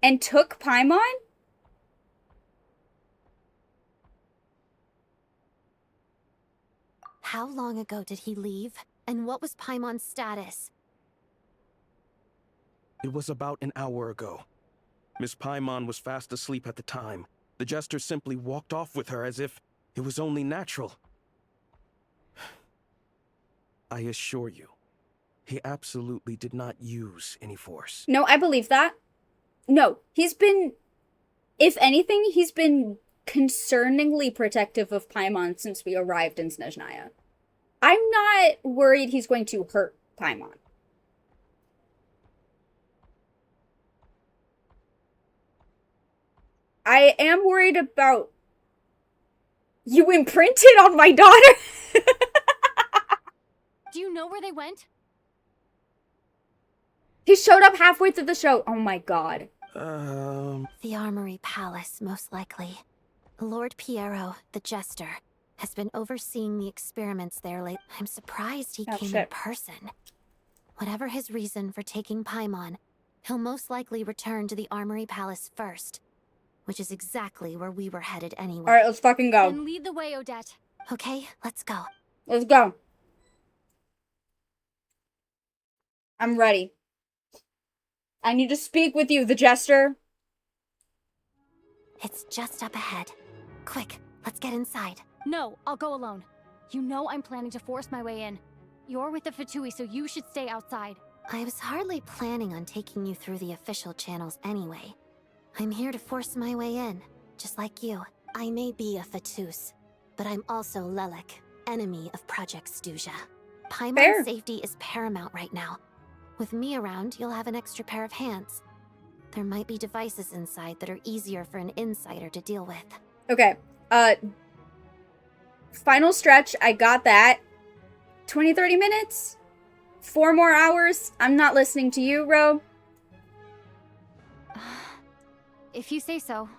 And took Paimon? How long ago did he leave? And what was Paimon's status? It was about an hour ago. Miss Paimon was fast asleep at the time. The Jester simply walked off with her as if it was only natural. I assure you, he absolutely did not use any force. No, I believe that. No, he's been, if anything, he's been concerningly protective of Paimon since we arrived in Snezhnaya. I'm not worried he's going to hurt Paimon. I am worried about you imprinted on my daughter. Do you know where they went? He showed up halfway through the show. Oh my god. The Armory Palace, most likely. Lord Piero, the Jester, has been overseeing the experiments there lately. I'm surprised he came in person. Whatever his reason for taking Paimon, he'll most likely return to the Armory Palace first. Which is exactly where we were headed anyway. Alright, let's fucking go. Then lead the way, Odette. Okay, let's go. Let's go. I'm ready. I need to speak with you, the Jester. It's just up ahead. Quick, let's get inside. No, I'll go alone. You know I'm planning to force my way in. You're with the Fatui, so you should stay outside. I was hardly planning on taking you through the official channels anyway. I'm here to force my way in, just like you. I may be a Fatus, but I'm also Lelek, enemy of Project Stuja. Paimon's safety is paramount right now. With me around, you'll have an extra pair of hands. There might be devices inside that are easier for an insider to deal with. Okay, final stretch, I got that. 20-30 minutes? 4 more hours? I'm not listening to you, Ro. If you say so.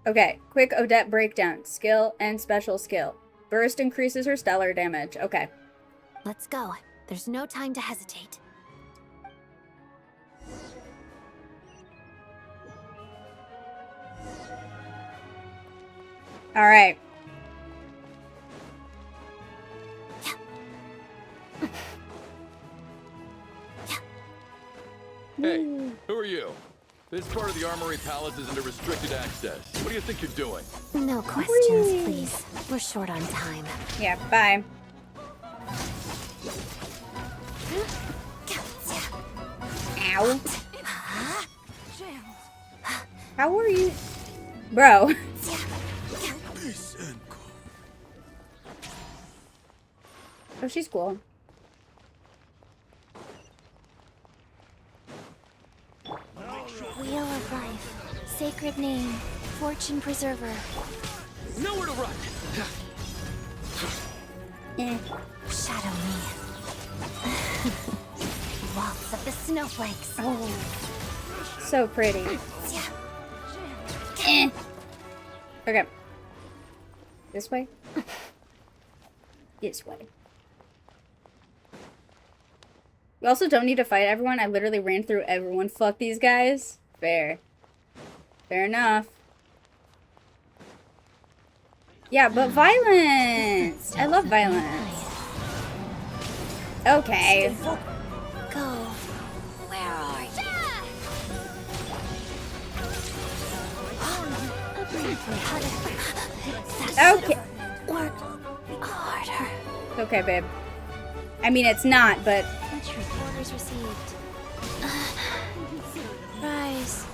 Okay, quick Odette breakdown. Skill and special skill. Burst increases her stellar damage. Okay. Let's go. There's no time to hesitate. Alright. Hey, who are you? This part of the Armory Palace is under restricted access. What do you think you're doing? No questions, please. We're short on time. Yeah, bye. Ow. How are you? Bro. Oh, she's cool. Wheel of Life. Sacred name. Fortune Preserver. Nowhere to run! Shadow me. Waltz of the snowflakes. Oh. So pretty. Okay. This way? This way. We also don't need to fight everyone. I literally ran through everyone. Fuck these guys. Fair. Fair enough. Yeah, but violence! I love violence. Okay. Go. Where are you? Okay. Work harder. Okay, babe. I mean, it's not, but... Orders received. Rise.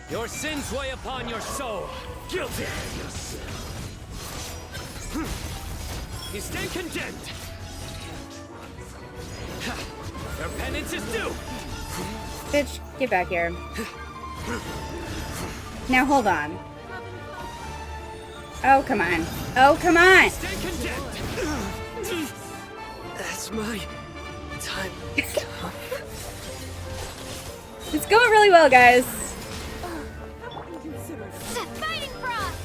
Your sins weigh upon your soul. Guilty. You stand condemned. Your penance is due. Bitch, get back here. Now hold on. Oh, come on. Oh, come on! That's my time. It's going really well, guys. Fighting frost!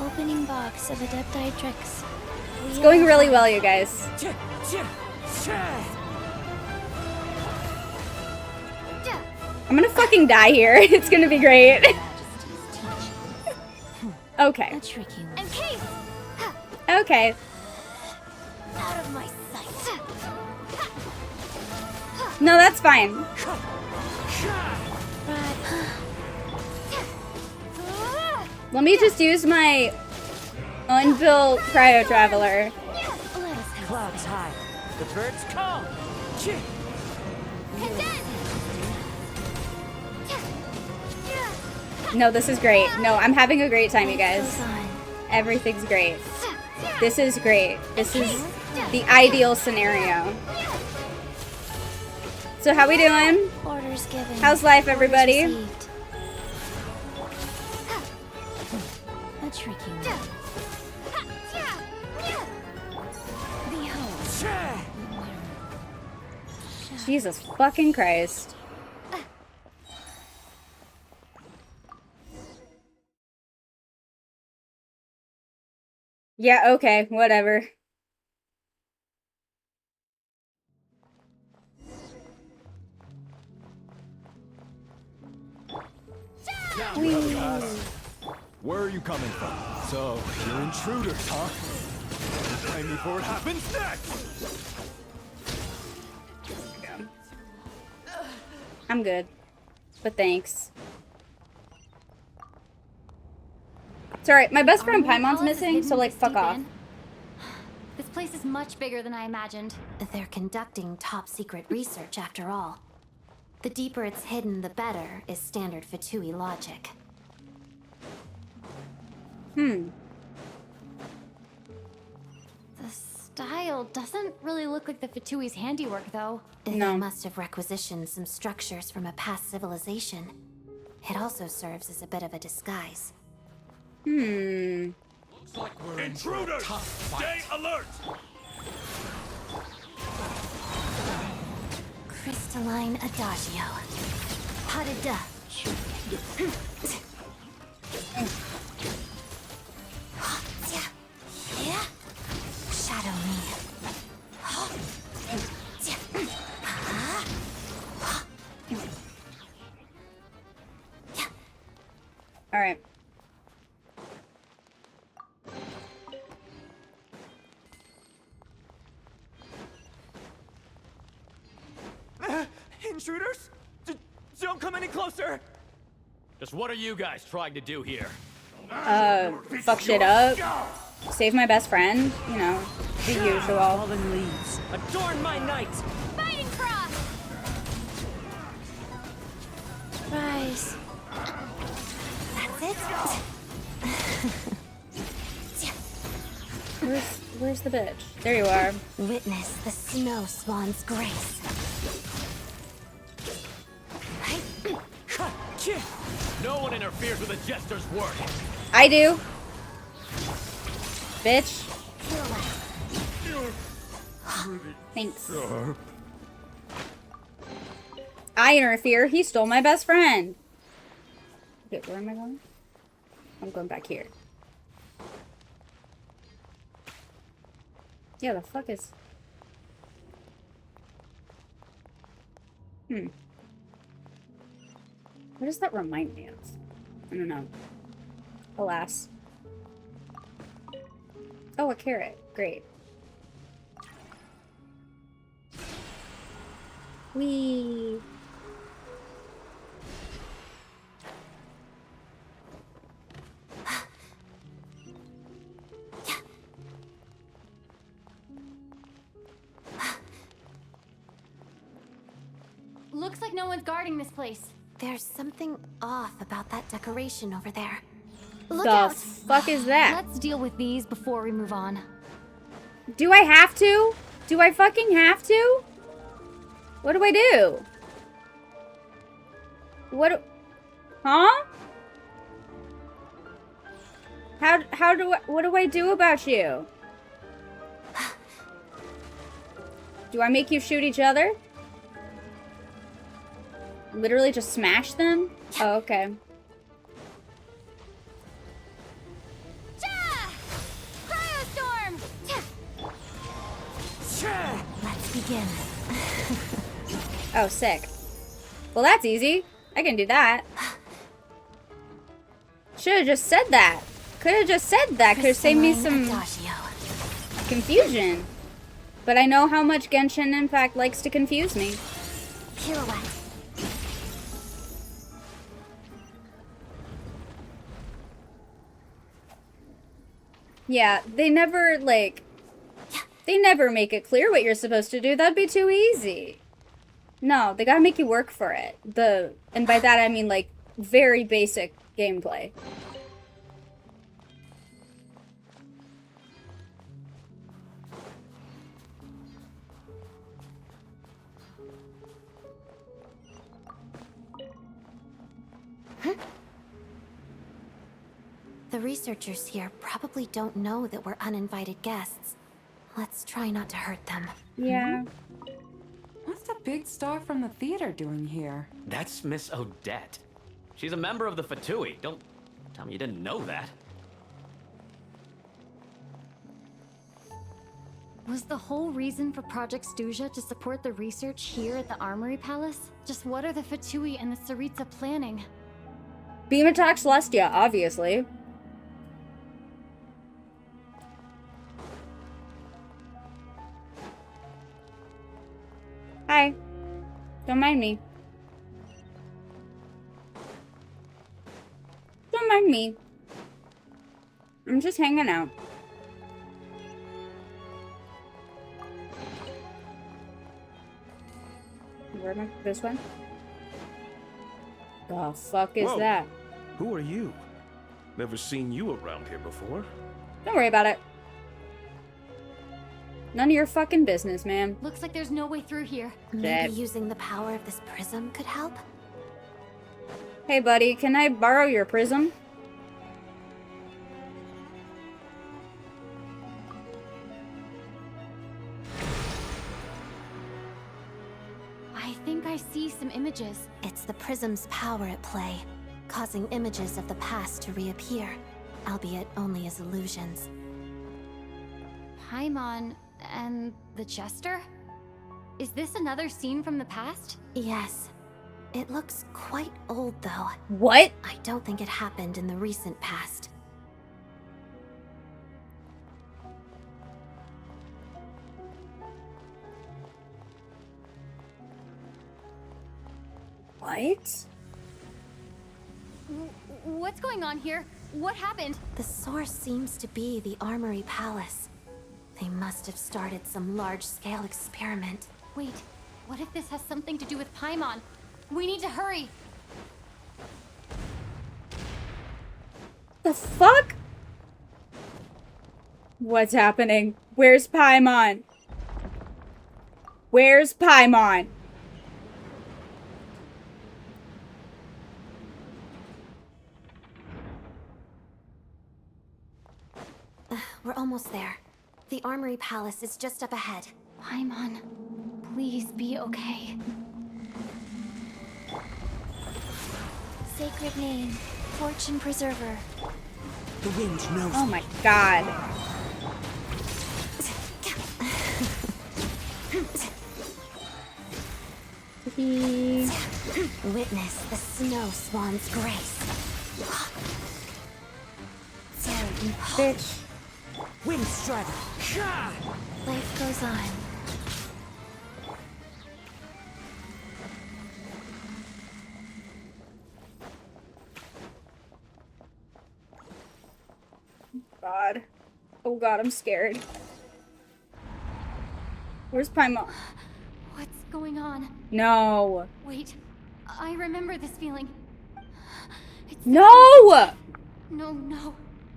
Opening box of Adepti tricks. It's going really well, you guys. I'm gonna fucking die here. It's gonna be great. Okay. Okay. Out of my sight. No, that's fine. Let me just use my unbuilt cryo traveler. Clouds high. The birds call. No, this is great. No, I'm having a great time, you guys. Everything's great. This is great. This is the ideal scenario. So how we doing? Orders given. How's life, everybody? A tricky one. Jesus fucking Christ. Yeah, okay, whatever. Where are you coming from? So, you're intruders, huh? Blame me for what happens next! I'm good. But thanks. It's alright, my best friend Paimon's missing, so like, fuck off. This place is much bigger than I imagined. They're conducting top secret research after all. The deeper it's hidden, the better, is standard Fatui logic. Hmm. The style doesn't really look like the Fatui's handiwork, though. They must have requisitioned some structures from a past civilization. It also serves as a bit of a disguise. Hmm. Looks like we're intruders! Stay alert! Crystalline Adagio. Padada. Shadow me. All right. Intruders? Don't come any closer! Just what are you guys trying to do here? Fuck shit up. Save my best friend. You know, the usual. Fallen leaves. Adorn my night! Fighting frost! Rise. That's it. Where's the bitch? There you are. Witness the snow swan's grace. No one interferes with a jester's work. I do. Bitch. Thanks. I interfere. He stole my best friend. Okay, where am I going? I'm going back here. Yeah, the fuck is... What does that remind me of? I don't know. Alas. Oh, a carrot. Great. Whee! Looks like no one's guarding this place. There's something off about that decoration over there. Look The fuck is that? Let's deal with these before we move on. Do I have to? Do I fucking have to? What do I do? What? Huh? What do I do about you? Do I make you shoot each other? Literally just smash them? Oh, okay. Cryostorm! Let's begin. Oh, sick. Well, that's easy. I can do that. Should've just said that. Could've just said that. Could've saved me some confusion. But I know how much Genshin Impact likes to confuse me. Pirouette. Yeah, they never, like... They never make it clear what you're supposed to do. That'd be too easy. No, they gotta make you work for it. And by that I mean, like, very basic gameplay. The researchers here probably don't know that we're uninvited guests. Let's try not to hurt them. Yeah. What's the big star from the theater doing here? That's Miss Odette. She's a member of the Fatui. Don't tell me you didn't know that. Was the whole reason for Project Stuja to support the research here at the Armory Palace? Just what are the Fatui and the Tsaritsa planning? Beam attack Celestia, obviously. Hi. Don't mind me. Don't mind me. I'm just hanging out. Where am I? This one? The fuck is Whoa. that? Who are you? Never seen you around here before. Don't worry about it. None of your fucking business, man. Looks like there's no way through here. Maybe using the power of this prism could help? Hey, buddy, can I borrow your prism? I think I see some images. It's the prism's power at play, causing images of the past to reappear, albeit only as illusions. Paimon and the Jester? Is this another scene from the past? Yes. It looks quite old, though. What? I don't think it happened in the recent past. What? What's going on here? What happened? The source seems to be the Armory Palace. They must have started some large-scale experiment. Wait, what if this has something to do with Paimon? We need to hurry! The fuck? What's happening? Where's Paimon? Where's Paimon? We're almost there. The Armory Palace is just up ahead. Paimon, please be okay. Sacred name, Fortune Preserver. The wind knows. Oh my god. Witness the snow swan's grace. Bitch. Wind strider. Life goes on. God. Oh god, I'm scared. Where's Paimon? What's going on? No. Wait, I remember this feeling. No! No,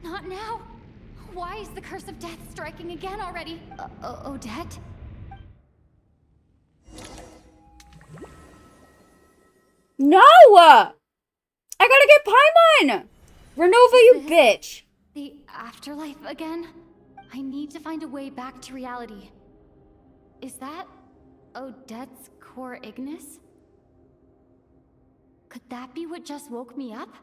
not now. Why is the curse of death striking again already? Odette? No! I gotta get Paimon! Renova, you bitch! The afterlife again? I need to find a way back to reality. Is that Odette's core Ignis? Could that be what just woke me up?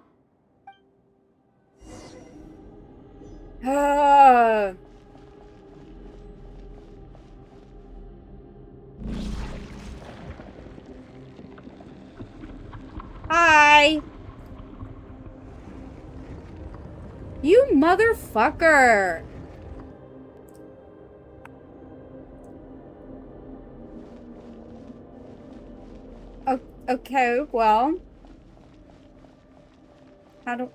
Hi! You motherfucker! Okay, well... How do...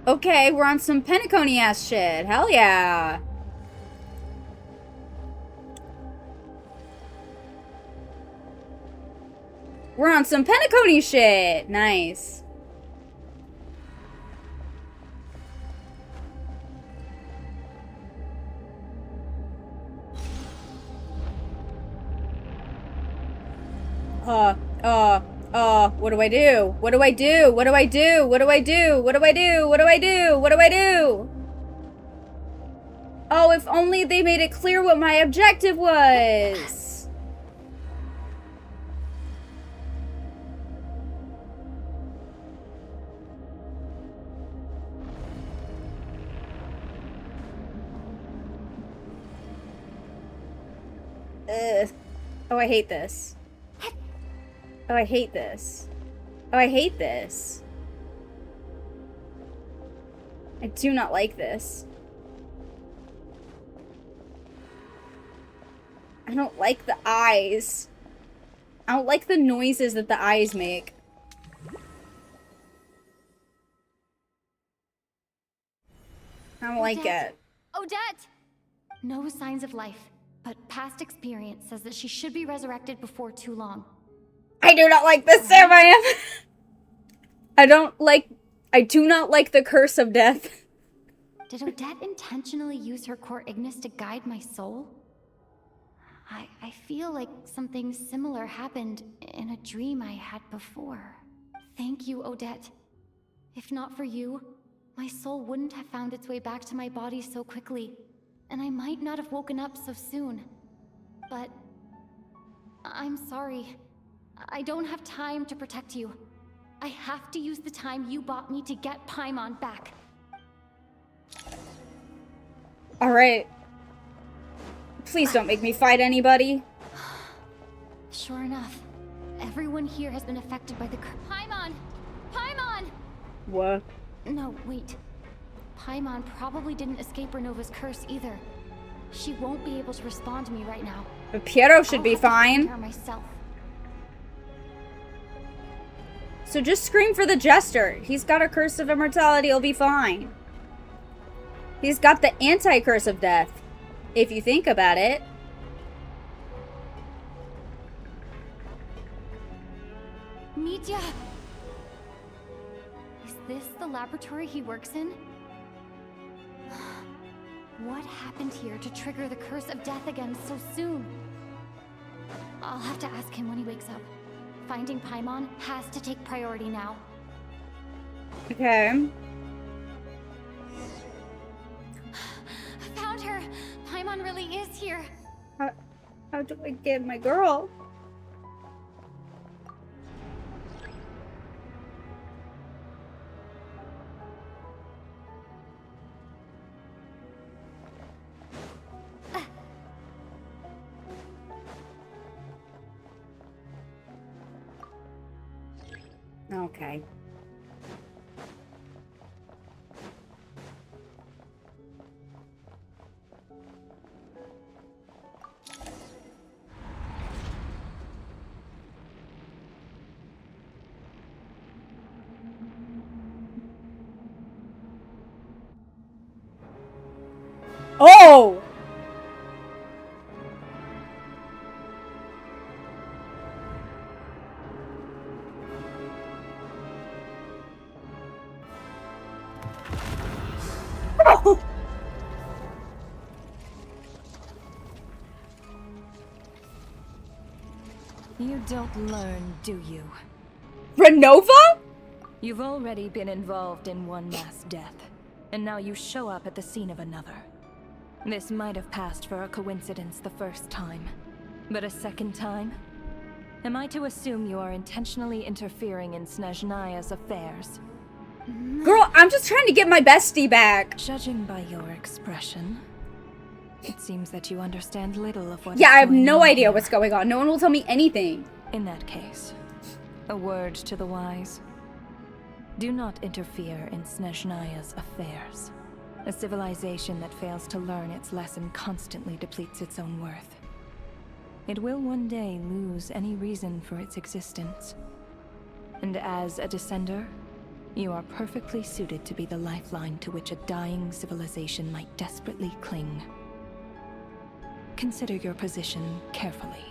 Okay, we're on some Penacony ass shit. Hell yeah. We're on some Penacony shit. Nice. What do I do? What do I do? What do I do? What do I do? What do I do? What do I do? What do I do? Oh, if only they made it clear what my objective was. Ugh. Oh, I hate this. Oh, I hate this. Oh, I hate this. I do not like this. I don't like the eyes. I don't like the noises that the eyes make. I don't like it. Odette! No signs of life, but past experience says that she should be resurrected before too long. I do not like this, Sam. I do not like the curse of death. Did Odette intentionally use her core Ignis to guide my soul? I feel like something similar happened in a dream I had before. Thank you, Odette. If not for you, my soul wouldn't have found its way back to my body so quickly, and I might not have woken up so soon. But I'm sorry. I don't have time to protect you. I have to use the time you bought me to get Paimon back. Alright. Please don't make me fight anybody. Sure enough, everyone here has been affected by the Paimon! Paimon! What? No, wait. Paimon probably didn't escape Renova's curse either. She won't be able to respond to me right now. But Piero should be fine. Her myself. So just scream for the Jester. He's got a curse of immortality, he'll be fine. He's got the anti-curse of death, if you think about it. Mitya! Is this the laboratory he works in? What happened here to trigger the curse of death again so soon? I'll have to ask him when he wakes up. Finding Paimon has to take priority now. Okay. I found her! Paimon really is here! How do I get my girl? Okay. Oh! You don't learn, do you? Renova? You've already been involved in one mass death, and now you show up at the scene of another. This might have passed for a coincidence the first time, but a second time? Am I to assume you are intentionally interfering in Snezhnaya's affairs? Girl, I'm just trying to get my bestie back. Judging by your expression, it seems that you understand little of what Yeah, is I have going no on idea here. what's going on. No one will tell me anything. In that case, a word to the wise. Do not interfere in Snezhnaya's affairs. A civilization that fails to learn its lesson constantly depletes its own worth. It will one day lose any reason for its existence. And as a descender, you are perfectly suited to be the lifeline to which a dying civilization might desperately cling. Consider your position carefully.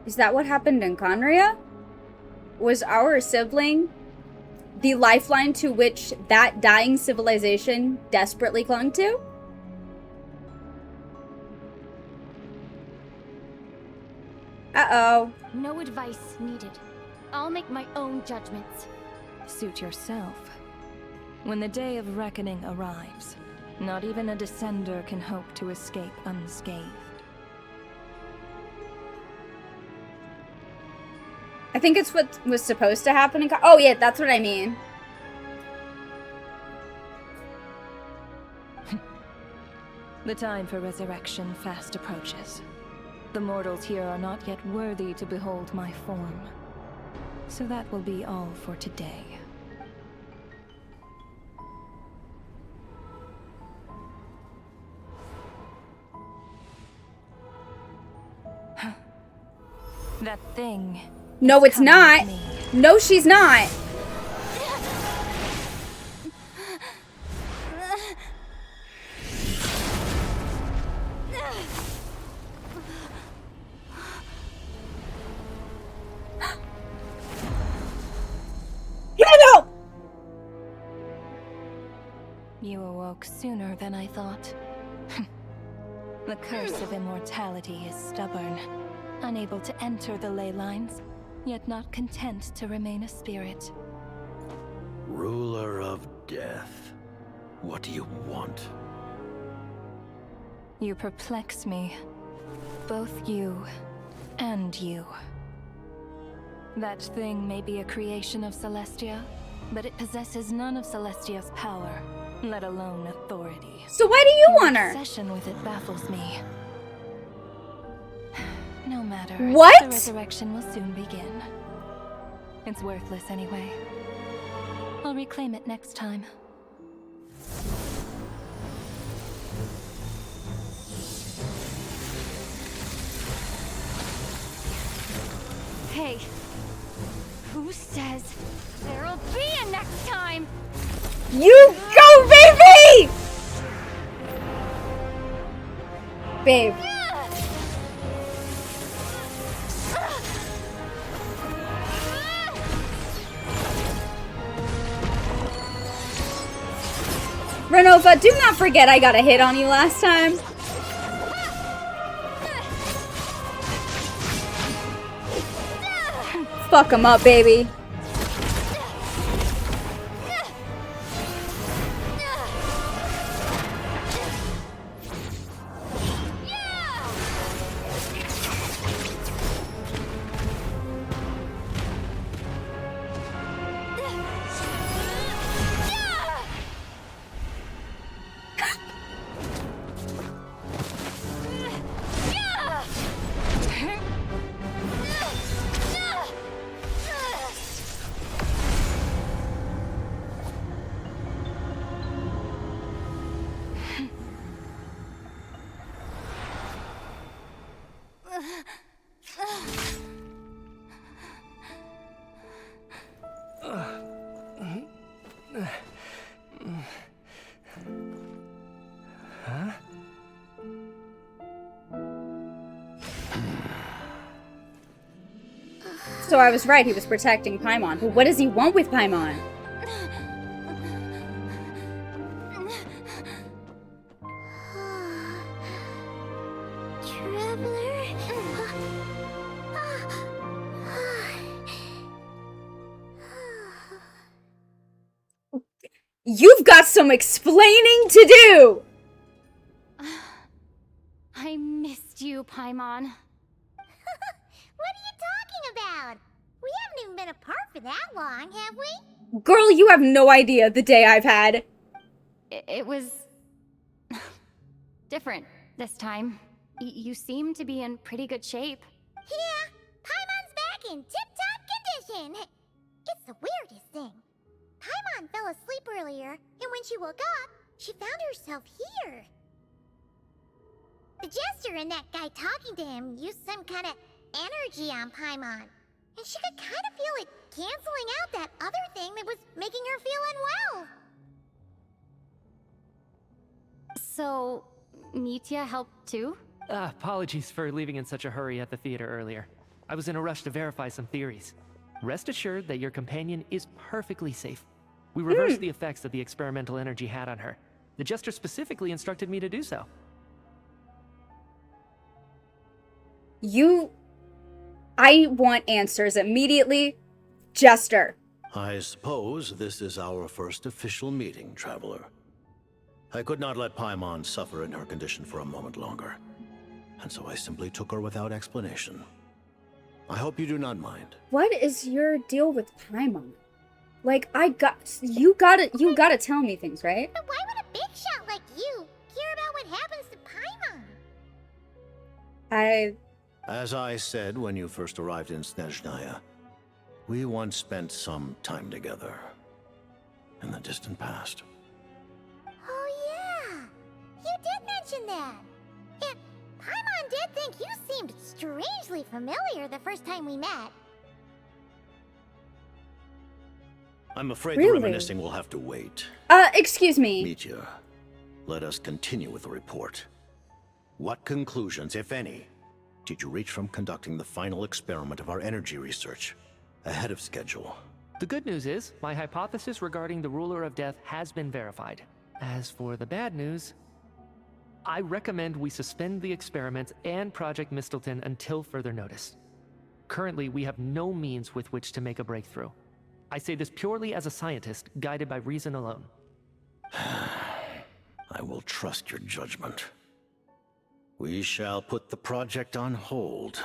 Is that what happened in Conria? Was our sibling the lifeline to which that dying civilization desperately clung to? Uh-oh. No advice needed. I'll make my own judgments. Suit yourself. When the day of reckoning arrives, not even a descender can hope to escape unscathed. I think it's what was supposed to happen in oh yeah, that's what I mean. The time for resurrection fast approaches. The mortals here are not yet worthy to behold my form. So that will be all for today. That thing. No, it's not. No, she's not. You awoke sooner than I thought. The curse of immortality is stubborn, unable to enter the ley lines, yet not content to remain a spirit. Ruler of death, what do you want? You perplex me. Both you and you. That thing may be a creation of Celestia, but it possesses none of Celestia's power, let alone authority. So why do you want her? Your obsession with it baffles me. No matter. What? The resurrection will soon begin. It's worthless anyway. I'll reclaim it next time. Hey, who says there'll be a next time? You go, baby! Babe. Renova, do not forget I got a hit on you last time. Fuck him up, baby. So I was right, he was protecting Paimon. But what does he want with Paimon? You've got some explaining to do! I missed you, Paimon. What are you talking about? We haven't even been apart for that long, have we? Girl, you have no idea the day I've had. It was... different this time. You seem to be in pretty good shape. Yeah, Paimon's back in tip-top condition. It's the weirdest thing. Paimon fell asleep earlier, and when she woke up, she found herself here. The jester and that guy talking to him used some kind of energy on Paimon, and she could kind of feel it canceling out that other thing that was making her feel unwell. So, Mitya helped too? Apologies for leaving in such a hurry at the theater earlier. I was in a rush to verify some theories. Rest assured that your companion is perfectly safe. We reversed the effects that the experimental energy had on her. The jester specifically instructed me to do so. I want answers immediately. Jester. I suppose this is our first official meeting, Traveler. I could not let Paimon suffer in her condition for a moment longer, and so I simply took her without explanation. I hope you do not mind. What is your deal with Paimon? Like, you gotta tell me things, right? But why would a big shot like you care about what happens to Paimon? As I said when you first arrived in Snezhnaya, we once spent some time together in the distant past. Oh yeah, you did mention that. And Paimon did think you seemed strangely familiar the first time we met. I'm afraid Really? the reminiscing will have to wait. Excuse me. Mitya, let us continue with the report. What conclusions, if any, did you reach from conducting the final experiment of our energy research ahead of schedule? The good news is, my hypothesis regarding the Ruler of Death has been verified. As for the bad news, I recommend we suspend the experiments and Project Mistleton until further notice. Currently, we have no means with which to make a breakthrough. I say this purely as a scientist, guided by reason alone. I will trust your judgment. We shall put the project on hold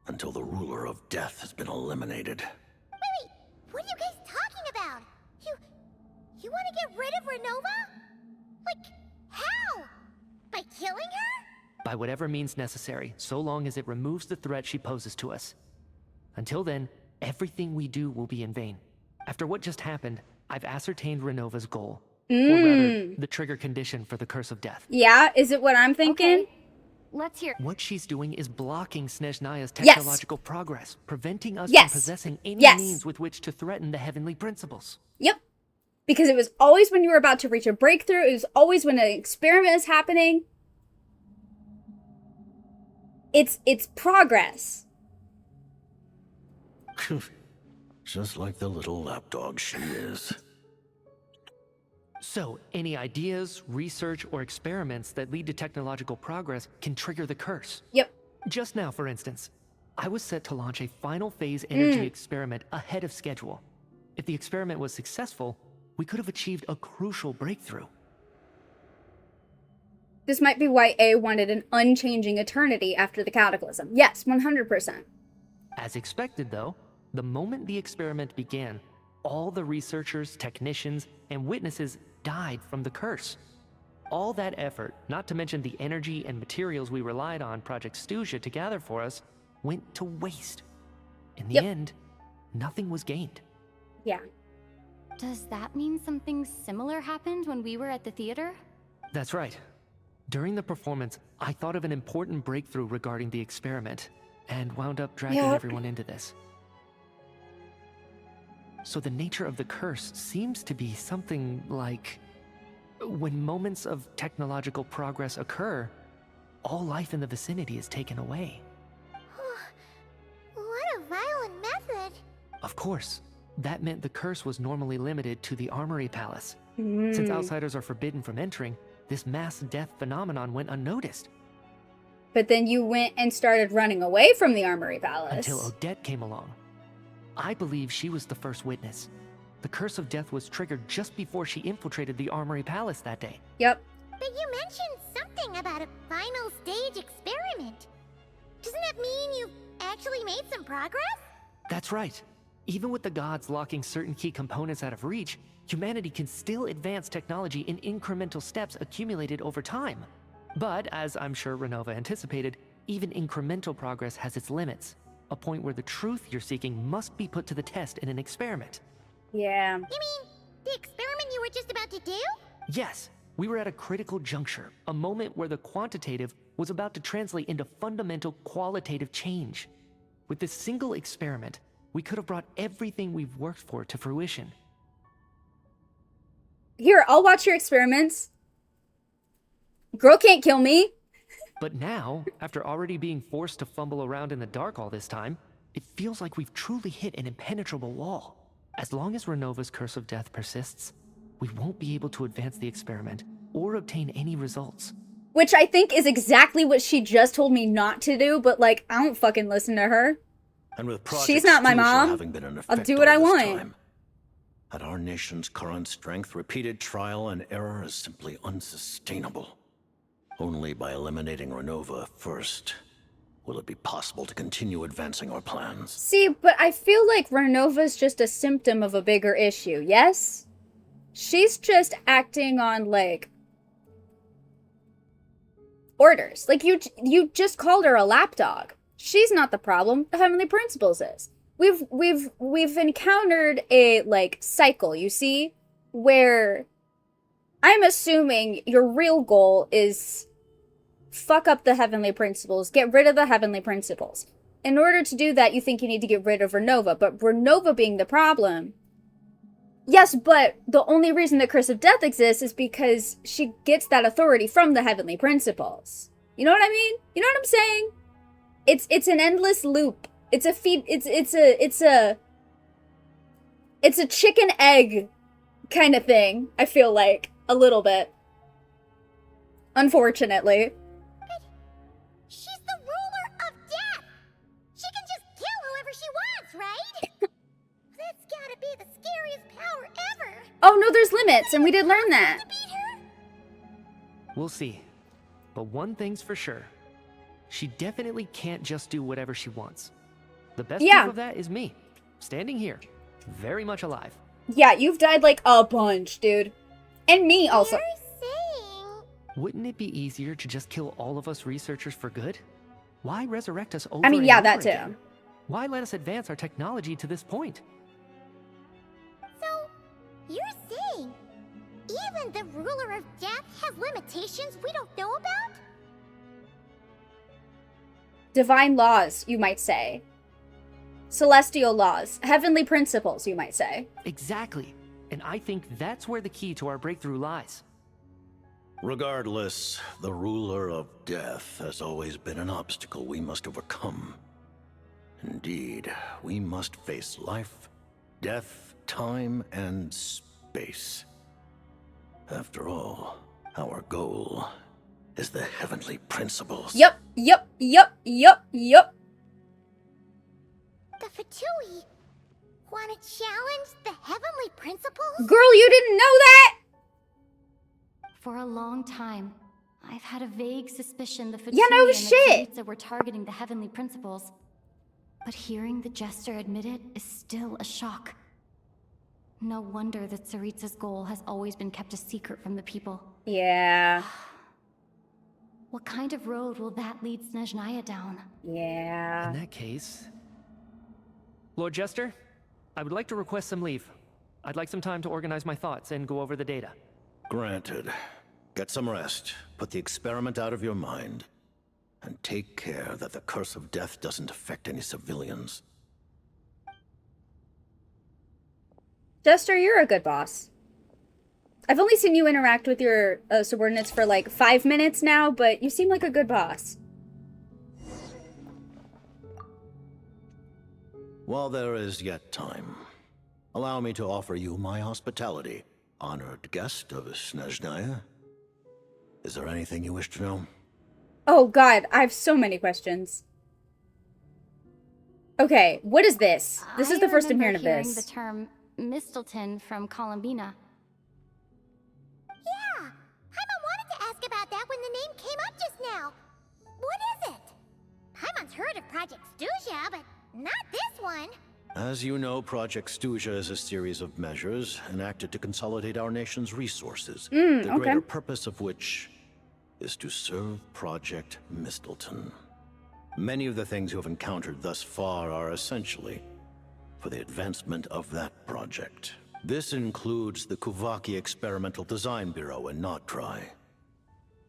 until the Ruler of Death has been eliminated. Wait, what are you guys talking about? You want to get rid of Renova? Like, how? By killing her? By whatever means necessary, so long as it removes the threat she poses to us. Until then, everything we do will be in vain. After what just happened, I've ascertained Renova's goal. Or rather, the trigger condition for the Curse of Death. Yeah, is it what I'm thinking? Okay. Let's hear. What she's doing is blocking Snezhnaya's technological progress, preventing us from possessing any means with which to threaten the heavenly principles. Yep. Because it was always when you were about to reach a breakthrough, it was always when an experiment is happening. It's progress. Just like the little lapdog she is. So, any ideas, research, or experiments that lead to technological progress can trigger the curse. Yep. Just now, for instance, I was set to launch a final phase energy experiment ahead of schedule. If the experiment was successful, we could have achieved a crucial breakthrough. This might be why A wanted an unchanging eternity after the cataclysm. Yes, 100%. As expected, though, the moment the experiment began, all the researchers, technicians, and witnesses died from the curse. All that effort, not to mention the energy and materials we relied on Project Stuja to gather for us, went to waste. In the end, nothing was gained. Yeah. Does that mean something similar happened when we were at the theater? That's right. During the performance, I thought of an important breakthrough regarding the experiment, and wound up dragging everyone into this. So the nature of the curse seems to be something like, when moments of technological progress occur, all life in the vicinity is taken away. What a violent method. Of course, that meant the curse was normally limited to the Armory Palace. Since outsiders are forbidden from entering, this mass death phenomenon went unnoticed. But then you went and started running away from the Armory Palace. Until Odette came along. I believe she was the first witness. The Curse of Death was triggered just before she infiltrated the Armory Palace that day. Yep. But you mentioned something about a final stage experiment. Doesn't that mean you've actually made some progress? That's right. Even with the gods locking certain key components out of reach, humanity can still advance technology in incremental steps accumulated over time. But, as I'm sure Renova anticipated, even incremental progress has its limits. A point where the truth you're seeking must be put to the test in an experiment. Yeah. You mean the experiment you were just about to do? Yes, we were at a critical juncture, a moment where the quantitative was about to translate into fundamental qualitative change. With this single experiment, we could have brought everything we've worked for to fruition. Here, I'll watch your experiments. Girl can't kill me. But now, after already being forced to fumble around in the dark all this time, it feels like we've truly hit an impenetrable wall. As long as Renova's Curse of Death persists, we won't be able to advance the experiment or obtain any results. Which I think is exactly what she just told me not to do, but like, I don't fucking listen to her. And with She's not my mom. I'll do what I want. At our nation's current strength, repeated trial and error is simply unsustainable. Only by eliminating Renova first will it be possible to continue advancing our plans. See, but I feel like Renova's just a symptom of a bigger issue, yes? She's just acting on, like, orders. Like, you just called her a lapdog. She's not the problem. The Heavenly Principles is. We've encountered a, like, cycle, you see? Where I'm assuming your real goal is fuck up the Heavenly Principles, get rid of the Heavenly Principles. In order to do that, you think you need to get rid of Renova, but Renova being the problem. Yes, but the only reason the Curse of Death exists is because she gets that authority from the Heavenly Principles. You know what I mean? You know what I'm saying? It's an endless loop. It's a feed. It's a chicken egg kind of thing. I feel like a little bit. Unfortunately. She's the ruler of death! She can just kill whoever she wants, right? That's gotta be the scariest power ever! Oh no, there's limits, and we did learn that. We'll see. But one thing's for sure. She definitely can't just do whatever she wants. The best proof of that is me, standing here, very much alive. Yeah, you've died like a bunch, dude. And me also. Wouldn't it be easier to just kill all of us researchers for good? Why resurrect us over I mean, and yeah, over that too. again? Why let us advance our technology to this point? So, you're saying even the ruler of death has limitations we don't know about? Divine laws, you might say. Celestial laws. Heavenly principles, you might say. Exactly. And I think that's where the key to our breakthrough lies. Regardless, the ruler of death has always been an obstacle we must overcome. Indeed, we must face life, death, time, and space. After all, our goal is the heavenly principles. Yep. The Fatui want to challenge the heavenly principles? Girl, you didn't know that? For a long time, I've had a vague suspicion the Fatui no and shit. the Tsaritsa were targeting the heavenly principles. But hearing the Jester admit it is still a shock. No wonder that Tsaritsa's goal has always been kept a secret from the people. Yeah. What kind of road will that lead Snezhnaya down? Yeah. In that case... Lord Jester, I would like to request some leave. I'd like some time to organize my thoughts and go over the data. Granted. Get some rest, put the experiment out of your mind, and take care that the Curse of Death doesn't affect any civilians. Jester, you're a good boss. I've only seen you interact with your subordinates for like 5 minutes now, but you seem like a good boss. While there is yet time, allow me to offer you my hospitality, honored guest of Snezhnaya. Is there anything you wish to know? Oh god, I have so many questions. Okay, what is this? This is the first I'm hearing of this. The term Mistleton from Columbina. Yeah, Paimon wanted to ask about that when the name came up just now. What is it? Paimon's heard of Project Stuja, but not this one. As you know, Project Stuja is a series of measures enacted to consolidate our nation's resources, the greater purpose of which is to serve Project Mistleton. Many of the things you have encountered thus far are essentially for the advancement of that project. This includes the Kuvaki Experimental Design Bureau in Notdry.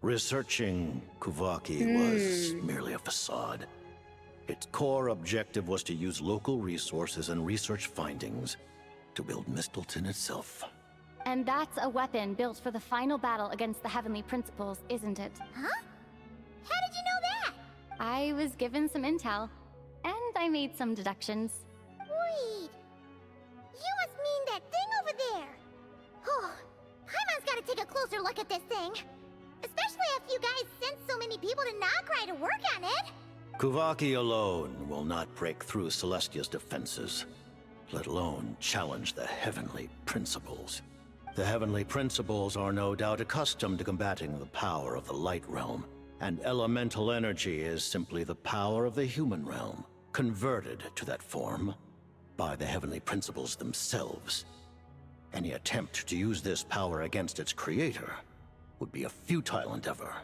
Researching Kuvaki was merely a facade. Its core objective was to use local resources and research findings to build Mistleton itself. And that's a weapon built for the final battle against the Heavenly Principles, isn't it? Huh? How did you know that? I was given some intel, and I made some deductions. Wait. You must mean that thing over there. Oh, Paimon's gotta take a closer look at this thing. Especially after you guys sent so many people to Notdry to work on it. Kuvaki alone will not break through Celestia's defenses, let alone challenge the Heavenly Principles. The Heavenly Principles are no doubt accustomed to combating the power of the Light Realm, and elemental energy is simply the power of the human realm, converted to that form by the Heavenly Principles themselves. Any attempt to use this power against its creator would be a futile endeavor.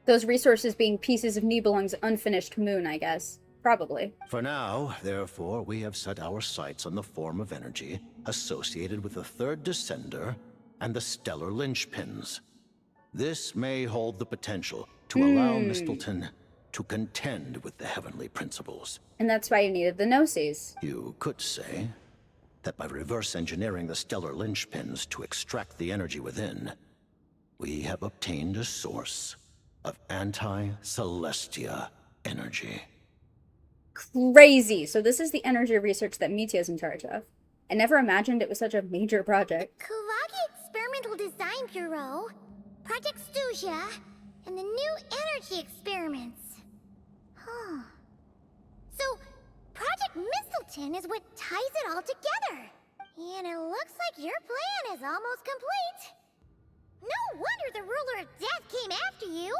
Those resources being pieces of Nibelung's unfinished moon, I guess. Probably. For now, therefore, we have set our sights on the form of energy associated with the third descender and the stellar linchpins. This may hold the potential to allow Mistleton to contend with the Heavenly Principles. And that's why you needed the Gnosis. You could say that by reverse engineering the stellar linchpins to extract the energy within, we have obtained a source of anti-Celestia energy. Crazy. So this is the energy research that Mitya's in charge of. I never imagined it was such a major project. Kuvaki Experimental Design Bureau, Project Stuja, and the new energy experiments. Huh. So, Project Mistleton is what ties it all together. And it looks like your plan is almost complete. No wonder the Ruler of Death came after you.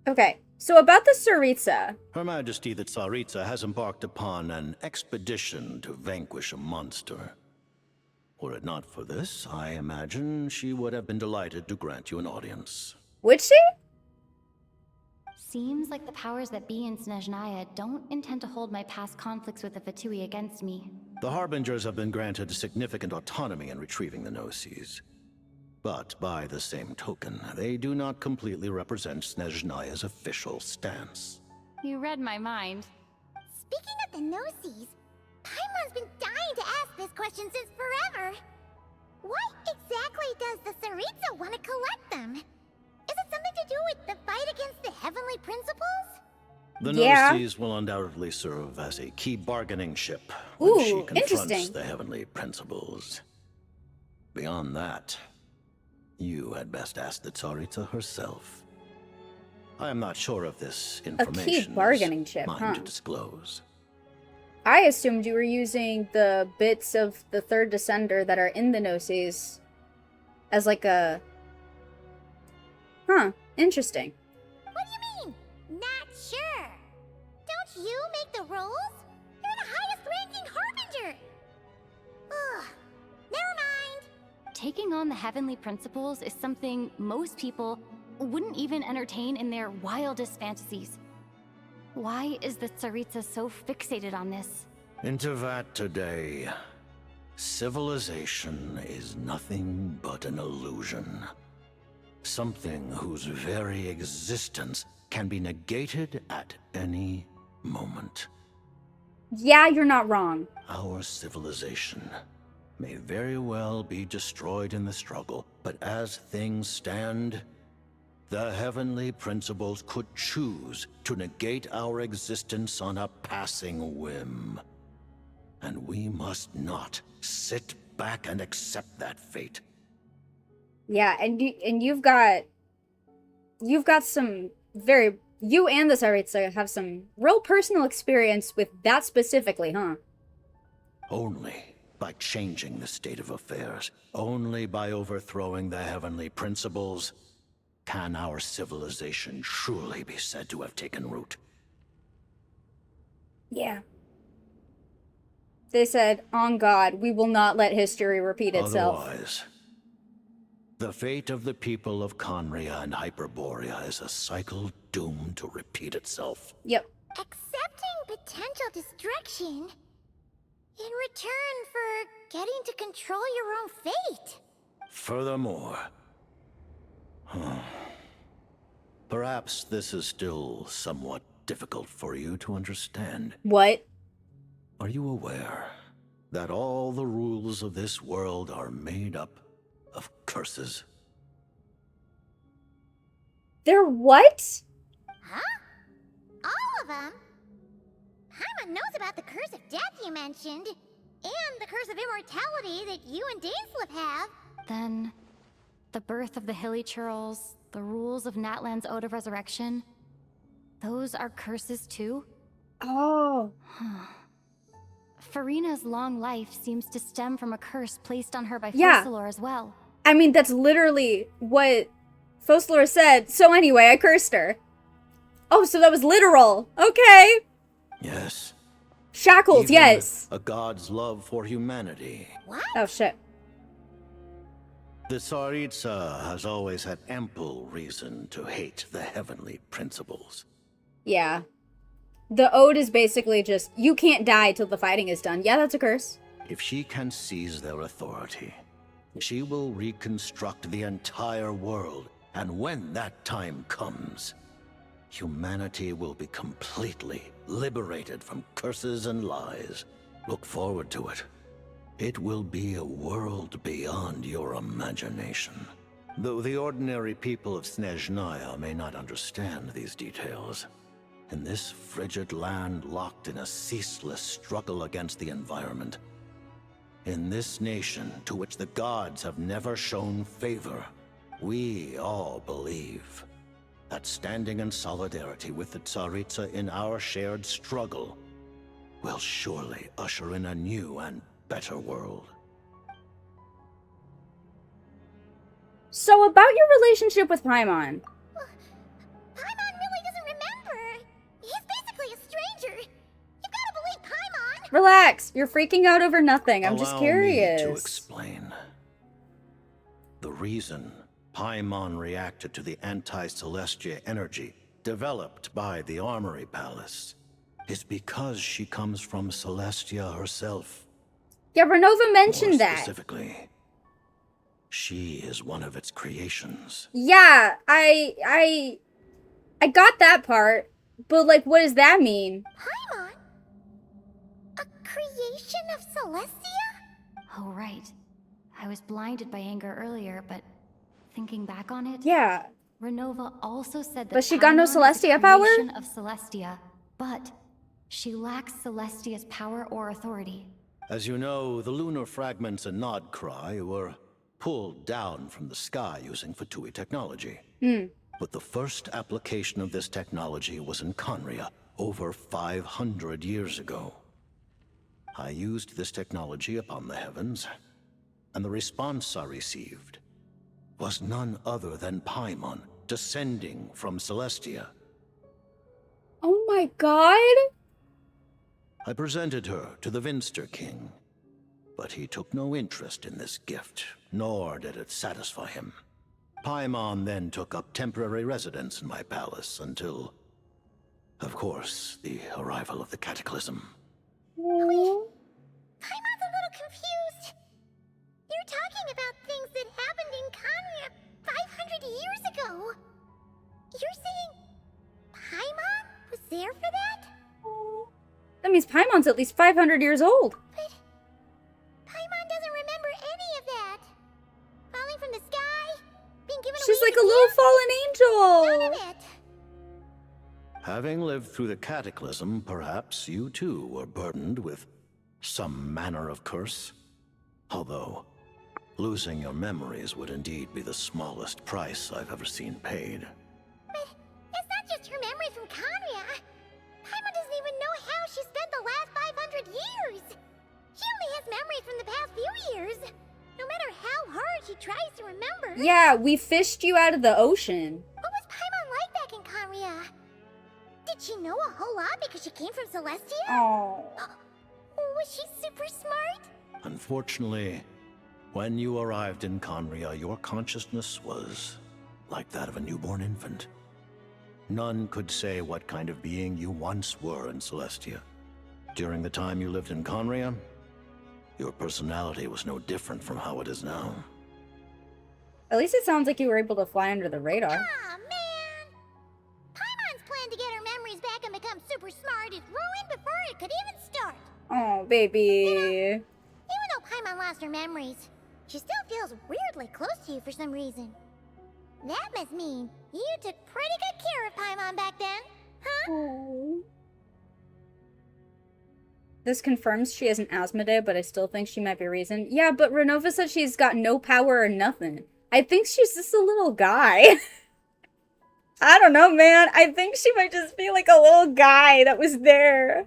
Okay, so about the Tsaritsa. Her Majesty the Tsaritsa has embarked upon an expedition to vanquish a monster. Were it not for this, I imagine she would have been delighted to grant you an audience. Would she? Seems like the powers that be in Snezhnaya don't intend to hold my past conflicts with the Fatui against me. The Harbingers have been granted significant autonomy in retrieving the Gnosis. But by the same token, they do not completely represent Snezhnaya's official stance. You read my mind. Speaking of the Gnosis, Paimon's been dying to ask this question since forever. Why exactly does the Tsaritsa want to collect them? Is it something to do with the fight against the Heavenly Principles? The Gnosis will undoubtedly serve as a key bargaining chip when she confronts the Heavenly Principles. Beyond that, you had best ask the Tsaritsa herself. I am not sure if this information a key bargaining chip, mine to disclose. I assumed you were using the bits of the third descender that are in the Gnosis as like a... Huh, interesting. What do you mean? Not sure. Don't you make the rolls? You're the highest ranking Harbinger. Ugh, never mind. Taking on the Heavenly Principles is something most people wouldn't even entertain in their wildest fantasies. Why is the Tsaritsa so fixated on this? In Tevat today, civilization is nothing but an illusion. Something whose very existence can be negated at any moment. Yeah, you're not wrong. Our civilization may very well be destroyed in the struggle, but as things stand, the Heavenly Principles could choose to negate our existence on a passing whim. And we must not sit back and accept that fate. Yeah, and you've got some very You and the Tsaritsa have some real personal experience with that specifically, huh? Only by changing the state of affairs, only by overthrowing the heavenly principles, can our civilization truly be said to have taken root. Yeah. They said, on God, we will not let history repeat itself. Otherwise, the fate of the people of Conria and Hyperborea is a cycle doomed to repeat itself. Yep. Accepting potential destruction in return for getting to control your own fate. Furthermore, perhaps this is still somewhat difficult for you to understand. What? Are you aware that all the rules of this world are made up of curses? They're what? Huh? All of them? Paimon knows about the curse of death you mentioned, and the curse of immortality that you and Dainsleif have. Then, the birth of the Hilly Churls, the rules of Natlan's Ode of Resurrection, those are curses too? Oh. Farina's long life seems to stem from a curse placed on her by Yeah. Focalor as well. I mean, that's literally what Focalor said. So anyway, I cursed her. Oh, so that was literal. Okay. Yes. Shackles, Even yes. a god's love for humanity. What? Oh, shit. The Tsaritsa has always had ample reason to hate the heavenly principles. Yeah. The ode is basically just, you can't die till the fighting is done. Yeah, that's a curse. If she can seize their authority, she will reconstruct the entire world, and when that time comes, humanity will be completely liberated from curses and lies. Look forward to it. It will be a world beyond your imagination. Though the ordinary people of Snezhnaya may not understand these details, in this frigid land locked in a ceaseless struggle against the environment, in this nation to which the gods have never shown favor, we all believe that standing in solidarity with the Tsaritsa in our shared struggle will surely usher in a new and better world. So about your relationship with Paimon. Paimon really doesn't remember. He's basically a stranger. You gotta believe Paimon. Relax. You're freaking out over nothing. I'm just Allow curious. me to explain. The reason Paimon reacted to the anti-Celestia energy developed by the Armory Palace is because she comes from Celestia herself. Yeah, Renova mentioned More that. specifically, she is one of its creations. Yeah, I got that part, but like, what does that mean? Paimon? A creation of Celestia? Oh, right. I was blinded by anger earlier, but thinking back on it, Yeah. Renova also said that But she got no Paimon is a Celestia power? creation of Celestia, but she lacks Celestia's power or authority. As you know, the lunar fragments in Nodcry were pulled down from the sky using Fatui technology. But the first application of this technology was in Conria over 500 years ago. I used this technology upon the heavens, and the response I received was none other than Paimon descending from Celestia. Oh my god. I presented her to the Vinster King, but he took no interest in this gift, nor did it satisfy him. Paimon then took up temporary residence in my palace until, of course, the arrival of the Cataclysm. Paimon's a little confused. You're talking about things that happened in Conria 500 years ago. You're saying Paimon was there for that? That means Paimon's at least 500 years old. But Paimon doesn't remember any of that. Falling from the sky, being given She's away like to a little kids? fallen angel. None of it. Having lived through the Cataclysm, perhaps you too were burdened with some manner of curse. Although, losing your memories would indeed be the smallest price I've ever seen paid. But it's not just her memory from tries to remember. Yeah, we fished you out of the ocean. What was Paimon like back in Conria? Did she know a whole lot because she came from Celestia? Oh. Was she super smart? Unfortunately, when you arrived in Conria, your consciousness was like that of a newborn infant. None could say what kind of being you once were in Celestia. During the time you lived in Conria, your personality was no different from how it is now. At least it sounds like you were able to fly under the radar. Aw, man! Paimon's plan to get her memories back and become super smart is ruined before it could even start. Oh, baby. Even though Paimon lost her memories, she still feels weirdly close to you for some reason. That must mean you took pretty good care of Paimon back then, huh? Oh. This confirms she has an Asmodee, but I still think she might be reason. Yeah, but Renova said she's got no power or nothing. I think she's just a little guy. I don't know, man. I think she might just be like a little guy that was there.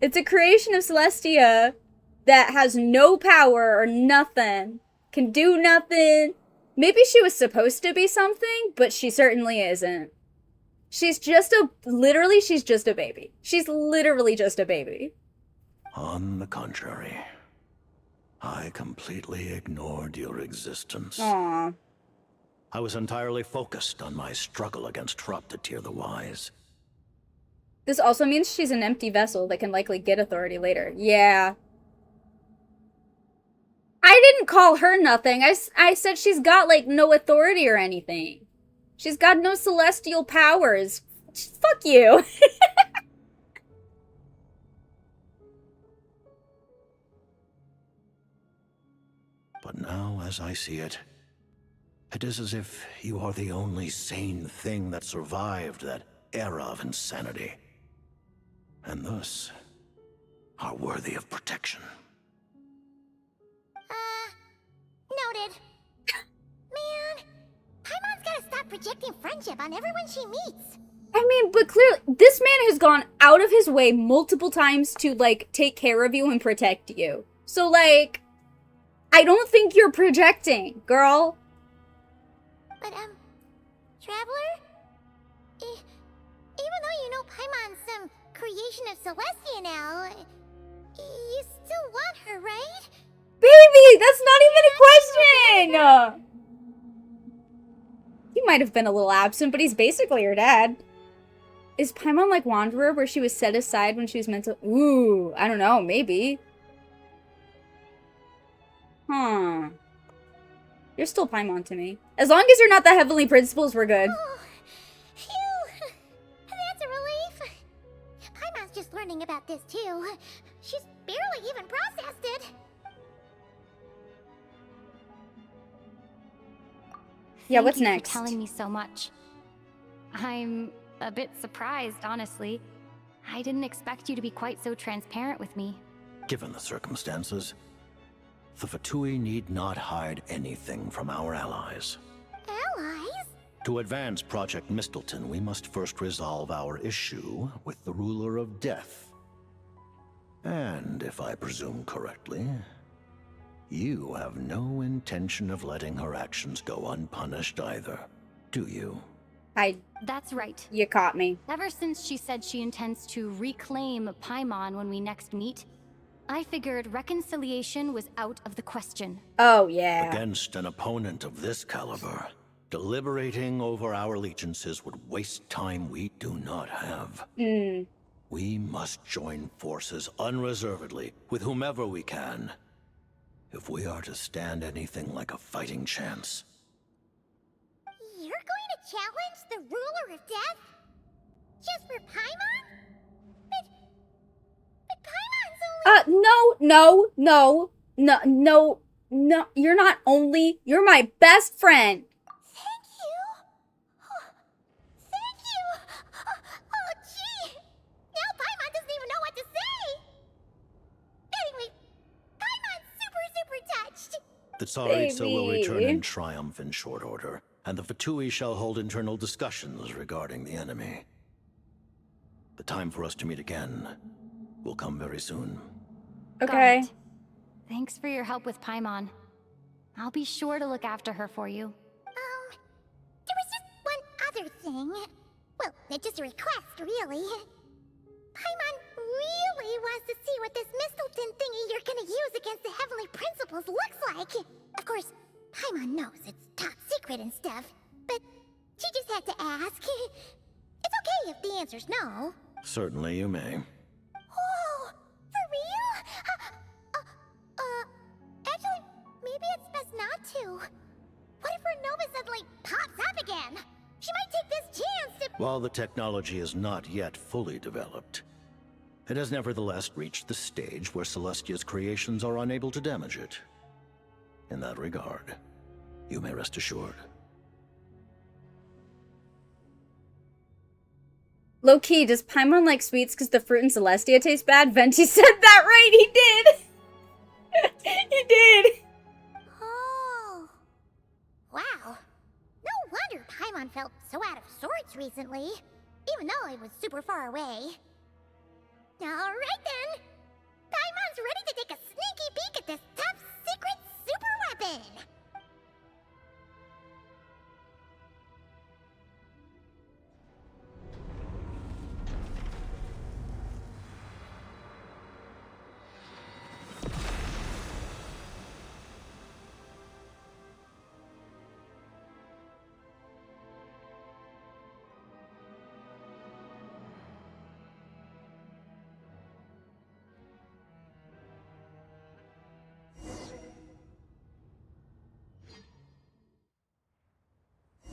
It's a creation of Celestia that has no power or nothing. Can do nothing. Maybe she was supposed to be something, but she certainly isn't. She's just literally, she's just a baby. She's literally just a baby. On the contrary, I completely ignored your existence. Aww. I was entirely focused on my struggle against Troptatir the Wise. This also means she's an empty vessel that can likely get authority later. Yeah. I didn't call her nothing. I said she's got, like, no authority or anything. She's got no celestial powers. Fuck you. But now, as I see it, it is as if you are the only sane thing that survived that era of insanity. And thus, are worthy of protection. Noted. Man, Paimon's gotta stop projecting friendship on everyone she meets. I mean, but clearly, this man has gone out of his way multiple times to, like, take care of you and protect you. So, like, I don't think you're projecting, girl. But, Traveler? Even though you know Paimon's some creation of Celestia now, you still want her, right? Baby, that's not even a question! He might have been a little absent, but he's basically her dad. Is Paimon like Wanderer, where she was set aside when she was meant to... Ooh, I don't know, maybe. Huh. You're still Paimon to me. As long as you're not the Heavenly Principles, we're good. Oh, phew! That's a relief. Paimon's just learning about this, too. She's barely even processed it. Yeah, what's Thank you next? for telling me so much. I'm a bit surprised, honestly. I didn't expect you to be quite so transparent with me. Given the circumstances, the Fatui need not hide anything from our allies. Allies? To advance Project Mistleton, we must first resolve our issue with the Ruler of Death. And, if I presume correctly, you have no intention of letting her actions go unpunished either, do you? That's right. You caught me. Ever since she said she intends to reclaim Paimon when we next meet, I figured reconciliation was out of the question. Oh, yeah. Against an opponent of this caliber, deliberating over our allegiances would waste time we do not have. We must join forces unreservedly with whomever we can, if we are to stand anything like a fighting chance. You're going to challenge the Ruler of Death? Just for Paimon? But Paimon's no, you're not only, you're my best friend. Thank you. Thank you. Oh, gee. Now Paimon doesn't even know what to say. Anyway, Paimon's super touched. The Tsaritsa will return in triumph in short order, and the Fatui shall hold internal discussions regarding the enemy. The time for us to meet again will come very soon. Okay. Got it. Thanks for your help with Paimon. I'll be sure to look after her for you. There was just one other thing. Well, it's just a request, really. Paimon really wants to see what this Mistleton thingy you're gonna use against the Heavenly Principles looks like. Of course, Paimon knows it's top secret and stuff, but she just had to ask. It's okay if the answer's no. Certainly you may. Oh, for real? Actually, maybe it's best not to. What if her Nova suddenly pops up again? She might take this chance to— While the technology is not yet fully developed, it has nevertheless reached the stage where Celestia's creations are unable to damage it. In that regard, you may rest assured. Low key, does Paimon like sweets because the fruit in Celestia tastes bad? Venti said that right, he did! He did! Oh. Wow. No wonder Paimon felt so out of sorts recently, even though it was super far away. Alright then! Paimon's ready to take a sneaky peek at this top secret super weapon!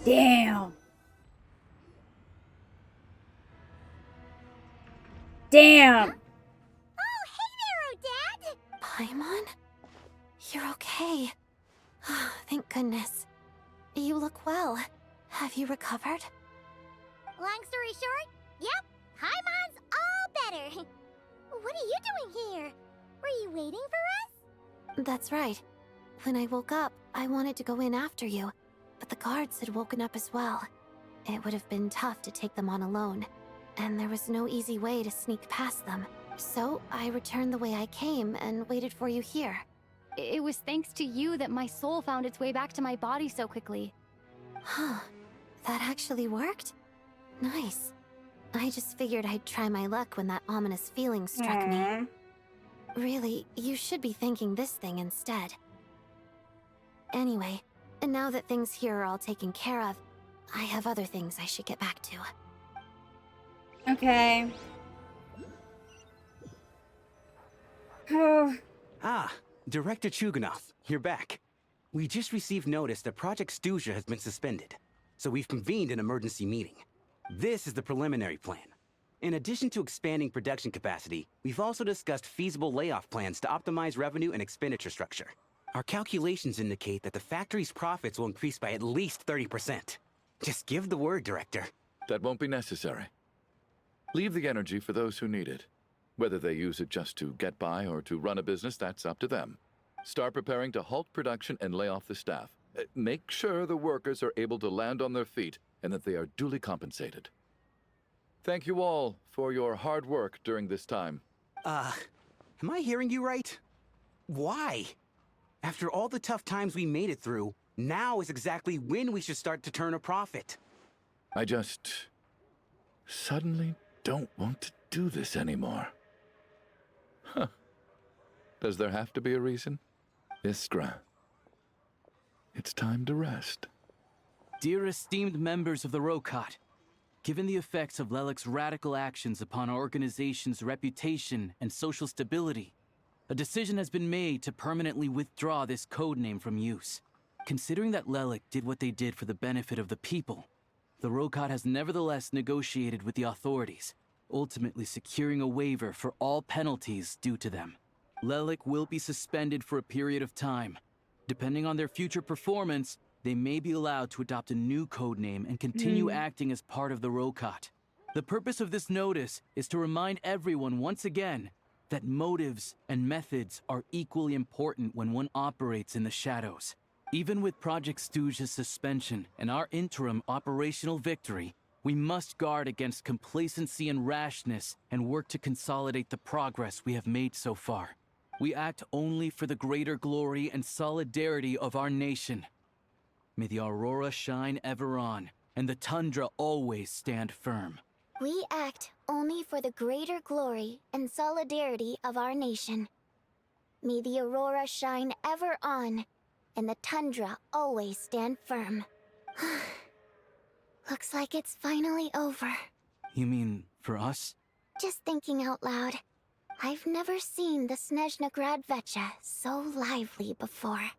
Damn. Damn. Oh, hey there, Odette! Paimon? You're okay. Thank goodness. You look well. Have you recovered? Long story short, yep, Paimon's all better. What are you doing here? Were you waiting for us? That's right. When I woke up, I wanted to go in after you, but the guards had woken up as well. It would have been tough to take them on alone, and there was no easy way to sneak past them. So I returned the way I came and waited for you here. It was thanks to you that my soul found its way back to my body so quickly. Huh. That actually worked? Nice. I just figured I'd try my luck when that ominous feeling struck me. Really, you should be thanking this thing instead. Anyway, and now that things here are all taken care of, I have other things I should get back to. Okay. Oh. Ah, Director Chuganov, you're back. We just received notice that Project Stuja has been suspended, so we've convened an emergency meeting. This is the preliminary plan. In addition to expanding production capacity, we've also discussed feasible layoff plans to optimize revenue and expenditure structure. Our calculations indicate that the factory's profits will increase by at least 30%. Just give the word, Director. That won't be necessary. Leave the energy for those who need it. Whether they use it just to get by or to run a business, that's up to them. Start preparing to halt production and lay off the staff. Make sure the workers are able to land on their feet and that they are duly compensated. Thank you all for your hard work during this time. Am I hearing you right? Why? After all the tough times we made it through, now is exactly when we should start to turn a profit. I just suddenly don't want to do this anymore. Huh. Does there have to be a reason? Iskra, it's time to rest. Dear esteemed members of the Rokat, given the effects of Lelic's radical actions upon our organization's reputation and social stability, a decision has been made to permanently withdraw this codename from use. Considering that Lelic did what they did for the benefit of the people, the Rokat has nevertheless negotiated with the authorities, ultimately securing a waiver for all penalties due to them. Lelic will be suspended for a period of time. Depending on their future performance, they may be allowed to adopt a new codename and continue acting as part of the Rokat. The purpose of this notice is to remind everyone once again that motives and methods are equally important when one operates in the shadows. Even with Project Stuja's suspension and our interim operational victory, we must guard against complacency and rashness and work to consolidate the progress we have made so far. We act only for the greater glory and solidarity of our nation. May the aurora shine ever on, and the tundra always stand firm. We act only for the greater glory and solidarity of our nation. May the aurora shine ever on, and the tundra always stand firm. Looks like it's finally over. You mean for us? Just thinking out loud. I've never seen the Snezhna Gradvecha so lively before.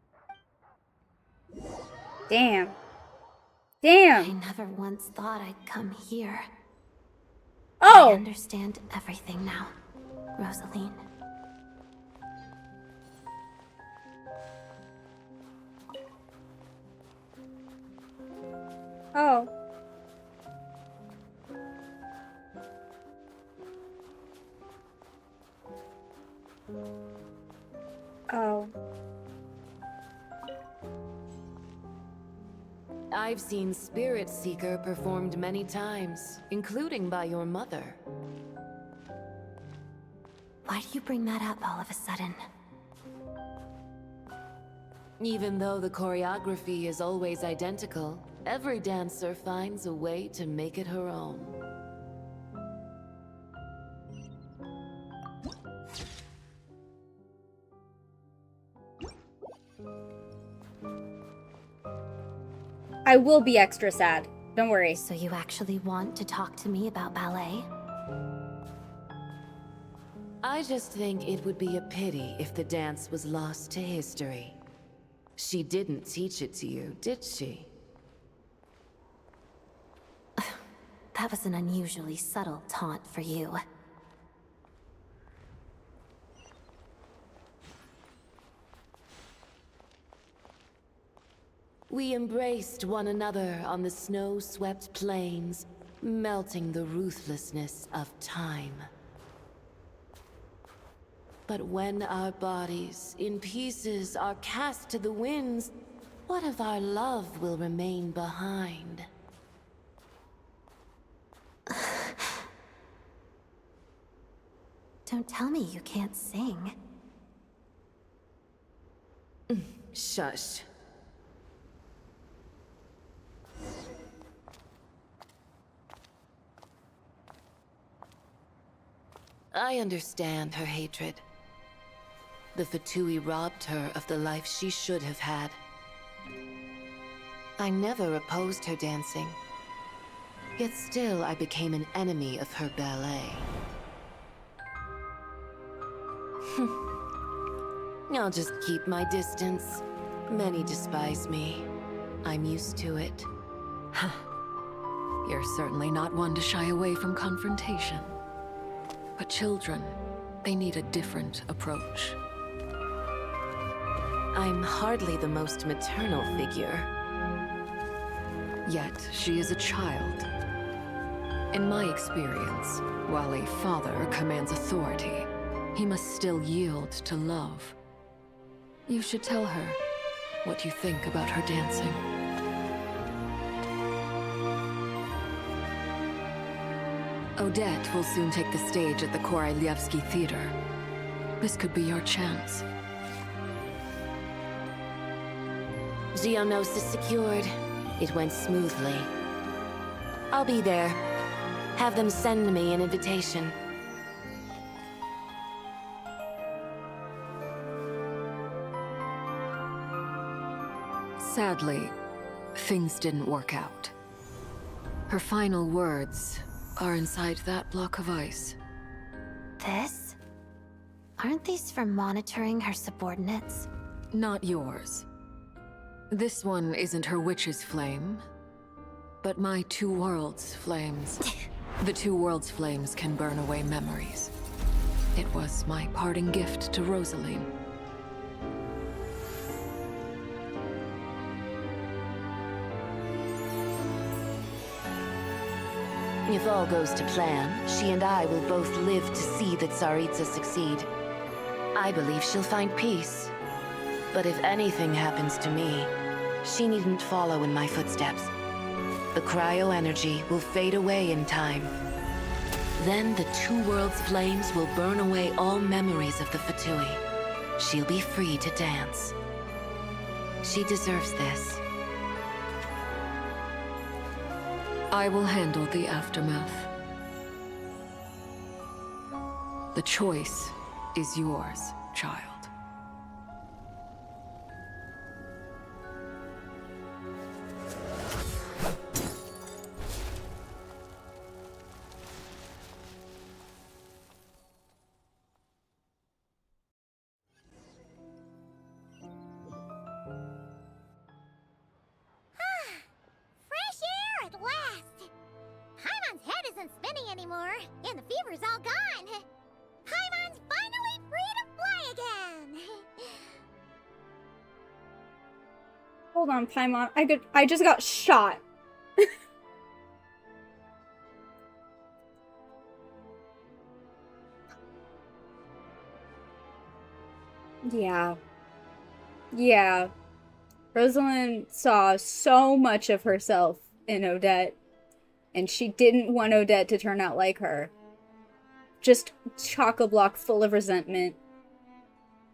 Damn. Damn. I never once thought I'd come here. Oh! I understand everything now, Rosaline. Oh. Oh. I've seen Spirit Seeker performed many times, including by your mother. Why do you bring that up all of a sudden? Even though the choreography is always identical, every dancer finds a way to make it her own. I will be extra sad. Don't worry. So you actually want to talk to me about ballet? I just think it would be a pity if the dance was lost to history. She didn't teach it to you, did she? That was an unusually subtle taunt for you. We embraced one another on the snow-swept plains, melting the ruthlessness of time. But when our bodies, in pieces, are cast to the winds, what of our love will remain behind? Don't tell me you can't sing. Shush. I understand her hatred. The Fatui robbed her of the life she should have had. I never opposed her dancing. Yet still I became an enemy of her ballet. I'll just keep my distance. Many despise me. I'm used to it. You're certainly not one to shy away from confrontation. But children, they need a different approach. I'm hardly the most maternal figure. Yet, she is a child. In my experience, while a father commands authority, he must still yield to love. You should tell her what you think about her dancing. Odette will soon take the stage at the Koralyevsky Theater. This could be your chance. Geonosis secured. It went smoothly. I'll be there. Have them send me an invitation. Sadly, things didn't work out. Her final words are inside that block of ice. This? Aren't these for monitoring her subordinates? Not yours. This one isn't her witch's flame, but my two worlds' flames. The two worlds' flames can burn away memories. It was my parting gift to Rosaline. If all goes to plan, she and I will both live to see the Tsaritsa succeed. I believe she'll find peace. But if anything happens to me, she needn't follow in my footsteps. The cryo-energy will fade away in time. Then the two worlds' flames will burn away all memories of the Fatui. she'll be free to dance. She deserves this. I will handle the aftermath. The choice is yours, child. Fresh air at last! Paimon's head isn't spinning anymore, and the fever's all gone. Paimon's finally free to fly again! Hold on, Paimon. I just got shot. Yeah. Yeah. Rosalind saw so much of herself in Odette, and she didn't want Odette to turn out like her. Just chock-a-block full of resentment.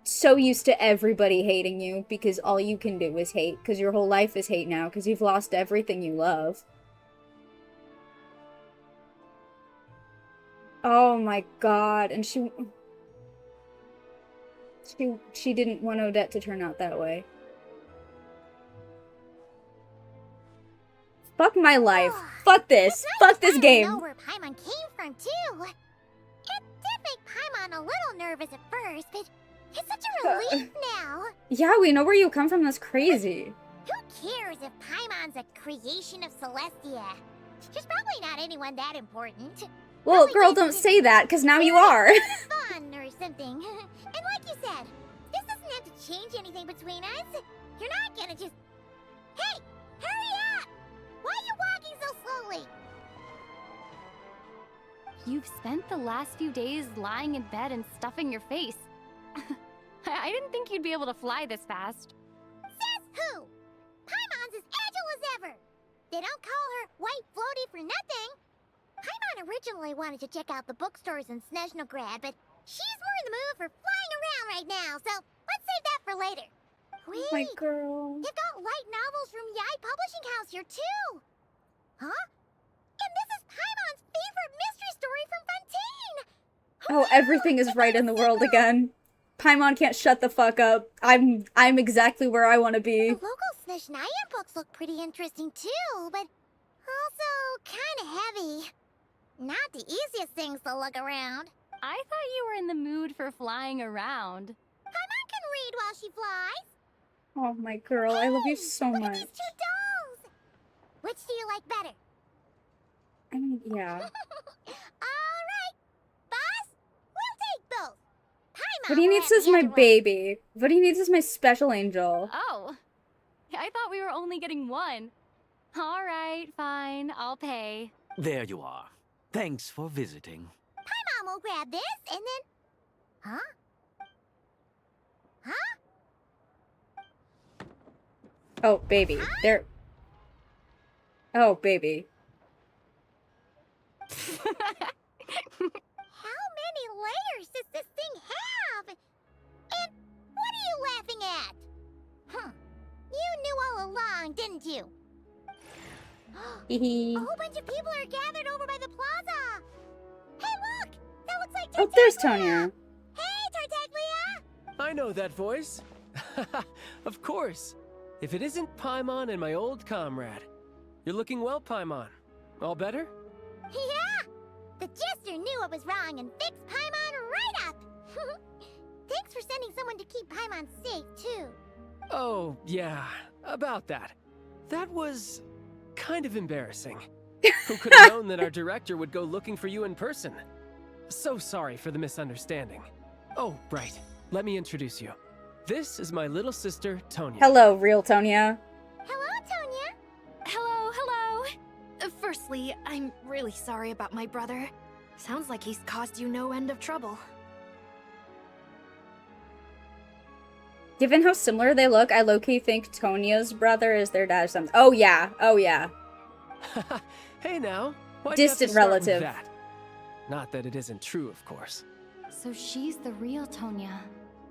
So used to everybody hating you because all you can do is hate, because your whole life is hate now, because you've lost everything you love. Oh my god, and she didn't want Odette to turn out that way. Fuck my life. Fuck this. Fuck this game. I know where Paimon came from, too. It did make Paimon a little nervous at first, but it's such a relief now. Yeah, we know where you come from. That's crazy. Who cares if Paimon's a creation of Celestia? She's probably not anyone that important. Well, girl, don't say that, because now you are. Fun or something. And like you said, this doesn't have to change anything between us. You're not gonna just... Hey! Hurry up! Why are you walking so slowly? You've spent the last few days lying in bed and stuffing your face. I didn't think you'd be able to fly this fast. Says who? Paimon's as agile as ever. They don't call her White Floaty for nothing. Paimon originally wanted to check out the bookstores in Snezhnograd, but she's more in the mood for flying around right now, so let's save that for later. Wait, Oh my girl. they've got light novels from Yai Publishing House here too. Huh? And this is Paimon's favorite mystery story from Fontaine. Oh, everything is right in the world again. Paimon can't shut the fuck up. I'm exactly where I want to be. The local Snezhnayan books look pretty interesting too, but also kind of heavy. Not the easiest things to look around. I thought you were in the mood for flying around. Paimon can read while she flies. Oh my girl, I love you so Look much. at these two dolls. Which do you like better? I mean, yeah. All right, boss, we'll take both. Paimon What he will needs have is the my other one. baby. What he needs is my special angel. Oh. I thought we were only getting one. All right, fine. I'll pay. There you are. Thanks for visiting. Paimon will grab this and then... Huh? Huh? Oh, baby. There. Oh, baby. How many layers does this thing have? And what are you laughing at? Huh. You knew all along, didn't you? A whole bunch of people are gathered over by the plaza. Hey, look! That looks like Oh, there's Tonya. Hey, Tartaglia! I know that voice. Of course. If it isn't Paimon and my old comrade. You're looking well, Paimon. All better? Yeah! The Jester knew I was wrong and fixed Paimon right up! Thanks for sending someone to keep Paimon safe, too. Oh, yeah. About that. That was... kind of embarrassing. Who could have known that our director would go looking for you in person? So sorry for the misunderstanding. Oh, right. Let me introduce you. This is my little sister, Tonya. Hello, real Tonya. Hello, Tonya. Hello, hello. Firstly, I'm really sorry about my brother. Sounds like he's caused you no end of trouble. Given how similar they look, I low-key think Tonya's brother is their dad or something. Oh, yeah. Oh, yeah. Hey now. Why'd you have to Distant start with relative. that? Not that it isn't true, of course. So she's the real Tonya.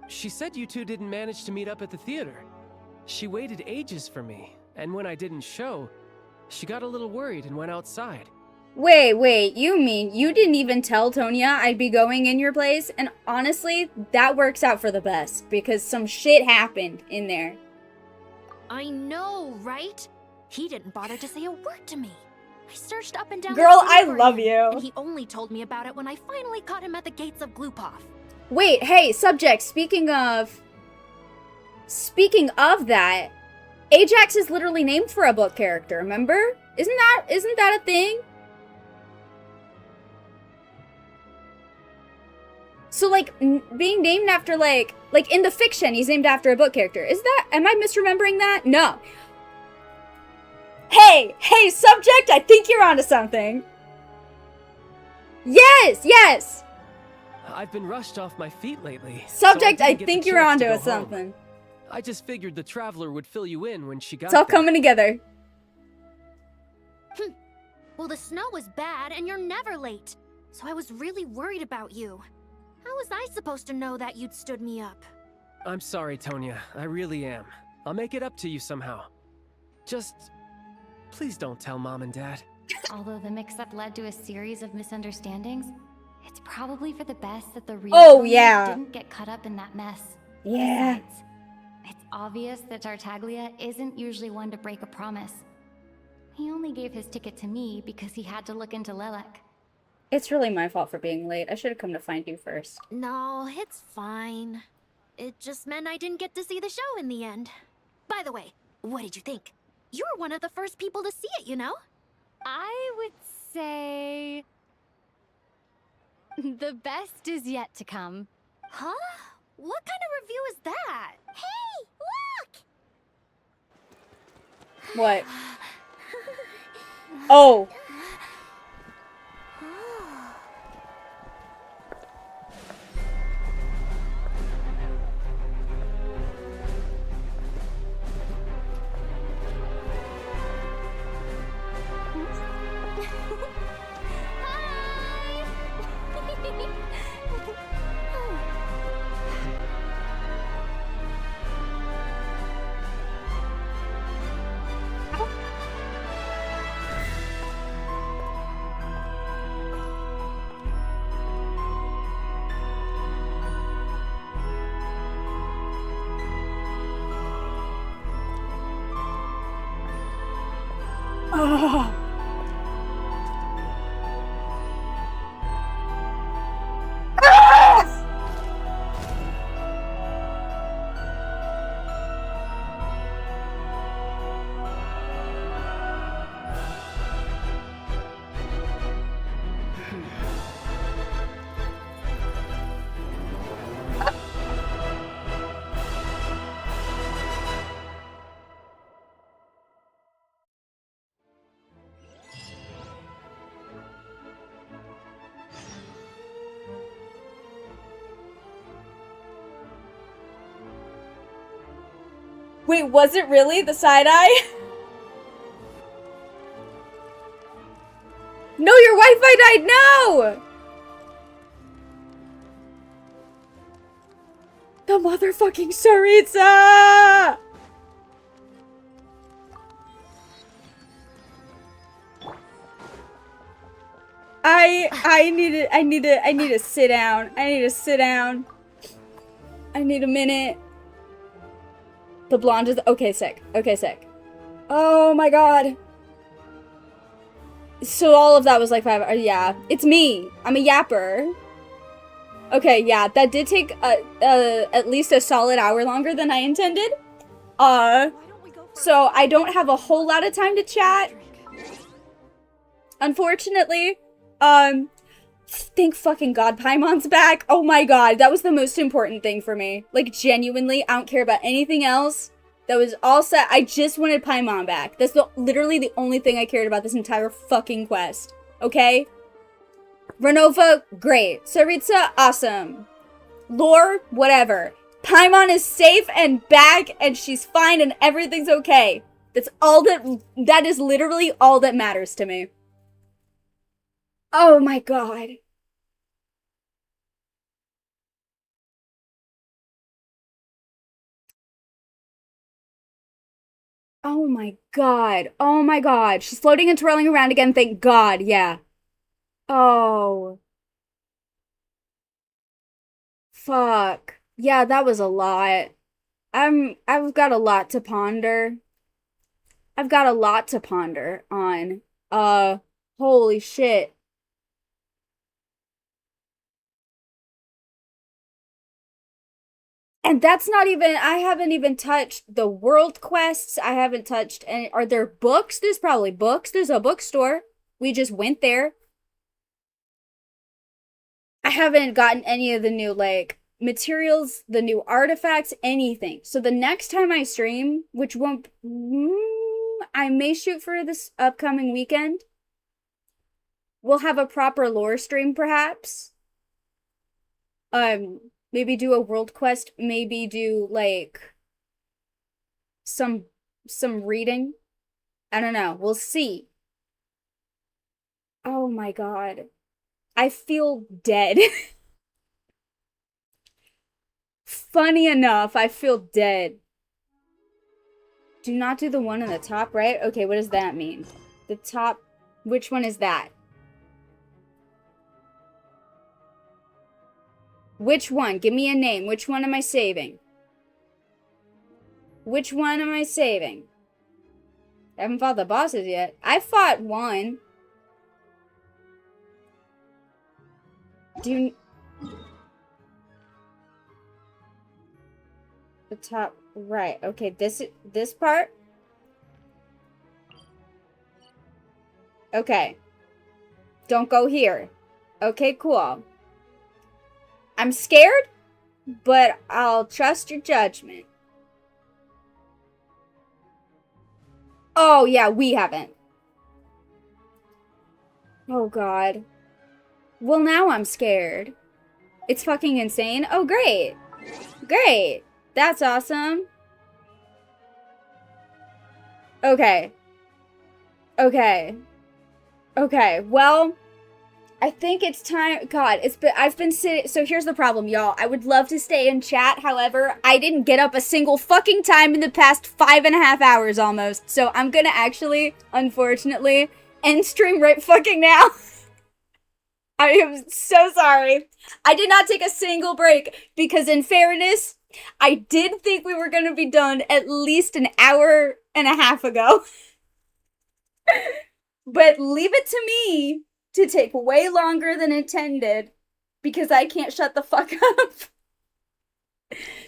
She said you two didn't manage to meet up at the theater. She waited ages for me, and when I didn't show, she got a little worried and went outside. Wait, you mean you didn't even tell Tonya I'd be going in your place? And honestly, that works out for the best, because some shit happened in there. I know, right? He didn't bother to say a word to me. I searched up and down. Girl, I love you. And he only told me about it when I finally caught him at the gates of Glupov. Wait, hey, subject, speaking of that, Ajax is literally named for a book character, remember? Isn't that a thing? So, like, being named after, like, in the fiction, he's named after a book character. Am I misremembering that? No. Hey, subject, I think you're onto something. Yes! I've been rushed off my feet lately. Subject, so I think you're onto something. Home. I just figured the Traveler would fill you in when she got It's all there. coming together. Well, the snow was bad, and you're never late. So I was really worried about you. How was I supposed to know that you'd stood me up? I'm sorry, Tonya. I really am. I'll make it up to you somehow. Just... please don't tell Mom and Dad. Although the mix-up led to a series of misunderstandings, it's probably for the best that the real Tonya didn't get caught up in that mess. Yeah. Besides, it's obvious that Tartaglia isn't usually one to break a promise. He only gave his ticket to me because he had to look into Lelek. It's really my fault for being late. I should have come to find you first. No, it's fine. It just meant I didn't get to see the show in the end. By the way, what did you think? You were one of the first people to see it, you know? I would say... the best is yet to come. Huh? What kind of review is that? Hey, look! What? Oh. Oh. Wait, was it really the side-eye? No, your Wi-Fi died, no! The motherfucking Saritsa! I need to sit down. I need to sit down. I need a minute. The blonde is okay, sick. Okay, sick. Oh my god. So all of that was like 5 hours. Yeah, it's me. I'm a yapper. Okay, yeah, that did take at least a solid hour longer than I intended. So I don't have a whole lot of time to chat. Unfortunately, thank fucking God Paimon's back. Oh my god, that was the most important thing for me. Like, genuinely, I don't care about anything else. That was all set. I just wanted Paimon back. That's literally the only thing I cared about this entire fucking quest. Okay? Renova, great. Saritsa, awesome. Lore, whatever. Paimon is safe and back, and she's fine, and everything's okay. That's all that is literally all that matters to me. Oh my god. Oh my god. Oh my god. She's floating and twirling around again, thank god, yeah. Oh. Fuck. Yeah, that was a lot. I've got a lot to ponder. I've got a lot to ponder on. Holy shit. And that's not even, I haven't even touched the world quests. I haven't touched any, are there books? There's probably books. There's a bookstore. We just went there. I haven't gotten any of the new, like, materials, the new artifacts, anything. So the next time I stream, which won't, I may shoot for this upcoming weekend. We'll have a proper lore stream, perhaps. Maybe do a world quest, maybe do, like, some reading. I don't know. We'll see. Oh my god. I feel dead. Funny enough, I feel dead. Do not do the one on the top right? Okay, what does that mean? The top, which one is that? Which one? Give me a name. Which one am I saving? Which one am I saving? I haven't fought the bosses yet. I fought one. The top right. Okay, this part. Okay. Don't go here. Okay, cool. I'm scared, but I'll trust your judgment. Oh, yeah, we haven't. Oh, God. Well, now I'm scared. It's fucking insane. Oh, great. Great. That's awesome. Okay. Okay. Okay, well, I think it's time. God, I've been sitting. So here's the problem, y'all. I would love to stay in chat. However, I didn't get up a single fucking time in the past 5.5 hours almost. So I'm gonna actually, unfortunately, end stream right fucking now. I am so sorry. I did not take a single break because, in fairness, I did think we were gonna be done at least an hour and a half ago. But leave it to me to take way longer than intended because I can't shut the fuck up.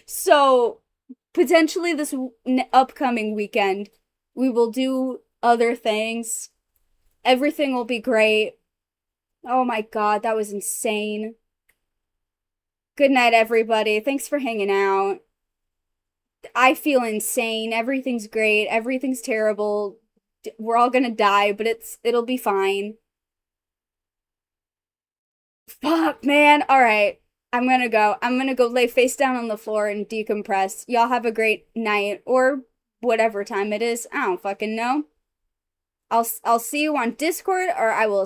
So, potentially this upcoming weekend, we will do other things. Everything will be great. Oh my god, that was insane. Good night, everybody. Thanks for hanging out. I feel insane. Everything's great. Everything's terrible. We're all gonna die, but it'll be fine. Fuck, man. Alright. I'm gonna go. I'm gonna go lay face down on the floor and decompress. Y'all have a great night, or whatever time it is. I don't fucking know. I'll see you on Discord, or I will